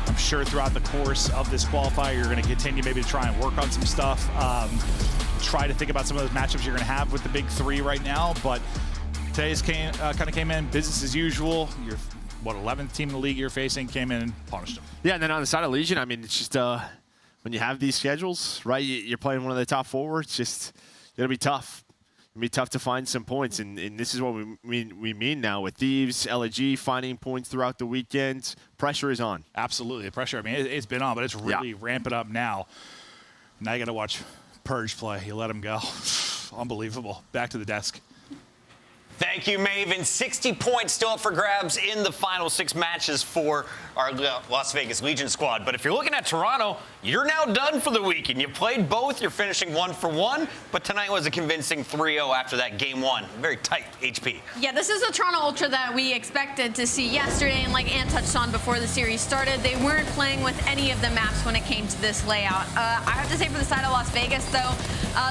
I'm sure throughout the course of this qualifier, you're going to continue maybe to try and work on some stuff. Try to think about some of those matchups you're going to have with the big three right now. But today's kind of came in business as usual. Your 11th team in the league you're facing came in and punished them. Yeah, and then on the side of Legion, I mean, it's just when you have these schedules, right? You're playing one of the top forwards. Just it'll be tough. It'll be tough to find some points, and this is what we mean now with Thieves, LAG finding points throughout the weekend. Pressure is on. Absolutely, the pressure. I mean, it's been on, but it's really ramping up now. Now you got to watch Purge play. You let him go. Unbelievable. Back to the desk. Thank you, Maven. 60 points still up for grabs in the final 6 matches for our Las Vegas Legion squad. But if you're looking at Toronto, you're now done for the weekend. You played both. You're finishing 1-for-1. But tonight was a convincing 3-0 after that game 1. Very tight HP. Yeah, this is the Toronto Ultra that we expected to see yesterday. And like Ann touched on before the series started, they weren't playing with any of the maps when it came to this layout. I have to say for the side of Las Vegas, though,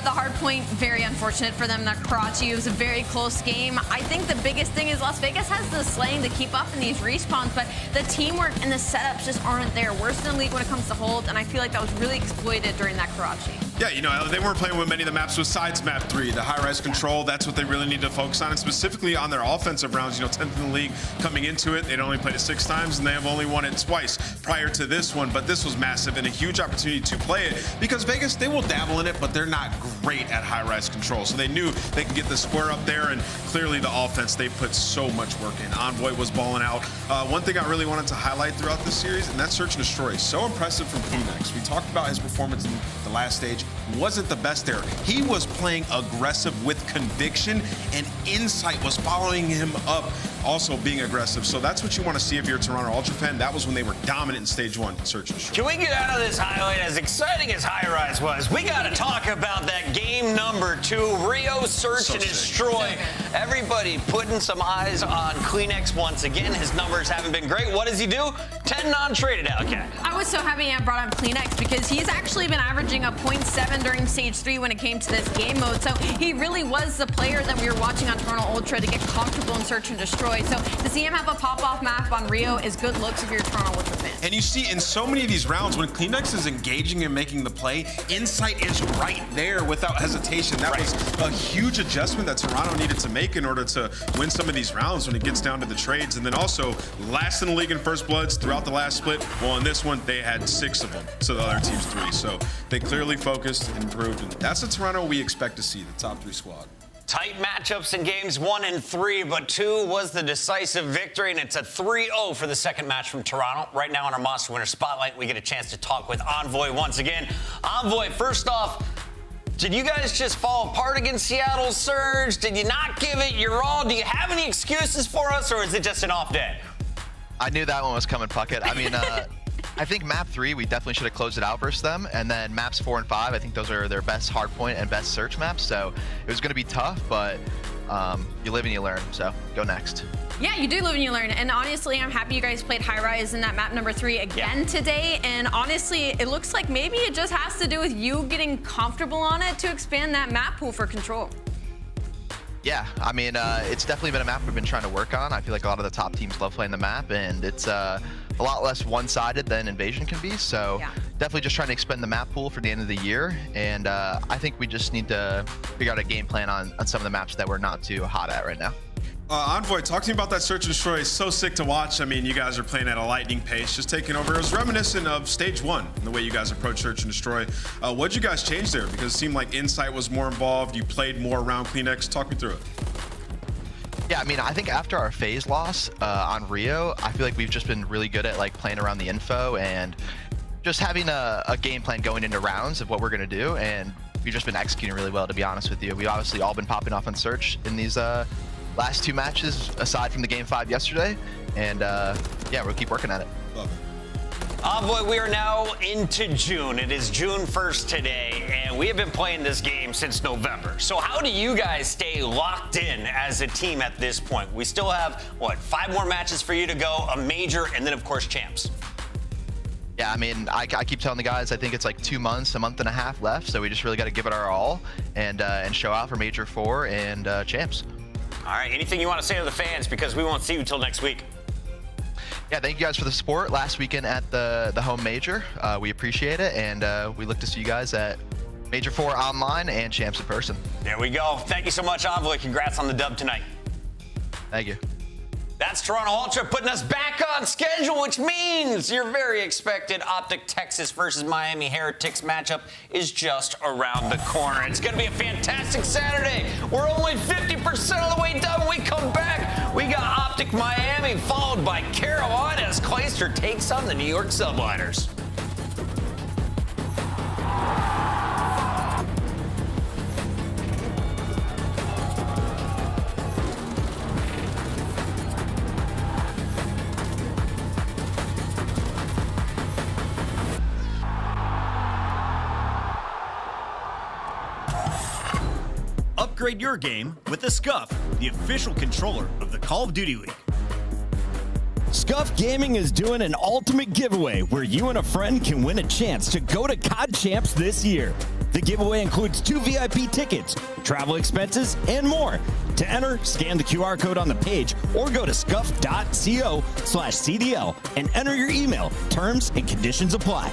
the Hardpoint, very unfortunate for them. That Karachi, it was a very close game. I think the biggest thing is Las Vegas has the slaying to keep up in these respawns, but the teamwork and the setups just aren't there. Worse than the league when it comes to hold, and I feel like that was really exploited during that Karachi. Yeah, you know, they weren't playing with many of the maps besides map 3. The high-rise control, that's what they really need to focus on, and specifically on their offensive rounds. You know, 10th in the league coming into it. They'd only played it 6 times, and they have only won it twice prior to this one, but this was massive and a huge opportunity to play it because Vegas, they will dabble in it, but they're not great at high-rise control. So they knew they could get the square up there, and clearly the offense, they put so much work in. Envoy was balling out. One thing I really wanted to highlight throughout this series, and that's Search and Destroy. So impressive from Kleenex. We talked about his performance in the last stage. Wasn't the best there. He was playing aggressive with conviction, and Insight was following him up, also being aggressive. So that's what you want to see if you're a Toronto Ultra fan. That was when they were dominant in stage 1, Search and Destroy. Can we get out of this highlight? As exciting as High Rise was, we got to talk about that game number 2, Rio Search and Destroy. Everybody putting some eyes on Kleenex once again. His numbers haven't been great. What does he do? 10 non-traded out. Okay. I was so happy I brought up Kleenex because he's actually been averaging a 0.7 during stage 3 when it came to this game mode. So he really was the player that we were watching on Toronto Ultra to get comfortable in Search and Destroy. So to see him have a pop-off map on Rio is good looks if you're a Toronto Ultra fan. And you see in so many of these rounds, when Kleenex is engaging and making the play, Insight is right there without hesitation. That was a huge adjustment that Toronto needed to make in order to win some of these rounds when it gets down to the trades. And then also, last in the league in first bloods throughout the last split. Well, in this one, they had 6 of them, so the other team's 3. So they clearly focused and improved. And that's the Toronto we expect to see, the top 3 squad. Tight matchups in games 1 and 3, but 2 was the decisive victory, and it's a 3-0 for the second match from Toronto. Right now on our Monster Winner Spotlight, we get a chance to talk with Envoy once again. Envoy, first off, did you guys just fall apart against Seattle Surge? Did you not give it your all? Do you have any excuses for us, or is it just an off day? I knew that one was coming, Puckett. I mean, I think map 3, we definitely should have closed it out versus them. And then maps 4 and 5, I think those are their best hardpoint and best search maps. So it was going to be tough, but you live and you learn. So go next. Yeah, you do live and you learn. And honestly, I'm happy you guys played High Rise in that map number 3 again today. And honestly, it looks like maybe it just has to do with you getting comfortable on it to expand that map pool for control. Yeah, I mean, it's definitely been a map we've been trying to work on. I feel like a lot of the top teams love playing the map, and it's a lot less one-sided than Invasion can be. So definitely just trying to expand the map pool for the end of the year. And I think we just need to figure out a game plan on some of the maps that we're not too hot at right now. Envoy, talk to me about that Search and Destroy. It's so sick to watch. I mean, you guys are playing at a lightning pace, just taking over. It was reminiscent of stage 1, the way you guys approach Search and Destroy. What'd you guys change there? Because it seemed like Insight was more involved. You played more around Kleenex. Talk me through it. Yeah, I mean, I think after our phase loss on Rio, I feel like we've just been really good at like playing around the info and just having a game plan going into rounds of what we're going to do. And we've just been executing really well, to be honest with you. We've obviously all been popping off on Search in these last 2 matches, aside from the game 5 yesterday. And yeah, we'll keep working at it. Love it. Boy, we are now into June. It is June 1st today, and we have been playing this game since November. So how do you guys stay locked in as a team at this point? We still have, 5 more matches for you to go, a major, and then, of course, champs. Yeah, I mean, I keep telling the guys, I think it's like 2 months, a month and a half left, so we just really got to give it our all and show out for Major 4 and champs. All right, anything you want to say to the fans, because we won't see you until next week. Yeah, thank you guys for the support last weekend at the home major. We appreciate it, and we look to see you guys at Major 4 online and champs in person. There we go. Thank you so much, Envoy. Congrats on the dub tonight. Thank you. That's Toronto Ultra putting us back on schedule, which means your very expected Optic Texas versus Miami Heretics matchup is just around the corner. It's going to be a fantastic Saturday. We're only 50% of the way done when we come back. We got Optic Miami followed by Carolina as Clayster takes on the New York Subliners. Upgrade your game with the Scuff, the official controller of the Call of Duty League. Scuff Gaming is doing an ultimate giveaway where you and a friend can win a chance to go to COD Champs this year. The giveaway includes 2 VIP tickets, travel expenses, and more. To enter, scan the QR code on the page or go to scuff.co/CDL and enter your email. Terms and conditions apply.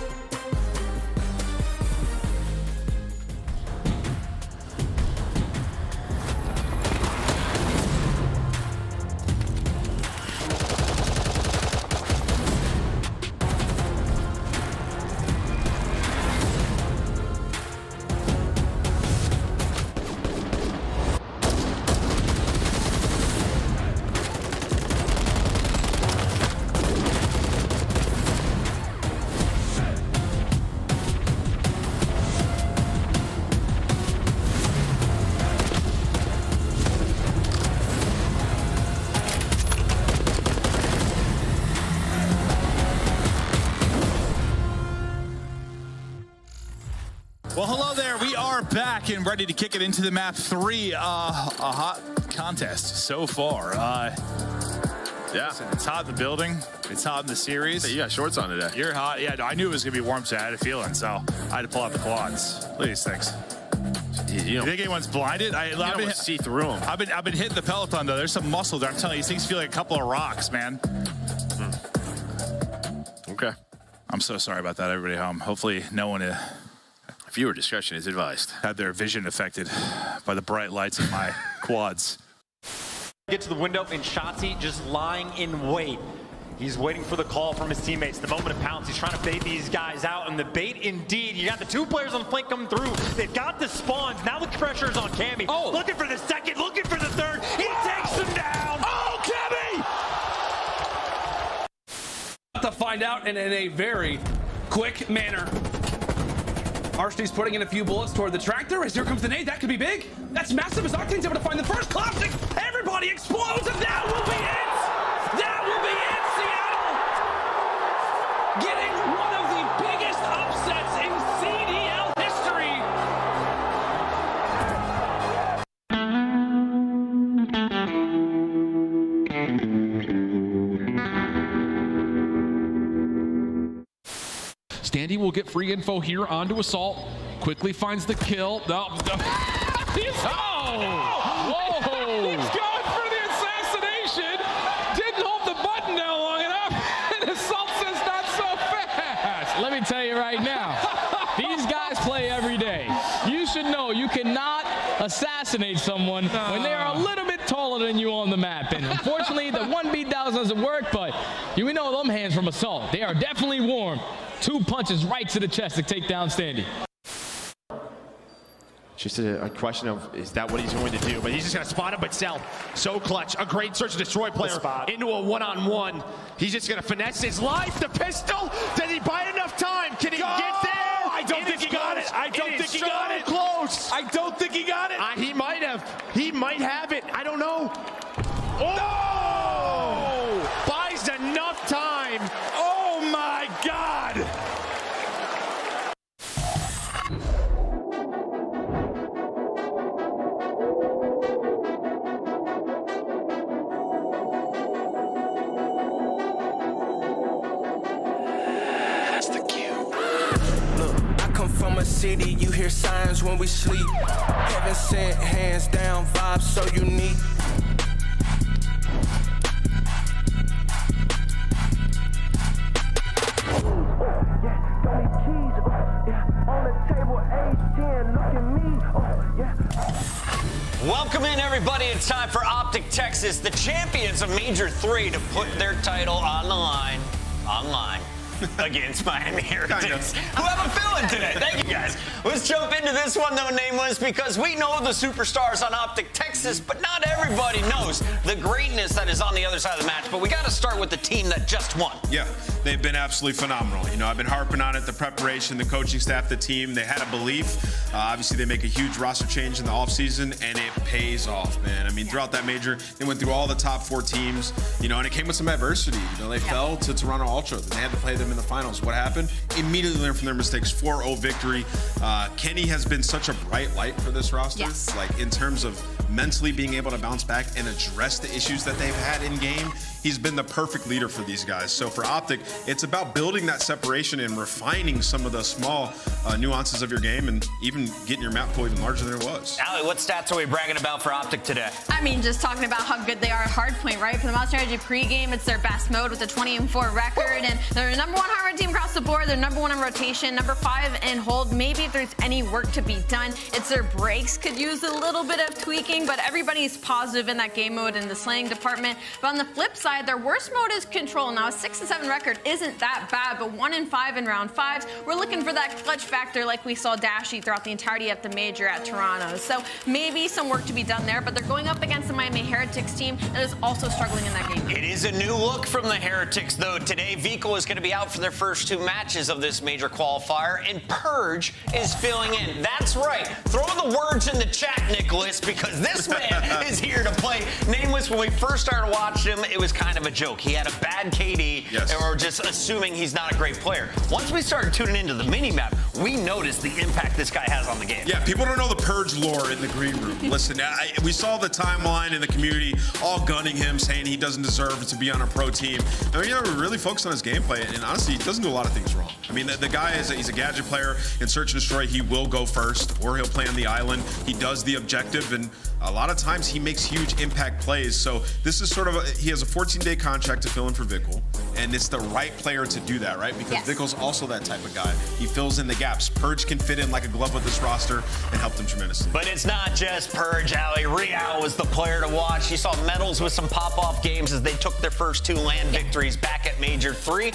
Well, hello there. We are back and ready to kick it into the map 3. A hot contest so far. Yeah, it's hot in the building. It's hot in the series. Hey, you got shorts on today. You're hot. Yeah, I knew it was gonna be warm, so I had a feeling. So I had to pull out the quads. Look at these things. You think anyone's blinded? I've been see through them. I've been hitting the peloton though. There's some muscle there. I'm telling you, these things feel like a couple of rocks, man. Okay. I'm so sorry about that, everybody home. Hopefully, no one. Viewer discretion is advised. Had their vision affected by the bright lights of my quads. Get to the window and Shotzi just lying in wait. He's waiting for the call from his teammates. The moment of pounce, he's trying to bait these guys out, and the bait indeed. You got the 2 players on the flank coming through. They've got the spawns. Now the pressure is on Cammy. Oh, looking for the second, looking for the third. He takes them down. Oh, Cammy! To find out in a very quick manner. Arsty's putting in a few bullets toward the tractor as here comes the nade. That could be big. That's massive as Octane's able to find the first classic. Everybody explodes, and that will be it. That will be it, Seattle. Getting one of the biggest upsets in CDL history. Standy will get free info here onto Assault. Quickly finds the kill. Whoa! He's going for the assassination. Didn't hold the button down long enough. And Assault says not so fast. Let me tell you right now, these guys play every day. You should know you cannot assassinate someone when they are a little bit taller than you on the map. And unfortunately, the 1 down doesn't work, but you know them hands from Assault. They are definitely warm. 2 punches right to the chest to take down Standy. Just a question of, is that what he's going to do? But he's just going to spot him, but Cell, so clutch. A great search and destroy player into a one-on-one. He's just going to finesse his life. The pistol, does he buy enough time? Can he get there? I don't think he got it. I don't think he got it. Close. I don't think he got it. He might have. He might have it. I don't know. Oh! No! Buys enough time. Oh my God! city, you hear sirens when we sleep. Heaven sent, hands down, vibes so unique. Welcome in, everybody. It's time for Optic Texas, the champions of Major 3, to put their title on the line, online, against Miami Heretics, who have a fill-in today. Thank you, guys. Let's jump into this one, though, Nameless, because we know the superstars on Optic Texas, but not everybody knows the greatness that is on the other side of the match. But we got to start with the team that just won. Yeah, they've been absolutely phenomenal. You know, I've been harping on it, the preparation, the coaching staff, the team. They had a belief. Obviously, they make a huge roster change in the offseason, and it pays off, man. I mean, throughout that major, they went through all the top 4 teams, you know, and it came with some adversity. You know, they fell to Toronto Ultra. Then they had to play them in the finals. What happened? Immediately learn from their mistakes. 4-0 victory. Kenny has been such a bright light for this roster. Yes. Like, in terms of mentally being able to bounce back and address the issues that they've had in game. He's been the perfect leader for these guys. So for Optic, it's about building that separation and refining some of the small nuances of your game and even getting your map pool even larger than it was. Allie, what stats are we bragging about for Optic today? I mean, just talking about how good they are at Hardpoint, right? For the Monster Energy pregame, it's their best mode with a 20-4 record, and they're the #1 hard team across the board. They're #1 in rotation, #5 in hold. Maybe if there's any work to be done, it's their breaks could use a little bit of tweaking, but everybody's positive in that game mode in the slaying department. But on the flip side, their worst mode is control. Now, a 6-7 record isn't that bad, but 1-5 in round 5. We're looking for that clutch factor like we saw Dashy throughout the entirety of the major at Toronto. So maybe some work to be done there, but they're going up against the Miami Heretics team that is also struggling in that game. It is a new look from the Heretics, though. Today, Vico is going to be out for their first 2 matches of this major qualifier, and Purge is filling in. That's right. Throw the words in the chat, Nicholas, because this man is here to play. Nameless, when we first started watching him, it was kind of a joke. He had a bad KD, and we're just assuming he's not a great player. Once we started tuning into the mini-map, we noticed the impact this guy has on the game. Yeah, people don't know the Purge lore in the green room. Listen, we saw the timeline in the community all gunning him, saying he doesn't deserve to be on a pro team. I mean, you know, we really focused on his gameplay, and honestly, he doesn't do a lot of things wrong. I mean, the guy he's a gadget player. In Search and Destroy, he will go first, or he'll play on the island. He does the objective, and a lot of times he makes huge impact plays. So this is sort of he has a 14-day contract to fill in for Vickle, and it's the right player to do that, right? Because Vickle's also that type of guy. He fills in the gaps. Purge can fit in like a glove with this roster and help them tremendously. But it's not just Purge, Ali. Real was the player to watch. You saw medals with some pop-off games as they took their first 2 LAN victories back at Major 3.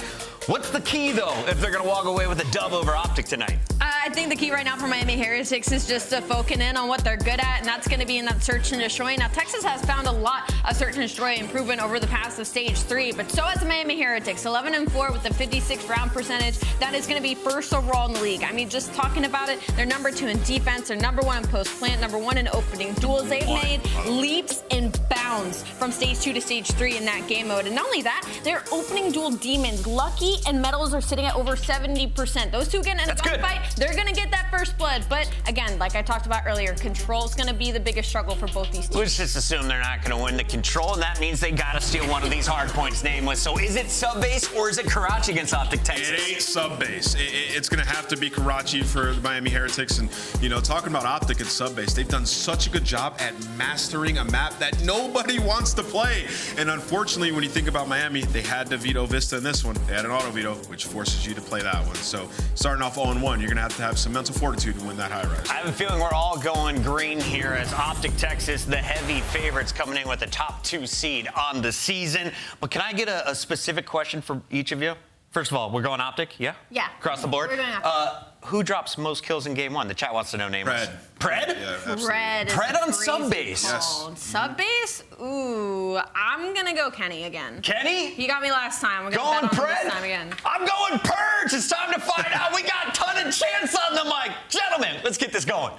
What's the key, though, if they're going to walk away with a dub over Optic tonight? I think the key right now for Miami Heretics is just to focus in on what they're good at, and that's going to be in that Search and Destroy. Now, Texas has found a lot of Search and Destroy improvement over the past of Stage 3, but so has the Miami Heretics, 11-4 with a 56 round percentage. That is going to be first overall in the league. I mean, just talking about it, they're #2 in defense, they're #1 in post-plant, #1 in opening duels. They've made leaps and bounds from Stage 2 to Stage 3 in that game mode. And not only that, their opening duel demons, Lucky and Metals, are sitting at over 70%. Those two get in a gunfight, they're going to get that first blood. But again, like I talked about earlier, control is going to be the biggest struggle for both these teams. Let's just assume they're not going to win the control, and that means they got to steal one of these hard points, Nameless. So is it sub-base or is it Karachi against Optic Texas? It ain't sub-base. It's going to have to be Karachi for the Miami Heretics. And, you know, talking about Optic and sub-base, they've done such a good job at mastering a map that nobody wants to play. And unfortunately, when you think about Miami, they had to veto Vista in this one. They had an auto veto, which forces you to play that one. So starting off 0-1, you're going to have some mental fortitude to win that high rise. I have a feeling we're all going green here as Optic Texas, the heavy favorites, coming in with the top 2 seed on the season. But can I get a specific question for each of you? First of all, we're going Optic, yeah? Yeah. Across the board? We're going Optic. Who drops most kills in game 1? The chat wants to know names. Pred? Yeah, absolutely. Pred on sub-base. Yes. Sub-base? Ooh, I'm going to go Kenny again. Kenny? You got me last time. I'm going bet on him Pred? this time again. I'm going Purge. It's time to find out. We got a ton of chance on the mic. Gentlemen, let's get this going.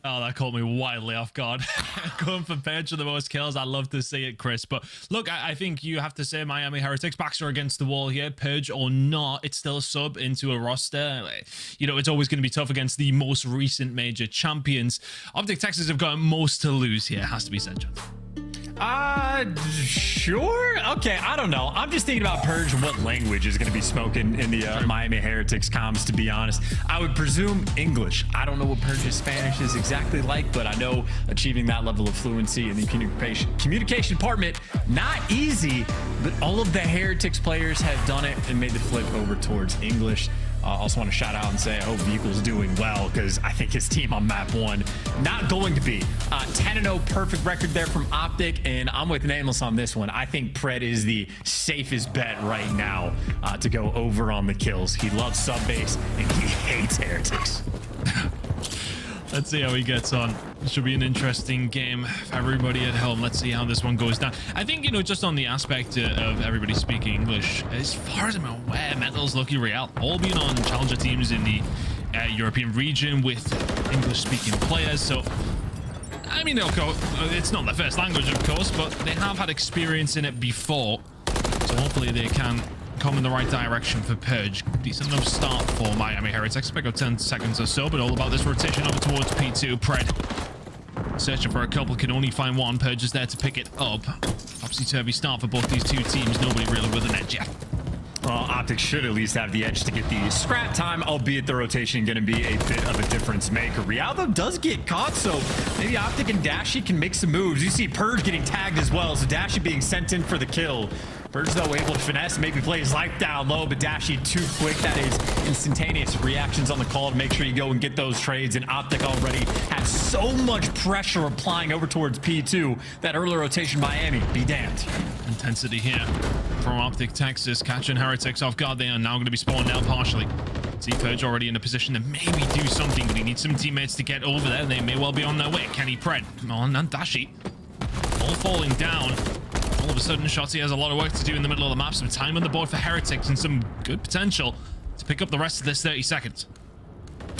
Oh, that caught me wildly off guard. Going for Purge for the most kills. I'd love to see it, Chris. But look, I think you have to say Miami Heretics. Backs are against the wall here. Purge or not, it's still a sub into a roster. You know, it's always going to be tough against the most recent major champions. Optic Texas have got most to lose here, has to be said, John. Sure. Okay, I don't know. I'm just thinking about Purge and what language is going to be spoken in the Miami Heretics comms, to be honest. I would presume English. I don't know what Purge's Spanish is exactly like, but I know achieving that level of fluency in the communication department, not easy, but all of the Heretics players have done it and made the flip over towards English. Also want to shout out and say I hope Vehicle's doing well, because I think his team on map 1 not going to be 10-0 perfect record there from Optic, and I'm with Nameless on this one. I think Pred is the safest bet right now to go over on the kills. He loves sub base and he hates Heretics. Let's see how he gets on. It should be an interesting game for everybody at home. Let's see how this one goes down. I think, you know, just on the aspect of everybody speaking English, as far as I'm aware, Metals, Lucky Real, all being on challenger teams in the European region with English-speaking players. So, I mean, it's not their first language, of course, but they have had experience in it before. So hopefully they can come in the right direction for Purge. Decent enough start for Miami Heretics. Pick up 10 seconds or so, but all about this rotation over towards P2. Pred searching for a couple, can only find one. Purge is there to pick it up. Topsy-turvy start for both these two teams. Nobody really with an edge yet. Well, Optic should at least have the edge to get the scrap time, albeit the rotation going to be a bit of a difference maker. Real, though, does get caught, so maybe Optic and Dashy can make some moves. You see Purge getting tagged as well, so Dashy being sent in for the kill. Purge, though, able to finesse and maybe play his life down low, but Dashy too quick. That is instantaneous reactions on the call to make sure you go and get those trades, and Optic already has so much pressure applying over towards P2. That early rotation Miami, be damned. Intensity here from Optic Texas, catching Heretics off guard. They are now going to be spawned now partially. See Purge already in a position to maybe do something, but he needs some teammates to get over there. They may well be on their way. Kenny Pred, and Dashy, all falling down. All of a sudden, Shotzi has a lot of work to do in the middle of the map. Some time on the board for Heretics and some good potential to pick up the rest of this 30 seconds.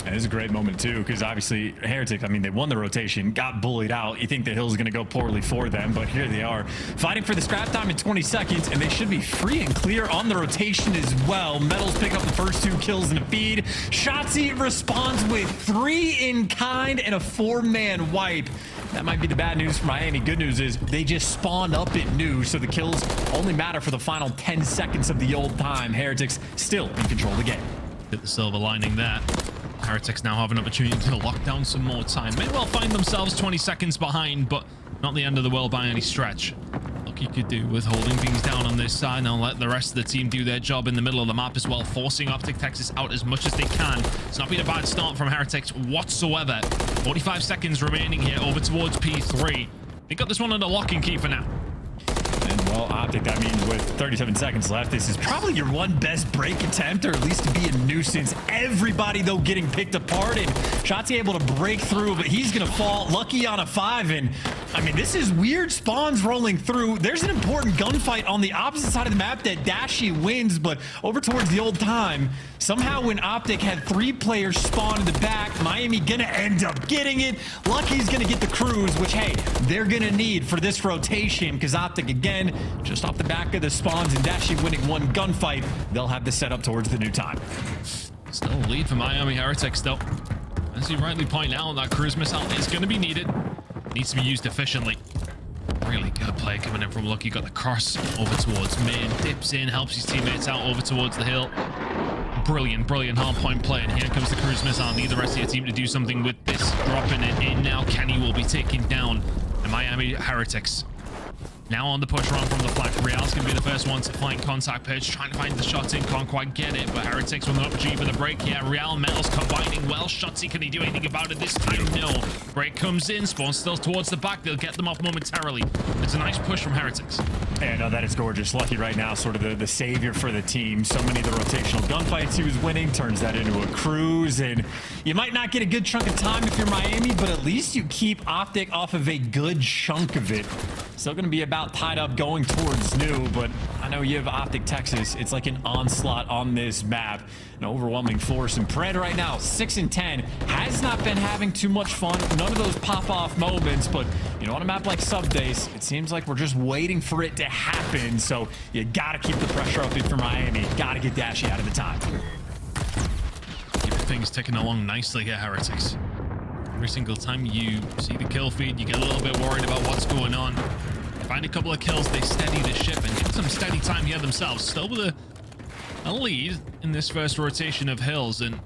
And this is a great moment, too, because obviously Heretics, I mean, they won the rotation, got bullied out. You think the hill's going to go poorly for them, but here they are fighting for the scrap time in 20 seconds, and they should be free and clear on the rotation as well. Metals pick up the first 2 kills in a feed. Shotzi responds with 3 in kind and a 4-man wipe. That might be the bad news for Miami. Good news is they just spawned up at new, so the kills only matter for the final 10 seconds of the old time. Heretics still in control of the game. Hit the silver lining there. Heretics now have an opportunity to lock down some more time. May well find themselves 20 seconds behind, but not the end of the world by any stretch. Lucky could do with holding things down on this side. Now let the rest of the team do their job in the middle of the map as well, forcing Optic Texas out as much as they can. It's not been a bad start from Heretics whatsoever. 45 seconds remaining here over towards P3. They got this one under lock and key for now. And well, Optic, that means with 37 seconds left, this is probably your one best break attempt, or at least to be a nuisance. Everybody, though, getting picked apart, and Shotzi able to break through, but he's going to fall lucky on a 5. And I mean, this is weird spawns rolling through. There's an important gunfight on the opposite side of the map that Dashy wins, but over towards the old time, somehow when Optic had 3 players spawn in the back, Miami gonna end up getting it. Lucky's gonna get the cruise, which, hey, they're gonna need for this rotation, because Optic, again, just off the back of the spawns and Dashy winning 1 gunfight, they'll have the setup towards the new time. Still a lead for Miami Heretics, though. As you rightly point out, that cruise missile is gonna be needed. Needs to be used efficiently. Really good play coming in from Lucky. Got the cross over towards mid, dips in, helps his teammates out over towards the hill. Brilliant hardpoint play, and here comes the cruise missile. Need the rest of your team to do something with this. Dropping it in now. Kenny will be taken down. And Miami Heretics now on the push run from the flag. Real's going to be the first one to find contact. Purge trying to find the shots in, can't quite get it, but Heretics with an opportunity for the break. Yeah, Real Metals combining well. Shotsy, can he do anything about it this time? No. Break comes in, Spawn still towards the back. They'll get them off momentarily. It's a nice push from Heretics. Yeah, no, that is gorgeous. Lucky right now, sort of the savior for the team. So many of the rotational gunfights he was winning turns that into a cruise, and you might not get a good chunk of time if you're Miami, but at least you keep Optic off of a good chunk of it. Still going to be about tied up going towards new, but I know you have Optic Texas. It's like an onslaught on this map, an overwhelming force. And Pred right now, 6 and 10, has not been having too much fun. None of those pop-off moments, but you know, on a map like Subbase, it seems like we're just waiting for it to happen. So you got to keep the pressure up for Miami. Got to get Dashy out of the time. Keep things ticking along nicely here, Heretics. Every single time you see the kill feed, you get a little bit worried about what's going on. find a couple of kills, they steady the ship and get some steady time here themselves. Still with a lead in this first rotation of Hills, and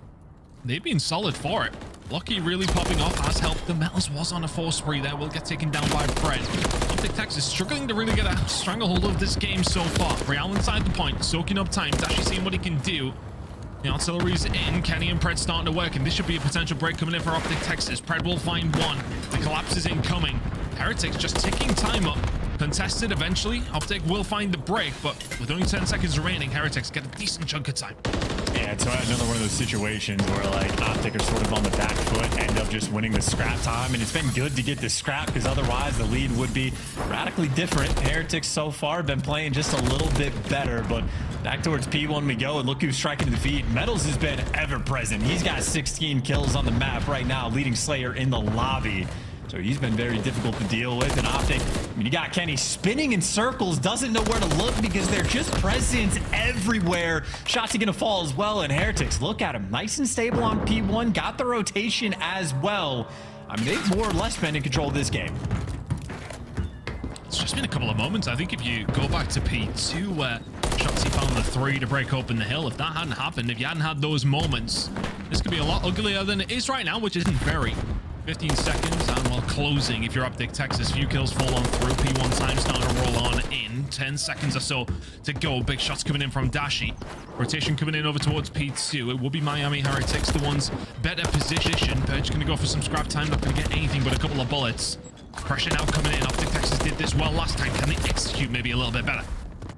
they've been solid for it. Lucky really popping off has helped. The Metals was on a 4 spree there, will get taken down by Fred. Optic Texas struggling to really get a stranglehold of this game so far. Real inside the point, soaking up time. Dashi seeing what he can do. The artillery's in. Kenny and Pred starting to work, and this should be a potential break coming in for Optic Texas. Pred will find one. The collapse is incoming. Heretics just ticking time up. Contested eventually. Optic will find the break, but with only 10 seconds remaining, Heretics get a decent chunk of time. Yeah, it's another one of those situations where like Optic are sort of on the back foot, end up just winning the scrap time, and it's been good to get the scrap because otherwise the lead would be radically different. Heretics so far been playing just a little bit better, but back towards P1 we go, and look who's striking the feed. Metals has been ever present. He's got 16 kills on the map right now, leading Slayer in the lobby. So he's been very difficult to deal with. And Optic, I mean, you got Kenny spinning in circles, doesn't know where to look because they're just presence everywhere. Shots are going to fall as well. And Heretics, look at him. Nice and stable on P1. Got the rotation as well. I mean, they've more or less been in control of this game. It's just been a couple of moments. I think if you go back to P2 where Shotzi found the 3 to break open the hill, if that hadn't happened, if you hadn't had those moments, this could be a lot uglier than it is right now, which isn't very. 15 seconds and while closing, if you're Optic Texas, few kills fall on through. P1 time starting to roll on in. 10 seconds or so to go. Big shots coming in from Dashi. Rotation coming in over towards P2. It will be Miami Heretics, the ones better position. Purge going to go for some scrap time. Not going to get anything but a couple of bullets. Pressure now coming in. Optic Texas did this well last time. Can they execute maybe a little bit better?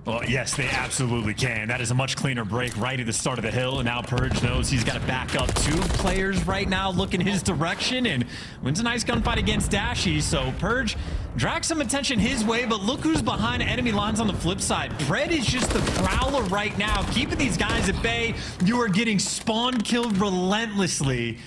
Well, yes, they absolutely can. That is a much cleaner break right at the start of the hill. And now Purge knows he's got to back up 2 players right now looking his direction and wins a nice gunfight against Dashi. So Purge drags some attention his way, but look who's behind enemy lines on the flip side. Pred is just the prowler right now, keeping these guys at bay. You are getting spawn killed relentlessly.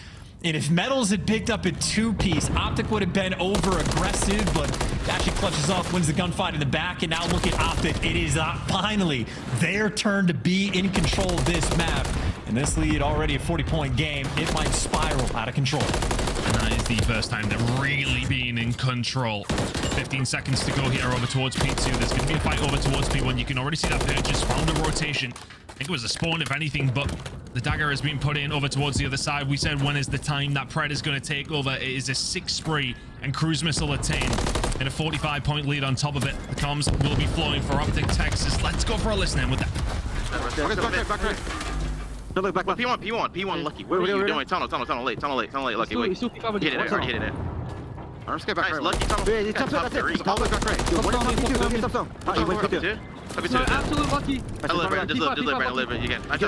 And if Metals had picked up a 2-piece, Optic would have been over-aggressive, but Dashi clutches off, wins the gunfight in the back, and now look at Optic. It is finally their turn to be in control of this map. And this lead, already a 40-point game, it might spiral out of control. And that is the first time they've really been in control. 15 seconds to go here over towards P2. There's going to be a fight over towards P1. You can already see that Purge just found a rotation. I think it was a spawn, if anything, but the dagger has been put in over towards the other side. We said when is the time that Pred is going to take over. It is a 6 spree and cruise missile attained and a 45-point lead on top of it. The comms will be flowing for Optic Texas. Let's go for a listen in with that. Back right. No, look, back left. P1, Lucky. What are you doing? Tunnel late, Lucky. Wait. Hit it, already hit it. I'm just back right. Lucky tunnel. Yeah, top back right. One is Absolute Lucky. I live, Brandon. You can. That's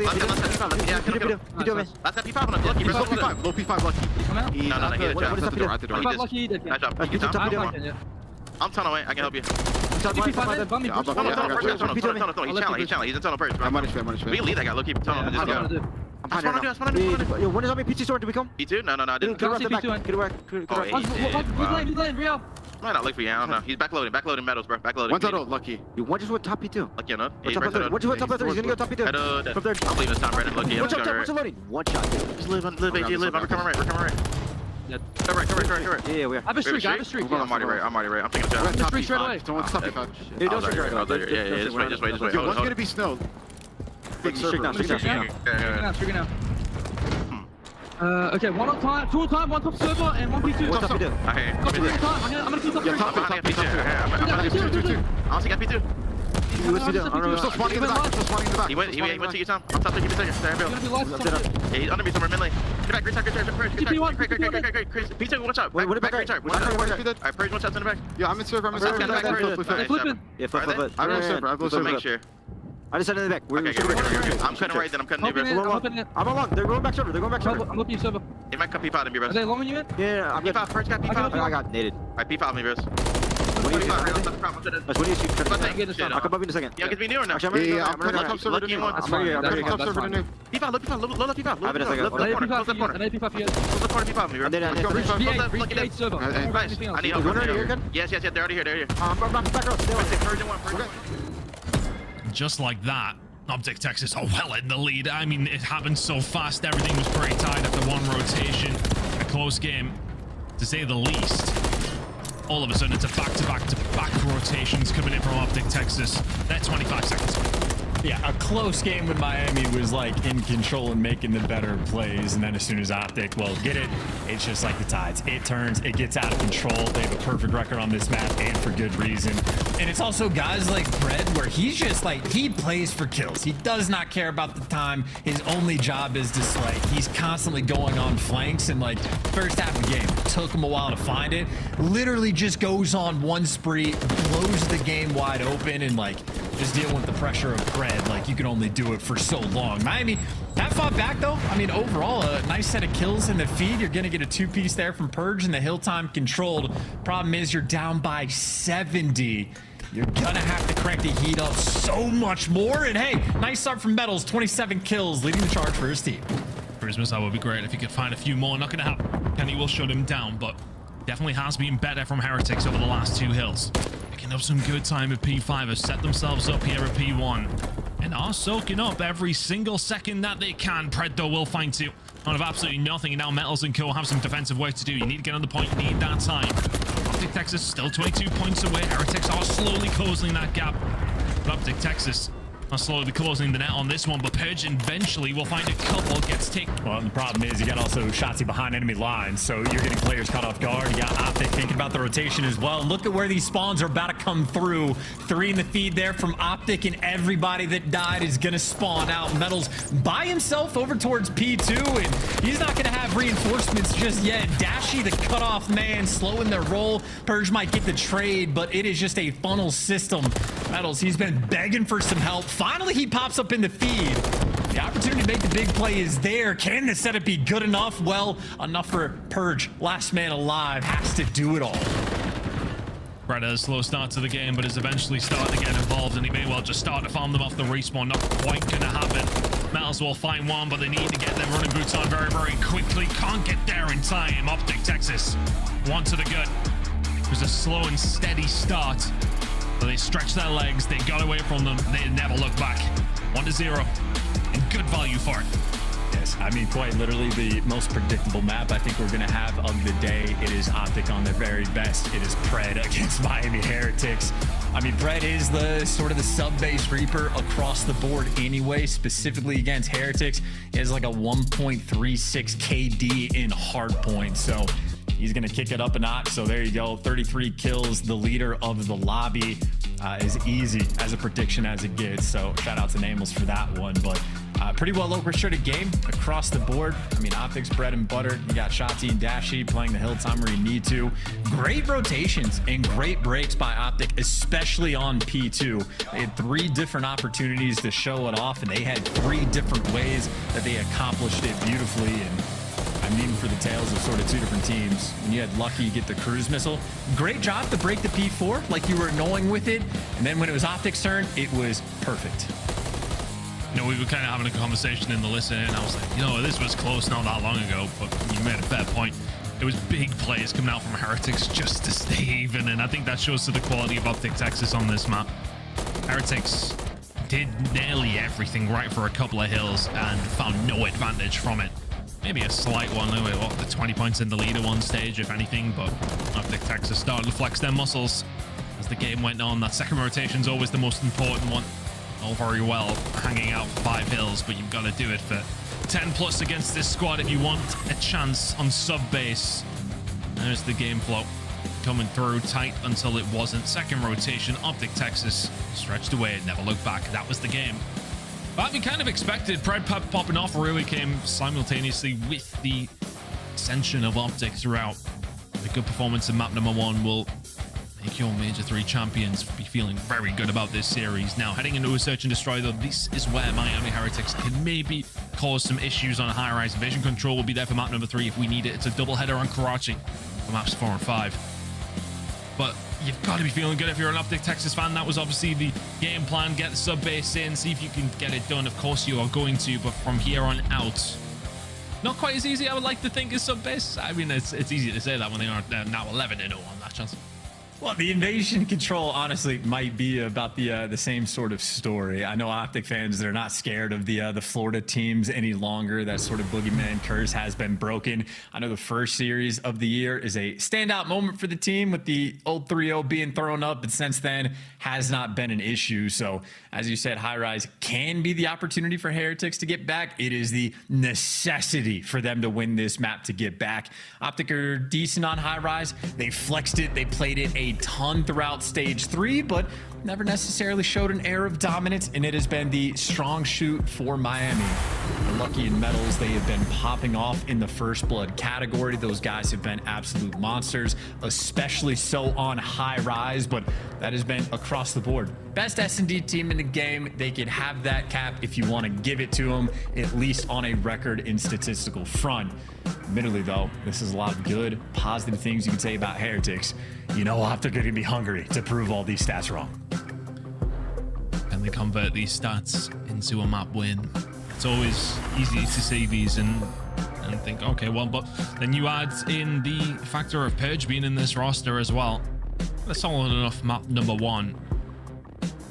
that P5 on Lucky. Low P5, Lucky. No, he hit it. At the door. Lucky, Nice job. I'm tunnel away. I can help you. He's challenge. He's in tunnel first. We can lead that guy. Low key tunnel. Just go. I'm trying to do. When is on me? P2 sword to become? P2? No, I didn't. Good work. He's lane, real. Might not look for you. I don't know. He's backloading Metals, bro. Backloading. One total, Lucky. You want just went top P2. Lucky enough. One top third. He's gonna go top P2. From third. I'm leaving this time, Brandon. Lucky. One shot, loading. One shot. Just live, AG, live. We're coming right. Yeah. Go right. Yeah, we are. I have a streak. I'm already right. I'm taking a shot. I'm streak straight away. Don't stop P5. Yeah, just wait. One's gonna be snow. Big streak now. Streak now. Okay, one on time, 2 on time, 1 top server, and 1 P2. One top P2. Okay. I'm gonna keep top 3. I'm behind P2. I honestly got P2. You're still spawning in the back. He went to you, Tom. I'm top 3, give me a second. Yeah, he's under me somewhere, mid lane. Get back, great. P2, watch out. Back, great start. Alright, Purge, watch out in the back. Yeah, I'm in server. Flipping. Yeah, flip. I have server. Make sure. I just said in the back. I'm cutting right, then I'm cutting the I'm along. They're going back server. I'm looking server. It might cut P5 on me, bro. Are they lomming you in? Yeah, I'm P5. First got P5. I got naded. Alright, P5 on me, bros. That's what you shoot. I'll come up in a second. Yeah, get me near now. Yeah, I'm ready. I'm ready. I'm top server new. P5, look P5. I have it in a second. Close the corner P5 on me, bro. Nice. I need help. Yes, they're already here. I'm back up. Stay Just like that, Optic Texas are well in the lead. I mean, it happened so fast. Everything was pretty tight after one rotation. A close game, to say the least. all of a sudden it's a back-to-back rotations coming in from Optic Texas. They're 25 seconds away. Yeah, a close game with Miami was like in control and making the better plays, and then as soon as Optic, well, get it, it's just like the Tides. It turns, it gets out of control. They have a perfect record on this map, and for good reason. And it's also guys like Fred, where he's just like, he plays for kills. He does not care about the time. His only job is to slay. He's constantly going on flanks, and like first half of the game, took him a while to find it. Literally just goes on one spree, blows the game wide open, and like just dealing with the pressure of Fred. Like you can only do it for so long. Miami have fought back though. I mean, overall, a nice set of kills in the feed. You're gonna get a 2-piece there from Purge and the hill time controlled. Problem is you're down by 70. You're gonna have to crank the heat up so much more. And hey, nice start from Metals, 27 kills, leading the charge for his team. Christmas, that would be great if he could find a few more. Not gonna happen. Kenny will shut him down, but definitely has been better from Heretics over the last 2 hills. Picking up some good time at P5, have set themselves up here at P1 and are soaking up every single second that they can. Pred though will find 2 out of absolutely nothing, and now Metals and Co have some defensive work to do. You need to get on the point, you need that time. Optic Texas still 22 points away. Heretics are slowly closing that gap, but Optic Texas are slowly closing the net on this one, but Purge eventually will find a couple, gets taken. Well, the problem is you got also Shotzzy behind enemy lines, so you're getting players caught off guard. You got Optic thinking about the rotation as well. Look at where these spawns are about to come through. 3 in the feed there from Optic, and everybody that died is gonna spawn out. Metals by himself over towards P2, and he's not gonna have reinforcements just yet. Dashy, the cutoff man, slowing their roll. Purge might get the trade, but it is just a funnel system. Metals, he's been begging for some help. Finally, he pops up in the feed. The opportunity to make the big play is there. Can the setup be good enough? Well, enough for Purge. Last man alive has to do it all. Brett has a slow start to the game, but is eventually starting to get involved, and he may well just start to farm them off the respawn. Not quite gonna happen. Metals will find one, but they need to get their running boots on very, very quickly. Can't get there in time. Optic Texas, 1 to the gut. It was a slow and steady start. So they stretched their legs, they got away from them, they never looked back. 1-0, and good value for it. Yes, I mean, quite literally the most predictable map I think we're going to have of the day. It is Optic on their very best. It is Pred against Miami Heretics. I mean, Pred is the sort of the sub-base Reaper across the board anyway, specifically against Heretics. He has like a 1.36 KD in Hardpoint, so he's going to kick it up a notch. So there you go. 33 kills. The leader of the lobby is easy as a prediction as it gets. So shout out to Nameless for that one. But pretty well orchestrated game across the board. I mean, Optics, bread and butter. You got Shotzzy and Dashy playing the hill time where you need to. Great rotations and great breaks by Optic, especially on P2. They had 3 different opportunities to show it off, and they had 3 different ways that they accomplished it beautifully. And I'm needing for the tails of sort of 2 different teams. When you had Lucky get the cruise missile, great job to break the P4 like you were annoying with it. And then when it was Optic's turn, it was perfect. You know, we were kind of having a conversation in the listen, and I was like, you know, this was close not that long ago, but you made a fair point. It was big plays coming out from Heretics just to stay even, and I think that shows to the quality of Optic Texas on this map. Heretics did nearly everything right for a couple of hills and found no advantage from it. Maybe a slight one, what, the 20 points in the lead at one stage, if anything, but Optic Texas started to flex their muscles as the game went on. That second rotation is always the most important one. All very well hanging out 5 hills, but you've got to do it for 10 plus against this squad if you want a chance on sub base. There's the game flow coming through tight until it wasn't. Second rotation, Optic Texas stretched away, it never looked back. That was the game. But we kind of expected Pred popping off really came simultaneously with the ascension of Optic throughout. The good performance in map number 1 will make your Major 3 champions be feeling very good about this series. Now, heading into a Search and Destroy, though, this is where Miami Heretics can maybe cause some issues on a high-rise. Vision control will be there for map number 3 if we need it. It's a double-header on Karachi for maps 4 and 5. But you've got to be feeling good if you're an Optic Texas fan. That was obviously the game plan. Get the sub-base in, see if you can get it done. Of course you are going to, but from here on out, not quite as easy, I would like to think, as sub-base. I mean, it's easy to say that when they are now 11-0 on that chance. Well, the invasion control honestly might be about the same sort of story. I know Optic fans, they're not scared of the Florida teams any longer. That sort of boogeyman curse has been broken. I know the first series of the year is a standout moment for the team with the old 3-0 being thrown up, but since then has not been an issue. So as you said, High Rise can be the opportunity for Heretics to get back. It is the necessity for them to win this map to get back. Optic are decent on High Rise. They flexed it. They played it a ton throughout stage 3, but never necessarily showed an air of dominance, and it has been the strong shoot for Miami. The Lucky and Metals, they have been popping off in the first blood category. Those guys have been absolute monsters, especially so on High Rise, but that has been across the board. Best S&D team in the game. They could have that cap if you want to give it to them, at least on a record and statistical front. Admittedly, though, this is a lot of good, positive things you can say about Heretics. You know, Optic are going to be hungry to prove all these stats wrong. And they convert these stats into a map win. It's always easy to say these and think, okay, well, but then you add in the factor of Purge being in this roster as well. That's solid enough map number 1.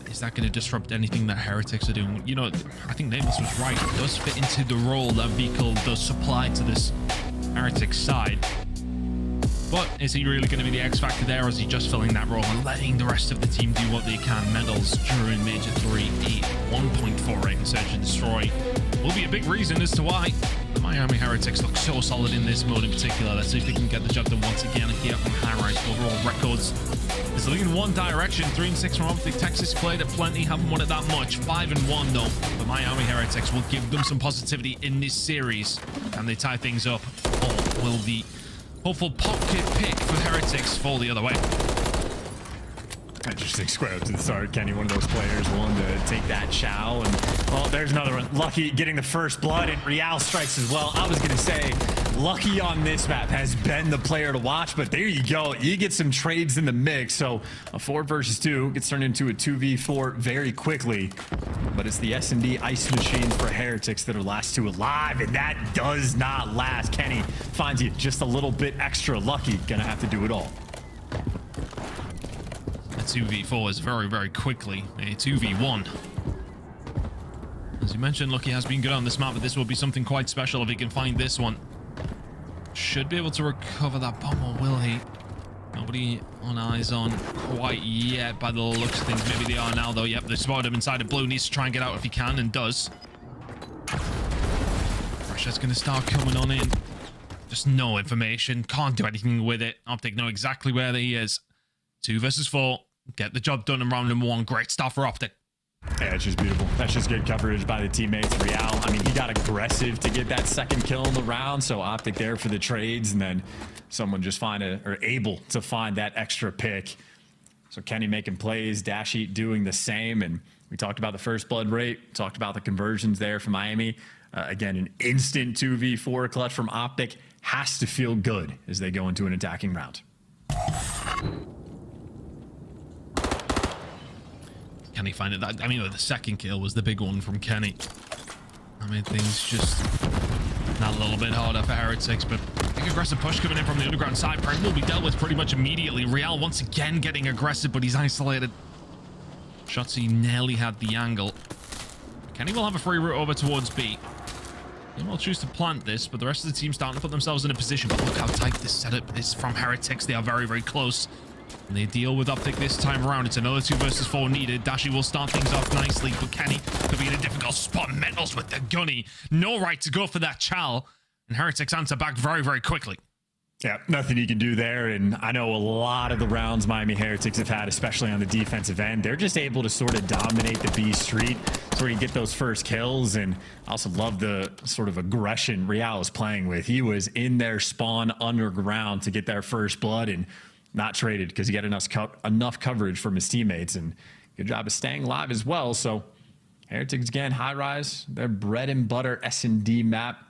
Is that going to disrupt anything that Heretics are doing? You know, I think Nameless was right. It does fit into the role that Vehicle does supply to this Heretics side. But is he really going to be the X factor there, or is he just filling that role and letting the rest of the team do what they can? Medals during Major 3, 1.48 in Search and Destroy will be a big reason as to why the Miami Heretics look so solid in this mode in particular. Let's see if they can get the job done once again here on High Rise. Overall records is leading in one direction. 3-6 from Optic. Texas played it plenty, haven't won it that much. 5-1 though. The Miami Heretics will give them some positivity in this series. Can they tie things up, or will the hopeful pocket pick for Heretics fall the other way? Interesting square up to the start. Kenny, one of those players willing to take that chow. And, well, there's another one. Lucky getting the first blood, and Real strikes as well. I was going to say, Lucky on this map has been the player to watch, but there you go. You get some trades in the mix. So a 4 versus 2 gets turned into a 2v4 very quickly. But it's the S&D ice machines for Heretics that are last 2 alive, and that does not last. Kenny finds you just a little bit extra lucky. Gonna have to do it all. A 2v4 is very, very quickly a 2v1. As you mentioned, Lucky has been good on this map, but this will be something quite special if he can find this one. Should be able to recover that bomb, or will he? Nobody on eyes on quite yet by the looks of things. Maybe they are now, though. Yep, they spotted him inside of blue. Needs to try and get out if he can, and does. Pressure's going to start coming on in. Just no information. Can't do anything with it. Optic know exactly where he is. 2 versus 4. Get the job done in round number 1. Great stuff for Optic. Yeah, it's just beautiful. That's just good coverage by the teammates. Real, I mean, he got aggressive to get that second kill in the round, so Optic there for the trades, and then someone just able to find that extra pick. So Kenny making plays, Dashy doing the same, and we talked about the first blood rate, talked about the conversions there from Miami. Again, an instant 2v4 clutch from Optic has to feel good as they go into an attacking round. Can he find it? I mean, the second kill was the big one from Kenny. I mean, things just not a little bit harder for Heretics, but big aggressive push coming in from the underground side. Prem will be dealt with pretty much immediately. Real once again getting aggressive, but he's isolated. Shotzi nearly had the angle. Kenny will have a free route over towards B. He will choose to plant this, but the rest of the team starting to put themselves in a position. But look how tight this setup is from Heretics. They are very, very close. And they deal with Optic this time around. It's another 2 versus 4 needed. Dashy will start things off nicely, but Kenny could be in a difficult spot. Metals with the gunny. No right to go for that Chal. And Heretics answer back very, very quickly. Yeah, nothing you can do there. And I know a lot of the rounds Miami Heretics have had, especially on the defensive end, they're just able to sort of dominate the B street, sort of get those first kills. And I also love the sort of aggression Real was playing with. He was in their spawn underground to get their first blood and not traded because he got enough coverage from his teammates, and good job of staying alive as well. So Heretics again, High Rise, their bread and butter S&D map.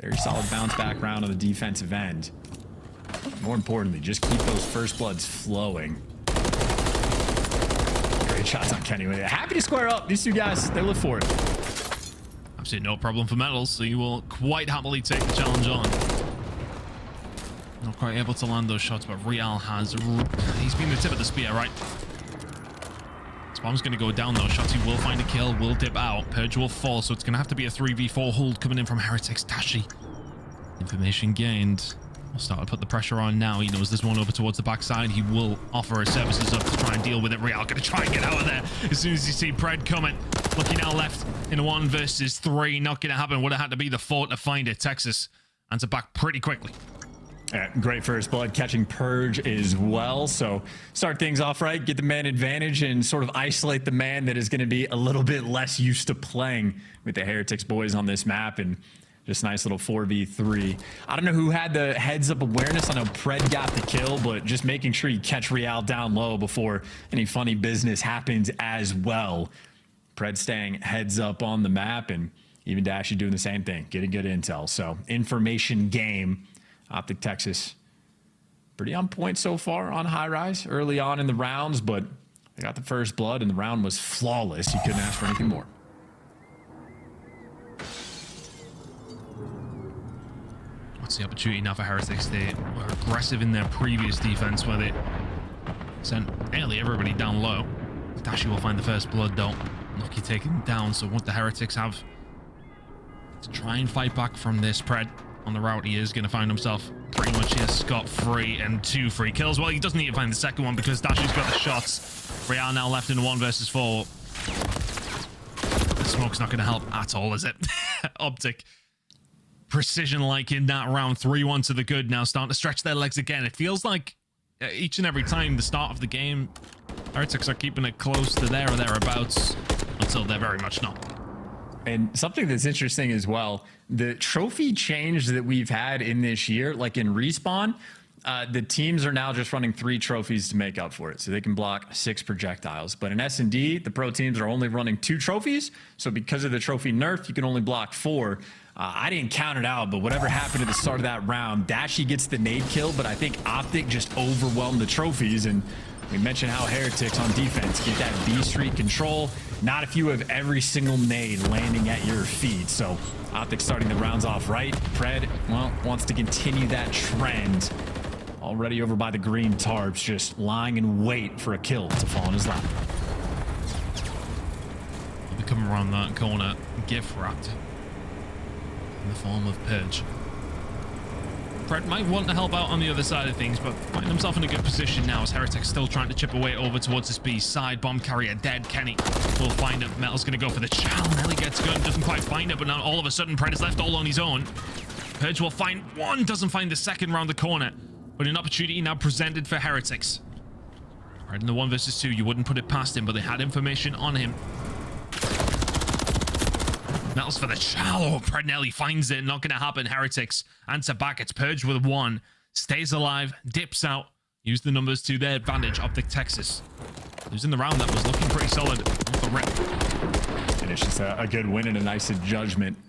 Very solid bounce back round on the defensive end. More importantly, just keep those first bloods flowing. Great shots on Kenny. Happy to square up. These 2 guys, they live for it. Absolutely no problem for Metals, so you will quite happily take the challenge on. Not quite able to land those shots, but Real has. He's been the tip of the spear, right? This bomb's going to go down, though. Shotzi will find a kill, will dip out. Purge will fall, so it's going to have to be a 3v4 hold coming in from Heretics. Dashi. Information gained. We'll start to put the pressure on now. He knows there's one over towards the backside. He will offer his services up to try and deal with it. Real going to try and get out of there as soon as you see Pred coming. Lucky now left in a 1 versus 3. Not going to happen. Would have had to be the 4 to find it. Texas answer back pretty quickly. Great first blood, catching Purge as well. So start things off right, get the man advantage, and sort of isolate the man that is going to be a little bit less used to playing with the Heretics boys on this map. And just nice little 4v3. I don't know who had the heads-up awareness. I know Pred got the kill, but just making sure you catch Real down low before any funny business happens as well. Pred staying heads up on the map, and even Dashi doing the same thing, getting good intel. So information game. Optic Texas, pretty on point so far on high rise early on in the rounds, but they got the first blood and the round was flawless. You couldn't ask for anything more. What's the opportunity now for Heretics? They were aggressive in their previous defense where they sent nearly everybody down low. Dashi will find the first blood though. Lucky taking him down, so what the Heretics have to try and fight back from this. Pred on the route, he is going to find himself pretty much here scot-free and 2 free kills. Well, he doesn't need to find the second one because Dashi's got the shots. Real now left in 1 versus 4. The smoke's not going to help at all, is it? Optic. Precision like in that round. 3-1 to the good now, starting to stretch their legs again. It feels like each and every time the start of the game, Heretics are keeping it close to there or thereabouts until they're very much not. And something that's interesting as well, the trophy change that we've had in this year, like in Respawn, the teams are now just running 3 trophies to make up for it. So they can block 6 projectiles. But in S&D, the pro teams are only running 2 trophies. So because of the trophy nerf, you can only block 4. I didn't count it out, but whatever happened at the start of that round, Dashi gets the nade kill, but I think Optic just overwhelmed the trophies. And we mentioned how Heretics on defense get that B Street control. Not if you have every single nade landing at your feet. So Optic starting the rounds off right. Pred, well, wants to continue that trend. Already over by the green tarps, just lying in wait for a kill to fall in his lap. He'll be coming around that corner, gift wrapped in the form of Purge. Pred might want to help out on the other side of things, but finding himself in a good position now as Heretics still trying to chip away over towards this B side. Bomb carrier dead. Kenny will find him. Metal's going to go for the chow. Nelly gets gun, doesn't quite find it, but now all of a sudden Pred is left all on his own. Purge will find one, doesn't find the second round the corner, but an opportunity now presented for Heretics. Pred in the 1 versus 2, you wouldn't put it past him, but they had information on him. Metals for the shallow. Pred nearly finds it. Not going to happen. Heretics answer back. It's Purge with 1. Stays alive. Dips out. Use the numbers to their advantage. Optic Texas losing the round that was looking pretty solid off the rip. And it's just a good win and a nice adjustment,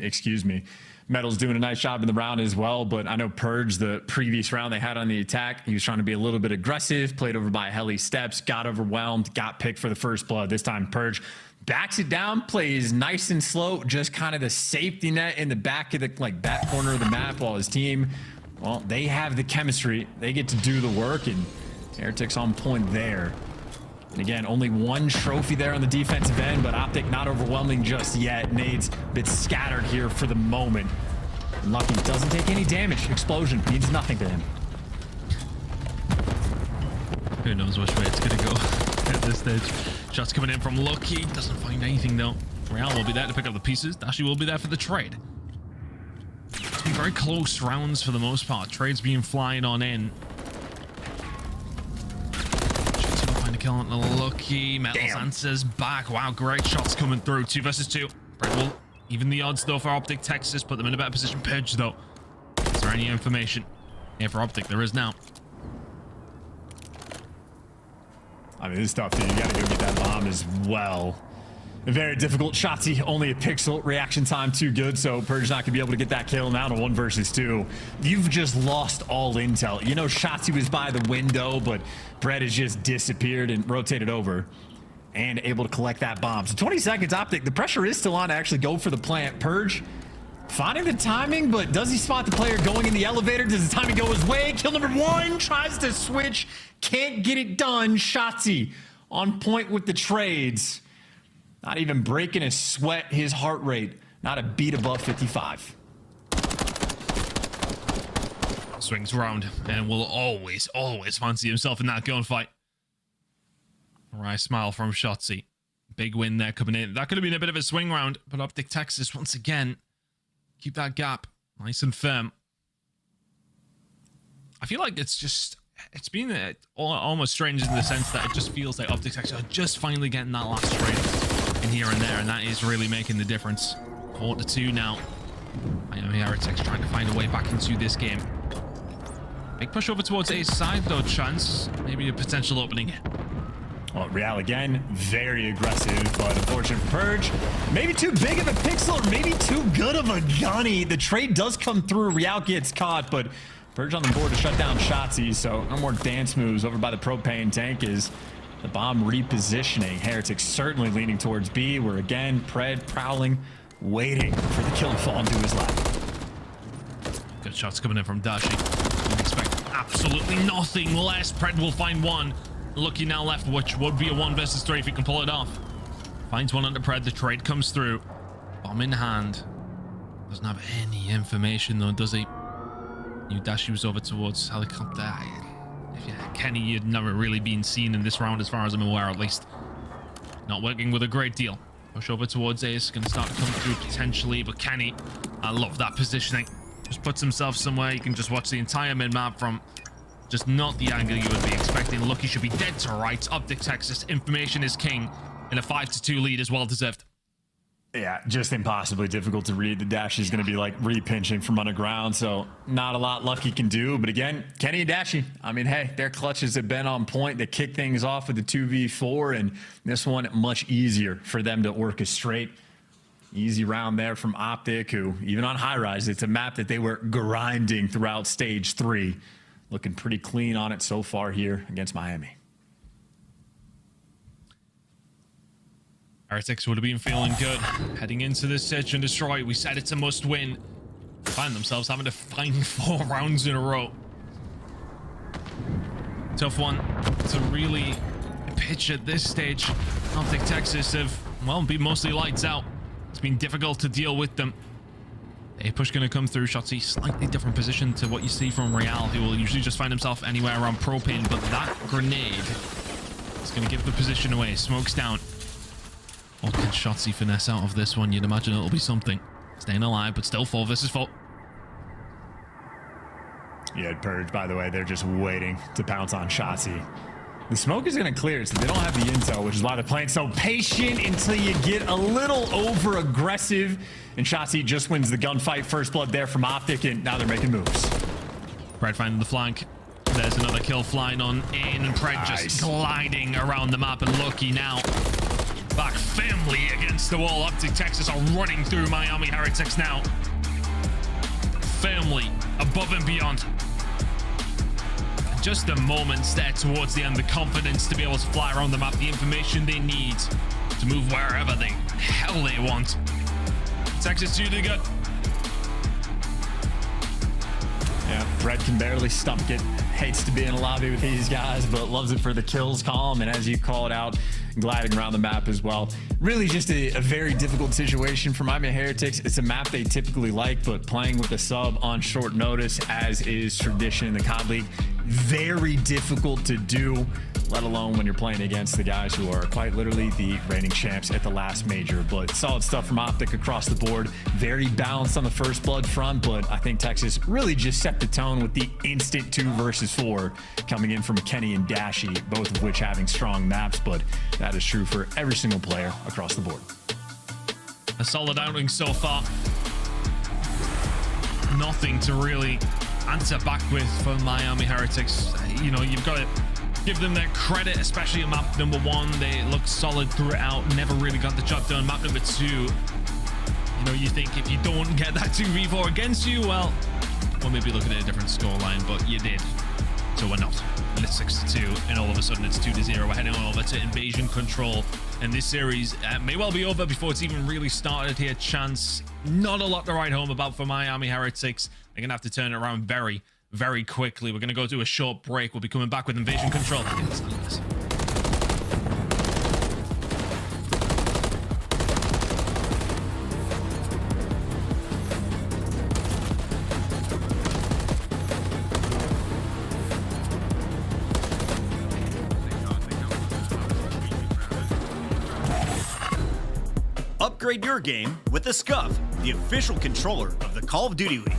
excuse me. Metal's doing a nice job in the round as well, but I know Purge, the previous round they had on the attack, he was trying to be a little bit aggressive, played over by Heli Steps, got overwhelmed, got picked for the first blood. This time Purge backs it down, plays nice and slow, just kind of the safety net in the back of the back corner of the map, while his team, well, they have the chemistry. They get to do the work, and Heretics on point there. And again, only 1 trophy there on the defensive end, but Optic not overwhelming just yet. Nades a bit scattered here for the moment. Lucky doesn't take any damage. Explosion means nothing to him. Who knows which way it's going to go at this stage. Shots coming in from Lucky. Doesn't find anything though. Real will be there to pick up the pieces. Dashi will be there for the trade. It's been very close rounds for the most part. Trades being flying on in. Shots will find a kill on the Lucky. Metals answers back. Wow, great shots coming through. 2 versus 2. Pred will even the odds though for Optic Texas. Put them in a better position. Purge though. Is there any information here for Optic? There is now. I mean, this stuff, dude, you gotta go get that bomb as well. Very difficult. Shotzi, only a pixel. Reaction time too good, so Purge's not gonna be able to get that kill now to 1 versus 2. You've just lost all intel. You know, Shotzi was by the window, but Pred has just disappeared and rotated over and able to collect that bomb. So 20 seconds, Optic. The pressure is still on to actually go for the plant. Purge Finding the timing, but does he spot the player going in the elevator? Does the timing go his way? Kill number 1, tries to switch, can't get it done. Shotzzy on point with the trades. Not even breaking a sweat, his heart rate, not a beat above 55. Swings round and will always fancy himself in that gunfight. All right, smile from Shotzzy. Big win there coming in. That could have been a bit of a swing round, but Optic Texas once again keep that gap nice and firm. I feel like it's been almost strange in the sense that it just feels like Optic Texas are just finally getting that last trade in here and there, and that is really making the difference. 4-2 now. Miami Heretics trying to find a way back into this game. Big push over towards A's side though, chance. Maybe a potential opening here. Well, Real again, very aggressive, but unfortunate for Purge. Maybe too big of a pixel, or maybe too good of a gunny. The trade does come through. Real gets caught, but Purge on the board to shut down Shotzzy, so no more dance moves over by the propane tank is the bomb repositioning. Heretics certainly leaning towards B, where again, Pred prowling, waiting for the kill to fall into his lap. Good shots coming in from Dashi. Didn't expect absolutely nothing less. Pred will find one. Lucky now left, which would be a 1 versus 3 if he can pull it off. Finds one under Pred. The trade comes through. Bomb in hand. Doesn't have any information though, does he? Knew Dashi was over towards helicopter. Kenny had never really been seen in this round as far as I'm aware, at least. Not working with a great deal. Push over towards Ace. Going to start to come through potentially, but Kenny, I love that positioning. Just puts himself somewhere. You can just watch the entire mid-map from just not the angle you would be expecting. Lucky should be dead to rights. Optic Texas, information is king. And a 5-2 lead is well deserved. Yeah, just impossibly difficult to read. The Dashi is going to be like re-pinching from underground, so not a lot Lucky can do. But again, Kenny and Dashi, I mean, hey, their clutches have been on point. They kick things off with the 2v4, and this one much easier for them to orchestrate. Easy round there from Optic, who even on high rise, it's a map that they were grinding throughout stage 3. Looking pretty clean on it so far here against Miami. Heretics would have been feeling good heading into this Search and Destroy. We said it's a must win. Find themselves having to find 4 rounds in a row. Tough one to really pitch at this stage. Optic Texas have, well, been mostly lights out. It's been difficult to deal with them. A push going to come through. Shotzzy, slightly different position to what you see from Real, who will usually just find himself anywhere around propane, but that grenade is going to give the position away. Smoke's down. What can Shotzzy finesse out of this one? You'd imagine it'll be something. Staying alive, but still 4 versus 4. Yeah, Purge, by the way, they're just waiting to pounce on Shotzzy. The smoke is going to clear, so they don't have the intel, which is why they're playing so patient until you get a little over-aggressive. And Shotzzy just wins the gunfight. First blood there from Optic, and now they're making moves. Pred finding the flank. There's another kill flying on in, and Pred just gliding around the map, and Lucky now back firmly against the wall. Optic Texas are running through Miami Heretics now. Firmly above and beyond. Just the moments there towards the end, the confidence to be able to fly around the map, the information they need to move wherever the hell they want. Texas too good. Yeah, Pred can barely stomach it. Hates to be in a lobby with these guys, but loves it for the kills column, and as you call it out, gliding around the map as well. Really just a very difficult situation for Miami Heretics. It's a map they typically like, but playing with a sub on short notice, as is tradition in the COD League, very difficult to do, let alone when you're playing against the guys who are quite literally the reigning champs at the last major. But solid stuff from Optic across the board. Very balanced on the first blood front, but I think Texas really just set the tone with the instant 2 versus 4 coming in from Kenny and Dashi, both of which having strong maps, but that is true for every single player across the board. A solid outing so far. Nothing to really answer back with for Miami Heretics. You know, you've got to give them their credit, especially in map number 1. They looked solid throughout, never really got the job done. Map number 2, you know, you think if you don't get that 2v4 against you, well, we'll maybe looking at a different scoreline, but you did. So we're not. And it's 6-2, and all of a sudden it's 2-0. We're heading over to Invasion Control, and this series may well be over before it's even really started here. Chance not a lot to write home about for Miami Heretics. They're going to have to turn it around very, very quickly. We're going to go to a short break. We'll be coming back with Invasion Control. Upgrade your game with the Scuff, the official controller of the Call of Duty League.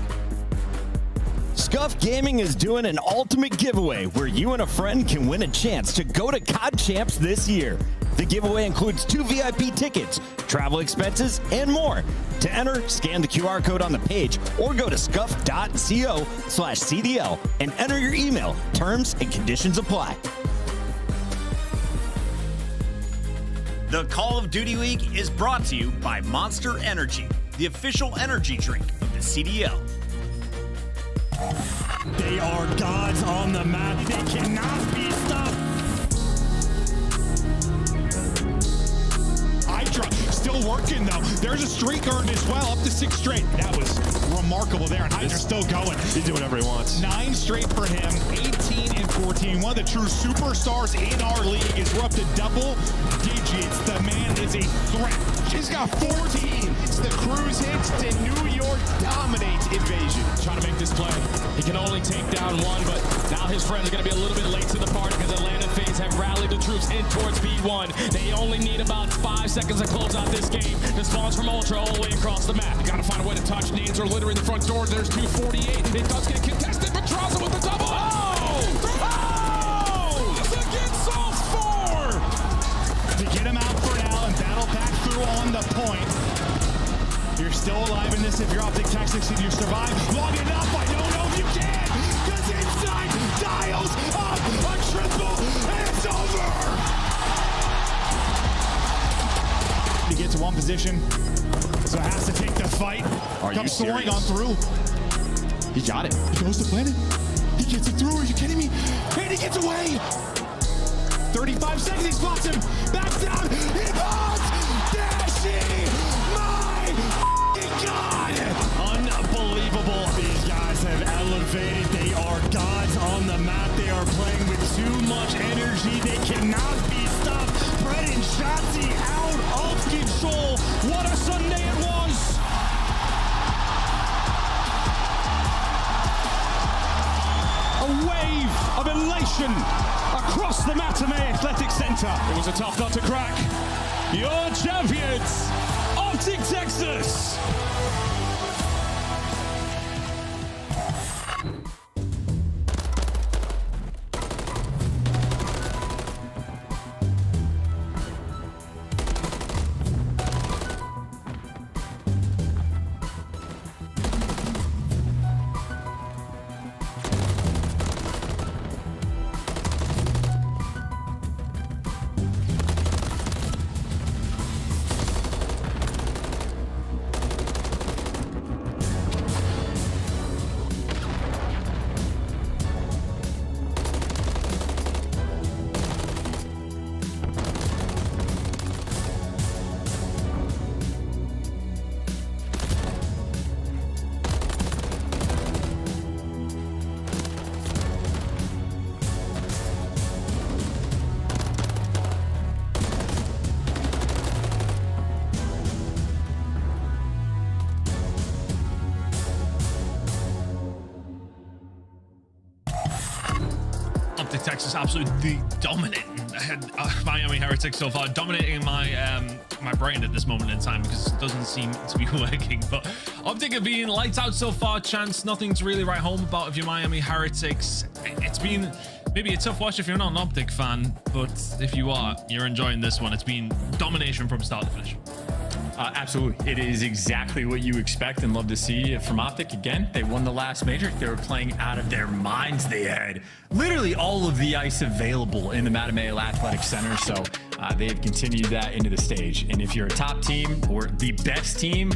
Scuff Gaming is doing an ultimate giveaway where you and a friend can win a chance to go to COD Champs this year. The giveaway includes 2 VIP tickets, travel expenses, and more. To enter, scan the QR code on the page or go to scuff.co/CDL and enter your email. Terms and conditions apply. The Call of Duty League is brought to you by Monster Energy, the official energy drink of the CDL. They are gods on the map. They cannot be stopped. Hydra still working though. There's a streak earned as well, up to 6 straight. That was remarkable there, and Hydra's still going. He's doing whatever he wants. 9 straight for him, 18 and 14. One of the true superstars in our league is we're up to double digits. The man is a threat. He's got 14. It's the cruise hits to New York dominates Invasion. Trying to make this play. He can only take down one, but now his friends are going to be a little bit late to the party because Atlanta FaZe have rallied the troops in towards B1. They only need about 5 seconds to close out this game. The spawns from Ultra all the way across the map. You got to find a way to touch. Nades are littering the front door. There's 248. It does get contested, but Traza with the double. Oh! It's against all 4! To get him out for now and battle back through on the point. You're still alive in this if you're Optic Tactics and you survive long enough. I don't know if you can, because inside dials up a triple and it's over. He gets to one position, so has to take the fight. Comes soaring on through. He got it. He goes to planet. He gets it through. Are you kidding me? And he gets away. 35 seconds. He spots him. Back down. He pops. Dashie. My God. Unbelievable. These guys have elevated. They are gods on the map. They are playing with too much energy. They cannot be stopped. Brett and Shotzi out of control. What a Sunday it was. A wave of elation across the Matamei Athletic Center. It was a tough nut to crack. Your champions, Optic Texas. Texas absolutely dominating Miami Heretics so far, dominating my my brain at this moment in time because it doesn't seem to be working. But Optic have been lights out so far. Chance, nothing to really write home about if you're Miami Heretics. It's been maybe a tough watch if you're not an Optic fan, but if you are, you're enjoying this one. It's been domination from start to finish. Absolutely. It is exactly what you expect and love to see from Optic. Again, they won the last major. They were playing out of their minds. They had literally all of the ice available in the Matamei Athletic Center. So they've continued that into the stage. And if you're a top team or the best team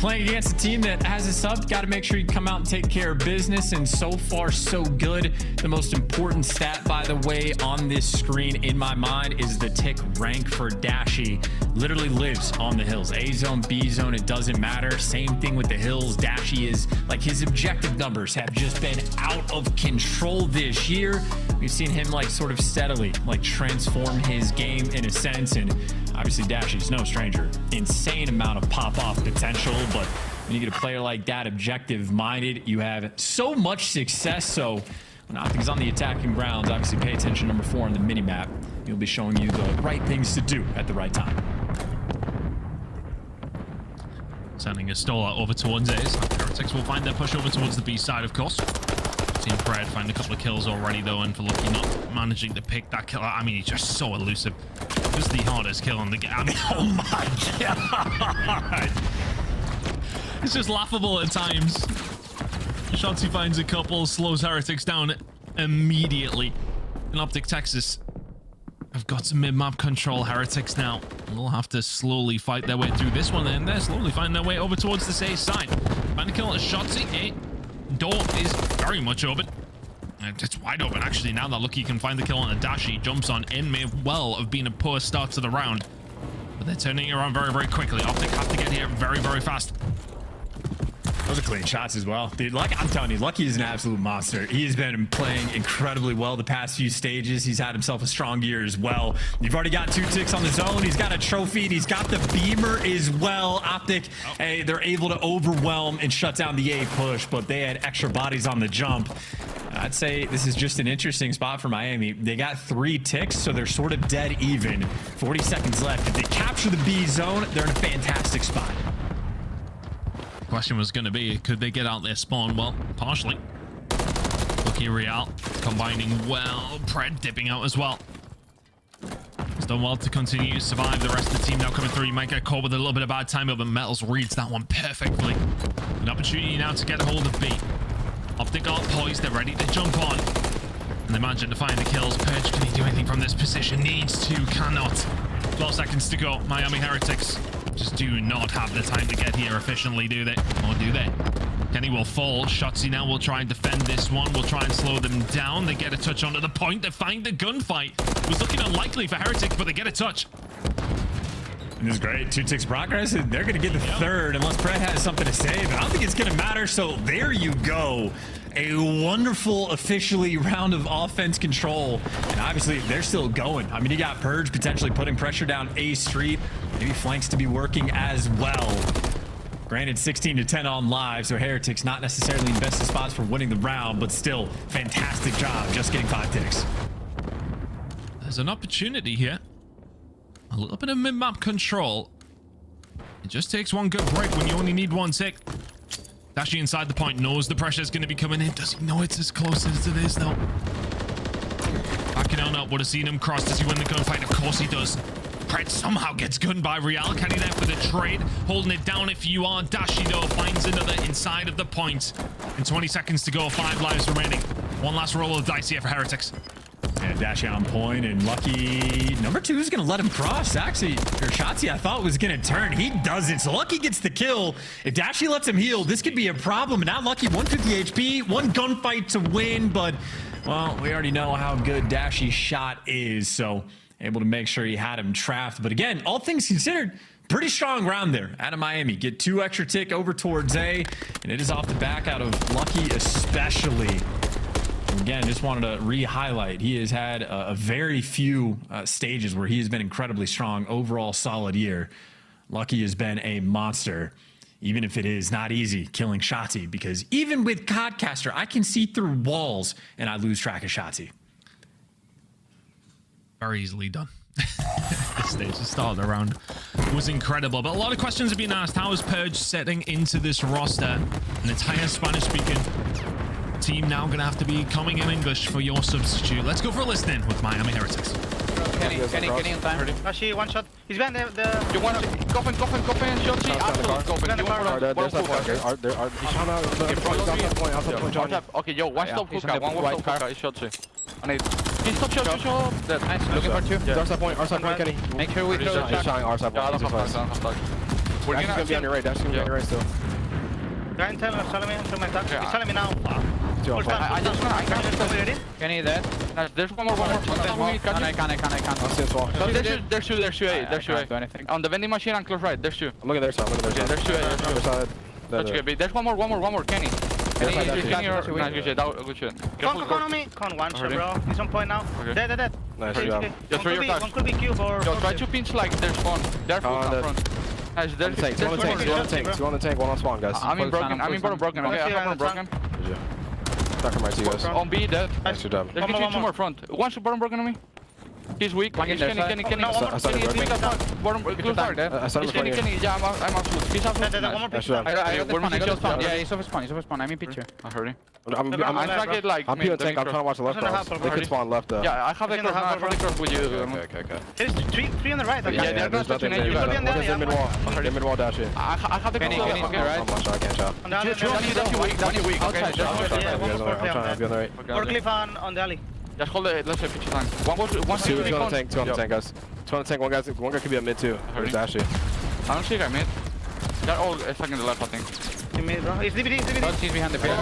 playing against a team that has a sub, got to make sure you come out and take care of business. And so far, so good. The most important stat, by the way, on this screen in my mind is the tick rank for Dashy. Literally lives on the hills. A zone, B zone, it doesn't matter. Same thing with the hills. Dashy is like, his objective numbers have just been out of control this year. We've seen him like sort of steadily like transform his game in a sense, and obviously Dashy's no stranger. Insane amount of pop-off potential, but when you get a player like that objective minded, you have so much success. So when Optic's on the attacking grounds, obviously pay attention number 4 on the mini-map. He'll be showing you the right things to do at the right time. Sending a Stola over towards A's. Heretics will find their push over towards the B side, of course. Team Fred find a couple of kills already, though, and for Lucky not managing to pick that kill. I mean, he's just so elusive. Just the hardest kill on the game. I mean, oh my god! It's just laughable at times. Shotzi finds a couple, slows Heretics down immediately. And Optic Texas have got some mid-map control. Heretics now will have to slowly fight their way through this one, and they're slowly finding their way over towards the safe side. Find a kill on Shotzi. Door is very much open. And it's wide open, actually. Now that Lucky can find the kill on a dash, he jumps on in. May well have been a poor start to the round, but they're turning it around very, very quickly. Optic have to get here very, very fast. Those are clean shots as well. Dude, like I'm telling you, Lucky is an absolute monster. He's been playing incredibly well the past few stages. He's had himself a strong year as well. You've already got 2 ticks on the zone. He's got a trophy, and he's got the beamer as well. Optic, hey, they're able to overwhelm and shut down the A push, but they had extra bodies on the jump. I'd say this is just an interesting spot for Miami. They got 3 ticks, so they're sort of dead even. 40 seconds left. If they capture the B zone, they're in a fantastic spot. Question was going to be, could they get out their spawn? Well, partially. Lucky Real combining well. Pred dipping out as well. He's done well to continue to survive. The rest of the team now coming through. You might get caught with a little bit of bad timing, but Metals reads that one perfectly. An opportunity now to get a hold of B. Optic are poised. They're ready to jump on. And they managing to find the kills. Purge, can he do anything from this position? Needs to, cannot. 12 seconds to go. Miami Heretics just do not have the time to get here efficiently, do they? Or do they? Kenny will fall. Shotzi now will try and defend this one. Will try and slow them down. They get a touch onto the point. They find the gunfight. It was looking unlikely for Heretics, but they get a touch. And this is great. 2 ticks progress. They're going to get the third unless Pred has something to say, but I don't think it's going to matter. So there you go. A wonderful, officially, round of offense control. And obviously, they're still going. I mean, you got Purge potentially putting pressure down A Street. Maybe flanks to be working as well. Granted, 16-10 on live, so Heretics not necessarily in best of spots for winning the round, but still, fantastic job just getting 5 ticks. There's an opportunity here. A little bit of mid-map control. It just takes one good break when you only need 1 tick. Dashy inside the point, knows the pressure is going to be coming in. Does he know it's as close as it is, though? Backing on up, would have seen him cross. Does he win the gunfight? Of course he does. Pred somehow gets gunned by Real. Can he there for the trade? Holding it down if you are. Dashy, though, finds another inside of the point. And 20 seconds to go. 5 lives remaining. One last roll of the dice here for Heretics. And Dashy on point, and Lucky number 2 is going to let him cross. Actually, or Shotzi I thought was going to turn. He doesn't, so Lucky gets the kill. If Dashy lets him heal, this could be a problem. And now Lucky 150 HP, 1 gunfight to win, but well, we already know how good Dashy's shot is, so able to make sure he had him trapped. But again, all things considered, pretty strong round there out of Miami. Get 2 extra tick over towards A, and it is off the back out of Lucky especially. Again, just wanted to re-highlight, he has had a very few stages where he has been incredibly strong. Overall solid year. Lucky has been a monster, even if it is not easy killing Shotzi, because even with Codcaster, I can see through walls and I lose track of Shotzi. Very easily done. This stage, the start of the round was incredible, but a lot of questions have been asked. How is Purge setting into this roster? An entire Spanish-speaking team now going to have to be coming in English for your substitute. Let's go for a listening with Miami Heretics. Kenny in time. Actually, 1 shot. He's behind the... You want to... Coffin, Shotzi, absolute. Coffin, you want to... Okay, yo, 1 stop hookah, 1 stop hookah, is Shotzi. He's top shot. Nice, looking for 2. Our side point, Kenny. Make sure we throw the shot. We're Dash is gonna be on your right. Dash is gonna be on your right still. Try and tell me to my attack. He's telling me now. Full time. I just wanna. Kenny there. There's one more. I can't. I'll see this wall. So there's two. Do anything. On the vending machine and close right. There's two. I'm looking at their side. There's two. Other side. That's good. There's one more. Kenny. Kenny, good shit. Good shit. Con on me. Con one shot, bro. He's on point now. Dead. Nice job. Just throw your One could be cube or... Yo, try to pinch like there's spawn. They're full up front. Nice, there's two on the tank, one on spawn, guys. I'm in broken. Okay, I have one broken. Back on my two guys. On B, dead. Nice job. There's two more front. One bottom broken on me. He's weak. Kenny. I saw him Bottom, close hard. I saw him Kenny. Yeah, I'm absolute. He's absolute. One more picture. I got the spawn. Yeah, he's off spawn. I'm in picture. I heard him. I'm trying to get like... I'm peeling tank, I'm trying to watch the left cross. They could spawn left though. Yeah, I have the cross with you. Okay. There's three on the right. Yeah, there's nothing there. One is in mid-wall dash in. I have the cross. I'm one shot, I can't shot. That's weak. I'm trying to be on the right. Or cliff on the alley. Just hold it, let's say picture time. One two on the tank, guys. Two on the tank, one guy could be a mid too. Where's Dashy? I don't see a guy mid. They're all stuck in the left, I think. Mid, bro. It's DVD. He's behind the pillar.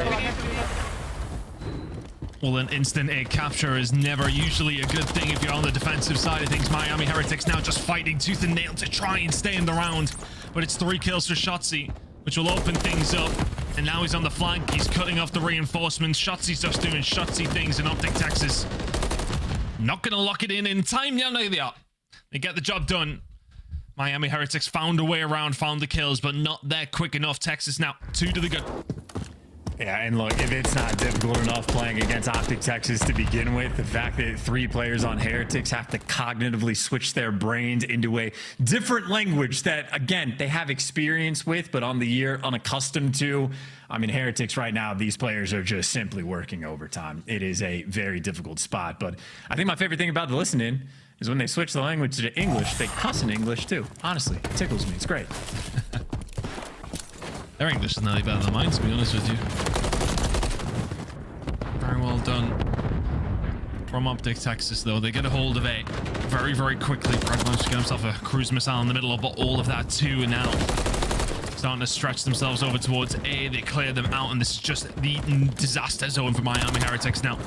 Well, an instant A capture is never usually a good thing if you're on the defensive side of things. Miami Heretics now just fighting tooth and nail to try and stay in the round. But it's 3 kills for Shotzi, which will open things up. And now he's on the flank. He's cutting off the reinforcements. Shotzi's just doing Shotzi things in Optic Texas. Not going to lock it in time. Yeah, no, they are. They get the job done. Miami Heretics found a way around, found the kills, but not there quick enough. Texas now 2 to the good. Yeah, and look, if it's not difficult enough playing against Optic Texas to begin with, the fact that 3 players on Heretics have to cognitively switch their brains into a different language that, again, they have experience with, but on the year unaccustomed to. I mean, Heretics right now, these players are just simply working overtime. It is a very difficult spot, but I think my favorite thing about the listening is when they switch the language to English, they cuss in English too. Honestly, it tickles me. It's great. Their English is nearly better than mine, to be honest with you. Very well done from Optic Texas, though. They get a hold of A very, very quickly. Pred managed to get himself a cruise missile in the middle of all of that too, and now starting to stretch themselves over towards A. They clear them out, and this is just the disaster zone for Miami Heretics now.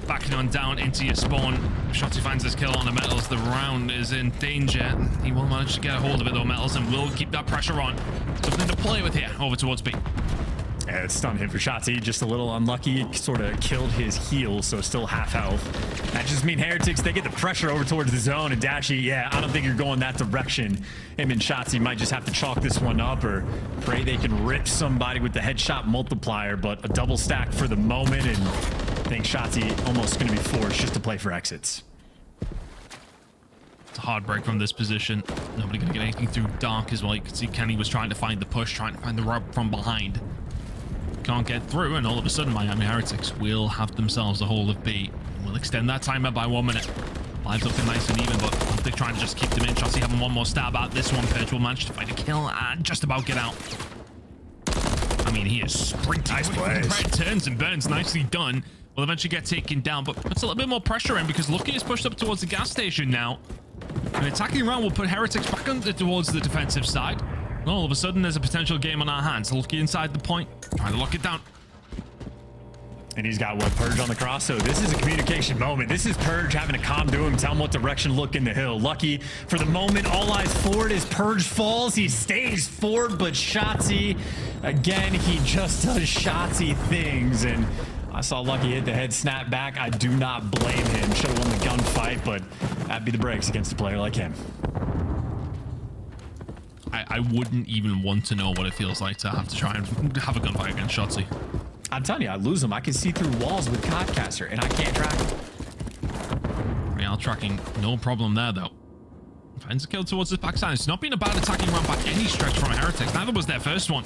Backing on down into your spawn. Shotzi finds his kill on the Metals. The round is in danger. He will manage to get a hold of it though, Metals, and will keep that pressure on. Something to play with here. Over towards B. Yeah, it's stun hit for Shotzi. Just a little unlucky. Sort of killed his heel, so still half health. That just means Heretics, they get the pressure over towards the zone. And Dashy, yeah, I don't think you're going that direction. Him and Shotzi might just have to chalk this one up or pray they can rip somebody with the headshot multiplier. But a double stack for the moment, and I think Shotzi almost going to be forced just to play for exits. It's a hard break from this position. Nobody going to get anything through dark as well. You can see Kenny was trying to find the push, trying to find the rub from behind. Can't get through, and all of a sudden Miami Heretics will have themselves a hold of B. We'll extend that timer by 1 minute. Lives looking nice and even, but they're trying to just keep them in. Shotzi having one more stab at this one. Purge will manage to find a kill and just about get out. I mean, he is sprinting. Nice plays. Red turns and burns. Nicely done. Will eventually get taken down, but puts a little bit more pressure in because Lucky is pushed up towards the gas station now. And attacking around will put Heretics back towards the defensive side. And all of a sudden, there's a potential game on our hands. Lucky inside the point, trying to lock it down. And he's got Purge on the cross, so this is a communication moment. This is Purge having to calm to him, tell him what direction to look in the hill. Lucky for the moment, all eyes forward as Purge falls. He stays forward, but Shotzi, again, he just does Shotzi things. And I saw Lucky hit the head snap back. I do not blame him. Should have won the gunfight, but that'd be the breaks against a player like him. I wouldn't even want to know what it feels like to have to try and have a gunfight against Shotzi. I'm telling you, I lose him. I can see through walls with Codcaster, and I can't track him. Real tracking, no problem there, though. Finds a kill towards his backside. It's not been a bad attacking run by any stretch from Heretics. Neither was their first one.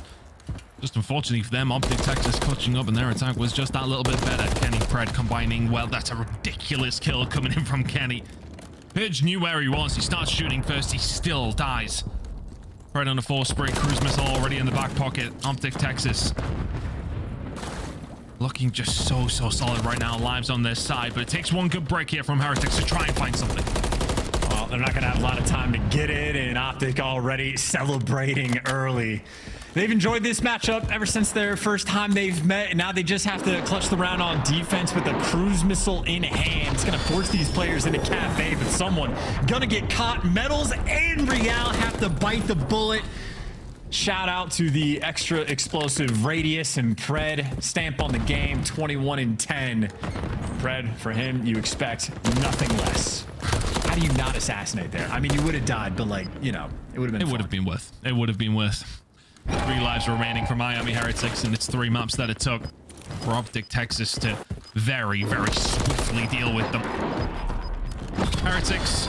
Just unfortunately for them, Optic Texas clutching up, and their attack was just that little bit better. Kenny Pred combining well. That's a ridiculous kill coming in from Kenny. Pidge knew where he was. He starts shooting first. He still dies. Pred on a 4-spray cruise missile already in the back pocket. Optic Texas looking just so solid right now. Lives on their side, but it takes one good break here from Heretics to try and find something. Well, they're not going to have a lot of time to get it, and Optic already celebrating early. They've enjoyed this matchup ever since their first time they've met, and now they just have to clutch the round on defense with a cruise missile in hand. It's going to force these players into cafe, but someone going to get caught. Metals and Real have to bite the bullet. Shout out to the extra explosive Radius and Pred. Stamp on the game, 21-10. Pred, for him, you expect nothing less. How do you not assassinate there? I mean, you would have died, but like, you know, it would have been It would have been worth. It would have been worth. 3 lives remaining for Miami Heretics, and it's 3 maps that it took for Optic Texas to very, very swiftly deal with them. Heretics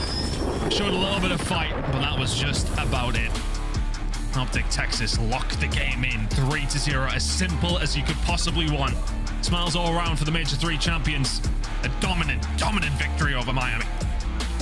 showed a little bit of fight, but that was just about it. Optic Texas locked the game in 3-0, as simple as you could possibly want. Smiles all around for the Major 3 champions. A dominant victory over Miami.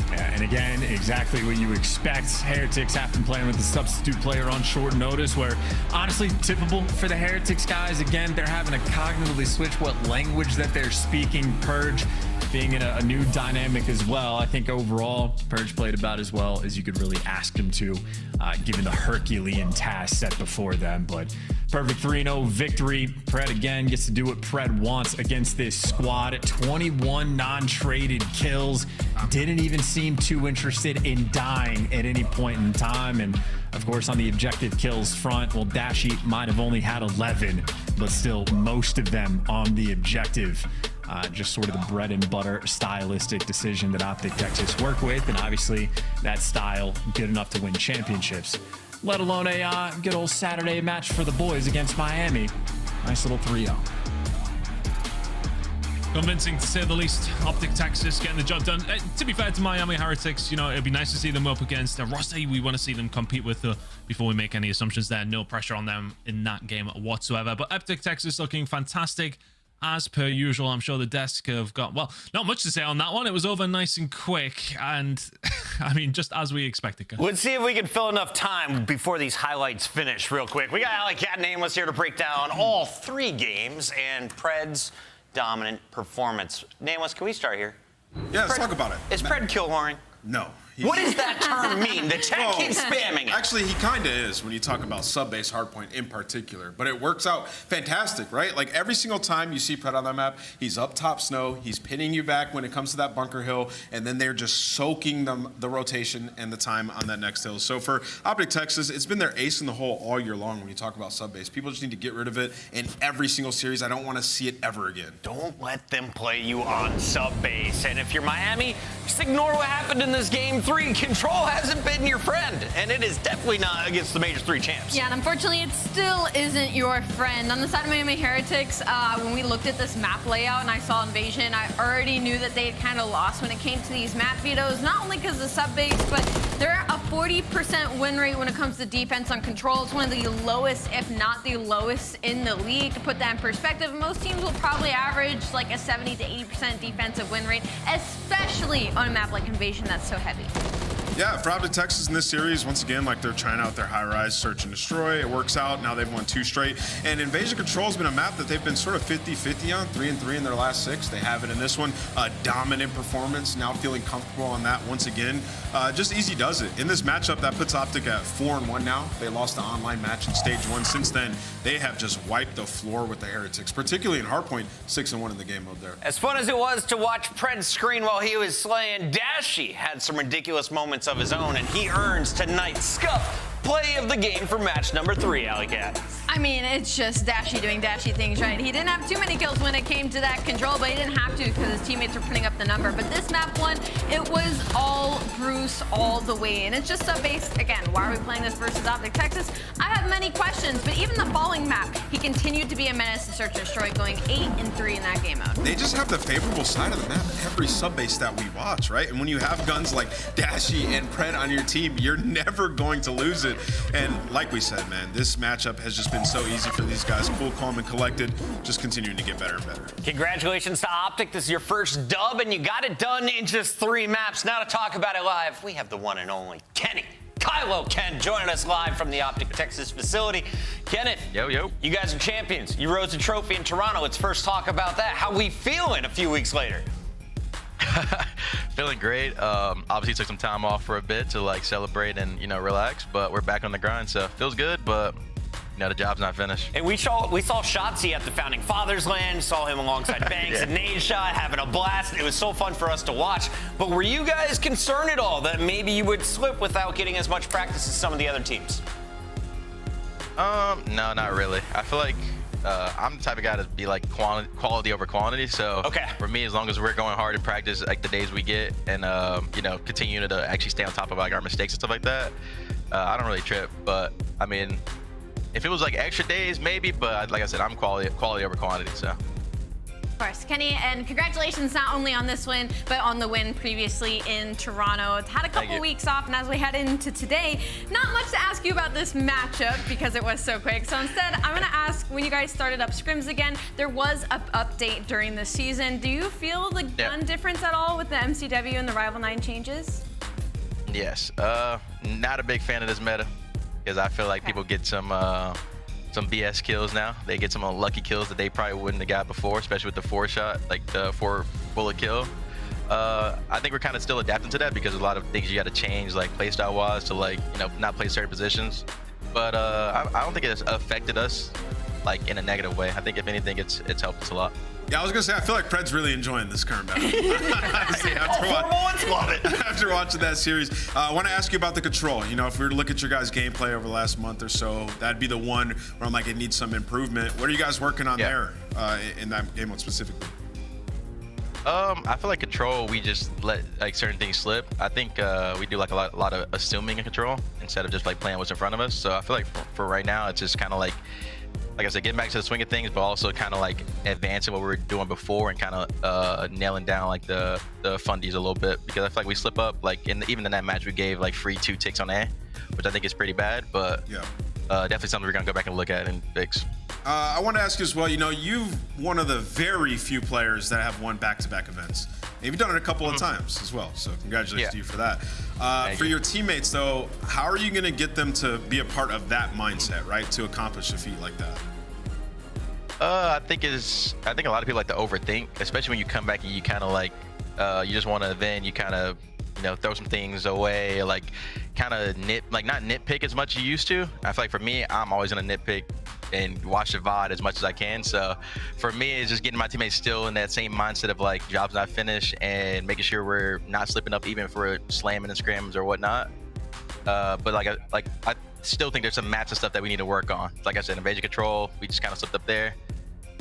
Yeah, and again, exactly what you expect. Heretics have been playing with a substitute player on short notice, where honestly, typical for the Heretics guys. Again, they're having to cognitively switch what language that they're speaking. Purge being in a new dynamic as well. I think overall, Purge played about as well as you could really ask him to, given the Herculean task set before them. But perfect 3-0 victory. Pred again gets to do what Pred wants against this squad. 21 non-traded kills. Didn't even seem too interested in dying at any point in time. And of course, on the objective kills front, well, Dashi might have only had 11, but still most of them on the objective. Just sort of the bread and butter stylistic decision that Optic Texas work with, and obviously that style good enough to win championships, let alone a good old Saturday match for the boys against Miami. Nice little 3-0. Convincing to say the least. Optic Texas getting the job done. To be fair to Miami Heretics, you know, it'd be nice to see them up against Rossi. We want to see them compete with before we make any assumptions there. No pressure on them in that game whatsoever. But Optic Texas looking fantastic. As per usual, I'm sure the desk have got, well, not much to say on that one. It was over nice and quick, and I mean, just as we expected. Let's see if we can fill enough time before these highlights finish real quick. We got Alec Cat Nameless here to break down all 3 games and Pred's dominant performance. Nameless, can we start here? Yeah, let's talk about it. Is Pred killhorning? No. What does that term mean? The chat keeps spamming it. Actually, he kind of is when you talk about sub-base hardpoint in particular, but it works out fantastic, right? Like every single time you see Pred on that map, he's up top snow, he's pinning you back when it comes to that bunker hill, and then they're just soaking the rotation and the time on that next hill. So for Optic Texas, it's been their ace in the hole all year long when you talk about sub-base. People just need to get rid of it in every single series. I don't want to see it ever again. Don't let them play you on sub-base. And if you're Miami, just ignore what happened in this game 3. Control hasn't been your friend, and it is definitely not against the Major 3 champs. Yeah, and unfortunately, it still isn't your friend. On the side of Miami Heretics, when we looked at this map layout and I saw Invasion, I already knew that they had kind of lost when it came to these map vetoes, not only because of sub-base, but they're a 40% win rate when it comes to defense on Control. It's one of the lowest, if not the lowest, in the league. To put that in perspective, most teams will probably average like a 70 to 80% defensive win rate, especially on a map like Invasion that's so heavy. Yeah, for Optic Texas in this series, once again, like they're trying out their high-rise search and destroy. It works out. Now they've won 2 straight. And Invasion Control has been a map that they've been sort of 50-50 on, 3-3 in their last 6. They have it in this one. A dominant performance, now feeling comfortable on that once again. Just easy does it. In this matchup, that puts Optic at 4-1 now. They lost the online match in stage 1. Since then, they have just wiped the floor with the Heretics, particularly in Hardpoint, 6-1 in the game mode there. As fun as it was to watch Pred screen while he was slaying, Dashi had some ridiculous moments of his own, and he earns tonight's Scuff play of the game for match number 3, Alicat. I mean, it's just Dashi doing Dashi things, right? He didn't have too many kills when it came to that Control, but he didn't have to because his teammates were putting up the number. But this map one, it was all Bruce all the way. And it's just sub-base. Again, why are we playing this versus Optic Texas? I have many questions, but even the falling map, he continued to be a menace to search and destroy, going 8-3 in that game mode. They just have the favorable side of the map every sub-base that we watch, right? And when you have guns like Dashi and Pred on your team, you're never going to lose it. And like we said, man, this matchup has just been so easy for these guys. Cool, calm, and collected, just continuing to get better and better. Congratulations to Optic. This is your first dub, and you got it done in just 3 maps. Now to talk about it live, we have the one and only Kenny. Kylo Ken joining us live from the Optic Texas facility. Kenneth, yo. You guys are champions. You rose a trophy in Toronto. Let's first talk about that. How we feeling a few weeks later? Feeling great. Obviously took some time off for a bit to like celebrate and relax, but we're back on the grind, so feels good. But the job's not finished. And we saw Shotzi at the Founding Fathers Land, saw him alongside Banks and Nade Shot having a blast. It was so fun for us to watch. But were you guys concerned at all that maybe you would slip without getting as much practice as some of the other teams? No, not really. I feel like I'm the type of guy to be like quality over quantity. So for me, as long as we're going hard in practice, like the days we get, and continue to actually stay on top of like our mistakes and stuff like that, I don't really trip. But I mean, if it was like extra days, maybe. But like I said, I'm quality over quantity. So. Of course, Kenny, and congratulations not only on this win, but on the win previously in Toronto. Had a couple weeks off, and as we head into today, not much to ask you about this matchup because it was so quick. So instead, I'm going to ask, when you guys started up scrims again, there was an update during the season. Do you feel the gun difference at all with the MCW and the Rival 9 changes? Yes. Not a big fan of this meta because I feel like people get some BS kills now. They get some unlucky kills that they probably wouldn't have got before, especially with the 4-shot, like the 4-bullet kill. I think we're kind of still adapting to that because a lot of things you got to change, like playstyle wise, to like not play certain positions. But I don't think it's affected us like in a negative way. I think if anything, it's helped us a lot. Yeah, I was gonna say I feel like Pred's really enjoying this current battle. After watching that series, I want to ask you about the control. If we were to look at your guys' gameplay over the last month or so, that'd be the one where I'm like, it needs some improvement. What are you guys working on there in that game mode specifically? I feel like control, we just let like certain things slip. I think we do like a lot of assuming in control instead of just like playing what's in front of us. So I feel like for right now, it's just kind of like I said, getting back to the swing of things, but also kind of like advancing what we were doing before and kind of nailing down like the fundies a little bit, because I feel like we slip up like even in that match we gave like free 2 ticks on A, which I think is pretty bad, but definitely something we're gonna go back and look at and fix. I want to ask you as well, you're one of the very few players that have won back-to-back events. And you've done it a couple of times as well, so congratulations to you for that. For your teammates, though, how are you going to get them to be a part of that mindset, right, to accomplish a feat like that? I think a lot of people like to overthink, especially when you come back and you kind of like, you just want to then you kind of, throw some things away, like kind of not nitpick as much as you used to. I feel like for me, I'm always going to nitpick and watch the VOD as much as I can. So for me, it's just getting my teammates still in that same mindset of like jobs not finished and making sure we're not slipping up even for slamming and scrims or whatnot. But I still think there's some maps and stuff that we need to work on. Like I said, Invasion Control, we just kind of slipped up there,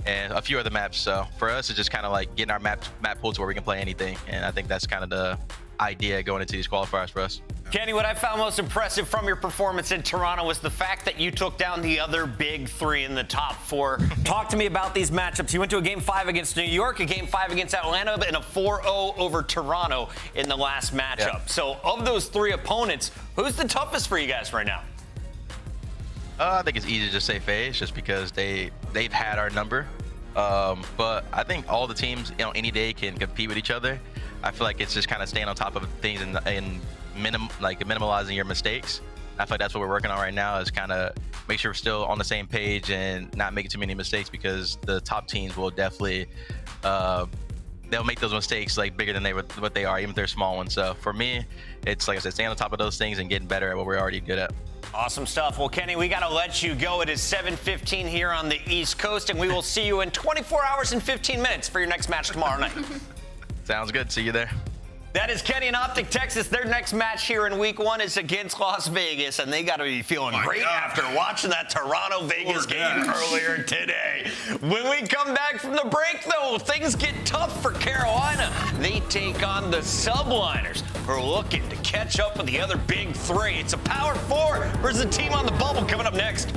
and a few other maps. So for us, it's just kind of like getting our map pool to where we can play anything. And I think that's kind of the idea going into these qualifiers for us. Kenny, what I found most impressive from your performance in Toronto was the fact that you took down the other big 3 in the top 4. Talk to me about these matchups. You went to a Game 5 against New York, a Game 5 against Atlanta, and a 4-0 over Toronto in the last matchup. Yeah. So of those 3 opponents, who's the toughest for you guys right now? I think it's easy to just say FaZe, just because they've had our number. But I think all the teams, any day can compete with each other. I feel like it's just kind of staying on top of things and minimalizing your mistakes. I feel like that's what we're working on right now, is kind of make sure we're still on the same page and not making too many mistakes, because the top teams will definitely they'll make those mistakes like bigger than what they are, even if they're small ones. So for me, it's like I said, staying on top of those things and getting better at what we're already good at. Awesome stuff. Well, Kenny, we got to let you go. It is 7:15 here on the East Coast, and we will see you in 24 hours and 15 minutes for your next match tomorrow night. Sounds good. See you there. That is Kenny in Optic, Texas. Their next match here in Week 1 is against Las Vegas, and they got to be feeling great after watching that Toronto-Vegas game earlier today. When we come back from the break, though, things get tough for Carolina. They take on the Subliners, who are looking to catch up with the other big 3. It's a Power 4 versus a team on the bubble coming up next.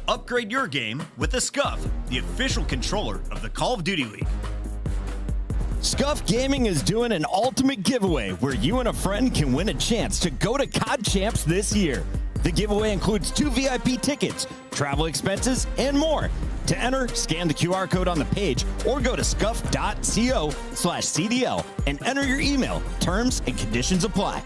Upgrade your game with the Scuff, the official controller of the Call of Duty League. Scuff Gaming is doing an ultimate giveaway where you and a friend can win a chance to go to COD Champs this year. The giveaway includes 2 VIP tickets, travel expenses, and more. To enter, scan the QR code on the page or go to scuff.co/CDL and enter your email. Terms and conditions apply.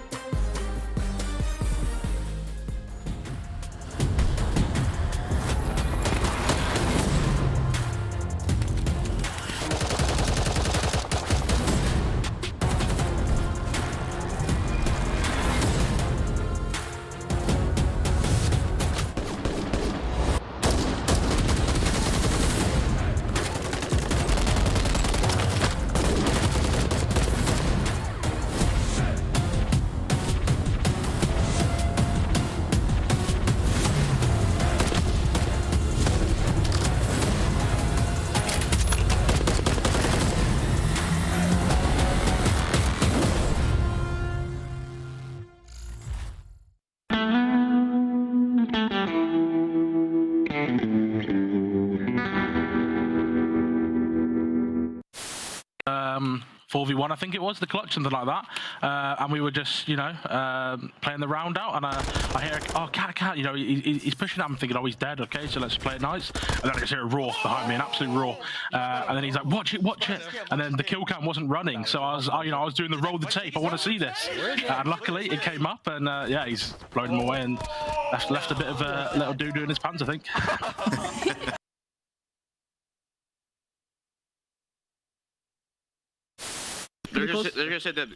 .4v1, I think it was, the clutch, something like that. And we were just, you know, playing the round out, and I hear, oh, cat, you know, he's pushing at him, thinking, oh, he's dead, okay, so let's play it nice. And then I just hear a roar behind me, an absolute roar. And then he's like, watch it. And then the kill cam wasn't running, so I was doing the roll the tape, I want to see this. And luckily, it came up, and yeah, he's blown him away and left a bit of a little doo-doo in his pants, I think. They're gonna set deep.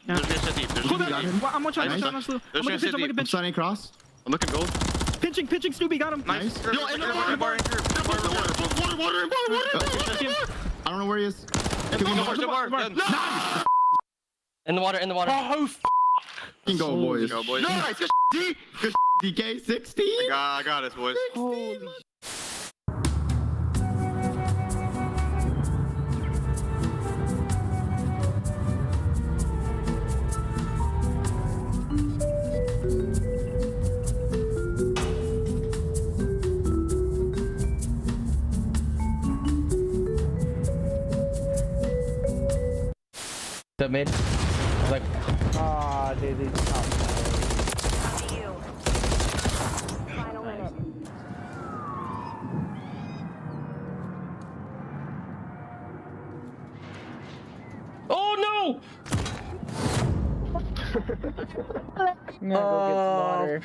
I'm watching. I'm looking Signing cross. I'm looking gold. Pinching, Snoopy got him. Nice. Yo, in the water. Water. I don't know where he is. In the water. Oh, f***ing go, boys. Go, boys. Nice. Good DK 16. I got us, boys. Holy. The mid. Like, Ah, dude, these top. Final minute. oh no! I'm gonna go get some water.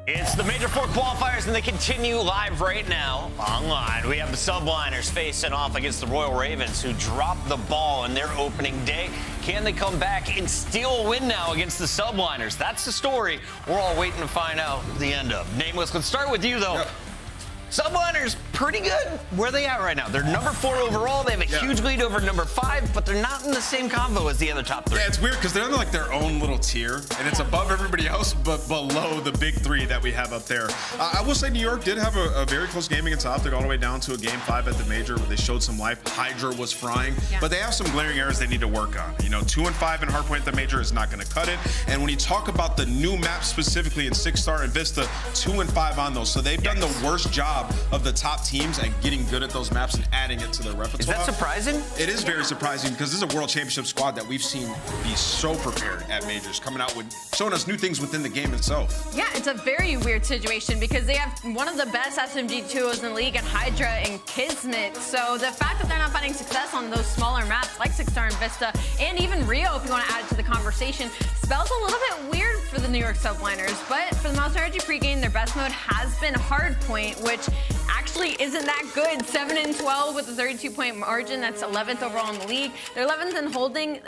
It's the Major IV Qualifiers, and they continue live right now online. We have the Subliners facing off against the Royal Ravens, who dropped the ball in their opening day. Can they come back and steal a win now against the Subliners? That's the story we're all waiting to find out the end of. Nameless, let's start with you, though. Yep. Subliners, pretty good. Where are they at right now? They're number 4 overall. They have a huge lead over number 5, but they're not in the same combo as the other top 3. Yeah, it's weird because they're in like their own little tier, and it's above everybody else, but below the big 3 that we have up there. I will say New York did have a very close game against Optic all the way down to a game 5 at the major where they showed some life. Hydra was frying, but they have some glaring areas they need to work on. You know, 2-5 in Hardpoint at the major is not going to cut it. And when you talk about the new map specifically in 6-star and Vista, 2-5 on those. So they've done the worst job of the top teams at getting good at those maps and adding it to their repertoire. Is that surprising? It is very surprising because this is a world championship squad that we've seen be so prepared at majors, coming out with showing us new things within the game itself. Yeah, it's a very weird situation because they have one of the best SMG duos in the league in Hydra and Kismet. So the fact that they're not finding success on those smaller maps like 6-star and Vista, and even Rio, if you want to add it to the conversation, spells a little bit weird for the New York Subliners. But for the Monster Energy pregame, their best mode has been Hardpoint, which actually isn't that good. 7-12 with a 32-point margin. That's 11th overall in the league. They're 11th in holding.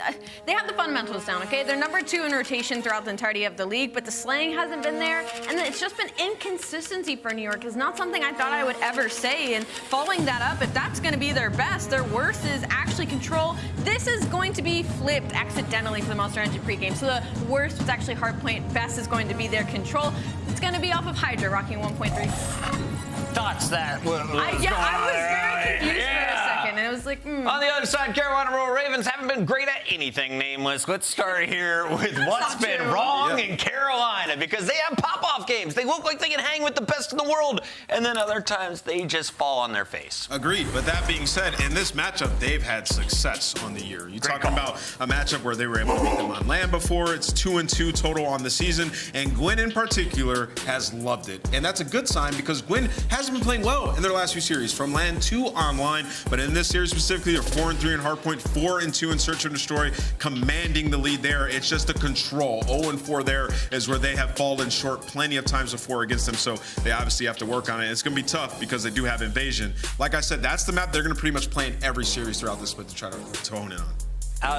They have the fundamentals down, okay? They're number 2 in rotation throughout the entirety of the league, but the slaying hasn't been there. And it's just been inconsistency for New York. It's not something I thought I would ever say. And following that up, if that's going to be their best, their worst is actually control. This is going to be flipped accidentally for the Monster Energy pregame. So the worst was actually Hardpoint. Best is going to be their control. It's going to be off of Hydra, rocking 1.3. Thoughts that I was very confused for a second, and it was like, On the other side, Carolina Royal Ravens haven't been great at anything, Nameless. Let's start here with what's been wrong in Carolina, because they have pop-off games. They look like they can hang with the best in the world, and then other times they just fall on their face. Agreed, but that being said, in this matchup, they've had success on the year. You're talking about a matchup where they were able to beat them on land before. It's 2-2 total on the season, and Gwen in particular has loved it. And that's a good sign because Gwen hasn't been playing well in their last few series, from land to online, but in this series specifically, they're 4-3 in Hardpoint, 4-2 in Search and Destroy, commanding the lead there. It's just the control. 0-4 there is where they have fallen short plenty of times before against them, so they obviously have to work on it. It's going to be tough because they do have Invasion. Like I said, that's the map they're going to pretty much play in every series throughout this split to try to hone in on.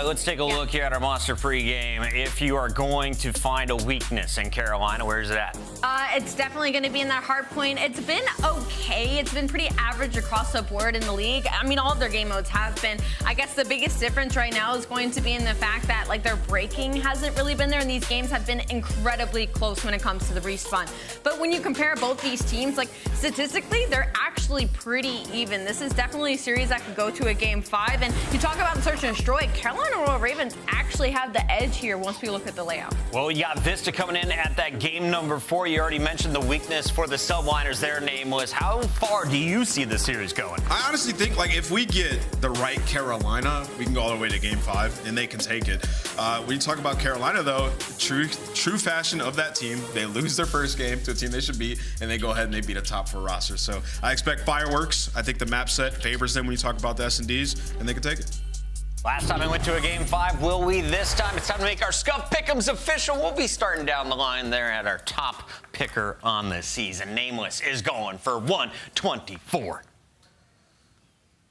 Let's take a look here at our Monster pregame. If you are going to find a weakness in Carolina, where is it at? It's definitely going to be in that Hardpoint. It's been okay. It's been pretty average across the board in the league. I mean, all of their game modes have been. I guess the biggest difference right now is going to be in the fact that like their breaking hasn't really been there, and these games have been incredibly close when it comes to the respawn. But when you compare both these teams, like statistically, they're actually pretty even. This is definitely a series that could go to a game 5. And you talk about the Search and Destroy, Carolina Royal Ravens actually have the edge here once we look at the layout. Well, you got Vista coming in at that game number 4. You already mentioned the weakness for the Subliners. Their name was. How far do you see the series going? I honestly think, like, if we get the right Carolina, we can go all the way to game 5, and they can take it. When you talk about Carolina, though, true fashion of that team, they lose their first game to a team they should beat, and they go ahead and they beat a top 4 roster. So I expect fireworks. I think the map set favors them when you talk about the S&Ds, and they can take it. Last time I went to a game 5, will we this time? It's time to make our Scuff Pick'ems official. We'll be starting down the line there at our top picker on the season. Nameless is going for 124.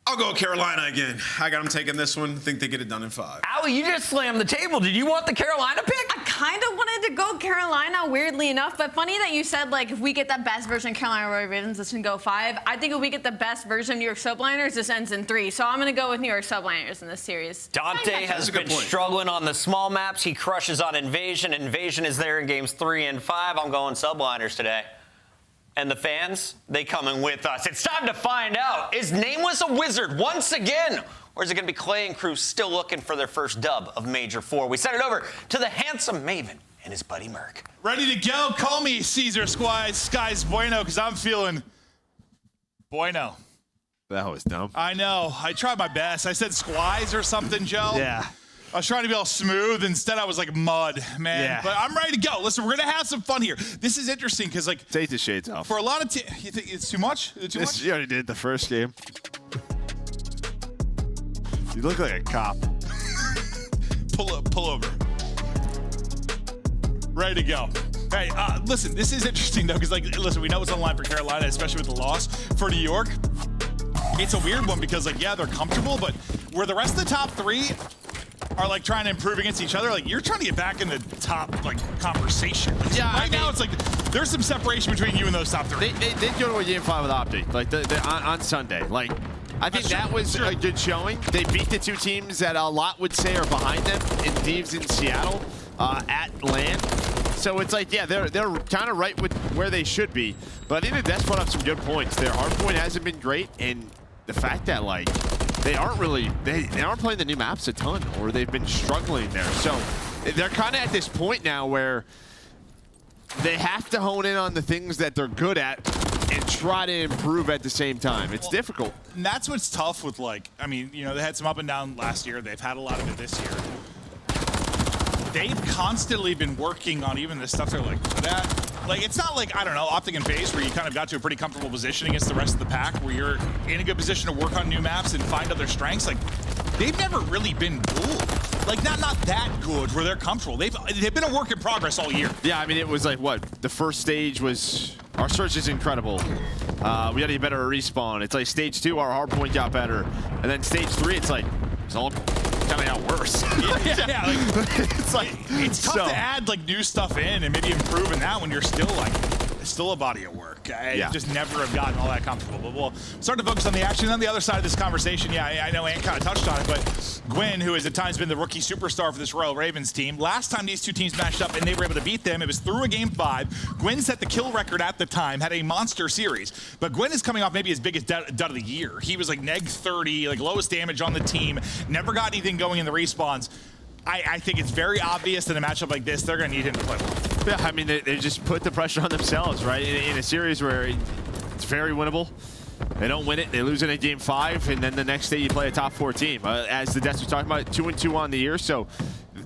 I'll go Carolina again. I got them taking this one. I think they get it done in 5. Allie, you just slammed the table. Did you want the Carolina pick? I kind of wanted to go Carolina, weirdly enough, but funny that you said, like, if we get the best version of Carolina Royal Ravens, this can go 5. I think if we get the best version of New York Subliners, this ends in 3. So I'm going to go with New York Subliners in this series. Dante has been struggling on the small maps. He crushes on Invasion. Invasion is there in games 3 and 5. I'm going Subliners today. And the fans, they coming with us. It's time to find out. Is Nameless a wizard once again? Or is it going to be Clay and crew still looking for their first dub of Major IV? We send it over to the handsome Maven and his buddy Merc. Ready to go. Call me Caesar Skies Bueno, because I'm feeling bueno. That was dumb. I know. I tried my best. I said Squires or something, Joe. Yeah. I was trying to be all smooth. Instead, I was like mud, man. Yeah. But I'm ready to go. Listen, we're going to have some fun here. This is interesting because, like, take the shades off. For a lot of you think it's too much? Is it too much? You already did the first game. You look like a cop. Pull over. Ready to go. Hey, listen, this is interesting, though, because, like, listen, we know what's on the line for Carolina, especially with the loss. For New York, it's a weird one because, like, yeah, they're comfortable, but where the rest of the top 3, are like trying to improve against each other, like you're trying to get back in the top like conversation. Like, Yeah, right now it's like there's some separation between you and those top three. They did go to a game 5 with Optic, like on Sunday. Like I think that was a good showing. They beat the 2 teams that a lot would say are behind them in Thieves in Seattle at LAN. So it's like, yeah, they're kind of right with where they should be. But I think the Devs brought up some good points. Their hardpoint hasn't been great, and the fact that like they aren't really they aren't playing the new maps a ton, or they've been struggling there. So they're kind of at this point now where they have to hone in on the things that they're good at and try to improve at the same time. It's difficult. And that's what's tough with, like, I mean, you know, they had some up and down last year. They've had a lot of it this year. They've constantly been working on even the stuff they're like good at. Like, it's not like, I don't know, Optic and FaZe where you kind of got to a pretty comfortable position against the rest of the pack where you're in a good position to work on new maps and find other strengths. Like, they've never really been good. Like, not that good where they're comfortable. They've been a work in progress all year. Yeah, I mean, it was like, what? The first stage was, our search is incredible. We got to get better at respawn. It's like stage 2, our hardpoint got better. And then stage 3, it's like, it's all kind of got worse. Yeah, like, it's tough to add like new stuff in and maybe improve in that when you're still like still a body of work. I just never have gotten all that comfortable. But we'll start to focus on the action. On the other side of this conversation, I know Ant kind of touched on it, but Gwyn, who has at times been the rookie superstar for this Royal Ravens team, last time these 2 teams matched up and they were able to beat them, it was through a game 5. Gwyn set the kill record at the time, had a monster series. But Gwyn is coming off maybe his biggest dud of the year. He was like neg 30, like lowest damage on the team, never got anything going in the respawns. I think it's very obvious that in a matchup like this, they're going to need him to play well. Yeah, I mean, they just put the pressure on themselves, right? In a series where it's very winnable. They don't win it, they lose it in game 5, and then the next day you play a top 4 team. As the Devs were talking about, 2-2 on the year, so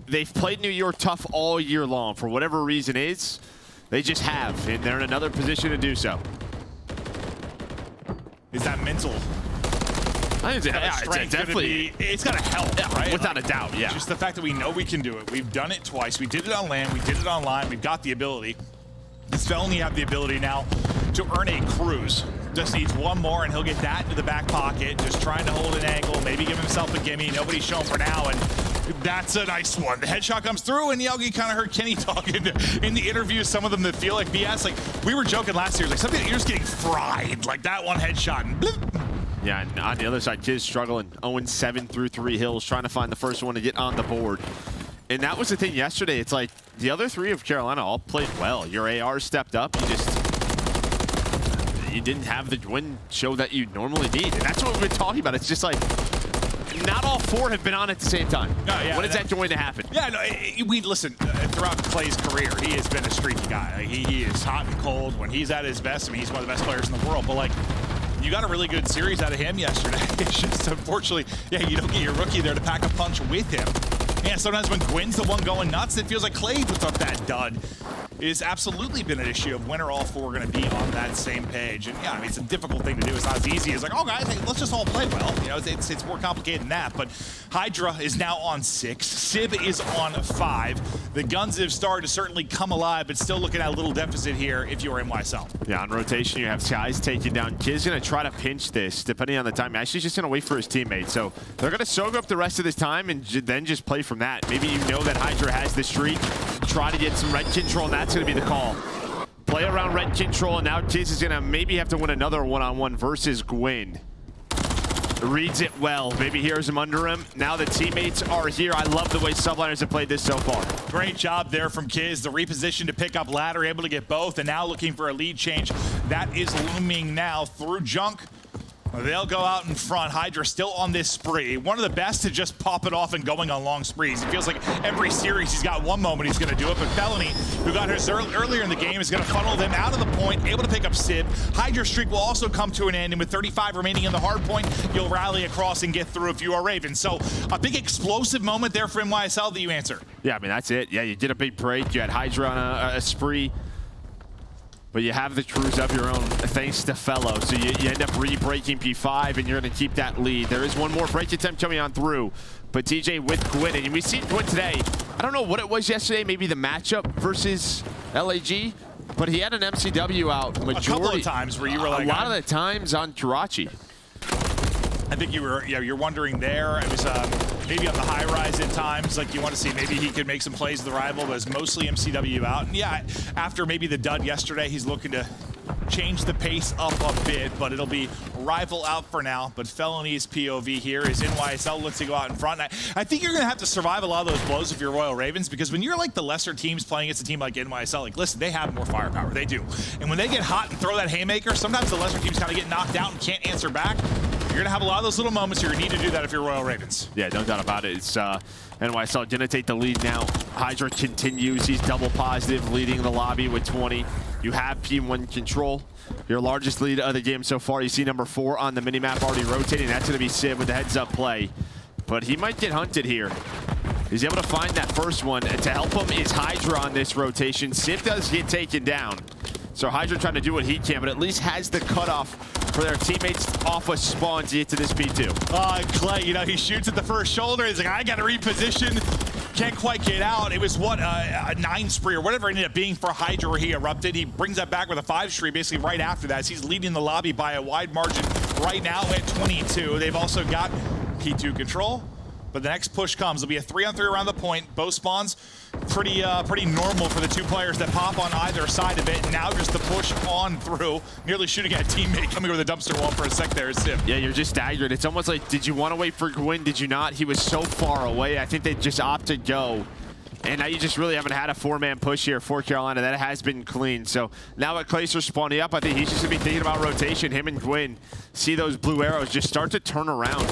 they've played New York tough all year long. For whatever reason is, they just have, and they're in another position to do so. Is that mental? I think it's definitely, it's got to help, right? Without a doubt, yeah. Just the fact that we know we can do it. We've done it twice. We did it on LAN. We did it online. We've got the ability. Does Felony have the ability now to earn a cruise? Just needs one more, and he'll get that into the back pocket. Just trying to hold an angle, maybe give himself a gimme. Nobody's shown for now, and that's a nice one. The headshot comes through, and Yogi kind of heard Kenny talking in the interview. Some of them that feel like BS. Like, we were joking last year, like, something you're just getting fried. Like that one headshot, and blip. Yeah, and on the other side, Kiz struggling. 0-7 through 3 hills, trying to find the first one to get on the board. And that was the thing yesterday. It's like the other 3 of Carolina all played well. Your AR stepped up. You didn't have the win show that you normally need. And that's what we've been talking about. It's just like, not all 4 have been on at the same time. No, yeah, when is that going to happen? Yeah, no, we listen, throughout Clay's career, he has been a streaky guy. He is hot and cold. When he's at his best, I mean, he's one of the best players in the world. But, like, you got a really good series out of him yesterday. It's just, unfortunately, yeah, you don't get your rookie there to pack a punch with him. Yeah, sometimes when Gwyn's the one going nuts, it feels like Clay puts up that dud. It's absolutely been an issue of when are all 4 going to be on that same page. And yeah, I mean, it's a difficult thing to do. It's not as easy as like, oh guys, hey, let's just all play well. You know, it's more complicated than that. But Hydra is now on 6. Sib is on 5. The guns have started to certainly come alive, but still looking at a little deficit here if you're NYSL. Yeah, on rotation, you have Skies taking down. Kid's going to try to pinch this, depending on the time. Actually, he's just going to wait for his teammate. So they're going to soak up the rest of this time and then just play from that. Maybe you know that Hydra has the streak. Try to get some red control, and that's going to be the call. Play around red control, and now Kiz is going to maybe have to win another one-on-one versus Gwyn. Reads it well. Maybe hears him under him. Now the teammates are here. I love the way subliners have played this so far. Great job there from Kiz. The reposition to pick up ladder, able to get both, and now looking for a lead change. That is looming now through Junk. They'll go out in front. Hydra still on this spree. One of the best to just pop it off and going on long sprees. It feels like every series he's got one moment he's going to do it. But Felony, who got his earlier in the game, is going to funnel them out of the point, able to pick up Sib. Hydra's streak will also come to an end, and with 35 remaining in the hard point, you'll rally across and get through if you are Ravens. So a big explosive moment there for NYSL that you answer. Yeah, I mean, that's it. Yeah, you did a big break. You had Hydra on a spree. But you have the cruise of your own thanks to Fellow. So you end up re-breaking P5, and you're going to keep that lead. There is one more break attempt coming on through. But TJ with Gwyn, and we see Gwyn today. I don't know what it was yesterday, maybe the matchup versus LAG, but he had an MCW out majority. A couple of times where you were like... A lot of the times on Karachi. I think you were, you're wondering there. It was maybe on the high rise at times. Like you want to see maybe he could make some plays with the rival, but it's mostly MCW out. And yeah, after maybe the dud yesterday, he's looking to change the pace up a bit, but it'll be rival out for now. But Felony's POV here is NYSL looks to go out in front. And I think you're going to have to survive a lot of those blows if you're Royal Ravens, because when you're like the lesser teams playing against a team like NYSL, like listen, they have more firepower. They do. And when they get hot and throw that haymaker, sometimes the lesser teams kind of get knocked out and can't answer back. You're going to have a lot of those little moments. You're going to need to do that if you're Royal Ravens. Yeah, no doubt about it. It's NYSL going to take the lead now. Hydra continues. He's double positive, leading the lobby with 20. You have P1 control. Your largest lead of the game so far. You see number 4 on the minimap already rotating. That's going to be Sid with the heads-up play. But he might get hunted here. He's able to find that first one. And to help him is Hydra on this rotation. Sid does get taken down. So Hydra trying to do what he can, but at least has the cutoff for their teammates off a spawn to get to this P2. Clay, you know, he shoots at the first shoulder. He's like, I got to reposition. Can't quite get out. It was what, a 9 spree or whatever it ended up being for Hydra where he erupted. He brings that back with a 5 spree basically right after that. So he's leading the lobby by a wide margin right now at 22. They've also got P2 control. But the next push comes. It'll be a 3-on-3 around the point. Both spawns pretty normal for the two players that pop on either side of it. Now just the push on through, nearly shooting at a teammate coming over the dumpster wall for a sec there is Sim. Yeah, you're just staggered. It's almost like, did you want to wait for Gwyn? Did you not? He was so far away. I think they just opted go. And now you just really haven't had a 4-man push here for Carolina. That has been clean. So now that Clayster spawning up, I think he's just going to be thinking about rotation. Him and Gwyn see those blue arrows just start to turn around.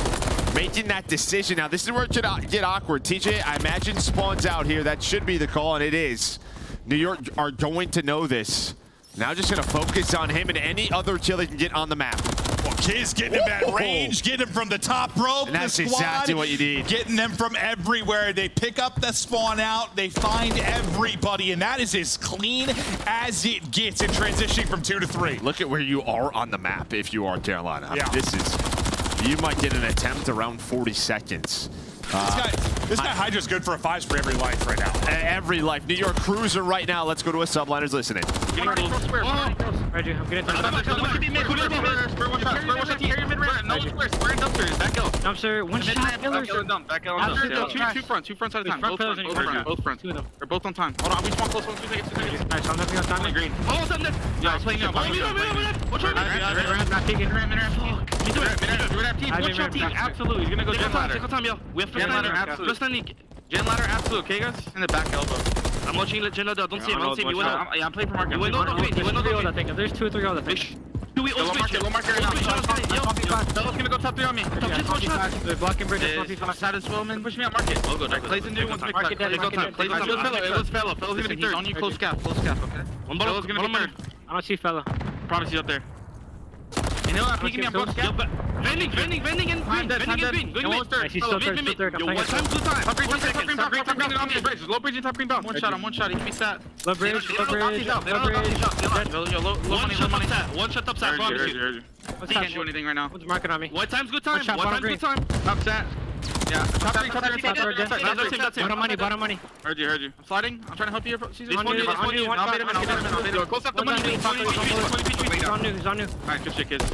Making that decision. Now, this is where it could get awkward. TJ, I imagine spawns out here. That should be the call, and it is. New York are going to know this. Now just going to focus on him and any other kill they can get on the map. Well, Kiz getting him at range, getting him from the top rope. And that's the squad, exactly what you need. Getting them from everywhere. They pick up the spawn out. They find everybody, and that is as clean as it gets in transitioning from 2 to 3. Look at where you are on the map if you are Carolina. Yeah. This is... You might get an attempt around 40 seconds. This guy Hydra's good for a 5 spree every life right now. Every life. New York cruiser right now. Let's go to a subliners listening. Reggie, I'm getting dumpster, one shot, pillars. Two fronts at a time. Both fronts. They're both on time. Hold on, we spawn close. 2 seconds. Nice, I'm helping on time. Green. Almost on this. Yeah, I'm playing now. Absolutely. He's gonna go Gen Ladder. Take time, yo. We have to Gen Ladder, absolute. Just sneak. Gen Ladder, absolute. Okay, guys? In the back elbow. I'm watching Gen Ladder. Don't see him. I'm playing for market. You window, I think. There's 2 or 3 goals, I think. Low marker right now. Fella's gonna go top 3 on me. Just one shot. They're blocking bridges. Sad as well, man. Push me out market. Logo. Plays in new one's mixed back. It was Fella. Fella's gonna be third. On you, close cap, okay? One Fella's gonna be third. I don't see Fella. Promise he's up there. You know what? Peeking me on both cap. Vending and green. Almost third. He's still third. Yo, one time, 2 times. Top green on me. Bridge. Low bridge and top green bounce. One shot. He can be sat. Low bridge. One shot up sat. Promise you. He can't do anything right now. One's marking on me. One time's good time. Top sat. Yeah. Top green. Bottom money. Heard you. I'm sliding. I'm trying to help you. He's on you. Close up the money. He's on you. Alright, good shit, kids.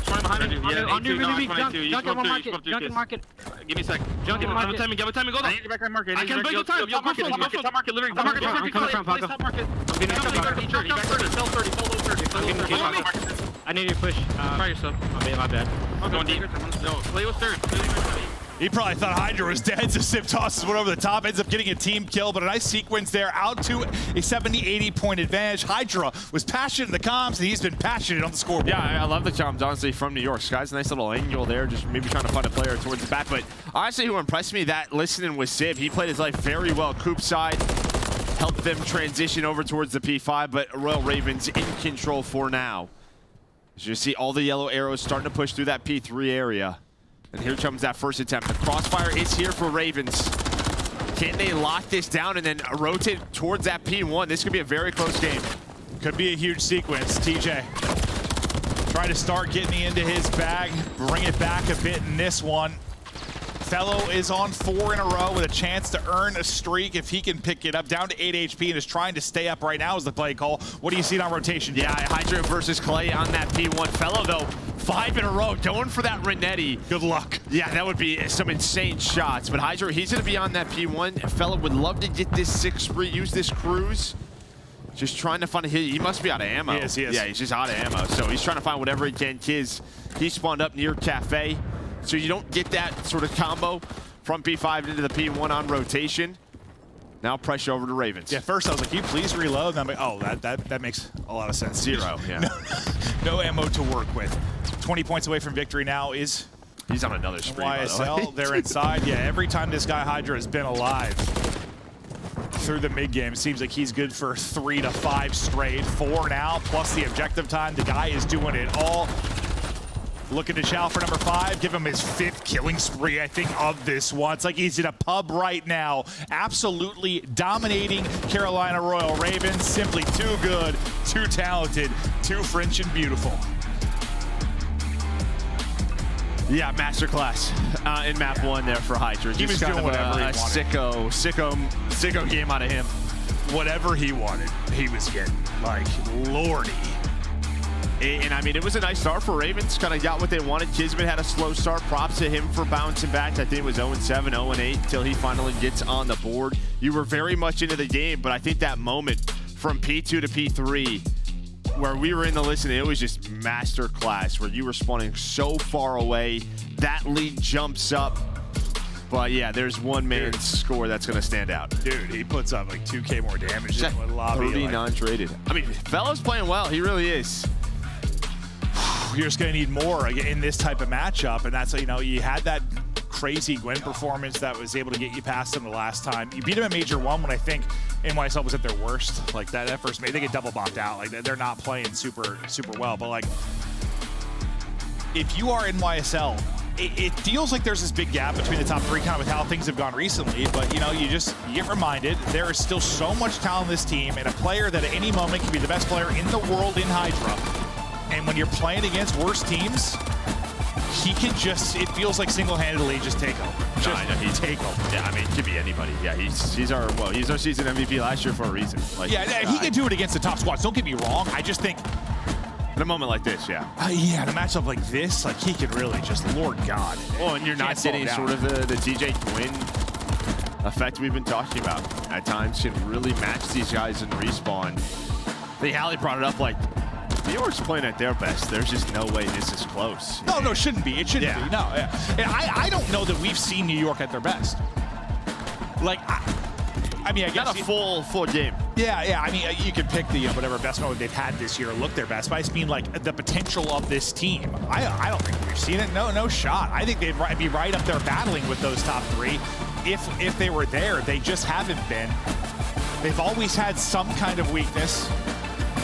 Behind me. On you, really weak. Junk in market. Give me a sec. Junk in market. Give me time. Go. I need to back right market. I can break the time. Yo, go top market. Literally. Top market. I'm coming from Paco. Top market. I'm getting top market. Sell 30. I need you to push. Try yourself. My bad. I'm going deep. Yo, play with third. He probably thought Hydra was dead, so Sip tosses one over the top, ends up getting a team kill, but a nice sequence there, out to a 70-80 point advantage. Hydra was passionate in the comms, and he's been passionate on the scoreboard. Yeah, I love the comms, honestly, from New York. Sky's a nice little angle there, just maybe trying to find a player towards the back, but honestly, who impressed me that listening was Sib. He played his life very well. Coop side helped them transition over towards the P5, but Royal Ravens in control for now. As you see all the yellow arrows starting to push through that P3 area. And here comes that first attempt. The crossfire is here for Ravens. Can they lock this down and then rotate towards that P1? This could be a very close game. Could be a huge sequence. TJ try to start getting into his bag, bring it back a bit in this one. Fellow is on 4 in a row with a chance to earn a streak if he can pick it up. Down to 8 HP and is trying to stay up right now is the play call. What do you see on rotation? Yeah, Hydra versus Clay on that P1. Fellow, though, 5 in a row, going for that Renetti. Good luck. Yeah, that would be some insane shots. But Hydra, he's going to be on that P1. Fellow would love to get this 6 spree, use this cruise. Just trying to find a hit. He must be out of ammo. He is. Yeah, he's just out of ammo. So he's trying to find whatever he can. Kiz, he spawned up near Cafe. So you don't get that sort of combo from P5 into the P1 on rotation. Now pressure over to Ravens. Yeah, first I was like, can you please reload? And I'm like, oh, that makes a lot of sense. 0, yeah. No ammo to work with. 20 points away from victory now is... He's on another spree, by the way. YSL, they're inside. Yeah, every time this guy Hydra has been alive through the mid game, it seems like he's good for 3 to 5 straight. 4 now, plus the objective time. The guy is doing it all. Looking to Chow for number 5, give him his 5th killing spree, I think, of this one. It's like he's in a pub right now, absolutely dominating Carolina Royal Ravens. Simply too good, too talented, too French and beautiful. Yeah, masterclass in map 1 there for Hydra. He was doing whatever he wanted. Sicko game out of him. Whatever he wanted, he was getting. Like, lordy. And I mean, it was a nice start for Ravens. Kind of got what they wanted. Kismet had a slow start. Props to him for bouncing back. I think it was 0-7, 0-8 until he finally gets on the board. You were very much into the game, but I think that moment from P2 to P3 where we were in the listening, it was just master class where you were spawning so far away. That lead jumps up. But yeah, there's one man's score that's going to stand out. Dude, he puts up like 2K more damage than what Lobby. 30 non-traded. I mean, Fellow's playing well. He really is. You're just going to need more in this type of matchup, and that's, you know, you had that crazy Gwen performance that was able to get you past him the last time. You beat him at Major 1 when I think NYSL was at their worst. Like that first Major, they get double bopped out. Like they're not playing super well. But like, if you are NYSL, it feels like there's this big gap between the top 3 kind of with how things have gone recently. But you know, you get reminded there is still so much talent in this team, and a player that at any moment can be the best player in the world in Hydra. And when you're playing against worse teams, he can just, it feels like single-handedly just take over. Just take over. Yeah, I mean, it could be anybody. Yeah, he's our season MVP last year for a reason. Like, yeah, he can do it against the top squads. Don't get me wrong. I just think in a moment like this, yeah. Yeah, in a matchup like this, like he can really just, Lord God. Well, and you're not getting sort of the TJ Quinn effect we've been talking about. At times, can really match these guys in respawn. I think Hallie brought it up like, New York's playing at their best. There's just no way this is close. No, it shouldn't be. It shouldn't be. No, and I don't know that we've seen New York at their best. Like, I mean, I guess not a full game. Yeah. I mean, you could pick the whatever best mode they've had this year look their best. But I just mean like the potential of this team. I don't think we've seen it. No shot. I think they'd be right up there battling with those top 3 if they were there. They just haven't been. They've always had some kind of weakness.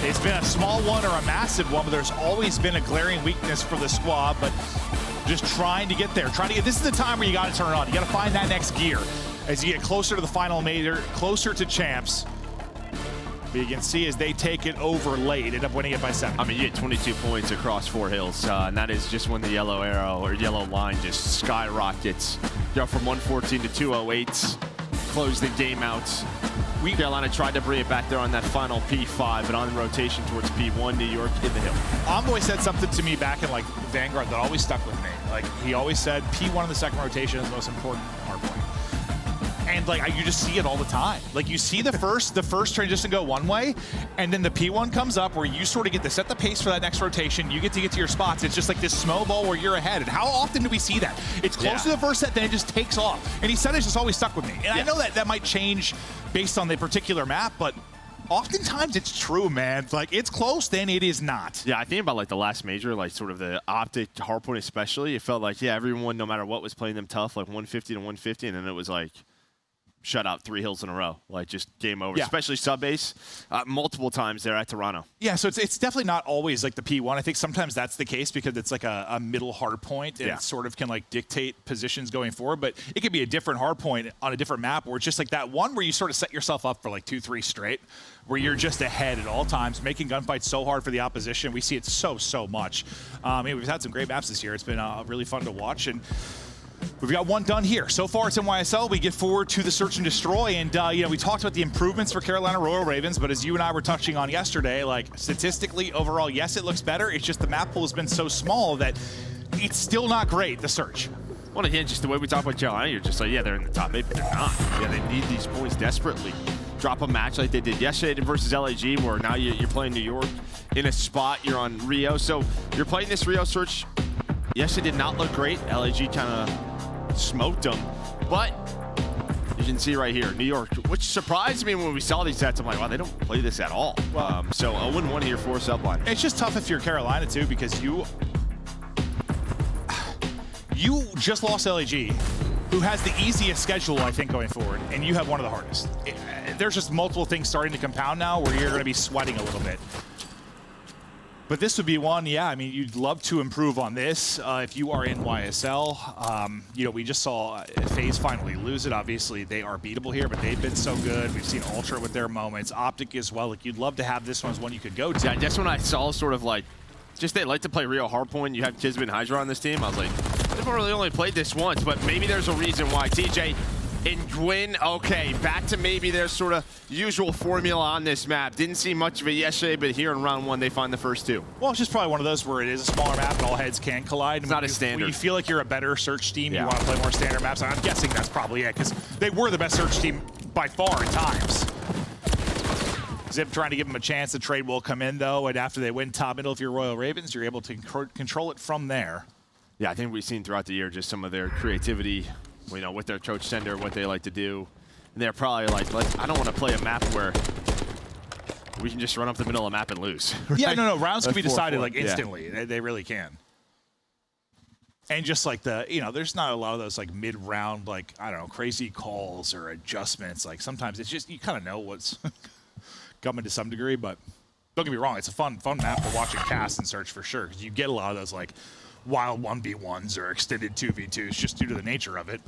It's been a small one or a massive one, but there's always been a glaring weakness for the squad, but just trying to get there. This is the time where you got to turn it on. You got to find that next gear as you get closer to the final major, closer to champs. But you can see as they take it over late, end up winning it by 7. I mean, you get 22 points across 4 hills, and that is just when the yellow arrow or yellow line just skyrockets. Go from 114 to 208, close the game out. Carolina tried to bring it back there on that final P5, but on the rotation towards P1, New York in the hill. Envoy said something to me back in like Vanguard that always stuck with me. Like he always said, P1 in the second rotation is the most important hardpoint. And like you just see it all the time. Like you see the first transition go one way, and then the P1 comes up where you sort of get to set the pace for that next rotation. You get to your spots. It's just like this snowball where you're ahead. And how often do we see that? It's close to the first set, then it just takes off. And he said it's just always stuck with me. And I know that might change based on the particular map, but oftentimes it's true, man. Like it's close, then it is not. Yeah, I think about like the last major, like sort of the optic hardpoint especially. It felt like everyone, no matter what, was playing them tough, like 150 to 150, and then it was like shut out 3 hills in a row, like just game over. Especially sub base, multiple times there at Toronto. Yeah, so it's definitely not always like the P1. I think sometimes that's the case because it's like a middle hard point and it sort of can like dictate positions going forward. But it could be a different hard point on a different map where it's just like that one where you sort of set yourself up for like 2-3 straight, where you're just ahead at all times, making gunfights so hard for the opposition. We see it so much. We've had some great maps this year. It's been really fun to watch. And We've got one done here. So far, it's NYSL. We get forward to the search and destroy. And, you know, we talked about the improvements for Carolina Royal Ravens, but as you and I were touching on yesterday, like, statistically, overall, yes, it looks better. It's just the map pool has been so small that it's still not great, the search. Well, again, just the way we talk about Carolina, you're just like, yeah, they're in the top 8, but they're not. Yeah, they need these points desperately. Drop a match like they did yesterday versus LAG, where now you're playing New York in a spot. You're on Rio. So you're playing this Rio search. Yesterday did not look great. LAG kind of smoked them. But you can see right here, New York, which surprised me when we saw these sets. I'm like, wow, they don't play this at all. So 0-1 here for Subline. It's just tough if you're Carolina, too, because you just lost LAG, who has the easiest schedule, I think, going forward, and you have one of the hardest. There's just multiple things starting to compound now where you're going to be sweating a little bit. But this would be one, yeah, I mean, you'd love to improve on this if you are in YSL. You know, we just saw FaZe finally lose it. Obviously, they are beatable here, but they've been so good. We've seen Ultra with their moments. Optic as well. Like, you'd love to have this one as one you could go to. Yeah, just when I saw sort of like, just they like to play Rio Hardpoint. You have Kismet and Hydra on this team. I was like, they've really only played this once, but maybe there's a reason why. TJ and Gwyn, okay, back to maybe their sort of usual formula on this map. Didn't see much of it yesterday, but here in round 1, they find the first 2. Well, it's just probably one of those where it is a smaller map and all heads can collide. It's not a standard. When you feel like you're a better search team, you want to play more standard maps. I'm guessing that's probably it, because they were the best search team by far at times. Zip trying to give them a chance. The trade will come in, though, and after they win top middle, if you're Royal Ravens, you're able to control it from there. Yeah, I think we've seen throughout the year just some of their creativity, you know, with their coach Sender, what they like to do. And they're probably like, I don't want to play a map where we can just run up the middle of the map and lose. Right? Yeah, no, rounds can be decided 4-4. like instantly. Yeah. They really can. And just like you know, there's not a lot of those like mid-round, like, I don't know, crazy calls or adjustments. Like sometimes it's just, you kind of know what's coming to some degree, but don't get me wrong, it's a fun map to watch and cast and search for sure, because you get a lot of those like wild 1v1s or extended 2v2s just due to the nature of it.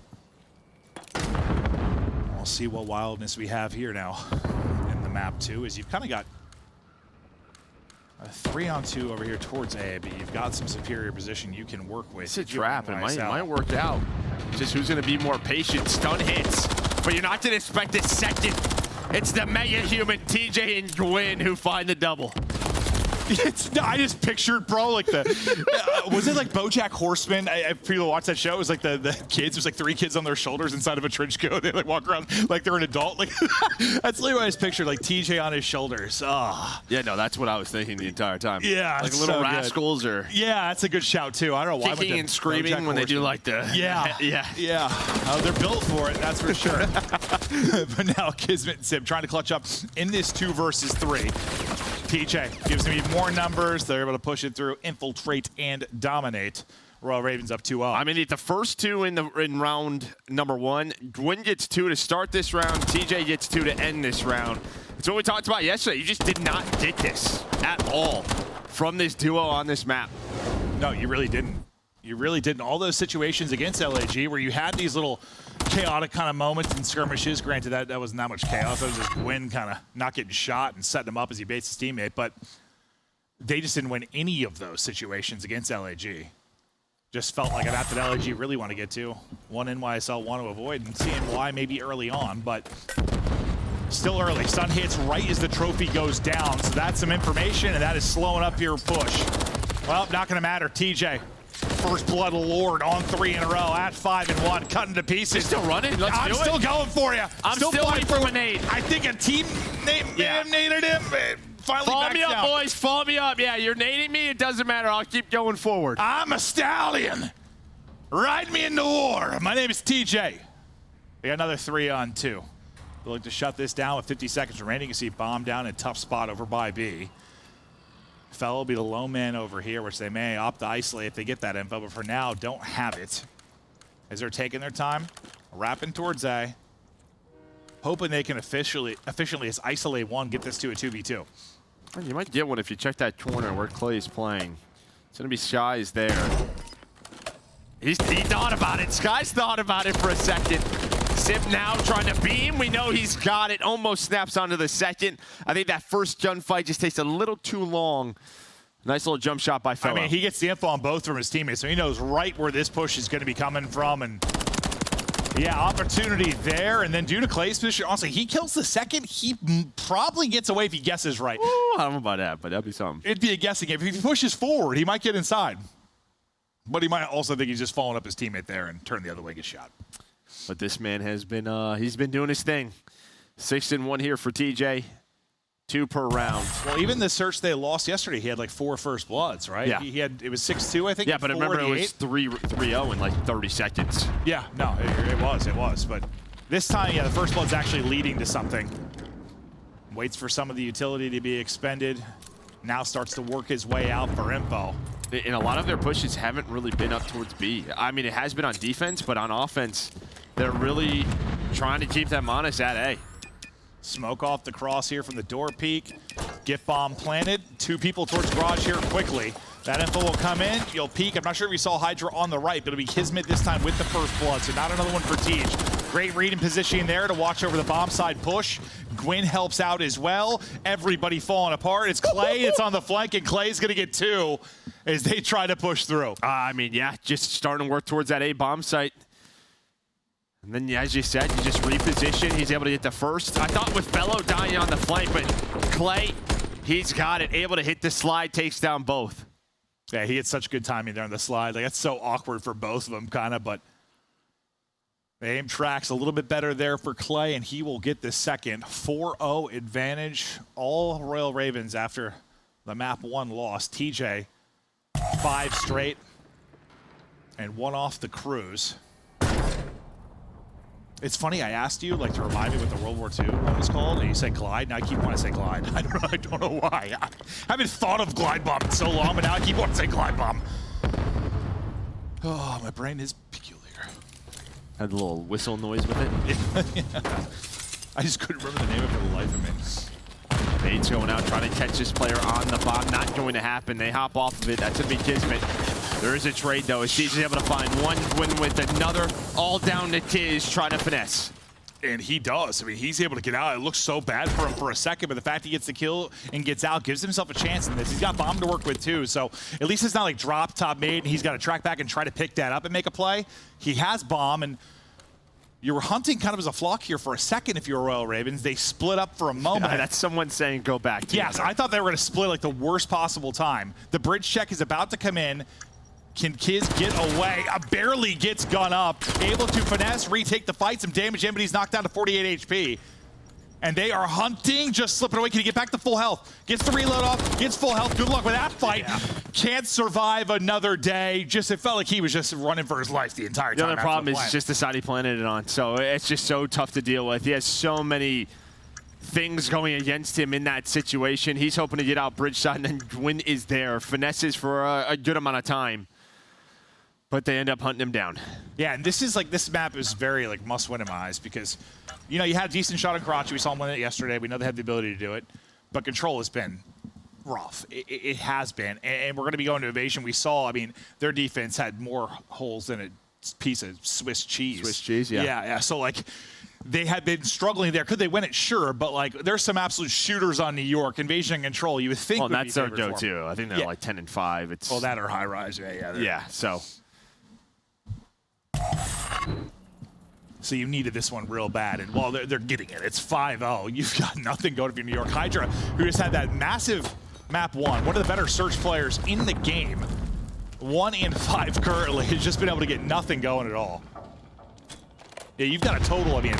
We'll see what wildness we have here now in the map too, is you've kind of got a 3-on-2 over here towards A, but you've got some superior position you can work with. It's a trap, and it might work out. Just who's going to be more patient. Stun hits, but you're not going to expect a second. It's the mega human TJ and Gwyn who find the double. I just pictured, bro, like the was it like BoJack Horseman? People watch that show. It was like the kids. There's like 3 kids on their shoulders inside of a trench coat. They like walk around like they're an adult. Like that's literally what I just pictured, like TJ on his shoulders. Oh. Yeah, no, that's what I was thinking the entire time. Yeah, like little so rascals good. or yeah, that's a good shout too. I don't know why kicking and screaming when they do like the yeah. Oh, they're built for it. That's for sure. But now Kismet and Sim trying to clutch up in this 2 versus 3. TJ gives them even more numbers. They're able to push it through, infiltrate, and dominate. Royal Ravens up 2-0. I mean, the first 2 in round number 1. Gwyn gets 2 to start this round. TJ gets 2 to end this round. It's what we talked about yesterday. You just did not get this at all from this duo on this map. No, you really didn't. You really didn't. All those situations against LAG where you had these little chaotic kind of moments and skirmishes. Granted, that wasn't that much chaos. That was just Gwyn kind of not getting shot and setting him up as he baits his teammate. But they just didn't win any of those situations against LAG. Just felt like a map that LAG really want to get to. One NYSL want to avoid, and seeing why maybe early on, but still early. Stun hits right as the trophy goes down. So that's some information, and that is slowing up your push. Well, not going to matter. TJ. First Blood Lord on 3 in a row at 5-1, cutting to pieces. You're still running? Let's do it. I'm still going for you. I'm still waiting for a nade. I think a team may have naded him. Finally follow me up, boys. Follow me up. Yeah, you're nading me. It doesn't matter. I'll keep going forward. I'm a stallion. Ride me into war. My name is TJ. We got another 3-on-2. They'll look to shut this down with 50 seconds remaining. You see bomb down in a tough spot over by B. Fellow will be the lone man over here, which they may opt to isolate if they get that info, but for now, don't have it. As they're taking their time, wrapping towards A, hoping they can officially as isolate 1, get this to a 2v2. You might get one if you check that corner where Clay is playing. It's going to be Sky's there. He thought about it. Sky's thought about it for a second. Zip now trying to beam. We know he's got it. Almost snaps onto the second. I think that first gunfight just takes a little too long. Nice little jump shot by Fellow. I mean, he gets the info on both from his teammates, so he knows right where this push is going to be coming from. And yeah, opportunity there. And then due to Clay's position, honestly, he kills the second. He probably gets away if he guesses right. Ooh, I don't know about that, but that'd be something. It'd be a guessing game. If he pushes forward, he might get inside. But he might also think he's just following up his teammate there and turn the other way, get shot. But this man has been, he's been doing his thing. 6-1 here for TJ. 2 per round. Well, even the search they lost yesterday, he had like 4 first bloods, right? Yeah. He had, it was 6-2, I think. Yeah, but I remember it was 3-0 in like 30 seconds. Yeah, no, it was. But this time, yeah, the first blood's actually leading to something. Waits for some of the utility to be expended. Now starts to work his way out for info. And a lot of their pushes haven't really been up towards B. I mean, it has been on defense, but on offense, they're really trying to keep them honest at A. Smoke off the cross here from the door peak. Gift bomb planted. 2 people towards garage here quickly. That info will come in. You'll peek. I'm not sure if you saw Hydra on the right, but it'll be Kismet this time with the first blood, so not another one for Tej. Great read and positioning there to watch over the bomb side push. Gwyn helps out as well. Everybody falling apart. It's Clay. It's on the flank, and Clay's going to get 2 as they try to push through. I mean, yeah, just starting to work towards that A bomb site. And then, as you said, you just reposition. He's able to get the first. I thought with Fellow dying on the flank, but Clay, he's got it. Able to hit the slide, takes down both. Yeah, he had such good timing there on the slide. Like, that's so awkward for both of them, kind of, but the aim tracks a little bit better there for Clay, and he will get the second. 4-0 advantage. All Royal Ravens after the map 1 loss. TJ, 5 straight, and 1 off the cruise. It's funny, I asked you, like, to remind me what the World War II one was called, and you said glide, and I keep wanting to say glide. I don't know why. I haven't thought of glide bomb in so long, but now I keep wanting to say glide bomb. Oh, my brain is peculiar. Had a little whistle noise with it. Yeah. I just couldn't remember the name of it for the life of me. Bates going out, trying to catch this player on the bomb. Not going to happen. They hop off of it. That's a big Kismet. There is a trade, though. As Tej is able to find one win with another. All down to Tiz, trying to finesse. And he does. I mean, he's able to get out. It looks so bad for him for a second, but the fact he gets the kill and gets out gives himself a chance in this. He's got bomb to work with, too. So at least it's not like drop top mid, and he's got to track back and try to pick that up and make a play. He has bomb, and you were hunting kind of as a flock here for a second if you're Royal Ravens. They split up for a moment. Yeah, that's someone saying go back. Yes, I thought they were going to split like the worst possible time. The bridge check is about to come in. Can Kiz get away? Barely gets gun up. Able to finesse, retake the fight, some damage in, but he's knocked down to 48 HP. And they are hunting, just slipping away. Can he get back to full health? Gets the reload off, gets full health. Good luck with that fight. Yeah. Can't survive another day. Just, it felt like he was just running for his life the entire time. The other problem is just the side he planted it on. So it's just so tough to deal with. He has so many things going against him in that situation. He's hoping to get out bridge side, and then Gwyn is there. Finesses for a good amount of time. But they end up hunting him down. Yeah, and this is like, this map is very like must win in my eyes because, you know, you had a decent shot on Karachi. We saw him win it yesterday. We know they have the ability to do it. But control has been rough. It has been. And we're going to be going to Evasion. We saw, I mean, their defense had more holes than a piece of Swiss cheese. Swiss cheese, yeah. Yeah. So, like, they had been struggling there. Could they win it? Sure. But, like, there's some absolute shooters on New York. Invasion and Control, you would think well, would that's their go-to. I think they're like 10-5. It's well, that or high rise. Yeah, so... So you needed this one real bad, and well, they're getting it. It's 5-0. You've got nothing going for New York. Hydra, who just had that massive map 1, one of the better search players in the game. 1 in 5 currently, has just been able to get nothing going at all. Yeah, you've got a total of 8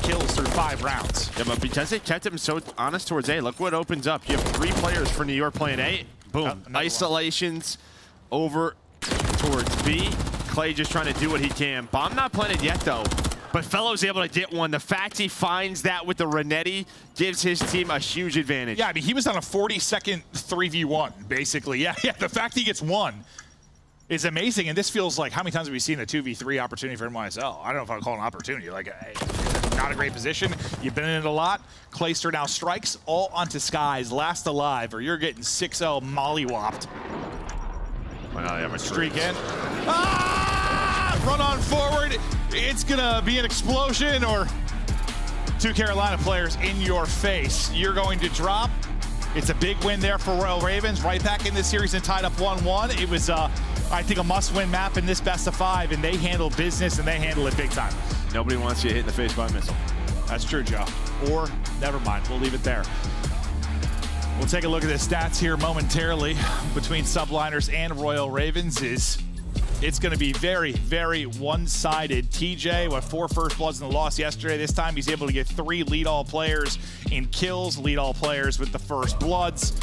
kills through 5 rounds. Yeah, but because they kept him so honest towards A, look what opens up. You have 3 players for New York playing A. Boom. Isolations over towards B. Clay just trying to do what he can. Bomb not planted yet, though. But Fellow's able to get one. The fact he finds that with the Renetti gives his team a huge advantage. Yeah, I mean, he was on a 40-second 3v1, basically. Yeah, the fact he gets one is amazing. And this feels like, how many times have we seen a 2v3 opportunity for NYSL? I don't know if I'd call it an opportunity. Like, not a great position. You've been in it a lot. Clayster now strikes all onto Skies. Last alive, or you're getting 6-0 mollywopped. Streak in. Run on forward. It's gonna be an explosion, or 2 Carolina players in your face. You're going to drop. It's a big win there for Royal Ravens, right back in this series and tied up 1-1. It was, I think, a must-win map in this best of 5, and they handle business, and they handle it big time. Nobody wants you hit in the face by a missile. That's true, Joe. Or, never mind, we'll leave it there. We'll take a look at the stats here momentarily between Subliners and Royal Ravens. It's going to be very, very one-sided. TJ with 4 first bloods in the loss yesterday. This time he's able to get 3 lead-all players in kills, lead-all players with the first bloods.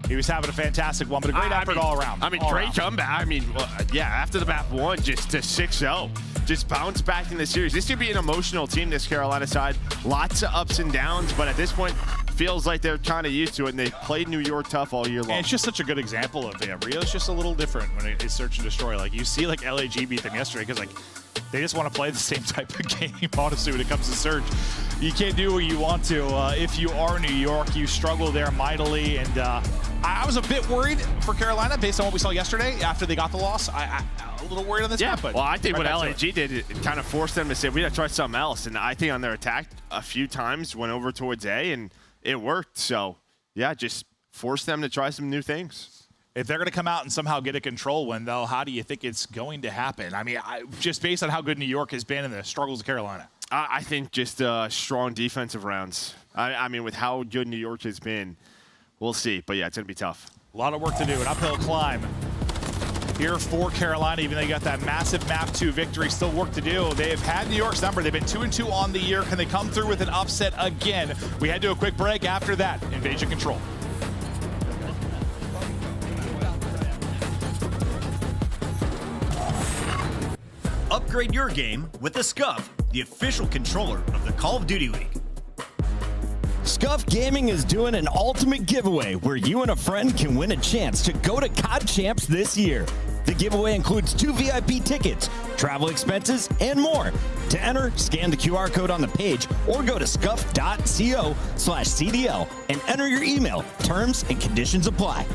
He was having a fantastic one, but a great effort all around. I mean, great comeback. I mean, yeah, after the map 1, just to 6-0. Just bounce back in the series. This could be an emotional team, this Carolina side. Lots of ups and downs, but at this point, feels like they're kind of used to it, and they played New York tough all year long. And it's just such a good example of Rio's just a little different when it's search and destroy. Like, you see, like, LAG beat them yesterday because, like, they just want to play the same type of game, honestly, when it comes to search. You can't do what you want to. If you are New York, you struggle there mightily, and I was a bit worried for Carolina based on what we saw yesterday after they got the loss. A little worried on this map, but well, I think what LAG did, it kind of forced them to say, we got to try something else, and I think on their attack a few times went over towards A, and it worked. So, yeah, just force them to try some new things. If they're going to come out and somehow get a control win, though, how do you think it's going to happen? I mean, just based on how good New York has been and the struggles of Carolina. I think just strong defensive rounds. I mean, with how good New York has been, we'll see. But, yeah, it's going to be tough. A lot of work to do, an uphill climb here for Carolina, even though you got that massive map 2 victory. Still work to do. They have had New York's number. They've been 2-2 on the year. Can they come through with an upset again? We head to a quick break. After that, Invasion Control. Upgrade your game with the Scuff, the official controller of the Call of Duty League. Scuff Gaming is doing an ultimate giveaway where you and a friend can win a chance to go to COD Champs this year. The giveaway includes 2 VIP tickets, travel expenses, and more. To enter, scan the QR code on the page or go to scuff.co/CDL and enter your email. Terms and conditions apply.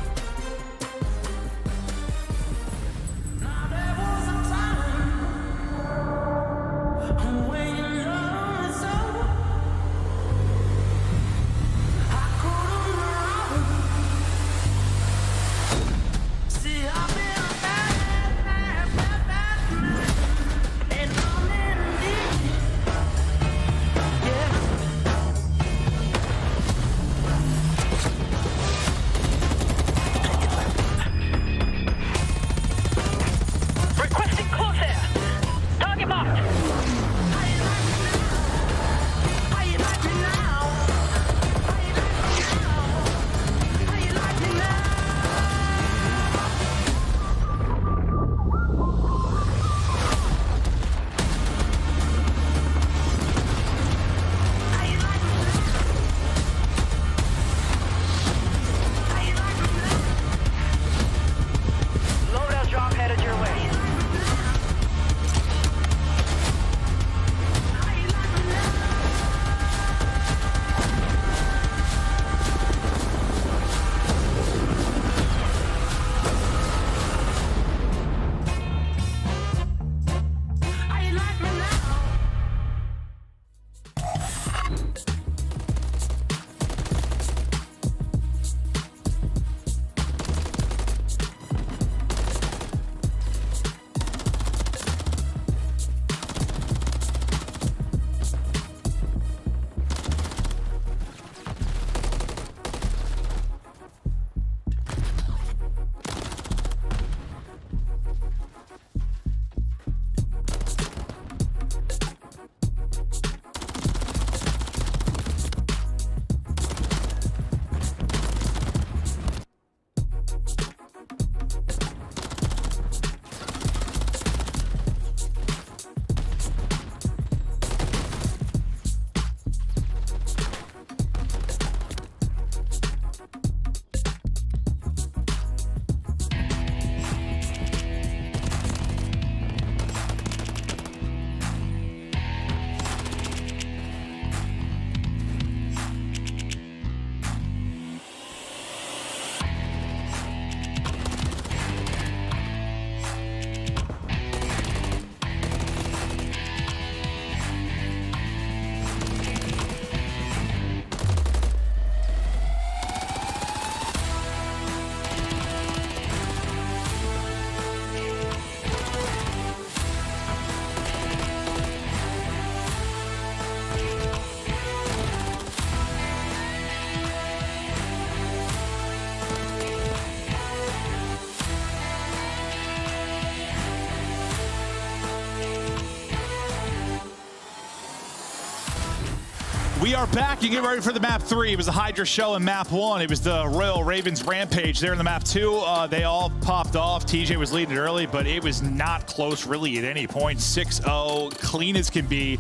We are back. You get ready for the map 3. It was the Hydra show in map 1. It was the Royal Ravens Rampage there in the map 2. They all popped off. TJ was leading it early, but it was not close really at any point. 6-0, clean as can be.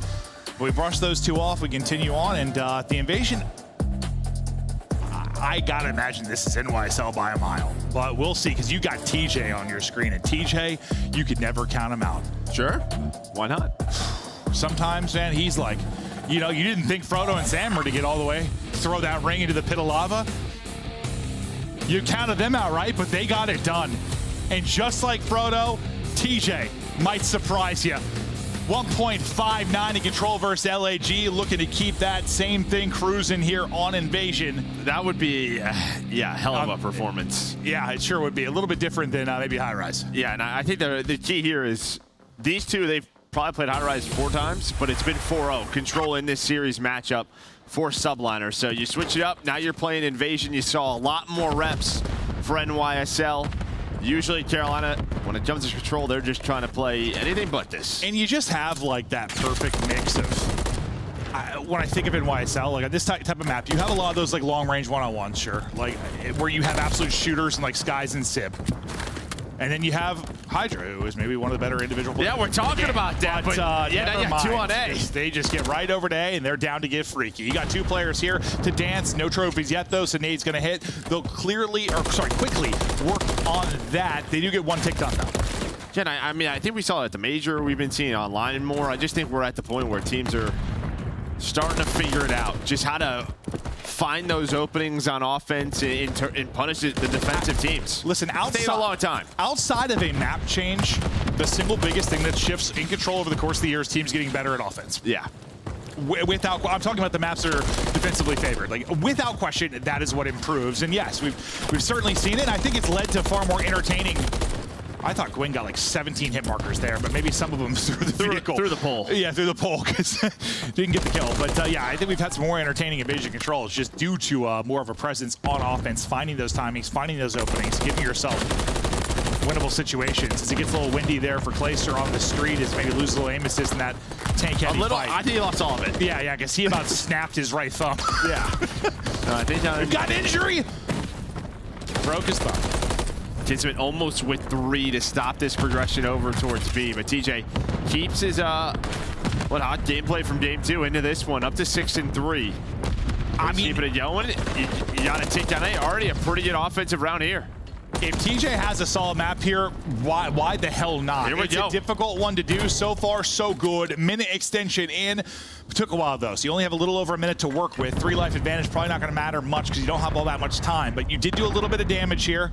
We brush those two off. We continue on, and the invasion, I gotta imagine this is NYSL by a mile, but we'll see, because you got TJ on your screen, and TJ, you could never count him out. Sure, why not? Sometimes, man, he's like, you know, you didn't think Frodo and Sam were to get all the way, throw that ring into the pit of lava. You counted them out, right? But they got it done. And just like Frodo, TJ might surprise you. 1.59 in control versus LAG, looking to keep that same thing cruising here on Invasion. That would be, yeah, hell of a performance. Yeah, it sure would be. A little bit different than maybe High Rise. Yeah, and I think the key here is these two, they've probably played High Rise 4 times, but it's been 4-0. Control in this series matchup for Subliner. So you switch it up, now you're playing Invasion. You saw a lot more reps for NYSL. Usually Carolina, when it comes to Control, they're just trying to play anything but this. And you just have like that perfect mix of, when I think of NYSL, like on this type of map, you have a lot of those like long range one-on-ones, sure. Like where you have absolute shooters and like Skies and Sib. And then you have Hydra, who is maybe one of the better individual players. Yeah, we're talking about that, but yeah, never mind. 2 on A. They just get right over to A, and they're down to get freaky. You got 2 players here to dance. No trophies yet, though, so Nade's going to hit. They'll quickly work on that. They do get 1 tick done, though. Jen, I mean, I think we saw it at the Major. We've been seeing it online more. I just think we're at the point where teams are starting to figure it out, just how to find those openings on offense and punish the defensive teams. Listen, outside of a map change, the single biggest thing that shifts in Control over the course of the year is teams getting better at offense. Yeah. Without, I'm talking about the maps that are defensively favored. Like, without question, that is what improves. And yes, we've certainly seen it. I think it's led to far more entertaining. I thought Gwen got like 17 hit markers there, but maybe some of them through the vehicle. Through the pole. Yeah, through the pole, because didn't get the kill. But yeah, I think we've had some more entertaining Invasion controls just due to more of a presence on offense, finding those timings, finding those openings, giving yourself winnable situations. As it gets a little windy there for Clayster on the street, as maybe lose a little aim assist in that tank-heavy fight. I think he lost all of it. Yeah, because he about snapped his right thumb. Yeah. I think got injury! Broke his thumb. Kismet almost with 3 to stop this progression over towards B, but TJ keeps his hot gameplay from game 2 into this one, up to 6-3. I mean, keeping it going. You got to take down A. Already a pretty good offensive round here. If TJ has a solid map here, why the hell not? Here we go. A difficult one to do. So far, so good. Minute extension in. It took a while, though, so you only have a little over a minute to work with. 3 life advantage, probably not going to matter much because you don't have all that much time, but you did do a little bit of damage here.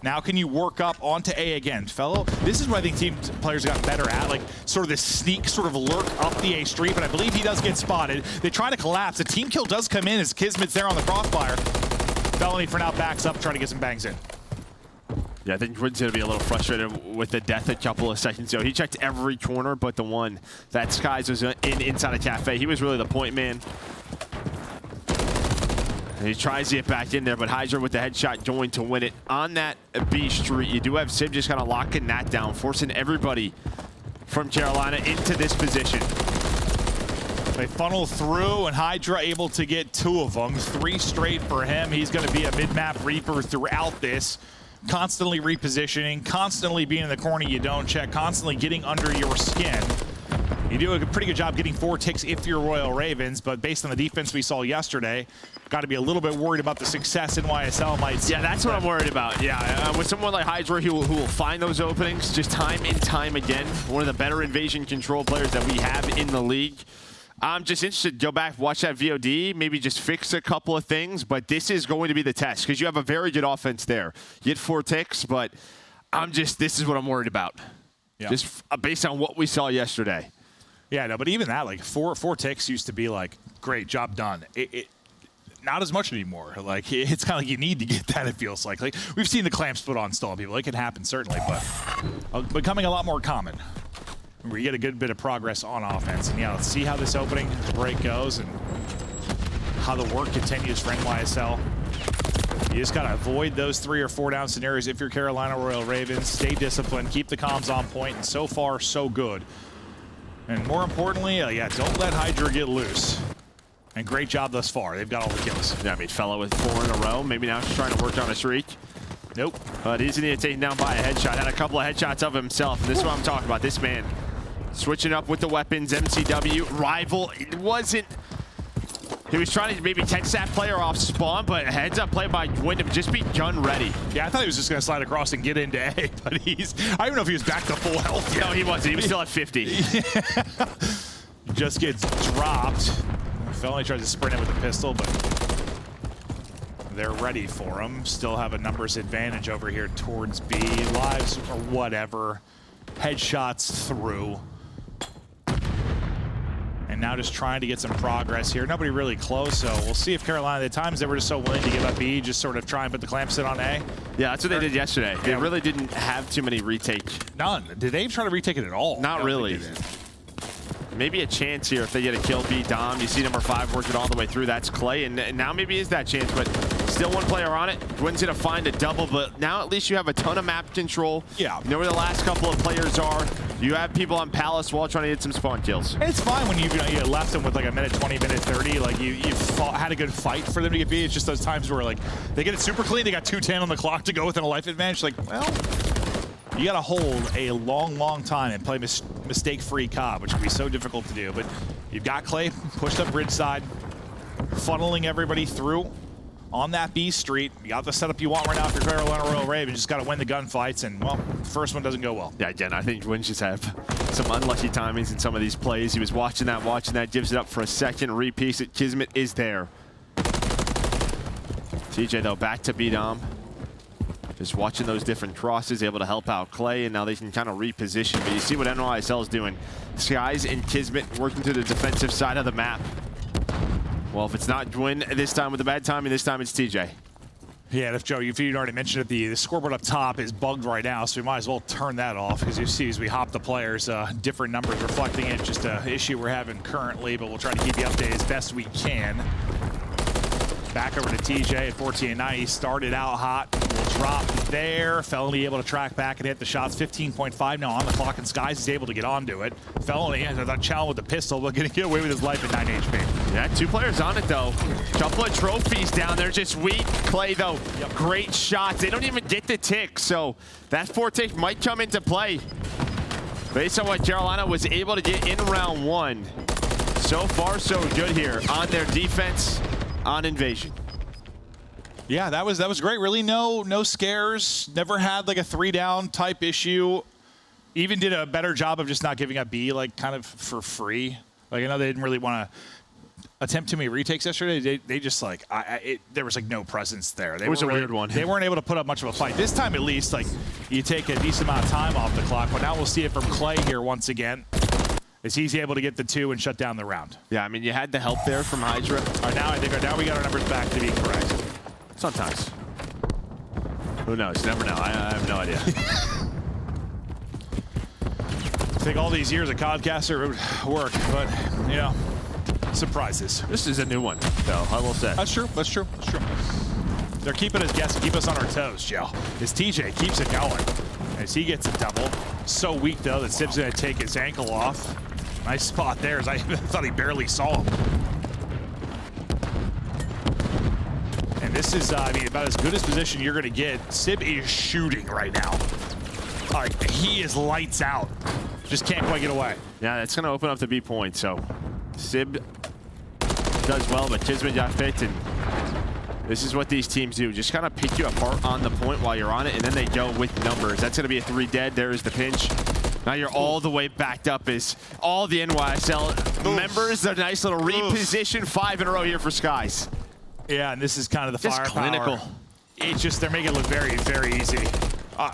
Now can you work up onto A again? Fellow, this is what I think team players got better at, like sort of this sneak, sort of lurk up the A street, but I believe he does get spotted. They try to collapse. The team kill does come in as Kismet's there on the crossfire. Felony for now backs up, trying to get some bangs in. Yeah, I think Quinn's going to be a little frustrated with the death a couple of seconds ago. He checked every corner but the one that Skies was inside a cafe. He was really the point man. And he tries to get back in there, but Hydra with the headshot going to win it. On that B street, you do have Sim just kind of locking that down, forcing everybody from Carolina into this position. They funnel through, and Hydra able to get 2 of them. 3 straight for him. He's going to be a mid-map Reaper throughout this. Constantly repositioning, constantly being in the corner you don't check, constantly getting under your skin. You do a pretty good job getting 4 ticks if you're Royal Ravens, but based on the defense we saw yesterday, got to be a little bit worried about the success NYSL might see. Yeah, that's what I'm worried about. Yeah, with someone like Hydra who will find those openings just time and time again. One of the better Invasion control players that we have in the league. I'm just interested to go back, watch that VOD, maybe just fix a couple of things, but this is going to be the test because you have a very good offense there. You get 4 ticks, but this is what I'm worried about. Yeah. Just based on what we saw yesterday. Yeah, no, but even that, like 4 ticks used to be like, great, job done. Not as much anymore. Like, it's kind of like you need to get that, it feels like. Like, we've seen the clamps put on stall people. It can happen, certainly, but becoming a lot more common. Where you get a good bit of progress on offense. And yeah, let's see how this opening break goes and how the work continues for NYSL. You just got to avoid those 3 or 4 down scenarios if you're Carolina Royal Ravens. Stay disciplined, keep the comms on point, and so far, so good. And more importantly, yeah, don't let Hydra get loose. And great job thus far. They've got all the kills. Yeah, I mean, Fellow with 4 in a row. Maybe now he's trying to work on a streak. Nope. But he's going to get taken down by a headshot. Had a couple of headshots of himself. And this is what I'm talking about. This man switching up with the weapons. MCW rival. It wasn't. He was trying to maybe catch that player off spawn, but a heads up play by Wyndham. Just be gun ready. Yeah, I thought he was just going to slide across and get into A, but I don't even know if he was back to full health yet. No, he wasn't. He was still at 50. Just gets dropped. Felony tries to sprint in with a pistol, but they're ready for him. Still have a numbers advantage over here towards B. Lives or whatever. Headshots through. And now just trying to get some progress here. Nobody really close, so we'll see if Carolina, the times they were just so willing to give up B, just sort of try and put the clamps in on A. Yeah, that's what they did yesterday. They really didn't have too many retakes. None. Did they even try to retake it at all? Not really. Maybe a chance here if they get a kill B Dom. You see number 5 working all the way through. That's Clay, and now maybe is that chance, but still one player on it. Gwen's gonna find a double, but now at least you have a ton of map control. Yeah. You know where the last couple of players are. You have people on Palace Wall trying to get some spawn kills. It's fine when you left them with like a minute 20, minute 30. Like you had a good fight for them to get B. It's just those times where like they get it super clean. They got 2:10 on the clock to go within a life advantage. Like, well, you got to hold a long time and play mistake-free COD, which can be so difficult to do. But you've got Clay pushed up bridge side, funneling everybody through on that B street. You got the setup you want right now for Carolina Royal Raven. Just got to win the gunfights, and well, the first one doesn't go well. Yeah, again, I think Wins just have some unlucky timings in some of these plays. He was watching that, gives it up for a second, repeats it. Kismet is there. TJ, though, back to B-Dom. Just watching those different crosses, able to help out Clay, and now they can kind of reposition. But you see what NYSL is doing. Skies and Kismet working to the defensive side of the map. Well, if it's not Gwyn this time with the bad timing, this time it's TJ. Yeah, and if Joe, if you'd already mentioned it, the scoreboard up top is bugged right now, so we might as well turn that off, because you see as we hop the players, different numbers reflecting it, just an issue we're having currently, but we'll try to keep you updated as best we can. Back over to TJ at 14-9. He started out hot. Will drop there. Felony able to track back and hit the shots. 15.5 now on the clock, and Skies is able to get onto it. Felony has a challenge with the pistol, but gonna get away with his life at 9 HP. Yeah, 2 players on it, though. Couple of trophies down there, just weak. Clay, though, great shots. They don't even get the tick, so that 4 tick might come into play. Based on what Carolina was able to get in round 1. So far, so good here on their defense. On Invasion. Yeah, that was great. Really no scares. Never had like a 3-down type issue. Even did a better job of just not giving up B, like kind of for free. Like I know they didn't really want to attempt too many retakes yesterday. They just like there was like no presence there. It was a weird one. They weren't able to put up much of a fight. This time at least, like you take a decent amount of time off the clock. But now we'll see it from Clay here once again. Is he's able to get the 2 and shut down the round. Yeah, I mean, you had the help there from Hydra. Now we got our numbers back to be correct. Sometimes. Who knows? Never know. I have no idea. I think all these years of Codcaster would work, but, you know, surprises. This is a new one, though, I will say. That's true. That's true. That's true. They're keeping us guessing, keep us on our toes, Joe. As TJ keeps it going. As he gets a double. So weak, though, that Sib's going to take his ankle off. Nice spot there, as I thought he barely saw him. And this is, I mean, about as good as position you're going to get. Sib is shooting right now. All right, he is lights out. Just can't quite get away. Yeah, that's going to open up the B point, so Sib does well, but Kismet got picked, and this is what these teams do. Just kind of pick you apart on the point while you're on it, and then they go with numbers. That's going to be a 3 dead. There is the pinch. Now you're all the way backed up as all the NYSL members. A nice little reposition. 5 in a row here for Skies. Yeah, and this is kind of the firepower. Clinical. It's just, they're making it look very, very easy.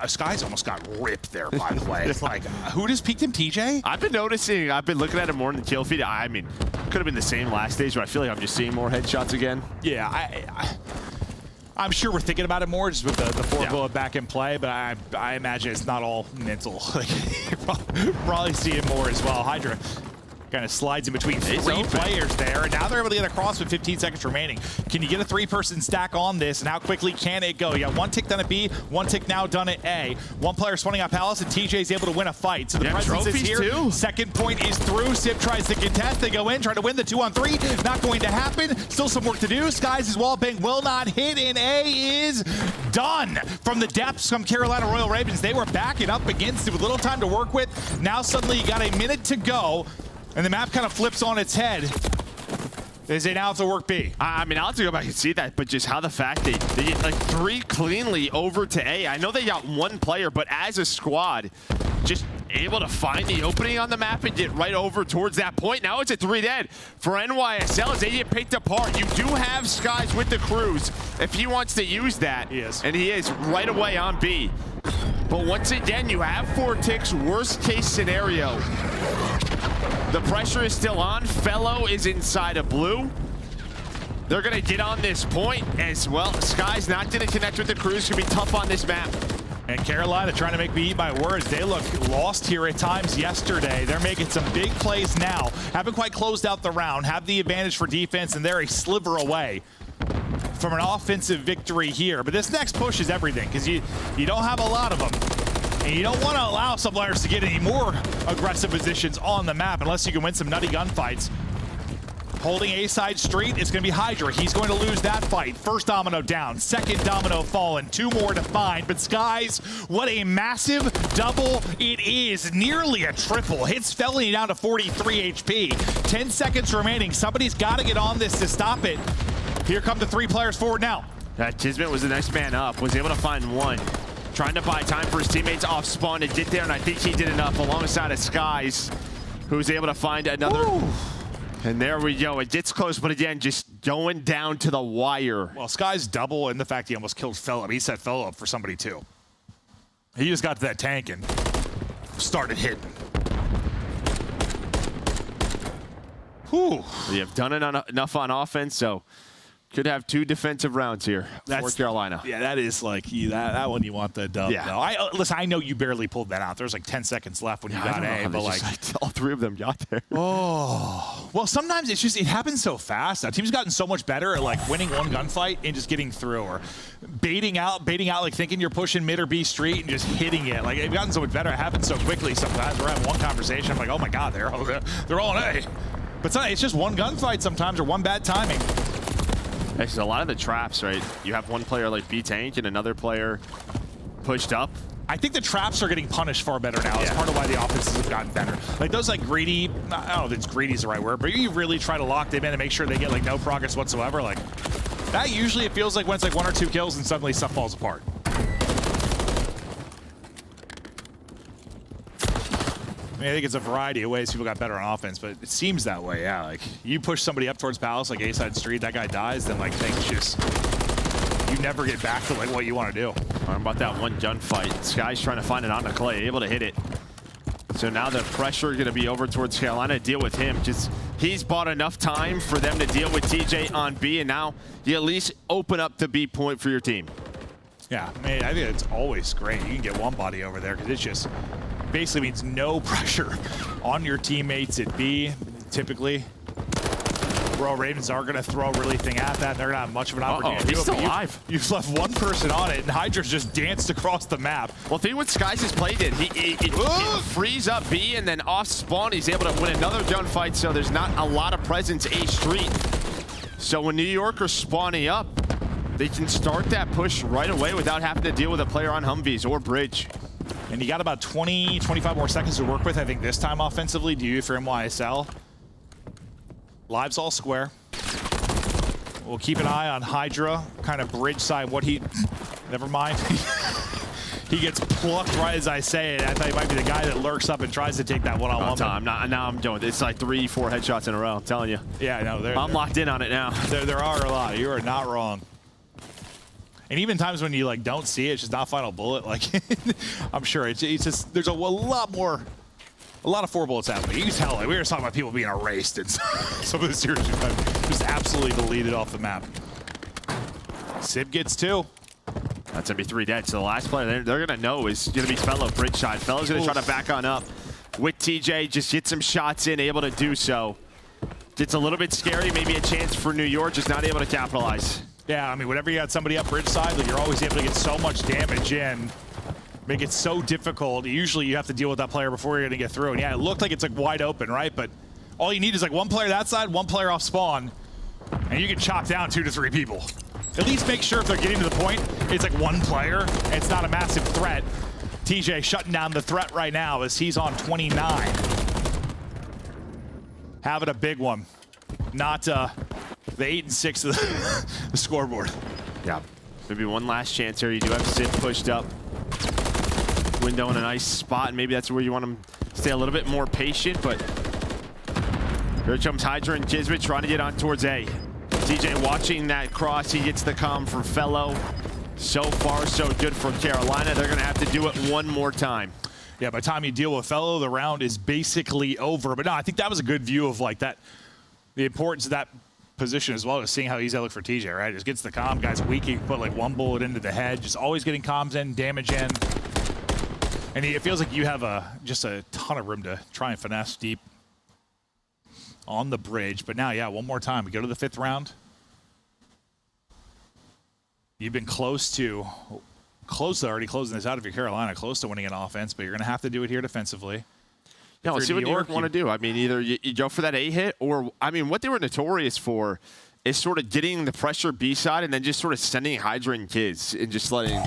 Skies almost got ripped there, by the way. It's like, who just peeked him, TJ? I've been noticing, I've been looking at him more in the kill feed. I mean, could have been the same last stage, but I feel like I'm just seeing more headshots again. Yeah, I'm sure we're thinking about it more just with the 4 bullet back in play, but I imagine it's not all mental. Like, you're probably seeing more as well. Hydra Kind of slides in between three players there, and now they're able to get across with 15 seconds remaining. Can you get a three-person stack on this, and how quickly can it go? You got one tick done at B, one tick now done at A. One player spawning out Palace, and TJ's able to win a fight. So the presence is here. Too. Second point is through. Sip tries to contest. They go in, try to win the 2-on-3. Not going to happen. Still some work to do. Skies' wall bang will not hit, and A is done. From the depths from Carolina Royal Ravens, they were backing up against it with little time to work with. Now suddenly you got a minute to go. And the map kind of flips on its head. They say now have to work B. I mean, I'll have to go back and see that, but just how the fact they get like 3 cleanly over to A. I know they got 1 player, but as a squad, just able to find the opening on the map and get right over towards that point. Now it's a 3 dead for NYSL as they get picked apart. You do have Skies with the cruise if he wants to use that. He is. And he is right away on B. But once again, you have 4 ticks, worst case scenario. The pressure is still on. Fellow is inside of blue. They're going to get on this point as well. Sky's not going to connect with the cruise. Going to be tough on this map. And Carolina trying to make me eat my words. They look lost here at times yesterday. They're making some big plays now. Haven't quite closed out the round. Have the advantage for defense, and they're a sliver away from an offensive victory here. But this next push is everything, because you don't have a lot of them. And you don't want to allow some players to get any more aggressive positions on the map unless you can win some nutty gunfights. Holding A side street, it's going to be Hydra. He's going to lose that fight. First domino down, second domino fallen, 2 more to find. But Skies, what a massive double it is. Nearly a triple. Hits Felony down to 43 HP. 10 seconds remaining. Somebody's got to get on this to stop it. Here come the 3 players forward now. Kismet was the next man up, was able to find 1. Trying to buy time for his teammates off spawn to get there, and I think he did enough alongside of Skies, who's able to find another. Ooh. And there we go. It gets close, but again, just going down to the wire. Well, Skies double, and the fact he almost killed Fellow. He set Fellow up for somebody too. He just got to that tank and started hitting. Whew. We have done enough on offense, so could have 2 defensive rounds here for Carolina. Yeah, that is like that one you want the dub. Yeah. No, listen, I know you barely pulled that out. There's like 10 seconds left when you got A, but like all 3 of them got there. Oh, well, sometimes it's just it happens so fast. Now, teams gotten so much better at like winning one gunfight and just getting through, or baiting out, like thinking you're pushing mid or B street and just hitting it. Like they've gotten so much better. It happens so quickly. Sometimes we're having one conversation, I'm like, oh my god, they're all in A. But it's just one gunfight sometimes, or one bad timing. Actually, a lot of the traps, right? You have one player like B-Tank and another player pushed up. I think the traps are getting punished far better now. It's part of why the offenses have gotten better. Like those like greedy, I don't know if it's greedy is the right word, but you really try to lock them in and make sure they get like no progress whatsoever. Like that usually it feels like when it's like 1 or 2 kills and suddenly stuff falls apart. I think it's a variety of ways people got better on offense, but it seems that way, yeah. Like, you push somebody up towards Palace, like A-side street, that guy dies, then, like, things just... You never get back to, like, what you want to do. Talking about that one gunfight. Sky's trying to find it on the clay, able to hit it. So now the pressure going to be over towards Carolina to deal with him. Just, he's bought enough time for them to deal with TJ on B, and now you at least open up the B point for your team. Yeah, I mean, I think it's always great. You can get one body over there, because it's just... basically means no pressure on your teammates at B, typically. Royal Ravens are going to throw a really thing at that. They're going to have much of an opportunity. He's still alive. You've left one person on it, and Hydra's just danced across the map. Well, think what Skies' play did. He frees up B, and then off spawn, he's able to win another gunfight, so there's not a lot of presence A street. So when New York are spawning up, they can start that push right away without having to deal with a player on Humvees or bridge. And you got about 20, 25 more seconds to work with, I think, this time offensively. Do you for NYSL? Lives all square. We'll keep an eye on Hydra, kind of bridge side. What he... Never mind. He gets plucked right as I say it. I thought he might be the guy that lurks up and tries to take that one-on-one. Now I'm doing it. It's like 3-4 headshots in a row, I'm telling you. Yeah, I know. I'm locked in on it now. There are a lot. You are not wrong. And even times when you like don't see it, it's just not final bullet. Like I'm sure it's just there's a lot of 4 bullets happening. You can tell. Like, we were talking about people being erased and some of the series just absolutely deleted off the map. Sib gets 2. That's gonna be 3 dead. So the last player they're gonna know is gonna be Fellow bridge side. Fellow's gonna try to back on up. with TJ. Just get some shots in, able to do so. It's a little bit scary, maybe a chance for New York, just not able to capitalize. Yeah, I mean, whenever you got somebody up bridge side, like, you're always able to get so much damage in. Make it so difficult. Usually you have to deal with that player before you're gonna get through. And yeah, it looked like it's like wide open, right? But all you need is like one player that side, one player off spawn, and you can chop down 2 to 3 people. At least make sure if they're getting to the point, it's like one player, and it's not a massive threat. TJ shutting down the threat right now as he's on 29. Having a big one. Not the 8 and 6 of the scoreboard. Yeah, maybe one last chance here. You do have Sid pushed up. Window in a nice spot, and maybe that's where you want him to stay a little bit more patient, but here comes Hydra and Kismet trying to get on towards A. TJ watching that cross. He gets the comm from Fellow. So far, so good for Carolina. They're going to have to do it one more time. Yeah, by the time you deal with Fellow, the round is basically over. But no, I think that was a good view of like that, the importance of that position as well as seeing how easy I look for TJ, right? Just gets the comm, guys weak, he can put like one bullet into the head, just always getting comms in, damage in. And it feels like you have just a ton of room to try and finesse deep on the bridge. But now, yeah, one more time. We go to the 5th round. You've been close to already closing this out if you're Carolina, close to winning an offense, but you're going to have to do it here defensively. Yeah, let's see what New York want to do. I mean, either you go for that A hit, or, I mean, what they were notorious for is sort of getting the pressure B side and then just sort of sending Hydra and kids and just letting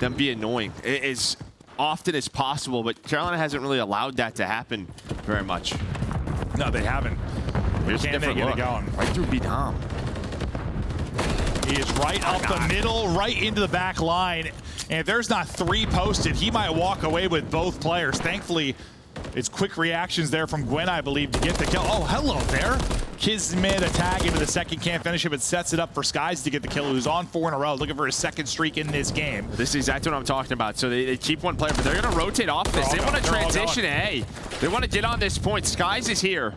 them be annoying. It is often as possible, but Carolina hasn't really allowed that to happen very much. No, they haven't. Here's a different look. Going right through B-Dom. He is right up the middle, right into the back line. And if there's not 3 posted, he might walk away with both players. Thankfully, it's quick reactions there from Gwen, I believe, to get the kill. Oh, hello there. Kismet a tag into the second, can't finish it, but sets it up for Skies to get the kill, who's on 4 in a row, looking for his 2nd streak in this game. This is exactly what I'm talking about. So they keep one player, but they're going to rotate off this. They want to transition to A. They want to get on this point. Skies is here.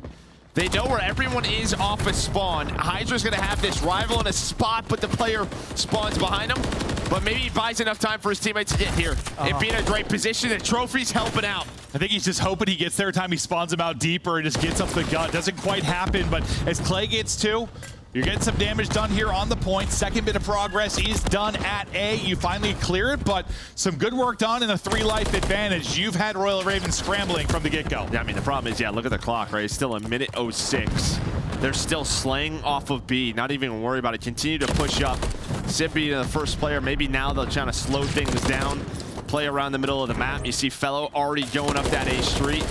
They know where everyone is off a spawn. Hydra's going to have this rival in a spot, but the player spawns behind him. But maybe he buys enough time for his teammates to get here and be in a great position. The trophy's helping out. I think he's just hoping he gets there time he spawns him out deeper and just gets up the gut. Doesn't quite happen, but as Clay gets 2, you're getting some damage done here on the point. 2nd bit of progress is done at A. You finally clear it, but some good work done in a 3-life advantage. You've had Royal Raven scrambling from the get-go. Yeah, I mean, the problem is, yeah, look at the clock, right? It's still a minute 06. They're still slaying off of B, not even worry about it. Continue to push up. Sippy, the first player, maybe now they'll try to slow things down, play around the middle of the map. You see Fellow already going up that A street,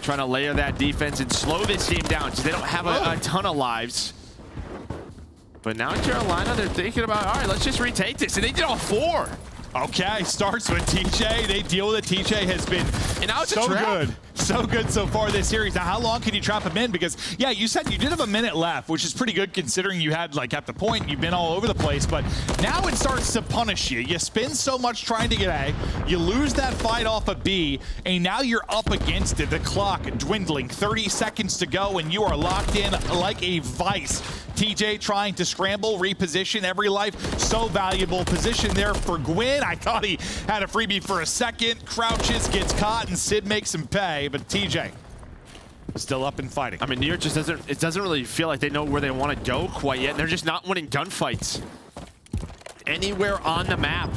trying to layer that defense and slow this game down because they don't have a ton of lives. But now in Carolina, they're thinking about, all right, let's just retake this. And they did all 4. Okay, starts with TJ. They deal with it. TJ has been so good. So good so far this series. Now, how long can you trap him in? Because, yeah, you said you did have a minute left, which is pretty good considering you had, like, at the point, you've been all over the place. But now it starts to punish you. You spend so much trying to get A. You lose that fight off of B. And now you're up against it. The clock dwindling. 30 seconds to go, and you are locked in like a vice. TJ trying to scramble, reposition every life. So valuable position there for Gwyn. I thought he had a freebie for a second. Crouches, gets caught, and Sid makes him pay. But TJ still up and fighting. I mean, New York just doesn't really feel like they know where they want to go quite yet. They're just not winning gunfights anywhere on the map.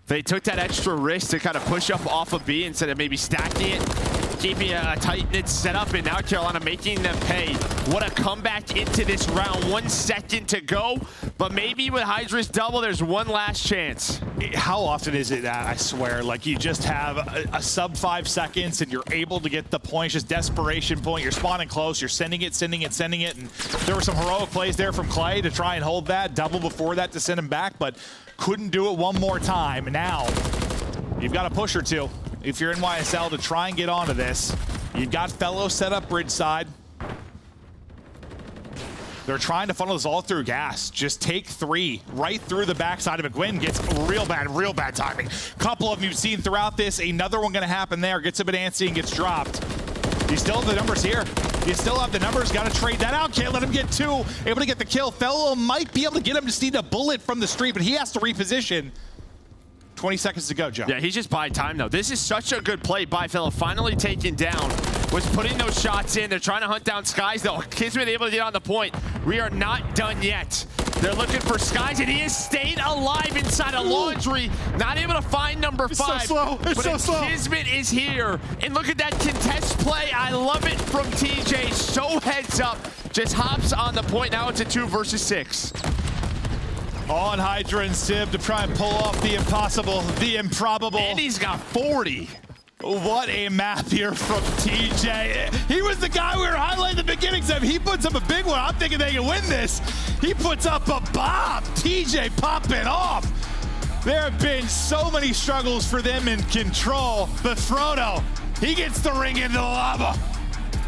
They took that extra risk to kind of push up off of B instead of maybe stacking it, keeping a tight-knit setup, and now Carolina making them pay. What a comeback into this round. 1 second to go, but maybe with Hydra's double, there's one last chance. How often is it that, I swear, like you just have a sub 5 seconds and you're able to get the point, just desperation point, you're spawning close, you're sending it, and there were some heroic plays there from Clay to try and hold that, double before that to send him back, but couldn't do it one more time. Now, you've got a push or 2. If you're in YSL to try and get onto this, you've got Fellow set up bridge side. They're trying to funnel this all through gas. Just take 3 right through the backside of it. Gwyn gets real bad timing. Couple of them you've seen throughout this. Another one going to happen there. Gets a bit antsy and gets dropped. You still have the numbers here. You still have the numbers. Got to trade that out. Can't let him get 2. Able to get the kill. Fellow might be able to get him. Just need a bullet from the street, but he has to reposition. 20 seconds to go, Joe. Yeah, he's just buying time, though. This is such a good play by Fellow. Finally taken down. Was putting those shots in. They're trying to hunt down Skies, though. Kismet able to get on the point. We are not done yet. They're looking for Skies, and he has stayed alive inside a laundry. Not able to find number 5. So slow. It's so slow. Kismet is here. And look at that contest play. I love it from TJ. So heads up. Just hops on the point. Now it's a 2 versus 6. On Hydra and Civ to try and pull off the impossible, the improbable. And he's got 40. What a map here from TJ. He was the guy we were highlighting at the beginning. So he puts up a big one. I'm thinking they can win this. He puts up a bomb. TJ popping off. There have been so many struggles for them in control. But Frodo, he gets the ring into the lava.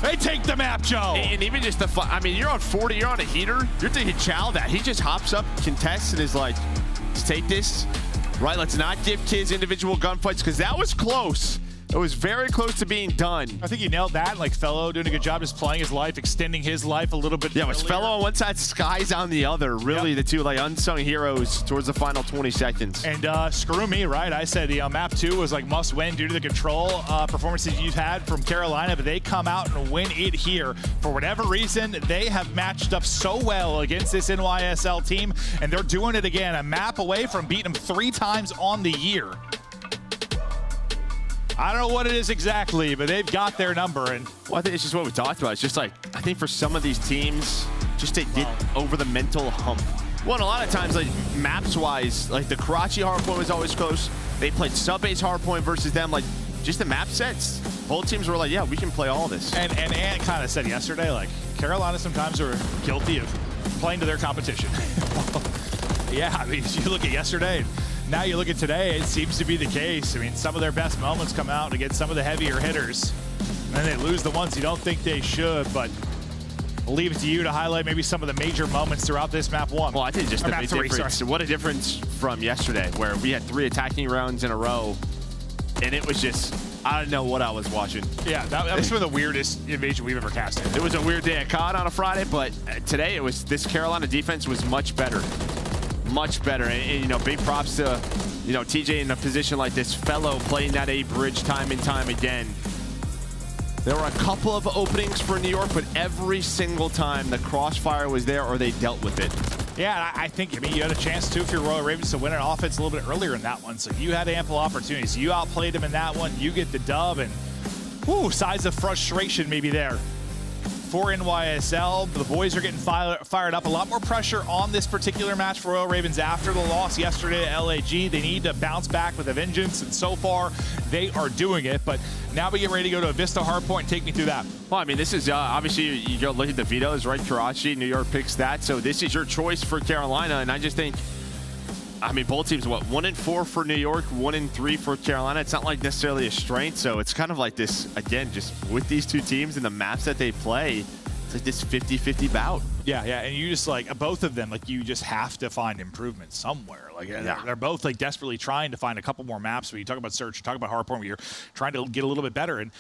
They take the map, Joe. And even just the I mean, you're on 40, you're on a heater. You're thinking chow that. He just hops up, contests, and is like, let's take this. Right, let's not give kids individual gunfights, because that was close. It was very close to being done. I think he nailed that. Like Fellow doing a good job just playing his life, extending his life a little bit. Yeah, it was Fellow on one side, Skies on the other. Really, the two like unsung heroes towards the final 20 seconds. And screw me, right? I said map 2 was like must win due to the control performances you've had from Carolina, but they come out and win it here. For whatever reason, they have matched up so well against this NYSL team, and they're doing it again. A map away from beating them 3 times on the year. I don't know what it is exactly, but they've got their number. And well, I think it's just what we talked about. It's just like, I think for some of these teams, just to get over the mental hump. Well, and a lot of times, like maps-wise, like the Karachi Hardpoint was always close. They played sub-base Hardpoint versus them. Like, just the map sets, both teams were like, yeah, we can play all this. And Ant kind of said yesterday, like, Carolina sometimes are guilty of playing to their competition. Yeah, I mean, you look at yesterday, now you look at today, it seems to be the case. I mean, some of their best moments come out against some of the heavier hitters, and then they lose the ones you don't think they should, but I'll leave it to you to highlight maybe some of the major moments throughout this map 1. Well, I think just the big difference. Sorry. What a difference from yesterday, where we had 3 attacking rounds in a row, and it was just, I don't know what I was watching. Yeah, that was one of the weirdest invasion we've ever casted. It was a weird day at COD on a Friday, but today it was, this Carolina defense was much better. Much better. And you know, big props to, you know, TJ in a position like this, Fellow playing that A bridge time and time again. There were a couple of openings for New York, but every single time the crossfire was there or they dealt with it. Yeah, I think, I mean, you had a chance too for your Royal Ravens to win an offense a little bit earlier in that one. So you had ample opportunities. You outplayed them in that one. You get the dub, and whoo, size of frustration maybe there for NYSL. The boys are getting fired up. A lot more pressure on this particular match for Royal Ravens after the loss yesterday at LAG. They need to bounce back with a vengeance, and so far they are doing it. But now we get ready to go to a Vista Hardpoint. Take me through that. Well, I mean, this is obviously, you go look at the vetoes, right? Karachi, New York picks that. So this is your choice for Carolina. And I just think, I mean, both teams, what, 1-4 for New York, 1-3 for Carolina. It's not like necessarily a strength. So it's kind of like this, again, just with these two teams and the maps that they play, it's like this 50-50 bout. Yeah, and you just like, both of them, like you just have to find improvement somewhere. Like they're both like desperately trying to find a couple more maps. When you talk about Search, you talk about Hardpoint, where you're trying to get a little bit better. And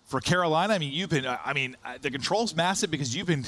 for Carolina, I mean, you've been, the control's massive because you've been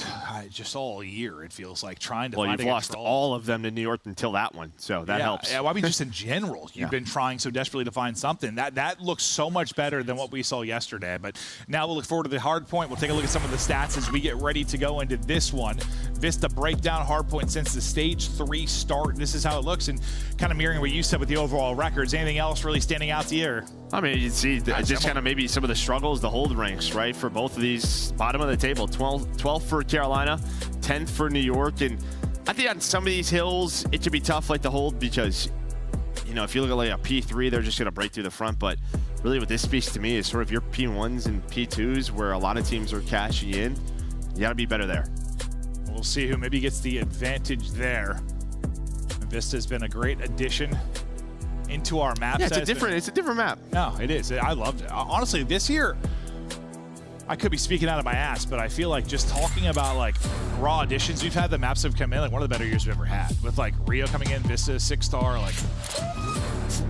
just all year, it feels like, trying to find you've lost all of them to New York until that one, so that helps. Yeah, well, I mean, just in general, you've been trying so desperately to find something. That looks so much better than what we saw yesterday. But now we'll look forward to the Hardpoint. We'll take a look at some of the stats as we get ready to go into this one. Vista breakdown Hardpoint since the Stage 3 start. This is how it looks, and kind of mirroring what you said with the overall records. Anything else really standing out to you? I mean, you see just kind of maybe some of the struggles, the hold ranks, right, for both of these. Bottom of the table, 12th for Carolina, 10th for New York. And I think on some of these hills, it could be tough, like the hold, because, you know, if you look at like a P3, they're just going to break through the front. But really what this speaks to me is sort of your P1s and P2s, where a lot of teams are cashing in. You got to be better there. We'll see who maybe gets the advantage there. Vista's been a great addition into our map. Yeah, it's a different map. No, it is. I loved it. Honestly, this year, I could be speaking out of my ass, but I feel like just talking about like raw additions we've had, the maps have come in like one of the better years we've ever had. With like Rio coming in, Vista 6-star, like,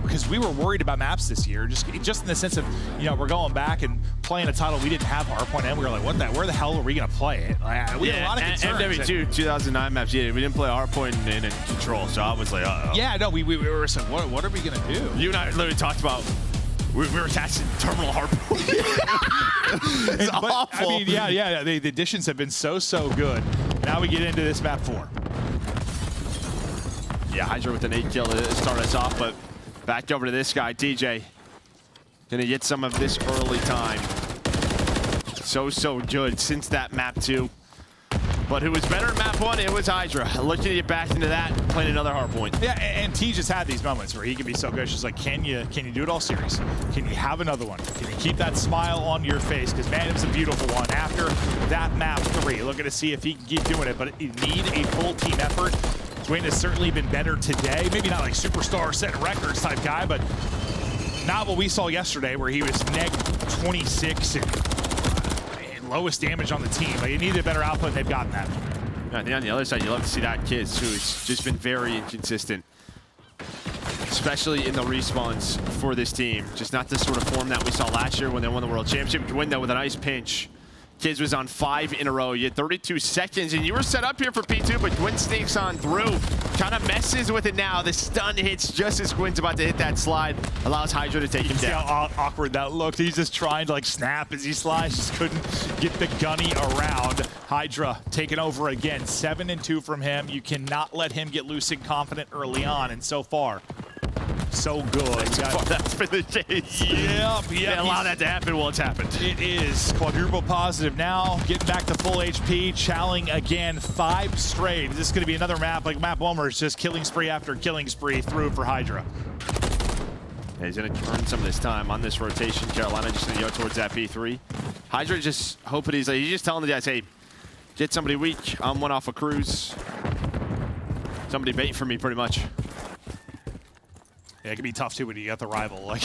because because we were worried about maps this year, just in the sense of, you know, we're going back and playing a title we didn't have Hardpoint, and we were like, where the hell are we going to play it? Like, we had a lot of concerns. MW2 2009 maps, yeah, we didn't play Hardpoint and Control, so I was like, uh-oh. Yeah, no, we were saying, what are we going to do? You and I literally talked about, we were attached to Terminal Hardpoint. It's awful. I mean, yeah, the additions have been so good. Now we get into this map 4. Yeah, Hydra with an 8 kill to start us off, but back over to this guy, TJ. Gonna get some of this early time. So good since that map 2. But who was better in map 1? It was Hydra. Looking to get back into that, playing another Hardpoint. Yeah, and T just had these moments where he can be so good. It's just like, can you do it all series? Can you have another one? Can you keep that smile on your face? Because man, it was a beautiful one. After that map 3, looking to see if he can keep doing it, but you need a full team effort. Dwayne has certainly been better today. Maybe not like superstar setting records type guy, but not what we saw yesterday where he was neg 26 and lowest damage on the team. But you needed a better output, and they've gotten that. I think on the other side, you love to see that Kids, who's just been very inconsistent, especially in the respawns for this team. Just not the sort of form that we saw last year when they won the World Championship. Win though with a nice pinch. Kids was on 5 in a row. You had 32 seconds, and you were set up here for P2, but Gwyn sneaks on through. Kind of messes with it now. The stun hits just as Gwyn's about to hit that slide. Allows Hydra to take him down. See how awkward that looked. He's just trying to like snap as he slides. Just couldn't get the gunny around. Hydra taking over again. 7-2 from him. You cannot let him get loose and confident early on, and so far, so good. That's been the case. Yep. Yeah, allow that to happen. Well, it's happened. It is quadruple positive now, getting back to full HP, challenging again 5 straight. Is this going to be another map like map 1 where it's just killing spree after killing spree through for Hydra? Yeah, he's going to earn some of this time on this rotation. Carolina just going to go towards that P3. Hydra just hoping he's just telling the guys, hey, get somebody weak. I'm one off a cruise. Somebody bait for me pretty much. Yeah, it can be tough too when you got the rival. Like,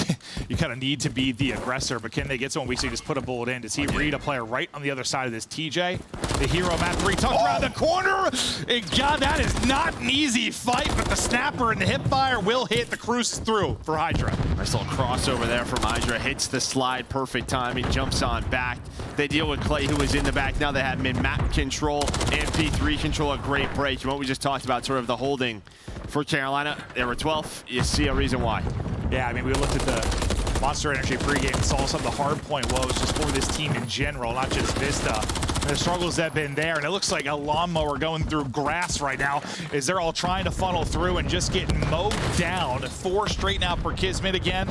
you kind of need to be the aggressor, but can they get someone weak so you just put a bullet in? Does he read a player right on the other side of this? TJ, the hero, map 3, tucked around the corner. And God, that is not an easy fight, but the snapper and the hip fire will hit. The cruise through for Hydra. Nice little crossover there from Hydra. Hits the slide, perfect timing, jumps on back. They deal with Clay, who was in the back. Now they have mid-map control and P3 control. A great break. And what we just talked about, sort of the holding for Carolina. They were 12th. You see a reason why. Yeah, I mean, we looked at the Monster Energy pregame and saw some of the Hardpoint woes just for this team in general, not just Vista. And the struggles that have been there, and it looks like a lawnmower going through grass right now as they're all trying to funnel through and just getting mowed down. 4 straight now for Kismet again.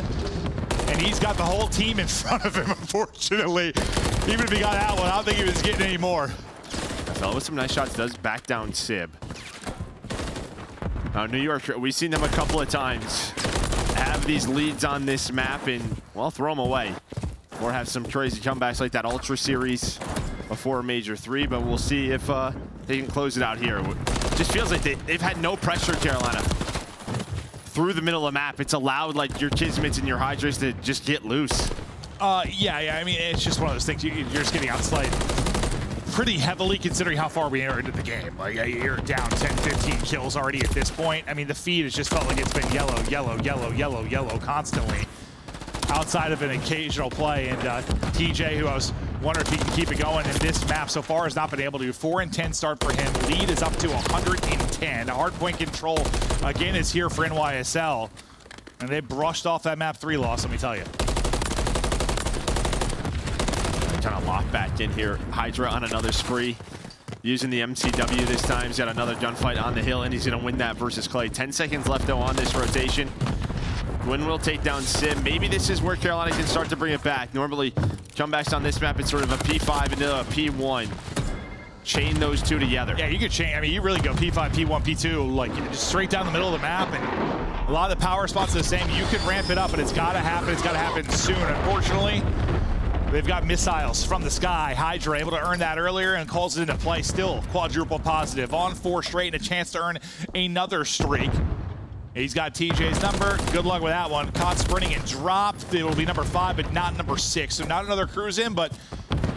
And he's got the whole team in front of him, unfortunately. Even if he got that one, I don't think he was getting any more. Fell with some nice shots, does back down Sib. New York, we've seen them a couple of times have these leads on this map and, well, throw them away. Or have some crazy comebacks like that Ultra Series before Major 3, but we'll see if they can close it out here. Just feels like they've had no pressure, Carolina. Through the middle of the map, it's allowed like your Kismets and your Hydras to just get loose. Yeah, I mean, it's just one of those things. You're just getting outslayed pretty heavily considering how far we are into the game. Like, you're down 10, 15 kills already at this point. I mean, the feed has just felt like it's been yellow, yellow, yellow, yellow, yellow constantly outside of an occasional play. And TJ, who I was wondering if he can keep it going in this map so far, has not been able to. 4-10 start for him. Lead is up to 110. Hardpoint control, again, is here for NYSL. And they brushed off that map 3 loss, let me tell you. Kind of locked back in here. Hydra on another spree. Using the MCW this time. He's got another gunfight on the hill, and he's going to win that versus Clay. 10 seconds left, though, on this rotation. Gwyn will take down Sim. Maybe this is where Carolina can start to bring it back. Normally, comebacks on this map, it's sort of a P5 into a P1. Chain those two together. Yeah, you could chain. I mean, you really go P5, P1, P2, like just straight down the middle of the map, and a lot of the power spots are the same. You could ramp it up, but it's got to happen. It's got to happen soon. Unfortunately, they've got missiles from the sky. Hydra able to earn that earlier and calls it into play. Still quadruple positive on 4 straight and a chance to earn another streak. He's got TJ's number. Good luck with that one. Caught sprinting and dropped. It will be number 5, but not number 6. So not another cruise in, but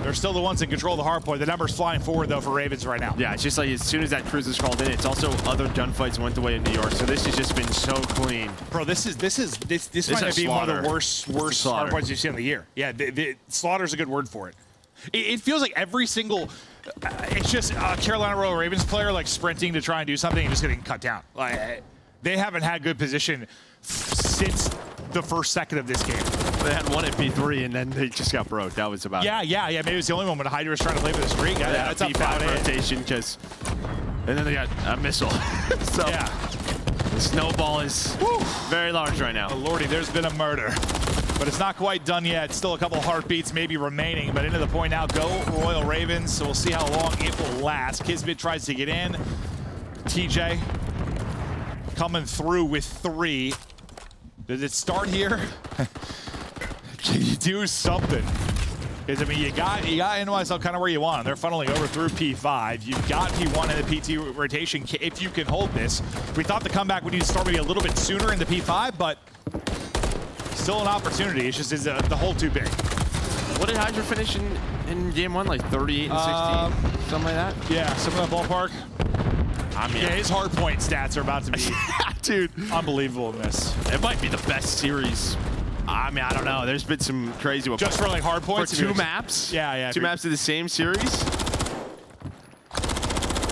They're still the ones in control of the hard point. The number's flying forward, though, for Ravens right now. Yeah, it's just like as soon as that cruise is called in, it's also other gunfights went the way of New York. So this has just been so clean. Bro, this might be one of the worst hard points you've seen of the year. Yeah, slaughter's a good word for it. It feels like every single, it's just a Carolina Royal Ravens player like sprinting to try and do something and just getting cut down. Like they haven't had good position since the first second of this game. They had one at P3 and then they just got broke. That was about it. Yeah. Maybe it's the only one when Hydra was trying to play for the streak. That's a P5 rotation because, and then they got a missile. So yeah, the snowball is very large right now. Oh, Lordy, there's been a murder. But it's not quite done yet. Still a couple heartbeats maybe remaining, but into the point now. Go Royal Ravens. So we'll see how long it will last. Kismet tries to get in. TJ coming through with 3. Does it start here? Can you do something? Because I mean, you got NYSL kind of where you want. They're funneling over through P5. You've got P1 in the PT rotation if you can hold this. We thought the comeback would need to start maybe a little bit sooner in the P5, but still an opportunity. It's just the hole too big. What did Hydra finish in game 1? Like 38 and 16? Something like that? Yeah, some of that ballpark. I mean, yeah, his hardpoint stats are about to be dude, unbelievable in this. It might be the best series. I mean, I don't know. There's been some crazy ones. Just for like hardpoints? For 2 maps? Yeah. 2 maps of the same series?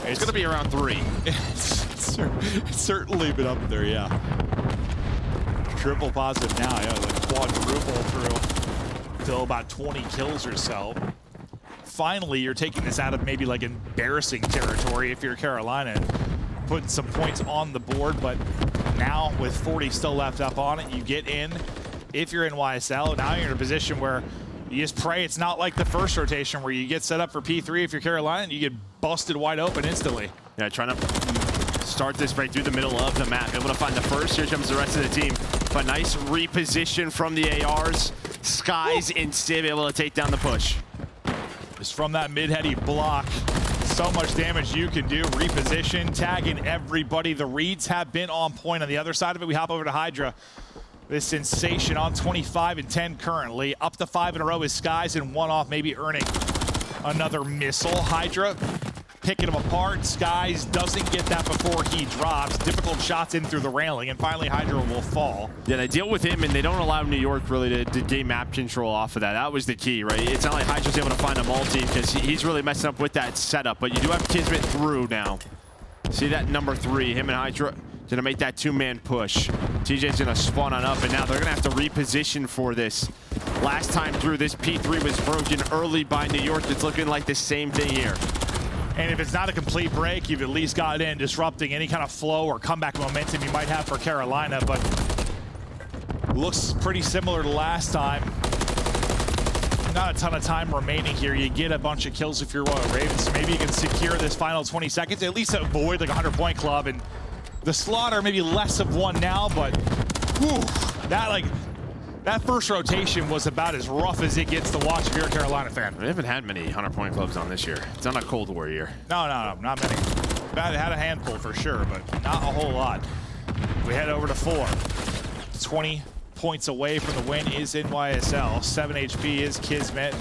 It's going to be around 3. It's certainly been up there, yeah. Triple positive now, yeah, like quadruple through till about 20 kills or so. Finally, you're taking this out of maybe like embarrassing territory if you're Carolina and putting some points on the board, but now with 40 still left up on it, you get in. If you're in YSL, now you're in a position where you just pray it's not like the first rotation where you get set up for P3 if you're Carolina and you get busted wide open instantly. Yeah, trying to start this right through the middle of the map. Able to find the first. Here comes the rest of the team. But nice reposition from the ARs. Skies and Civ able to take down the push. Just from that mid-heady block, so much damage you can do. Reposition, tagging everybody. The reads have been on point. On the other side of it, we hop over to Hydra. This sensation on 25 and 10 currently. Up to 5 in a row is Skies and 1 off, maybe earning another missile. Hydra picking him apart. Skies doesn't get that before he drops. Difficult shots in through the railing, and finally Hydra will fall. Yeah, they deal with him, and they don't allow New York really to gain map control off of that. That was the key, right? It's not like Hydra's able to find a multi because he's really messing up with that setup, but you do have Kismet through now. See that number 3, him and Hydra gonna make that 2-man push. TJ's gonna spawn on up, and now they're gonna have to reposition for this. Last time through, this P3 was broken early by New York. It's looking like the same thing here. And if it's not a complete break, you've at least got in, disrupting any kind of flow or comeback momentum you might have for Carolina, but looks pretty similar to last time. Not a ton of time remaining here. You get a bunch of kills if you're Royal Ravens, so maybe you can secure this final 20 seconds, at least avoid like a 100-point club, and the slaughter maybe less of one now, but whew, that first rotation was about as rough as it gets to watch if you're a Carolina fan. We haven't had many 100-point clubs on this year. It's not a Cold War year. No, not many. Had a handful for sure, but not a whole lot. We head over to 4. 20 points away from the win is NYSL. 7 HP is Kismet.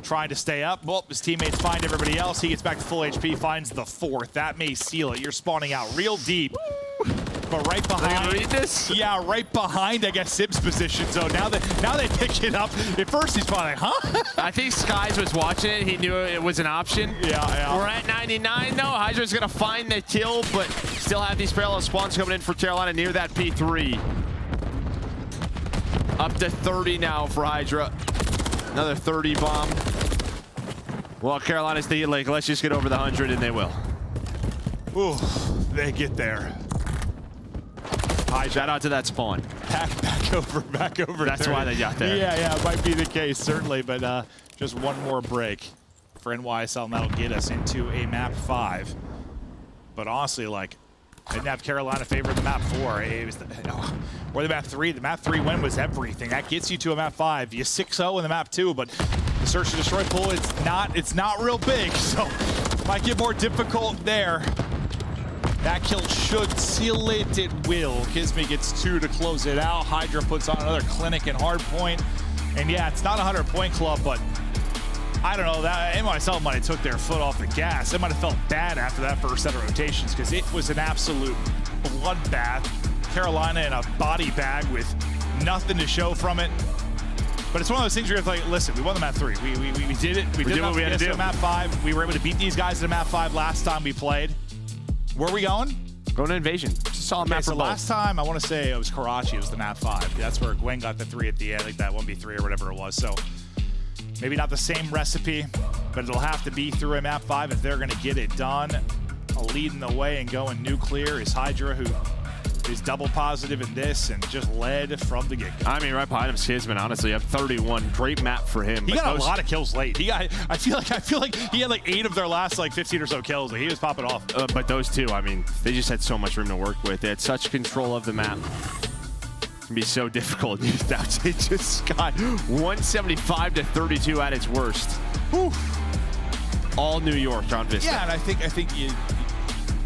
Trying to stay up. Well, his teammates find everybody else. He gets back to full HP, finds the 4th. That may seal it. You're spawning out real deep. But right behind, read this? Yeah, right behind, I guess, Sib's position. So now they pick it up. At first, he's probably like, huh? I think Skies was watching it. He knew it was an option. Yeah. We're at 99, though. Hydra's going to find the kill, but still have these parallel spawns coming in for Carolina near that P3. Up to 30 now for Hydra. Another 30 bomb. Well, Carolina's thinking, like, let's just get over the 100, and they will. Ooh, they get there. Shout out to that spawn. Back over. That's 30. why they got there. Yeah, it might be the case, certainly, but just one more break for NYSL, and that'll get us into a map 5. But honestly, like, I didn't have Carolina favored the map 4. It was or the map 3. The map 3 win was everything. That gets you to a map 5. You 6-0 in the map 2, but the search and destroy pool, it's not real big, so might get more difficult there. That kill should seal it. It will. Kismet gets 2 to close it out. Hydra puts on another clinic and Hardpoint. And yeah, it's not a 100-point club, but I don't know, that myself might have took their foot off the gas. They might have felt bad after that first set of rotations because it was an absolute bloodbath. Carolina in a body bag with nothing to show from it. But it's one of those things where you're like, listen, we won the map 3. We did it. We did what we had to do. Map 5. We were able to beat these guys at map 5 last time we played. Where are we going? Going to Invasion. Just a solid map for both. Last time, I want to say it was Karachi. It was the map 5. That's where Gwen got the 3 at the end, like that 1v3 or whatever it was. So maybe not the same recipe, but it'll have to be through a map 5 if they're going to get it done. Leading the way and going nuclear is Hydra, who is double positive in this and just led from the get-go. I mean, right behind him, Skizman, honestly, you have 31. Great map for him. He got a lot of kills late. I feel like he had like 8 of their last like 15 or so kills. Like, he was popping off. But those two, I mean, they just had so much room to work with. They had such control of the map. It can be so difficult. It just got 175 to 32 at its worst. Whew. All New York on Vista. Yeah, and I think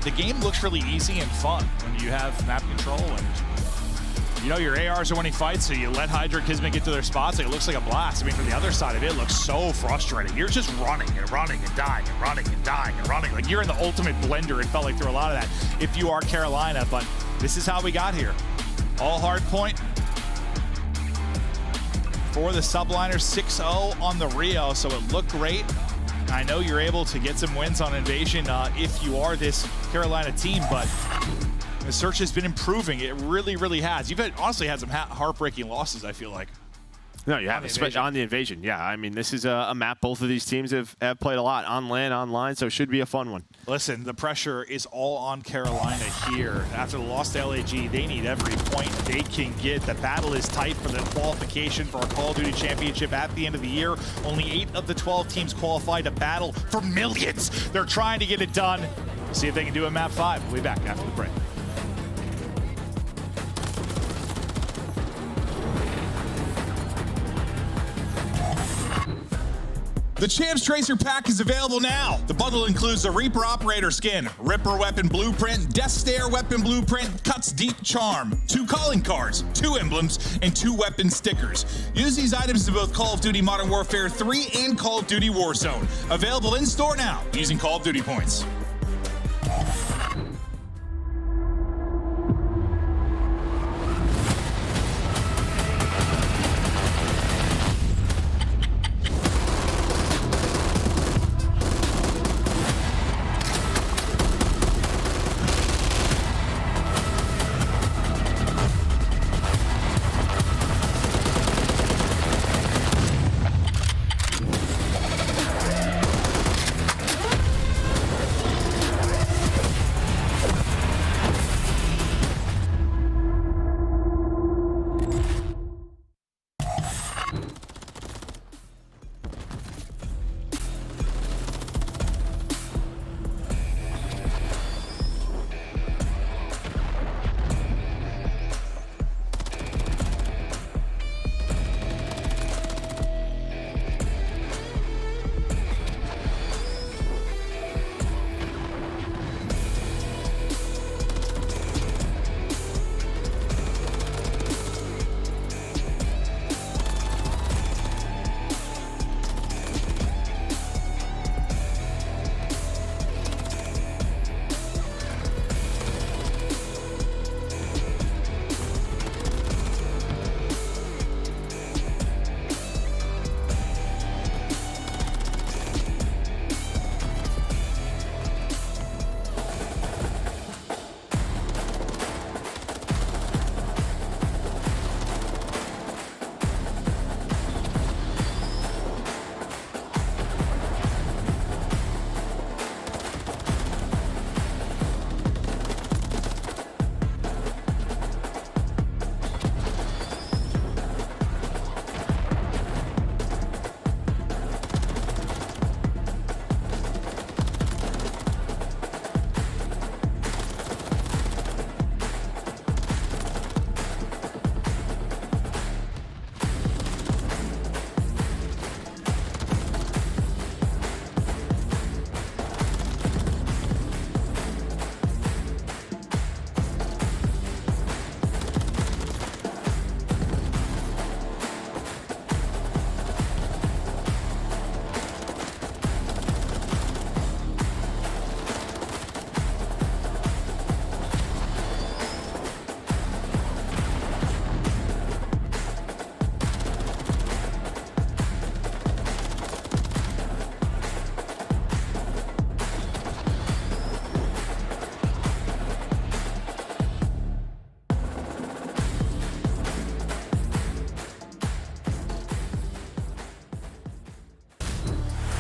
the game looks really easy and fun when you have map control, and you know your ARs are winning fights, so you let Hydra Kismet get to their spots. Like, it looks like a blast. I mean, from the other side of it, it looks so frustrating. You're just running and running and dying and running and dying and running. Like, you're in the ultimate blender. It felt like through a lot of that if you are Carolina, but this is how we got here. All Hardpoint for the subliners, 6-0 on the Rio, so it looked great. I know you're able to get some wins on Invasion if you are this Carolina team, but the search has been improving. It really, really has. You've honestly had some heartbreaking losses, I feel like. No, you have, especially on the Invasion. Yeah, I mean, this is a map both of these teams have played a lot on land, online, so it should be a fun one. Listen, the pressure is all on Carolina here. After the loss to LAG, they need every point they can get. The battle is tight for the qualification for our Call of Duty Championship at the end of the year. Only 8 of the 12 teams qualified to battle for millions. They're trying to get it done. See if they can do it map 5. We'll be back after the break. The Champs Tracer Pack is available now. The bundle includes the Reaper Operator Skin, Ripper Weapon Blueprint, Death Stare Weapon Blueprint, Cuts Deep Charm, 2 calling cards, 2 emblems, and 2 weapon stickers. Use these items in both Call of Duty Modern Warfare 3 and Call of Duty Warzone. Available in store now using Call of Duty points.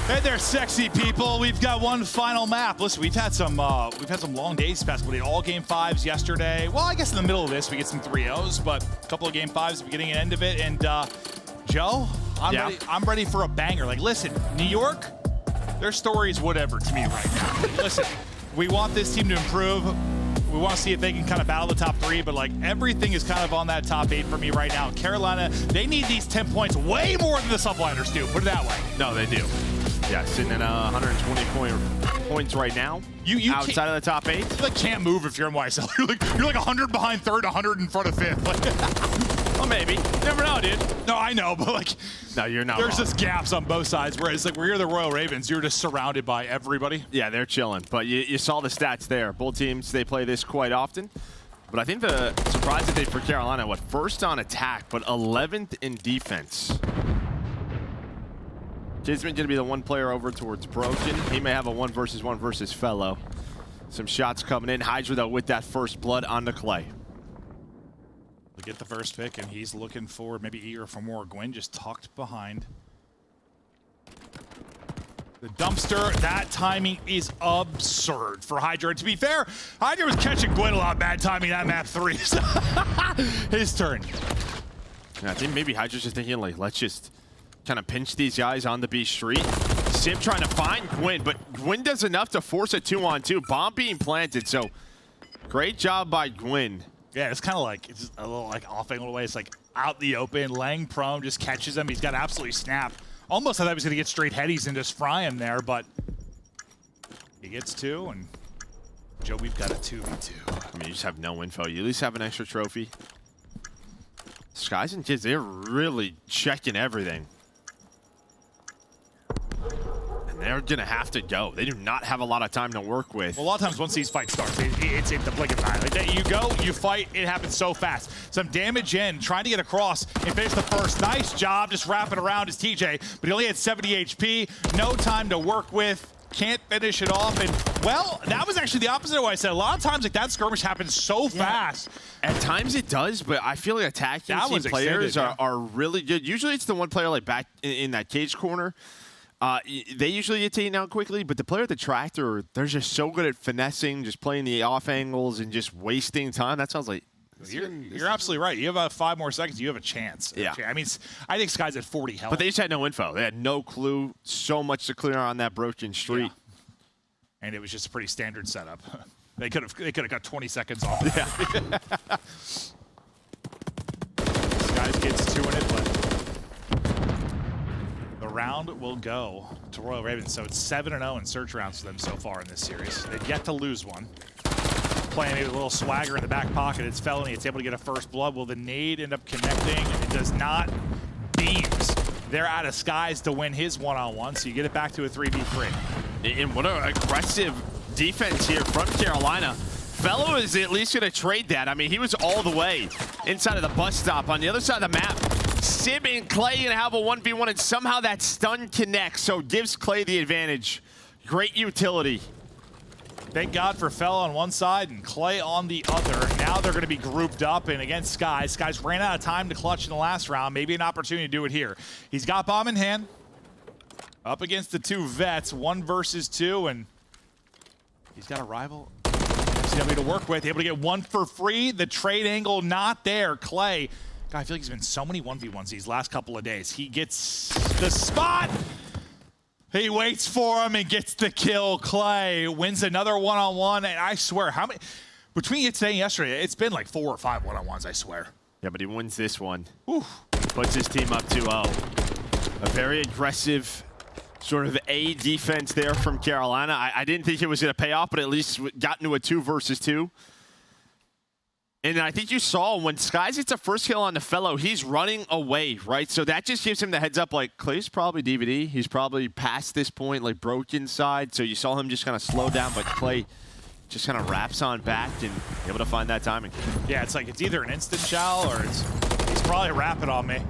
Hey there, sexy people. We've got one final map. Listen, we've had some long days past. We did all game 5s yesterday. Well, I guess in the middle of this, we get some 3-0s, but a couple of game 5s, beginning and end of it. And Joe, I'm ready for a banger. Like, listen, New York, their story is whatever to me right now. Listen, we want this team to improve. We want to see if they can kind of battle the top 3, but like everything is kind of on that top 8 for me right now. Carolina, they need these 10 points way more than the Subliners do. Put it that way. No, they do. Yeah, sitting at 120 points right now. You outside of the top 8. You like can't move if you're in YSL. You're like 100 behind 3rd, 100 in front of 5th. Like, well, maybe. Never know, dude. No, I know, but like, no, you're not. There's wrong. just gaps on both sides. Whereas like where you're the Royal Ravens, you're just surrounded by everybody. Yeah, they're chilling. But you saw the stats there. Both teams, they play this quite often. But I think the surprise that they for Carolina, first on attack, but 11th in defense. Kismet going to be the one player over towards Broken. He may have a 1 versus 1 versus Fellow. Some shots coming in. Hydra, though, with that first blood on the Clay. We get the first pick, and he's looking for, maybe eager for more. Gwyn just tucked behind. The dumpster, that timing is absurd for Hydra. And to be fair, Hydra was catching Gwyn a lot bad timing that map 3. His turn. Yeah, I think maybe Hydra's just thinking, like, let's just kind of pinch these guys on the B street. Sim trying to find Gwyn, but Gwyn does enough to force a 2-on-2. Bomb being planted, so great job by Gwyn. Yeah, it's kind of like, it's a little like off angle away. It's like out the open, laying prone, just catches him. He's got absolutely snapped. Almost I thought he was going to get straight headies and just fry him there, but he gets 2, and Joe, we've got a 2v2. I mean, you just have no info. You at least have an extra trophy. Skies and Kids, they're really checking everything. They're going to have to go. They do not have a lot of time to work with. Well, a lot of times once these fights start, it's in the blink of an eye. Like, you go, you fight, it happens so fast. Some damage in, trying to get across and finish the first. Nice job just wrapping around his TJ, but he only had 70 HP. No time to work with. Can't finish it off. And, well, that was actually the opposite of what I said. A lot of times, like, that skirmish happens so fast. At times it does, but I feel like attacking team players are really good. Usually it's the one player like back in that cage corner. They usually get taken out quickly, but the player at the tractor, they're just so good at finessing, just playing the off angles and just wasting time. That sounds like... You're absolutely right. You have about 5 more seconds, you have a chance. Yeah. I mean, I think Sky's at 40 health. But they just had no info. They had no clue. So much to clear on that broken street. Yeah. And it was just a pretty standard setup. They could have got 20 seconds off. Yeah. Skies gets 2 in it, but the round will go to Royal Ravens. So it's 7-0 in search rounds for them so far in this series. They've yet to lose one. Playing maybe a little swagger in the back pocket. It's Felony. It's able to get a first blood. Will the nade end up connecting? It does not. Beams. They're out of Skies to win his one-on-one, so you get it back to a 3v3. And what an aggressive defense here from Carolina. Fellow is at least going to trade that. I mean, he was all the way inside of the bus stop. On the other side of the map, Sim and Clay going to have a 1v1, and somehow that stun connects, so gives Clay the advantage. Great utility. Thank God for Fell on one side and Clay on the other. Now they're going to be grouped up, and against Skies. Skies ran out of time to clutch in the last round. Maybe an opportunity to do it here. He's got bomb in hand. Up against the 2 vets, 1 versus 2, and he's got a rival. CW to work with, able to get 1 for free. The trade angle not there. Clay, God, I feel like he's been so many 1v1s these last couple of days. He gets the spot. He waits for him and gets the kill. Clay wins another one-on-one, and I swear, how many between today and yesterday, it's been like 4 or 5 one-on-ones, I swear. Yeah, but he wins this one. Puts his team up 2-0. A very aggressive sort of A defense there from Carolina. I didn't think it was going to pay off, but at least got into a 2 versus 2. And I think you saw when Skies gets a first kill on the Fellow, he's running away, right? So that just gives him the heads up, like, Clay's probably DVD. He's probably past this point, like, broken side. So you saw him just kind of slow down, but Clay just kind of wraps on back and able to find that timing. Yeah, it's like it's either an instant chow or he's probably rapping on me.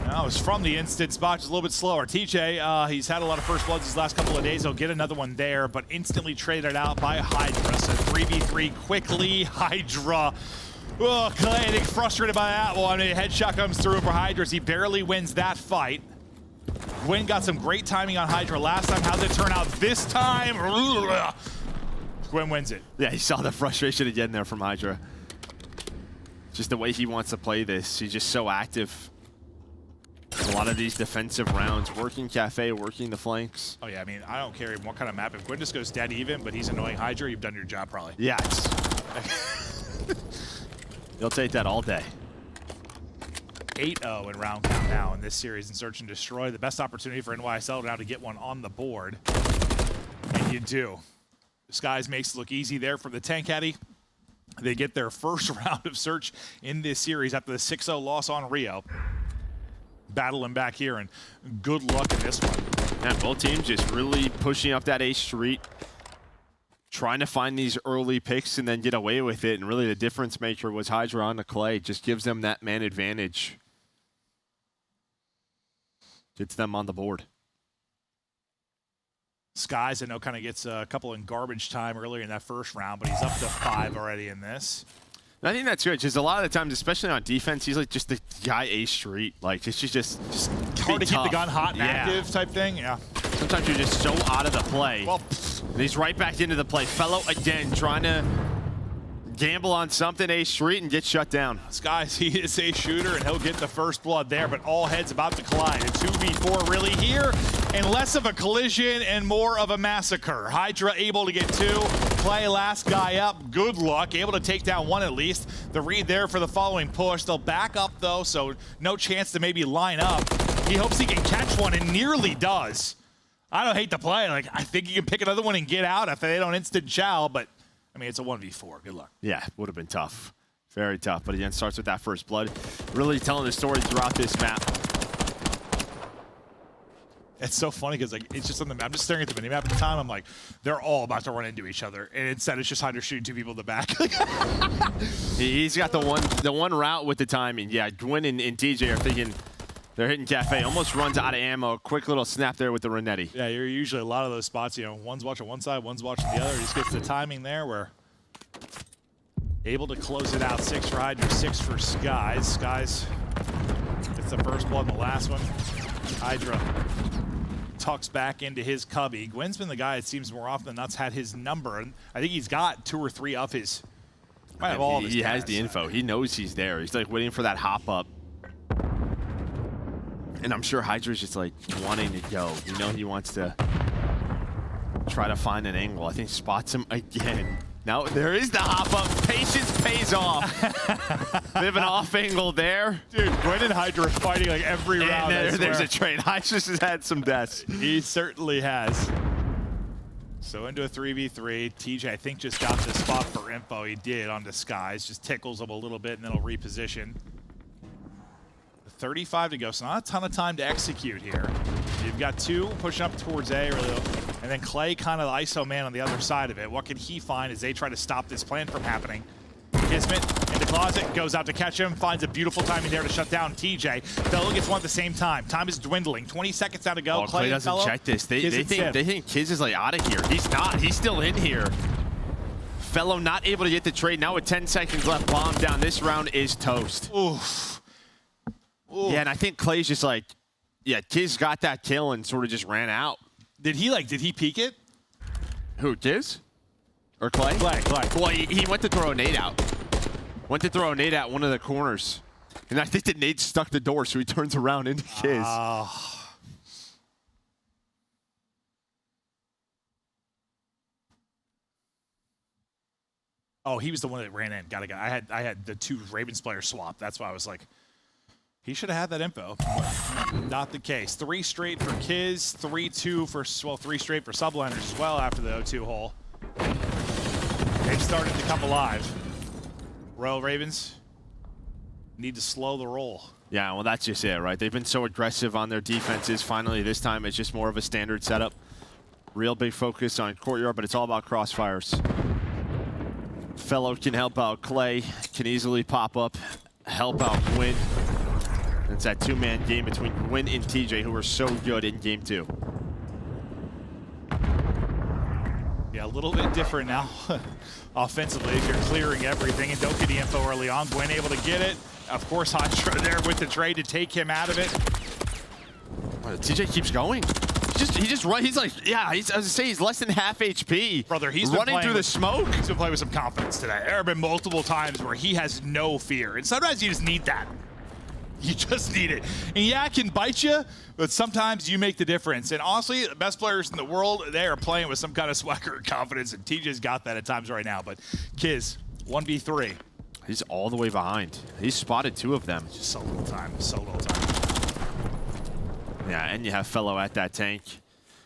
No, it's from the instant spot, just a little bit slower. TJ, he's had a lot of first bloods these last couple of days. He'll get another one there, but instantly traded out by Hydra. So 3v3 quickly. Hydra. Oh, Clay, I think frustrated by that one. A headshot comes through for Hydra as he barely wins that fight. Gwyn got some great timing on Hydra last time. How's it turn out this time? Gwyn wins it. Yeah, he saw the frustration again there from Hydra. Just the way he wants to play this. He's just so active. A lot of these defensive rounds, working Cafe, working the flanks. Oh yeah, I mean, I don't care what kind of map. If Gwyn just goes dead even, but he's annoying Hydra, you've done your job probably. Yeah, you'll take that all day. 8-0 in round count now in this series in Search and Destroy. The best opportunity for NYSL now to get one on the board. And you do. Skies makes it look easy there for the Tank Caddy. They get their first round of Search in this series after the 6-0 loss on Rio. Battling back here, and good luck in this one. Yeah, both teams just really pushing up that A Street, trying to find these early picks and then get away with it. And really the difference maker was Hydra on the clay. Just gives them that man advantage. Gets them on the board. Skies, I know, kind of gets a couple in garbage time earlier in that first round, but he's up to 5 already in this. And I think that's good, because a lot of the times, especially on defense, he's like just the guy A Street. Like, it's just hard to keep the gun hot and active type thing. Yeah. Sometimes you're just so out of the play. Well, and he's right back into the play. Fellow again trying to gamble on something A Street and get shut down. Skies, he is a shooter, and he'll get the first blood there, but all heads about to collide. A 2v4 really here, and less of a collision and more of a massacre. Hydra able to get 2. Clay, last guy up. Good luck. Able to take down 1 at least. The read there for the following push. They'll back up, though, so no chance to maybe line up. He hopes he can catch one, and nearly does. I don't hate the play. Like, I think he can pick another one and get out if they don't instant chow, but I mean, it's a 1v4. Good luck. Yeah, would have been tough. Very tough. But again, starts with that first blood. Really telling the story throughout this map. It's so funny because like it's just on the map. I'm just staring at the minimap at the time. I'm like, they're all about to run into each other, and instead it's just Hydra shooting 2 people in the back. He's got the one route with the timing. Yeah, Gwyn and TJ are thinking they're hitting Cafe. Almost runs out of ammo. Quick little snap there with the Renetti. Yeah, you're usually a lot of those spots. You know, one's watching one side, one's watching the other. He just gets the timing there where able to close it out. 6 for Hydra, 6 for Skies. Skies gets the first blood in the last one. Hydra tucks back into his cubby. Gwyn's been the guy, it seems more often than not's had his number. And I think he's got 2 or 3 of his. Might have all of his. He has the info. He knows he's there. He's like waiting for that hop up. And I'm sure Hydra's just like wanting to go. You know, he wants to try to find an angle. I think spots him again. Now there is the hop up. Patience pays off. They have an off angle there. Dude, Gwyn and Hydra are fighting like every round. There's a trade. Hydra's has had some deaths. He certainly has. So into a 3v3. TJ, I think, just got the spot for info. He did on Disguise. Just tickles him a little bit and then he'll reposition. 35 to go, so not a ton of time to execute here. You've got 2 pushing up towards A, and then Clay kind of the ISO man on the other side of it. What can he find as they try to stop this plan from happening? Kismet into closet, goes out to catch him, finds a beautiful timing there to shut down TJ. Fellow gets one at the same time. Time is dwindling. 20 seconds now to go. Oh, Clay doesn't Fellow, check this. They think Kiz is like out of here. He's not. He's still in here. Fellow not able to get the trade. Now with 10 seconds left, bomb down. This round is toast. Oof. Ooh. Yeah, and I think Clay's just like, yeah, Kiz got that kill and sort of just ran out. Did he peek it? Who, Kiz? Or Clay? Clay. Well, he went to throw a nade out. Went to throw a nade out one of the corners. And I think the nade stuck the door, so he turns around into Kiz. Oh, he was the one that ran in. Got. I had the 2 Ravens players swap. That's why I was like, he should have had that info. Not the case. 3 straight for Kiz, 3-2 for, well, 3 straight for subliners as well after the 0-2 hole. They've started to come alive. Royal Ravens need to slow the roll. Yeah, well, that's just it, right? They've been so aggressive on their defenses. Finally, this time it's just more of a standard setup. Real big focus on Courtyard, but it's all about crossfires. Fellow can help out Clay, can easily pop up, help out Gwyn. It's that 2-man game between Gwyn and TJ, who are so good in game 2. Yeah, a little bit different now offensively if you're clearing everything and don't get the info early on. Gwyn able to get it. Of course, Hydra there with the trade to take him out of it. TJ keeps going. He just run. He's like, yeah. I was gonna say he's less than half HP. Brother, he's running through the smoke. He's been playing with some confidence today. There have been multiple times where he has no fear, and sometimes you just need that. You just need it. And yeah, it can bite you, but sometimes you make the difference. And honestly, the best players in the world, they are playing with some kind of swagger and confidence, and TJ's got that at times right now. But Kiz, 1v3. He's all the way behind. He's spotted 2 of them. Just so little time. So little time. Yeah, and you have Fellow at that tank.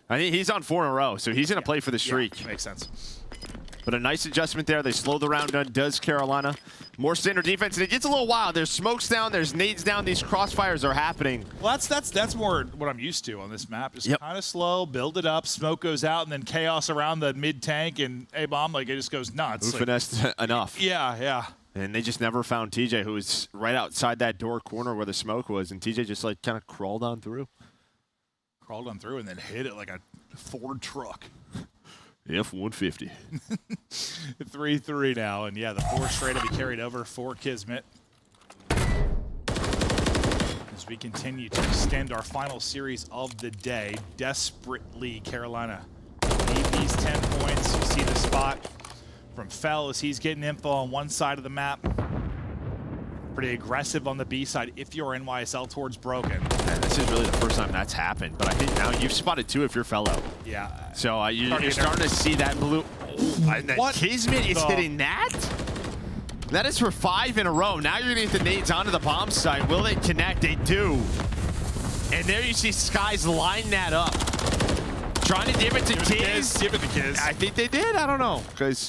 I think he's on 4 in a row, so he's going to play for the streak. Yeah, makes sense. But a nice adjustment there. They slow the round down, does Carolina. More standard defense, and it gets a little wild. There's smokes down, there's nades down. These crossfires are happening. Well, that's more what I'm used to on this map. Just kind of slow, build it up, smoke goes out, and then chaos around the mid-tank, and A-bomb, like, it just goes nuts. Finessed enough. Yeah. And they just never found TJ, who was right outside that door corner where the smoke was, and TJ just, like, kind of crawled on through. Crawled on through and then hit it like a Ford truck. F-150. 3-3 now, and yeah, the 4 straight will be carried over for Kismet. As we continue to extend our final series of the day, desperately, Carolina need these 10 points. You see the spot from Fell as he's getting info on one side of the map. Pretty aggressive on the B side if you're NYSL towards Broken. Man, this is really the first time that's happened, but I think now you've spotted 2 if you're Fellow. Yeah. So you're starting to see that blue. And then Kismet is hitting that? That is for 5 in a row. Now you're going to get the nades onto the bomb site. Will they connect? They do. And there you see Skies line that up. Trying to give it to Kiz. Give it to Kiz. I think they did. I don't know.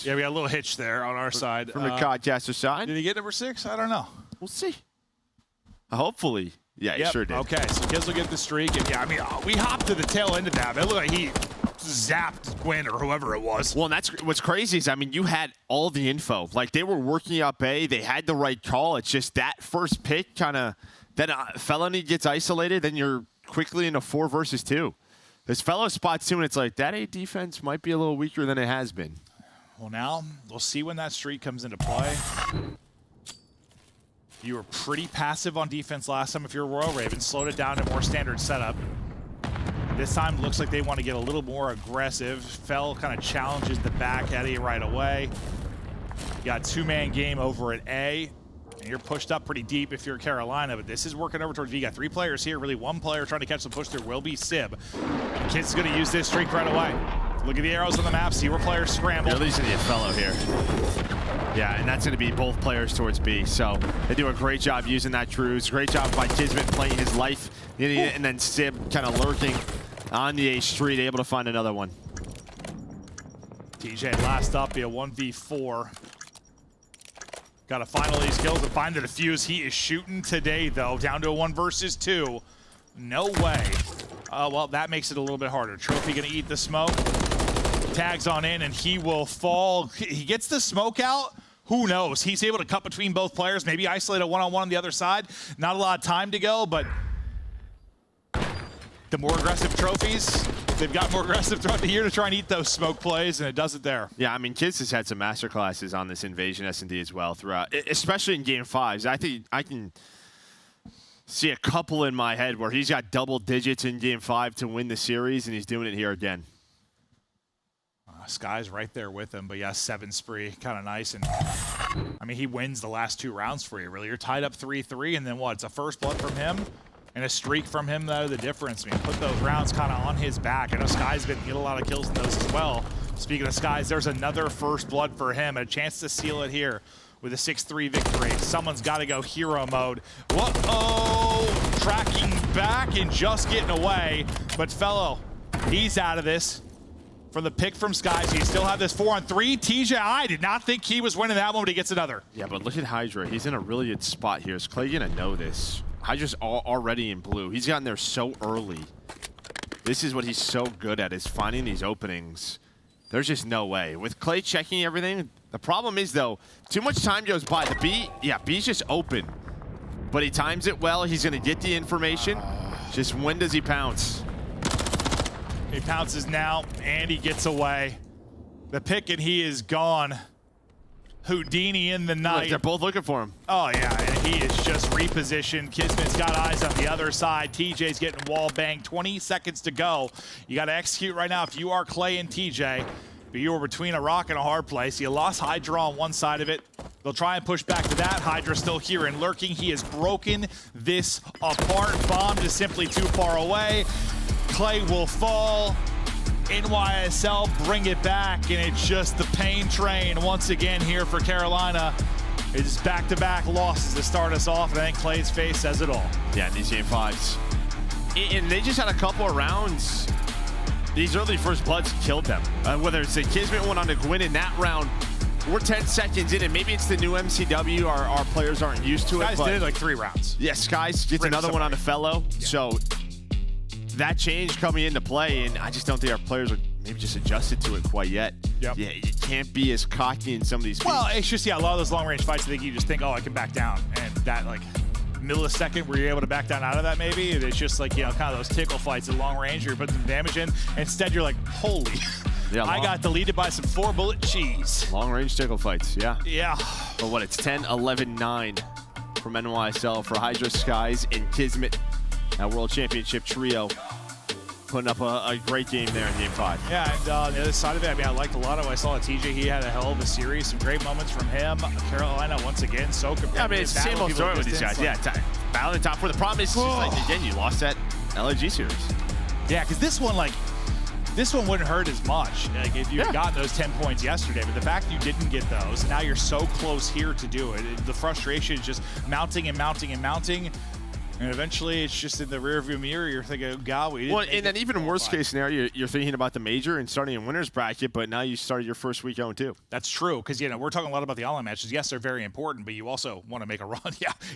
Yeah, we got a little hitch there on our side. From the Codcaster side. Did he get number 6? I don't know. We'll see. Hopefully. Yeah, he sure did. Okay, so Kiz will get the streak. And yeah, I mean, we hopped to the tail end of that. It looked like he zapped Quinn or whoever it was. Well, and that's what's crazy is, I mean, you had all the info. Like, they were working up A. They had the right call. It's just that first pick kind of, then Felony gets isolated, then you're quickly in a 4 versus 2. This Fellow spots 2, and it's like, that A defense might be a little weaker than it has been. Well, now we'll see when that streak comes into play. You were pretty passive on defense last time if you're Royal Ravens. Slowed it down to more standard setup. This time looks like they want to get a little more aggressive. Fell kind of challenges the back Eddie right away. You got 2-man game over at A. And you're pushed up pretty deep if you're Carolina, but this is working over towards V. You got 3 players here, really 1 player trying to catch the push. There will be Sib. Kid's going to use this streak right away. Look at the arrows on the map, see where players scramble. At least going to get Fellow here. Yeah, and that's going to be both players towards B. So they do a great job using that Trues. Great job by Kismet playing his life. And then Sib kind of lurking on the A street, able to find another one. TJ last up, be a 1v4. Got to find all these kills and find the defuse. He is shooting today, though. Down to a 1 versus 2. No way. Well, that makes it a little bit harder. Trophy going to eat the smoke. Tags on in, and he will fall. He gets the smoke out. Who knows? He's able to cut between both players. Maybe isolate a one-on-one on the other side. Not a lot of time to go, but the more aggressive trophies, they've got more aggressive throughout the year to try and eat those smoke plays, and it does it there. Yeah, I mean, Kiz has had some masterclasses on this Invasion S&D as well throughout, especially in Game 5s. I think I can see a couple in my head where he's got double digits in Game 5 to win the series, and he's doing it here again. Sky's right there with him, but yeah, 7 spree, kind of nice. And I mean, he wins the last 2 rounds for you, really. You're tied up 3-3, and then what? It's a first blood from him and a streak from him that are the difference. I mean, put those rounds kind of on his back. I know Sky's been getting a lot of kills in those as well. Speaking of Skies, there's another first blood for him, and a chance to seal it here with a 6-3 victory. Someone's got to go hero mode. Whoa! Tracking back and just getting away, but Fellow, he's out of this. From the pick from Skies, he still have this 4-on-3. TJ, I did not think he was winning that one, but he gets another. Yeah, but look at Hydra. He's in a really good spot here. Is Clay gonna know this? Hydra's already in blue. He's gotten there so early. This is what he's so good at, is finding these openings. There's just no way. With Clay checking everything, the problem is, though, too much time goes by. The B, yeah, B's just open. But he times it well. He's gonna get the information. Just when does he pounce? He pounces now, and he gets away. The pick, and he is gone. Houdini in the night. They're both looking for him. Oh, yeah, and he is just repositioned. Kismet's got eyes on the other side. TJ's getting wall banged. 20 seconds to go. You got to execute right now if you are Clay and TJ. But you were between a rock and a hard place. You lost Hydra on one side of it. They'll try and push back to that. Hydra still here and lurking. He has broken this apart. Bomb is simply too far away. Clay will fall. NYSL bring it back, and it's just the pain train once again here for Carolina. It's back-to-back losses to start us off, and I think Clay's face says it all. Yeah, these game 5s. And they just had a couple of rounds. These early first bloods killed them. Whether it's the Kismet one on the Gwyn in that round, we're 10 seconds in, and maybe it's the new MCW. Our players aren't used to it. Skies did like 3 rounds. Yeah, Skies gets another one on the fellow. Yeah. So that change coming into play, and I just don't think our players are maybe just adjusted to it quite yet. Yep. Yeah, you can't be as cocky in some of these. Well, it's just, yeah, a lot of those long-range fights, I think you just think, oh, I can back down. And that, like, millisecond where you're able to back down out of that maybe, it's just like, you know, kind of those tickle fights at long range where you're putting some damage in. Instead, you're like, holy, yeah, I got deleted by some 4-bullet cheese. Long-range tickle fights, yeah. Yeah. But what, it's 10, 11, 9 from NYSL for Hydra, Skies, and Kismet. That World Championship trio putting up a great game there in game 5. Yeah, and on the other side of it, I mean, I liked a lot of. I saw TJ. He had a hell of a series. Some great moments from him. Carolina once again so competitive. Yeah, I mean, it's the same old story with these guys. Yeah, battling top 4. The problem is, just like again, you lost that LG series. Yeah, because this one wouldn't hurt as much. Like if you had gotten those 10 points yesterday, but the fact you didn't get those, and now you're so close here to do it, the frustration is just mounting and mounting and mounting. And eventually, it's just in the rearview mirror. You're thinking, oh, God, we didn't. Well, and then even worst case scenario, you're thinking about the major and starting in winner's bracket, but now you started your first week 0-2. That's true, because, you know, we're talking a lot about the online matches. Yes, they're very important, but you also want to make a run.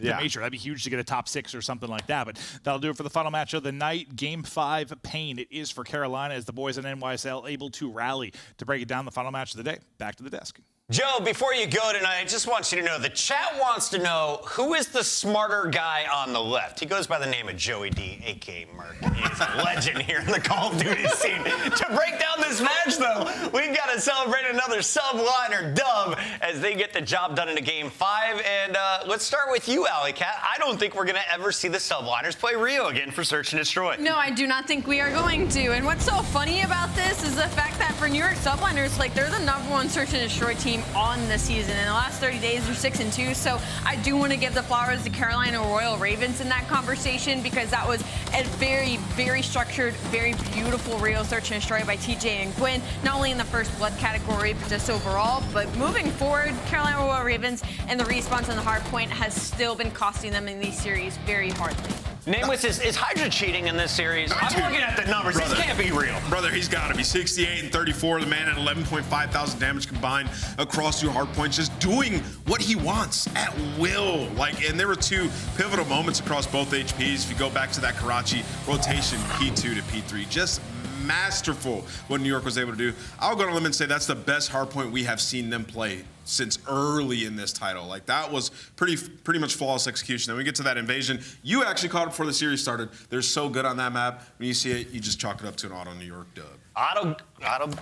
The major. That'd be huge to get a top 6 or something like that. But that'll do it for the final match of the night. Game 5, pain. It is for Carolina as the boys in NYSL able to rally to break it down. The final match of the day. Back to the desk. Joe, before you go tonight, I just want you to know the chat wants to know who is the smarter guy on the left. He goes by the name of Joey D, a.k.a. Merc. He's a legend here in the Call of Duty scene. To break down this match, though, we've got to celebrate another subliner dub as they get the job done in a game 5. And let's start with you, Alley Cat. I don't think we're going to ever see the subliners play Rio again for Search and Destroy. No, I do not think we are going to. And what's so funny about this is the fact that for New York subliners, like, they're the #1 Search and Destroy team on the season. In the last 30 days, they're 6-2. So I do want to give the flowers to Carolina Royal Ravens in that conversation, because that was a very, very structured, very beautiful Rio Search and Destroy by TJ and Gwyn, not only in the first blood category, but just overall. But moving forward, Carolina Royal Ravens and the response on the Hardpoint has still been costing them in these series very hardly. Nameless, is Hydra cheating in this series? I'm looking at the numbers. This can't be real. Brother, he's got to be 68 and 34. The man at 11.5 thousand damage combined across 2 hard points, just doing what he wants at will. Like, and there were 2 pivotal moments across both HPs. If you go back to that Karachi rotation, P2 to P3, just masterful what New York was able to do. I'll go on a limb and say that's the best hardpoint we have seen them play since early in this title. Like, that was pretty much flawless execution. Then we get to that invasion. You actually caught it before the series started. They're so good on that map. When you see it, you just chalk it up to an auto New York dub. Auto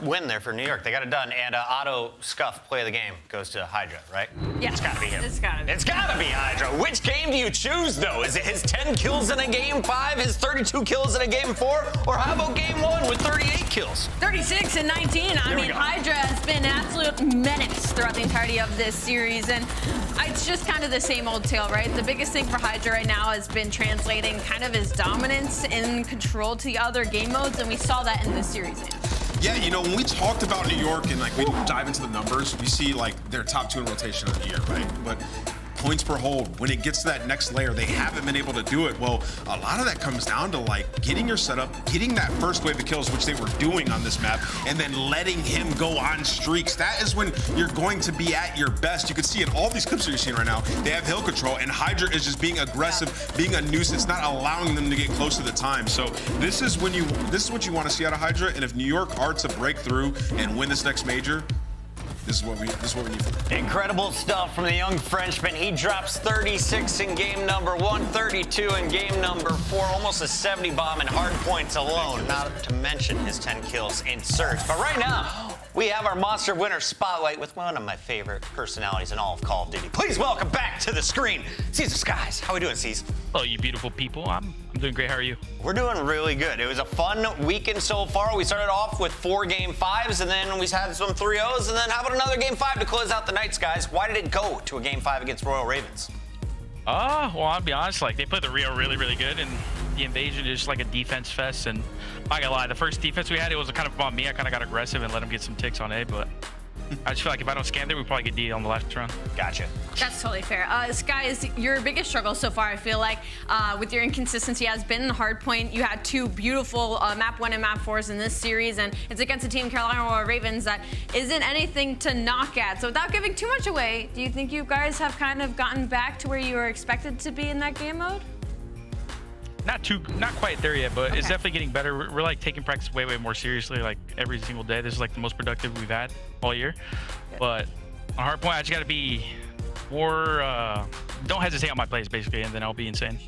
win there for New York. They got it done. And Auto Scuff play of the game goes to Hydra, right? Yeah. It's got to be him. It's got to be. It's got to be Hydra. Which game do you choose, though? Is it his 10 kills in a game 5, his 32 kills in a game 4, or how about game 1 with 38 kills? 36 and 19. I mean, Hydra has been an absolute menace throughout the entirety of this series, and it's just kind of the same old tale, right? The biggest thing for Hydra right now has been translating kind of his dominance and control to the other game modes, and we saw that in this series. Yeah, you know, when we talked about New York and, like, we dive into the numbers, we see, like, their top 2 in rotation of the year, right? But points per hold, when it gets to that next layer, they haven't been able to do it. Well, a lot of that comes down to, like, getting your setup, getting that first wave of kills, which they were doing on this map, and then letting him go on streaks. That is when you're going to be at your best. You can see in all these clips that you're seeing right now, they have hill control, and Hydra is just being aggressive, being a nuisance, not allowing them to get close to the time. So this is what you want to see out of Hydra, and if New York are to break through and win this next major, this is what we need for them. Incredible stuff from the young Frenchman. He drops 36 in game number 1, 32 in game number 4, almost a 70 bomb in hard points alone, not to mention his 10 kills in Search. But right now, we have our Monster Winner Spotlight with one of my favorite personalities in all of Call of Duty. Please welcome back to the screen, Caesar Skies. How are we doing, C's? Hello, you beautiful people. I'm doing great. How are you? We're doing really good. It was a fun weekend so far. We started off with 4 Game 5s, and then we had some 3-0s, and then how about another Game 5 to close out the nights, guys? Why did it go to a Game 5 against Royal Ravens? Well, I'll be honest, like, they played the Rio really, really good, and the Invasion is just like a defense fest, and I'm not gonna lie, the first defense we had, it was kind of on me. I kind of got aggressive and let them get some ticks on A, but I just feel like if I don't scan there, we probably get D on the last run. Gotcha. That's totally fair. Skies, your biggest struggle so far, I feel like, with your inconsistency has been Hardpoint. You had 2 beautiful Map 1 and Map 4s in this series, and it's against a team, Carolina Royal Ravens, that isn't anything to knock at. So without giving too much away, do you think you guys have kind of gotten back to where you were expected to be in that game mode? Not quite there yet, but it's definitely getting better. We're like taking practice way more seriously, like every single day. This is like the most productive we've had all year. But on Hardpoint, I just got to be more, don't hesitate on my plays basically, and then I'll be insane.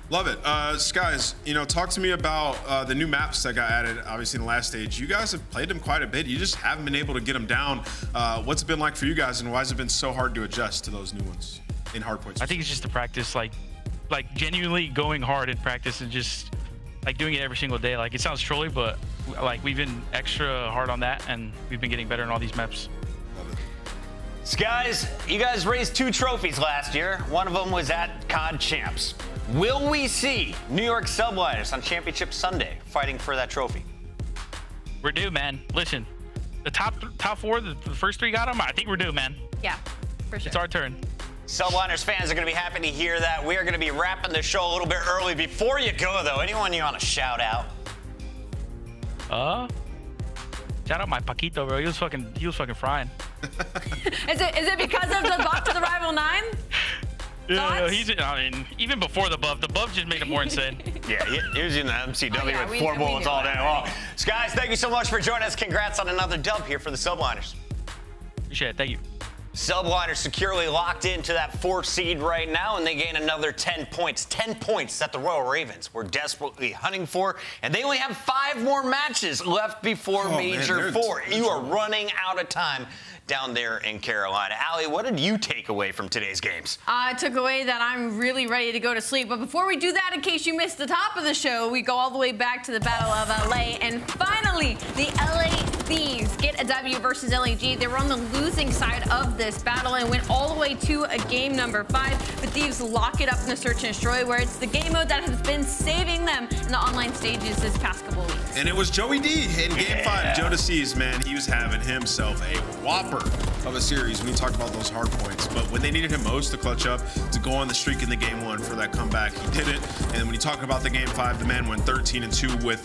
Love it. Skies, talk to me about the new maps that got added, obviously, in the last stage. You guys have played them quite a bit. You just haven't been able to get them down. What's it been like for you guys, and why has it been so hard to adjust to those new ones in Hardpoint? I think it's just the practice, like genuinely going hard in practice and just like doing it every single day. Like, it sounds trolly, but like we've been extra hard on that, and we've been getting better in all these maps. Guys, you guys raised 2 trophies last year. One of them was at COD Champs. Will we see New York Subliners on Championship Sunday fighting for that trophy? We're due, man. Listen, the top 4, the first 3 got them. I think we're due, man. Yeah, for sure. It's our turn. Subliners fans are going to be happy to hear that. We are going to be wrapping the show a little bit early. Before you go, though, anyone you want to shout out? Shout out my Paquito, bro. He was fucking frying. Is it because of the buff to the Rival 9? Yeah, I mean, even before the buff just made him more insane. Yeah, he was in the MCW with 4 bullets all day long. Guys, thank you so much for joining us. Congrats on another dub here for the Subliners. Appreciate it. Thank you. Subliners securely locked into that 4th seed right now, and they gain another 10 points. 10 points that the Royal Ravens were desperately hunting for, and they only have 5 more matches left before Major 4. You are running out of time down there in Carolina. Allie, what did you take away from today's games? I took away that I'm really ready to go to sleep. But before we do that, in case you missed the top of the show, we go all the way back to the Battle of LA. And finally, the LA Thieves get a W versus LAG. They were on the losing side of this battle and went all the way to a game number 5. The Thieves lock it up in the Search and Destroy, where it's the game mode that has been saving them in the online stages this past couple of weeks. And it was Joey D in Game 5. Joe DeCease, man, he was having himself a whopper of a series when he talked about those hard points. But when they needed him most to clutch up, to go on the streak in the Game 1 for that comeback, he did it. And when you talk about the Game 5, the man went 13-2 with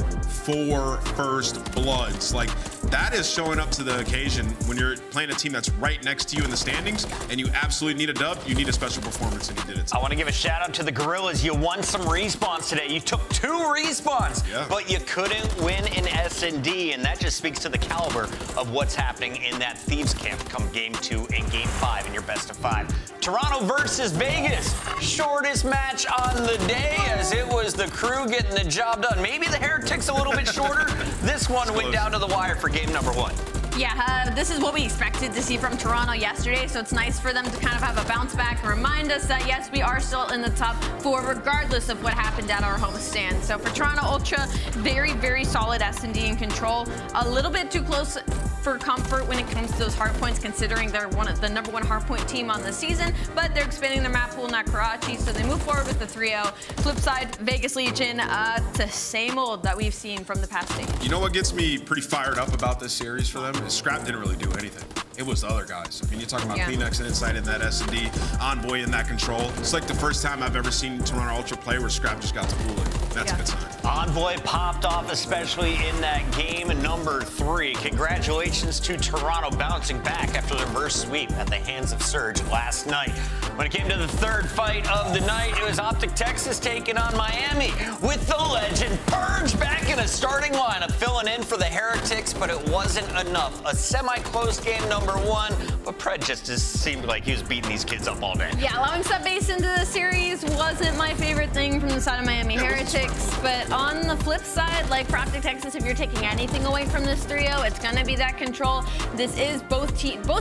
4 first bloods. Like, that is showing up to the occasion when you're playing a team that's right next to you in the standings and you absolutely need a dub. You need a special performance, and he did it. I want to give a shout out to the Gorillas. You won some respawns today. You took 2 respawns, but you couldn't win in S&D, and that just speaks to the caliber of what's happening in that Thieves camp come Game 2 and Game 5 in your best of 5. Toronto versus Vegas. Shortest match on the day, as it was the crew getting the job done. Maybe the Heretics a little bit shorter. This one went down to the wire for game number 1. Yeah, this is what we expected to see from Toronto yesterday, so it's nice for them to kind of have a bounce back and remind us that, yes, we are still in the top 4 regardless of what happened at our home stand. So for Toronto Ultra, very, very solid S&D in control. A little bit too close for comfort when it comes to those hard points, considering they're the number 1 hardpoint team on the season, but they're expanding their map pool, not Karachi, so they move forward with the 3-0. Flip side, Vegas Legion, the same old that we've seen from the past stage. You know what gets me pretty fired up about this series for them? Scrap didn't really do anything. It was the other guys. I mean, you're talking about Phoenix and Insight in that S&D, Envoy in that control. It's like the first time I've ever seen Toronto Ultra play where Scrap just got to cool it. That's a good sign. Envoy popped off, especially in that game number 3. Congratulations to Toronto bouncing back after their reverse sweep at the hands of Surge last night. When it came to the 3rd fight of the night, it was Optic Texas taking on Miami with the legend Purge back in a starting lineup, filling in for the Heretics, but it wasn't enough. A semi-close game number 1, but Pred just seemed like he was beating these kids up all day. Yeah, allowing sub-base into the series wasn't my favorite thing from the side of Miami Heretics, but on the flip side, like for Optic Texas, if you're taking anything away from this 3-0, it's gonna be that control. This is both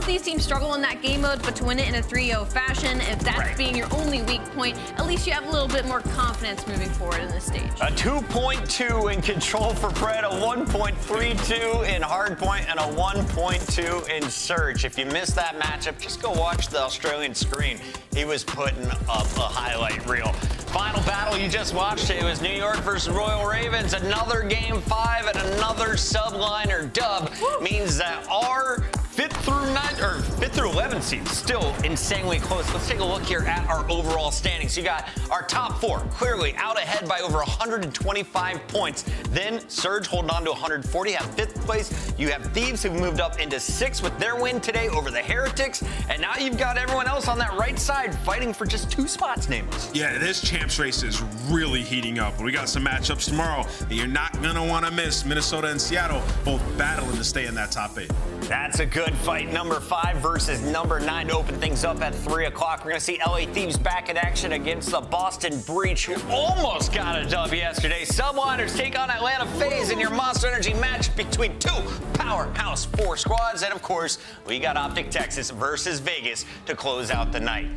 these teams struggle in that game mode, but to win it in a 3-0 fashion, if that's being your only weak point, at least you have a little bit more confidence moving forward in this stage. A 2.2 in control for Pred, a 1.32 in Hardpoint, and a 1.2 in Surge. If you missed that matchup, just go watch the Australian screen. He was putting up a highlight reel. Final battle you just watched, it was New York versus Royal Ravens. Another game 5 and another subliner dub means that our 5th through 11 seeds still insanely close. Let's take a look here at our overall standings. You got our top 4 clearly out ahead by over 125 points. Then Surge holding on to 140, have 5th place. You have Thieves who moved up into 6th with their win today over the Heretics. And now you've got everyone else on that right side fighting for just 2 spots, Nameless. Yeah, this champs race is really heating up. We got some matchups tomorrow that you're not gonna wanna miss. Minnesota and Seattle both battling to stay in that top 8. That's a good fight. Number 5 versus number 9 to open things up at 3 o'clock. We're going to see LA Thieves back in action against the Boston Breach, who almost got a dub yesterday. Subliners take on Atlanta FaZe in your Monster Energy match between 2 powerhouse 4 squads. And, of course, we got Optic Texas versus Vegas to close out the night.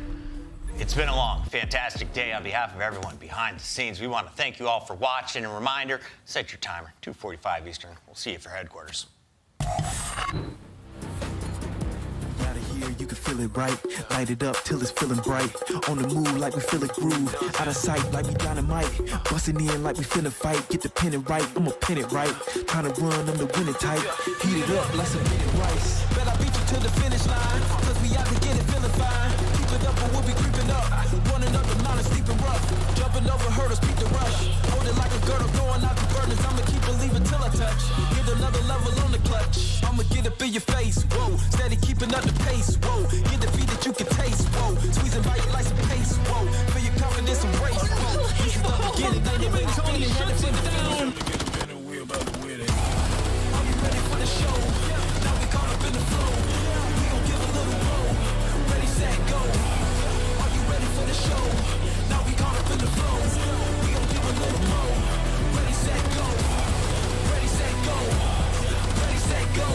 It's been a long, fantastic day. On behalf of everyone behind the scenes, we want to thank you all for watching. And reminder, set your timer, 2:45 Eastern. We'll see you for headquarters. You can feel it right, light it up till it's feeling bright. On the move like we feel a groove, out of sight like we dynamite. Busting in like we finna fight, get the pin it right, I'ma pin it right. Trying to run, I'm the winning type. Heat it up like some minute rice. Bet I beat you to the finish line, cause we out to get it feeling fine. Keep it up or we'll be creeping up. Running up the line and sleeping rough. Jumping over hurdles, beat the rush. Hold it like a girdle, going out the burdens. I'ma keep believing till I touch. Get another level on the clutch. I'ma get up in your face, whoa. Steady keeping up the pace, whoa. Get the beat that you can taste, whoa. Squeezing by you like some pace, whoa. Feel your confidence and race, whoa. This is the beginning, then you're ready to finish. Are you ready for the show? Now we caught up in the flow. We gon' give a little roll. Ready, set, go. Are you ready for the show? Now we caught up in the flow. We gon' give a little roll. Ready, set, go. Ready, set, go. Ready, set, go.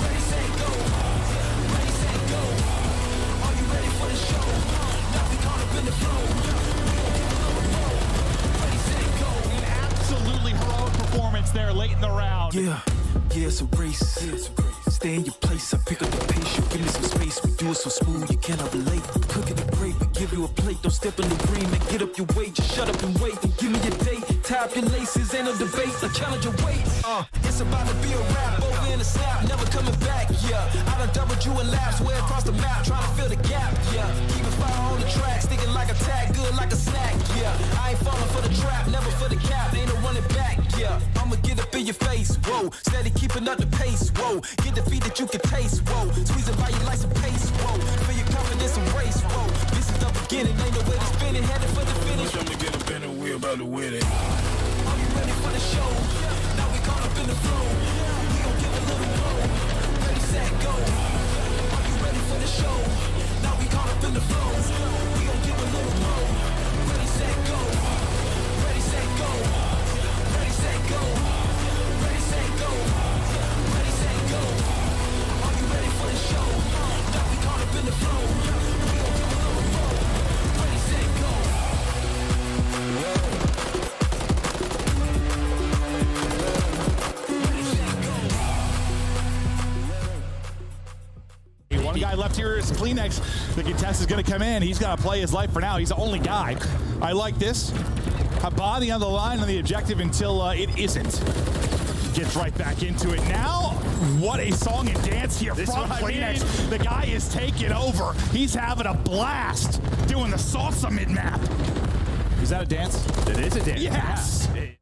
Ready, set, go. Ready, set, go. Are you ready for the show? Now we caught up in the flow. We gon' give a little roll. Ready, set, go. An absolutely heroic performance there late in the round. Yeah, it's a race. Stay in your place, I pick up the pace. You give me some space, we do it so smooth, you cannot relate. Cooking it great, we give you a plate. Don't step in the ring and get up your weight. Just shut up and wait and give me your date. Tie up your laces, ain't no debate. I challenge your weight. It's about to be a rap. Over in the snap, never coming back. Yeah, I done doubled you in laps, way across the map, trying to fill the gap. Yeah, keeping fire on the track, sticking like a tag, good like a snack. Yeah, I ain't falling for the trap, never for the cap, ain't no running back. Yeah, I'ma get up in your face. Whoa, steady keeping up the pace. Whoa, get the feet that you can taste. Whoa, squeezing by you like some pace. Whoa, feel your confidence and race. Whoa, this is the beginning, ain't no way to spin it, headed for the finish. I'm gonna get up in and we about to win it. Are you ready for the show? Now we caught up in the flow. We gon' give a little roll. Ready, set, go. Are you ready for the show? Now we caught up in the flow. We gon' give a little roll. Ready, set, go. Ready, set, go. Ready, set, go. Ready, set, go. Ready, set, go. Are you ready for the show? Now we caught up in the flow. We gon' give a little roll. Ready, set, go. One guy left here is Kleenex. The contest is going to come in. He's got to play his life for now. He's the only guy. I like this. A body on the line on the objective until it isn't. Gets right back into it now. What a song and dance here from Kleenex. The guy is taking over. He's having a blast doing the salsa mid-map. Is that a dance? It is a dance. Yes. Yeah.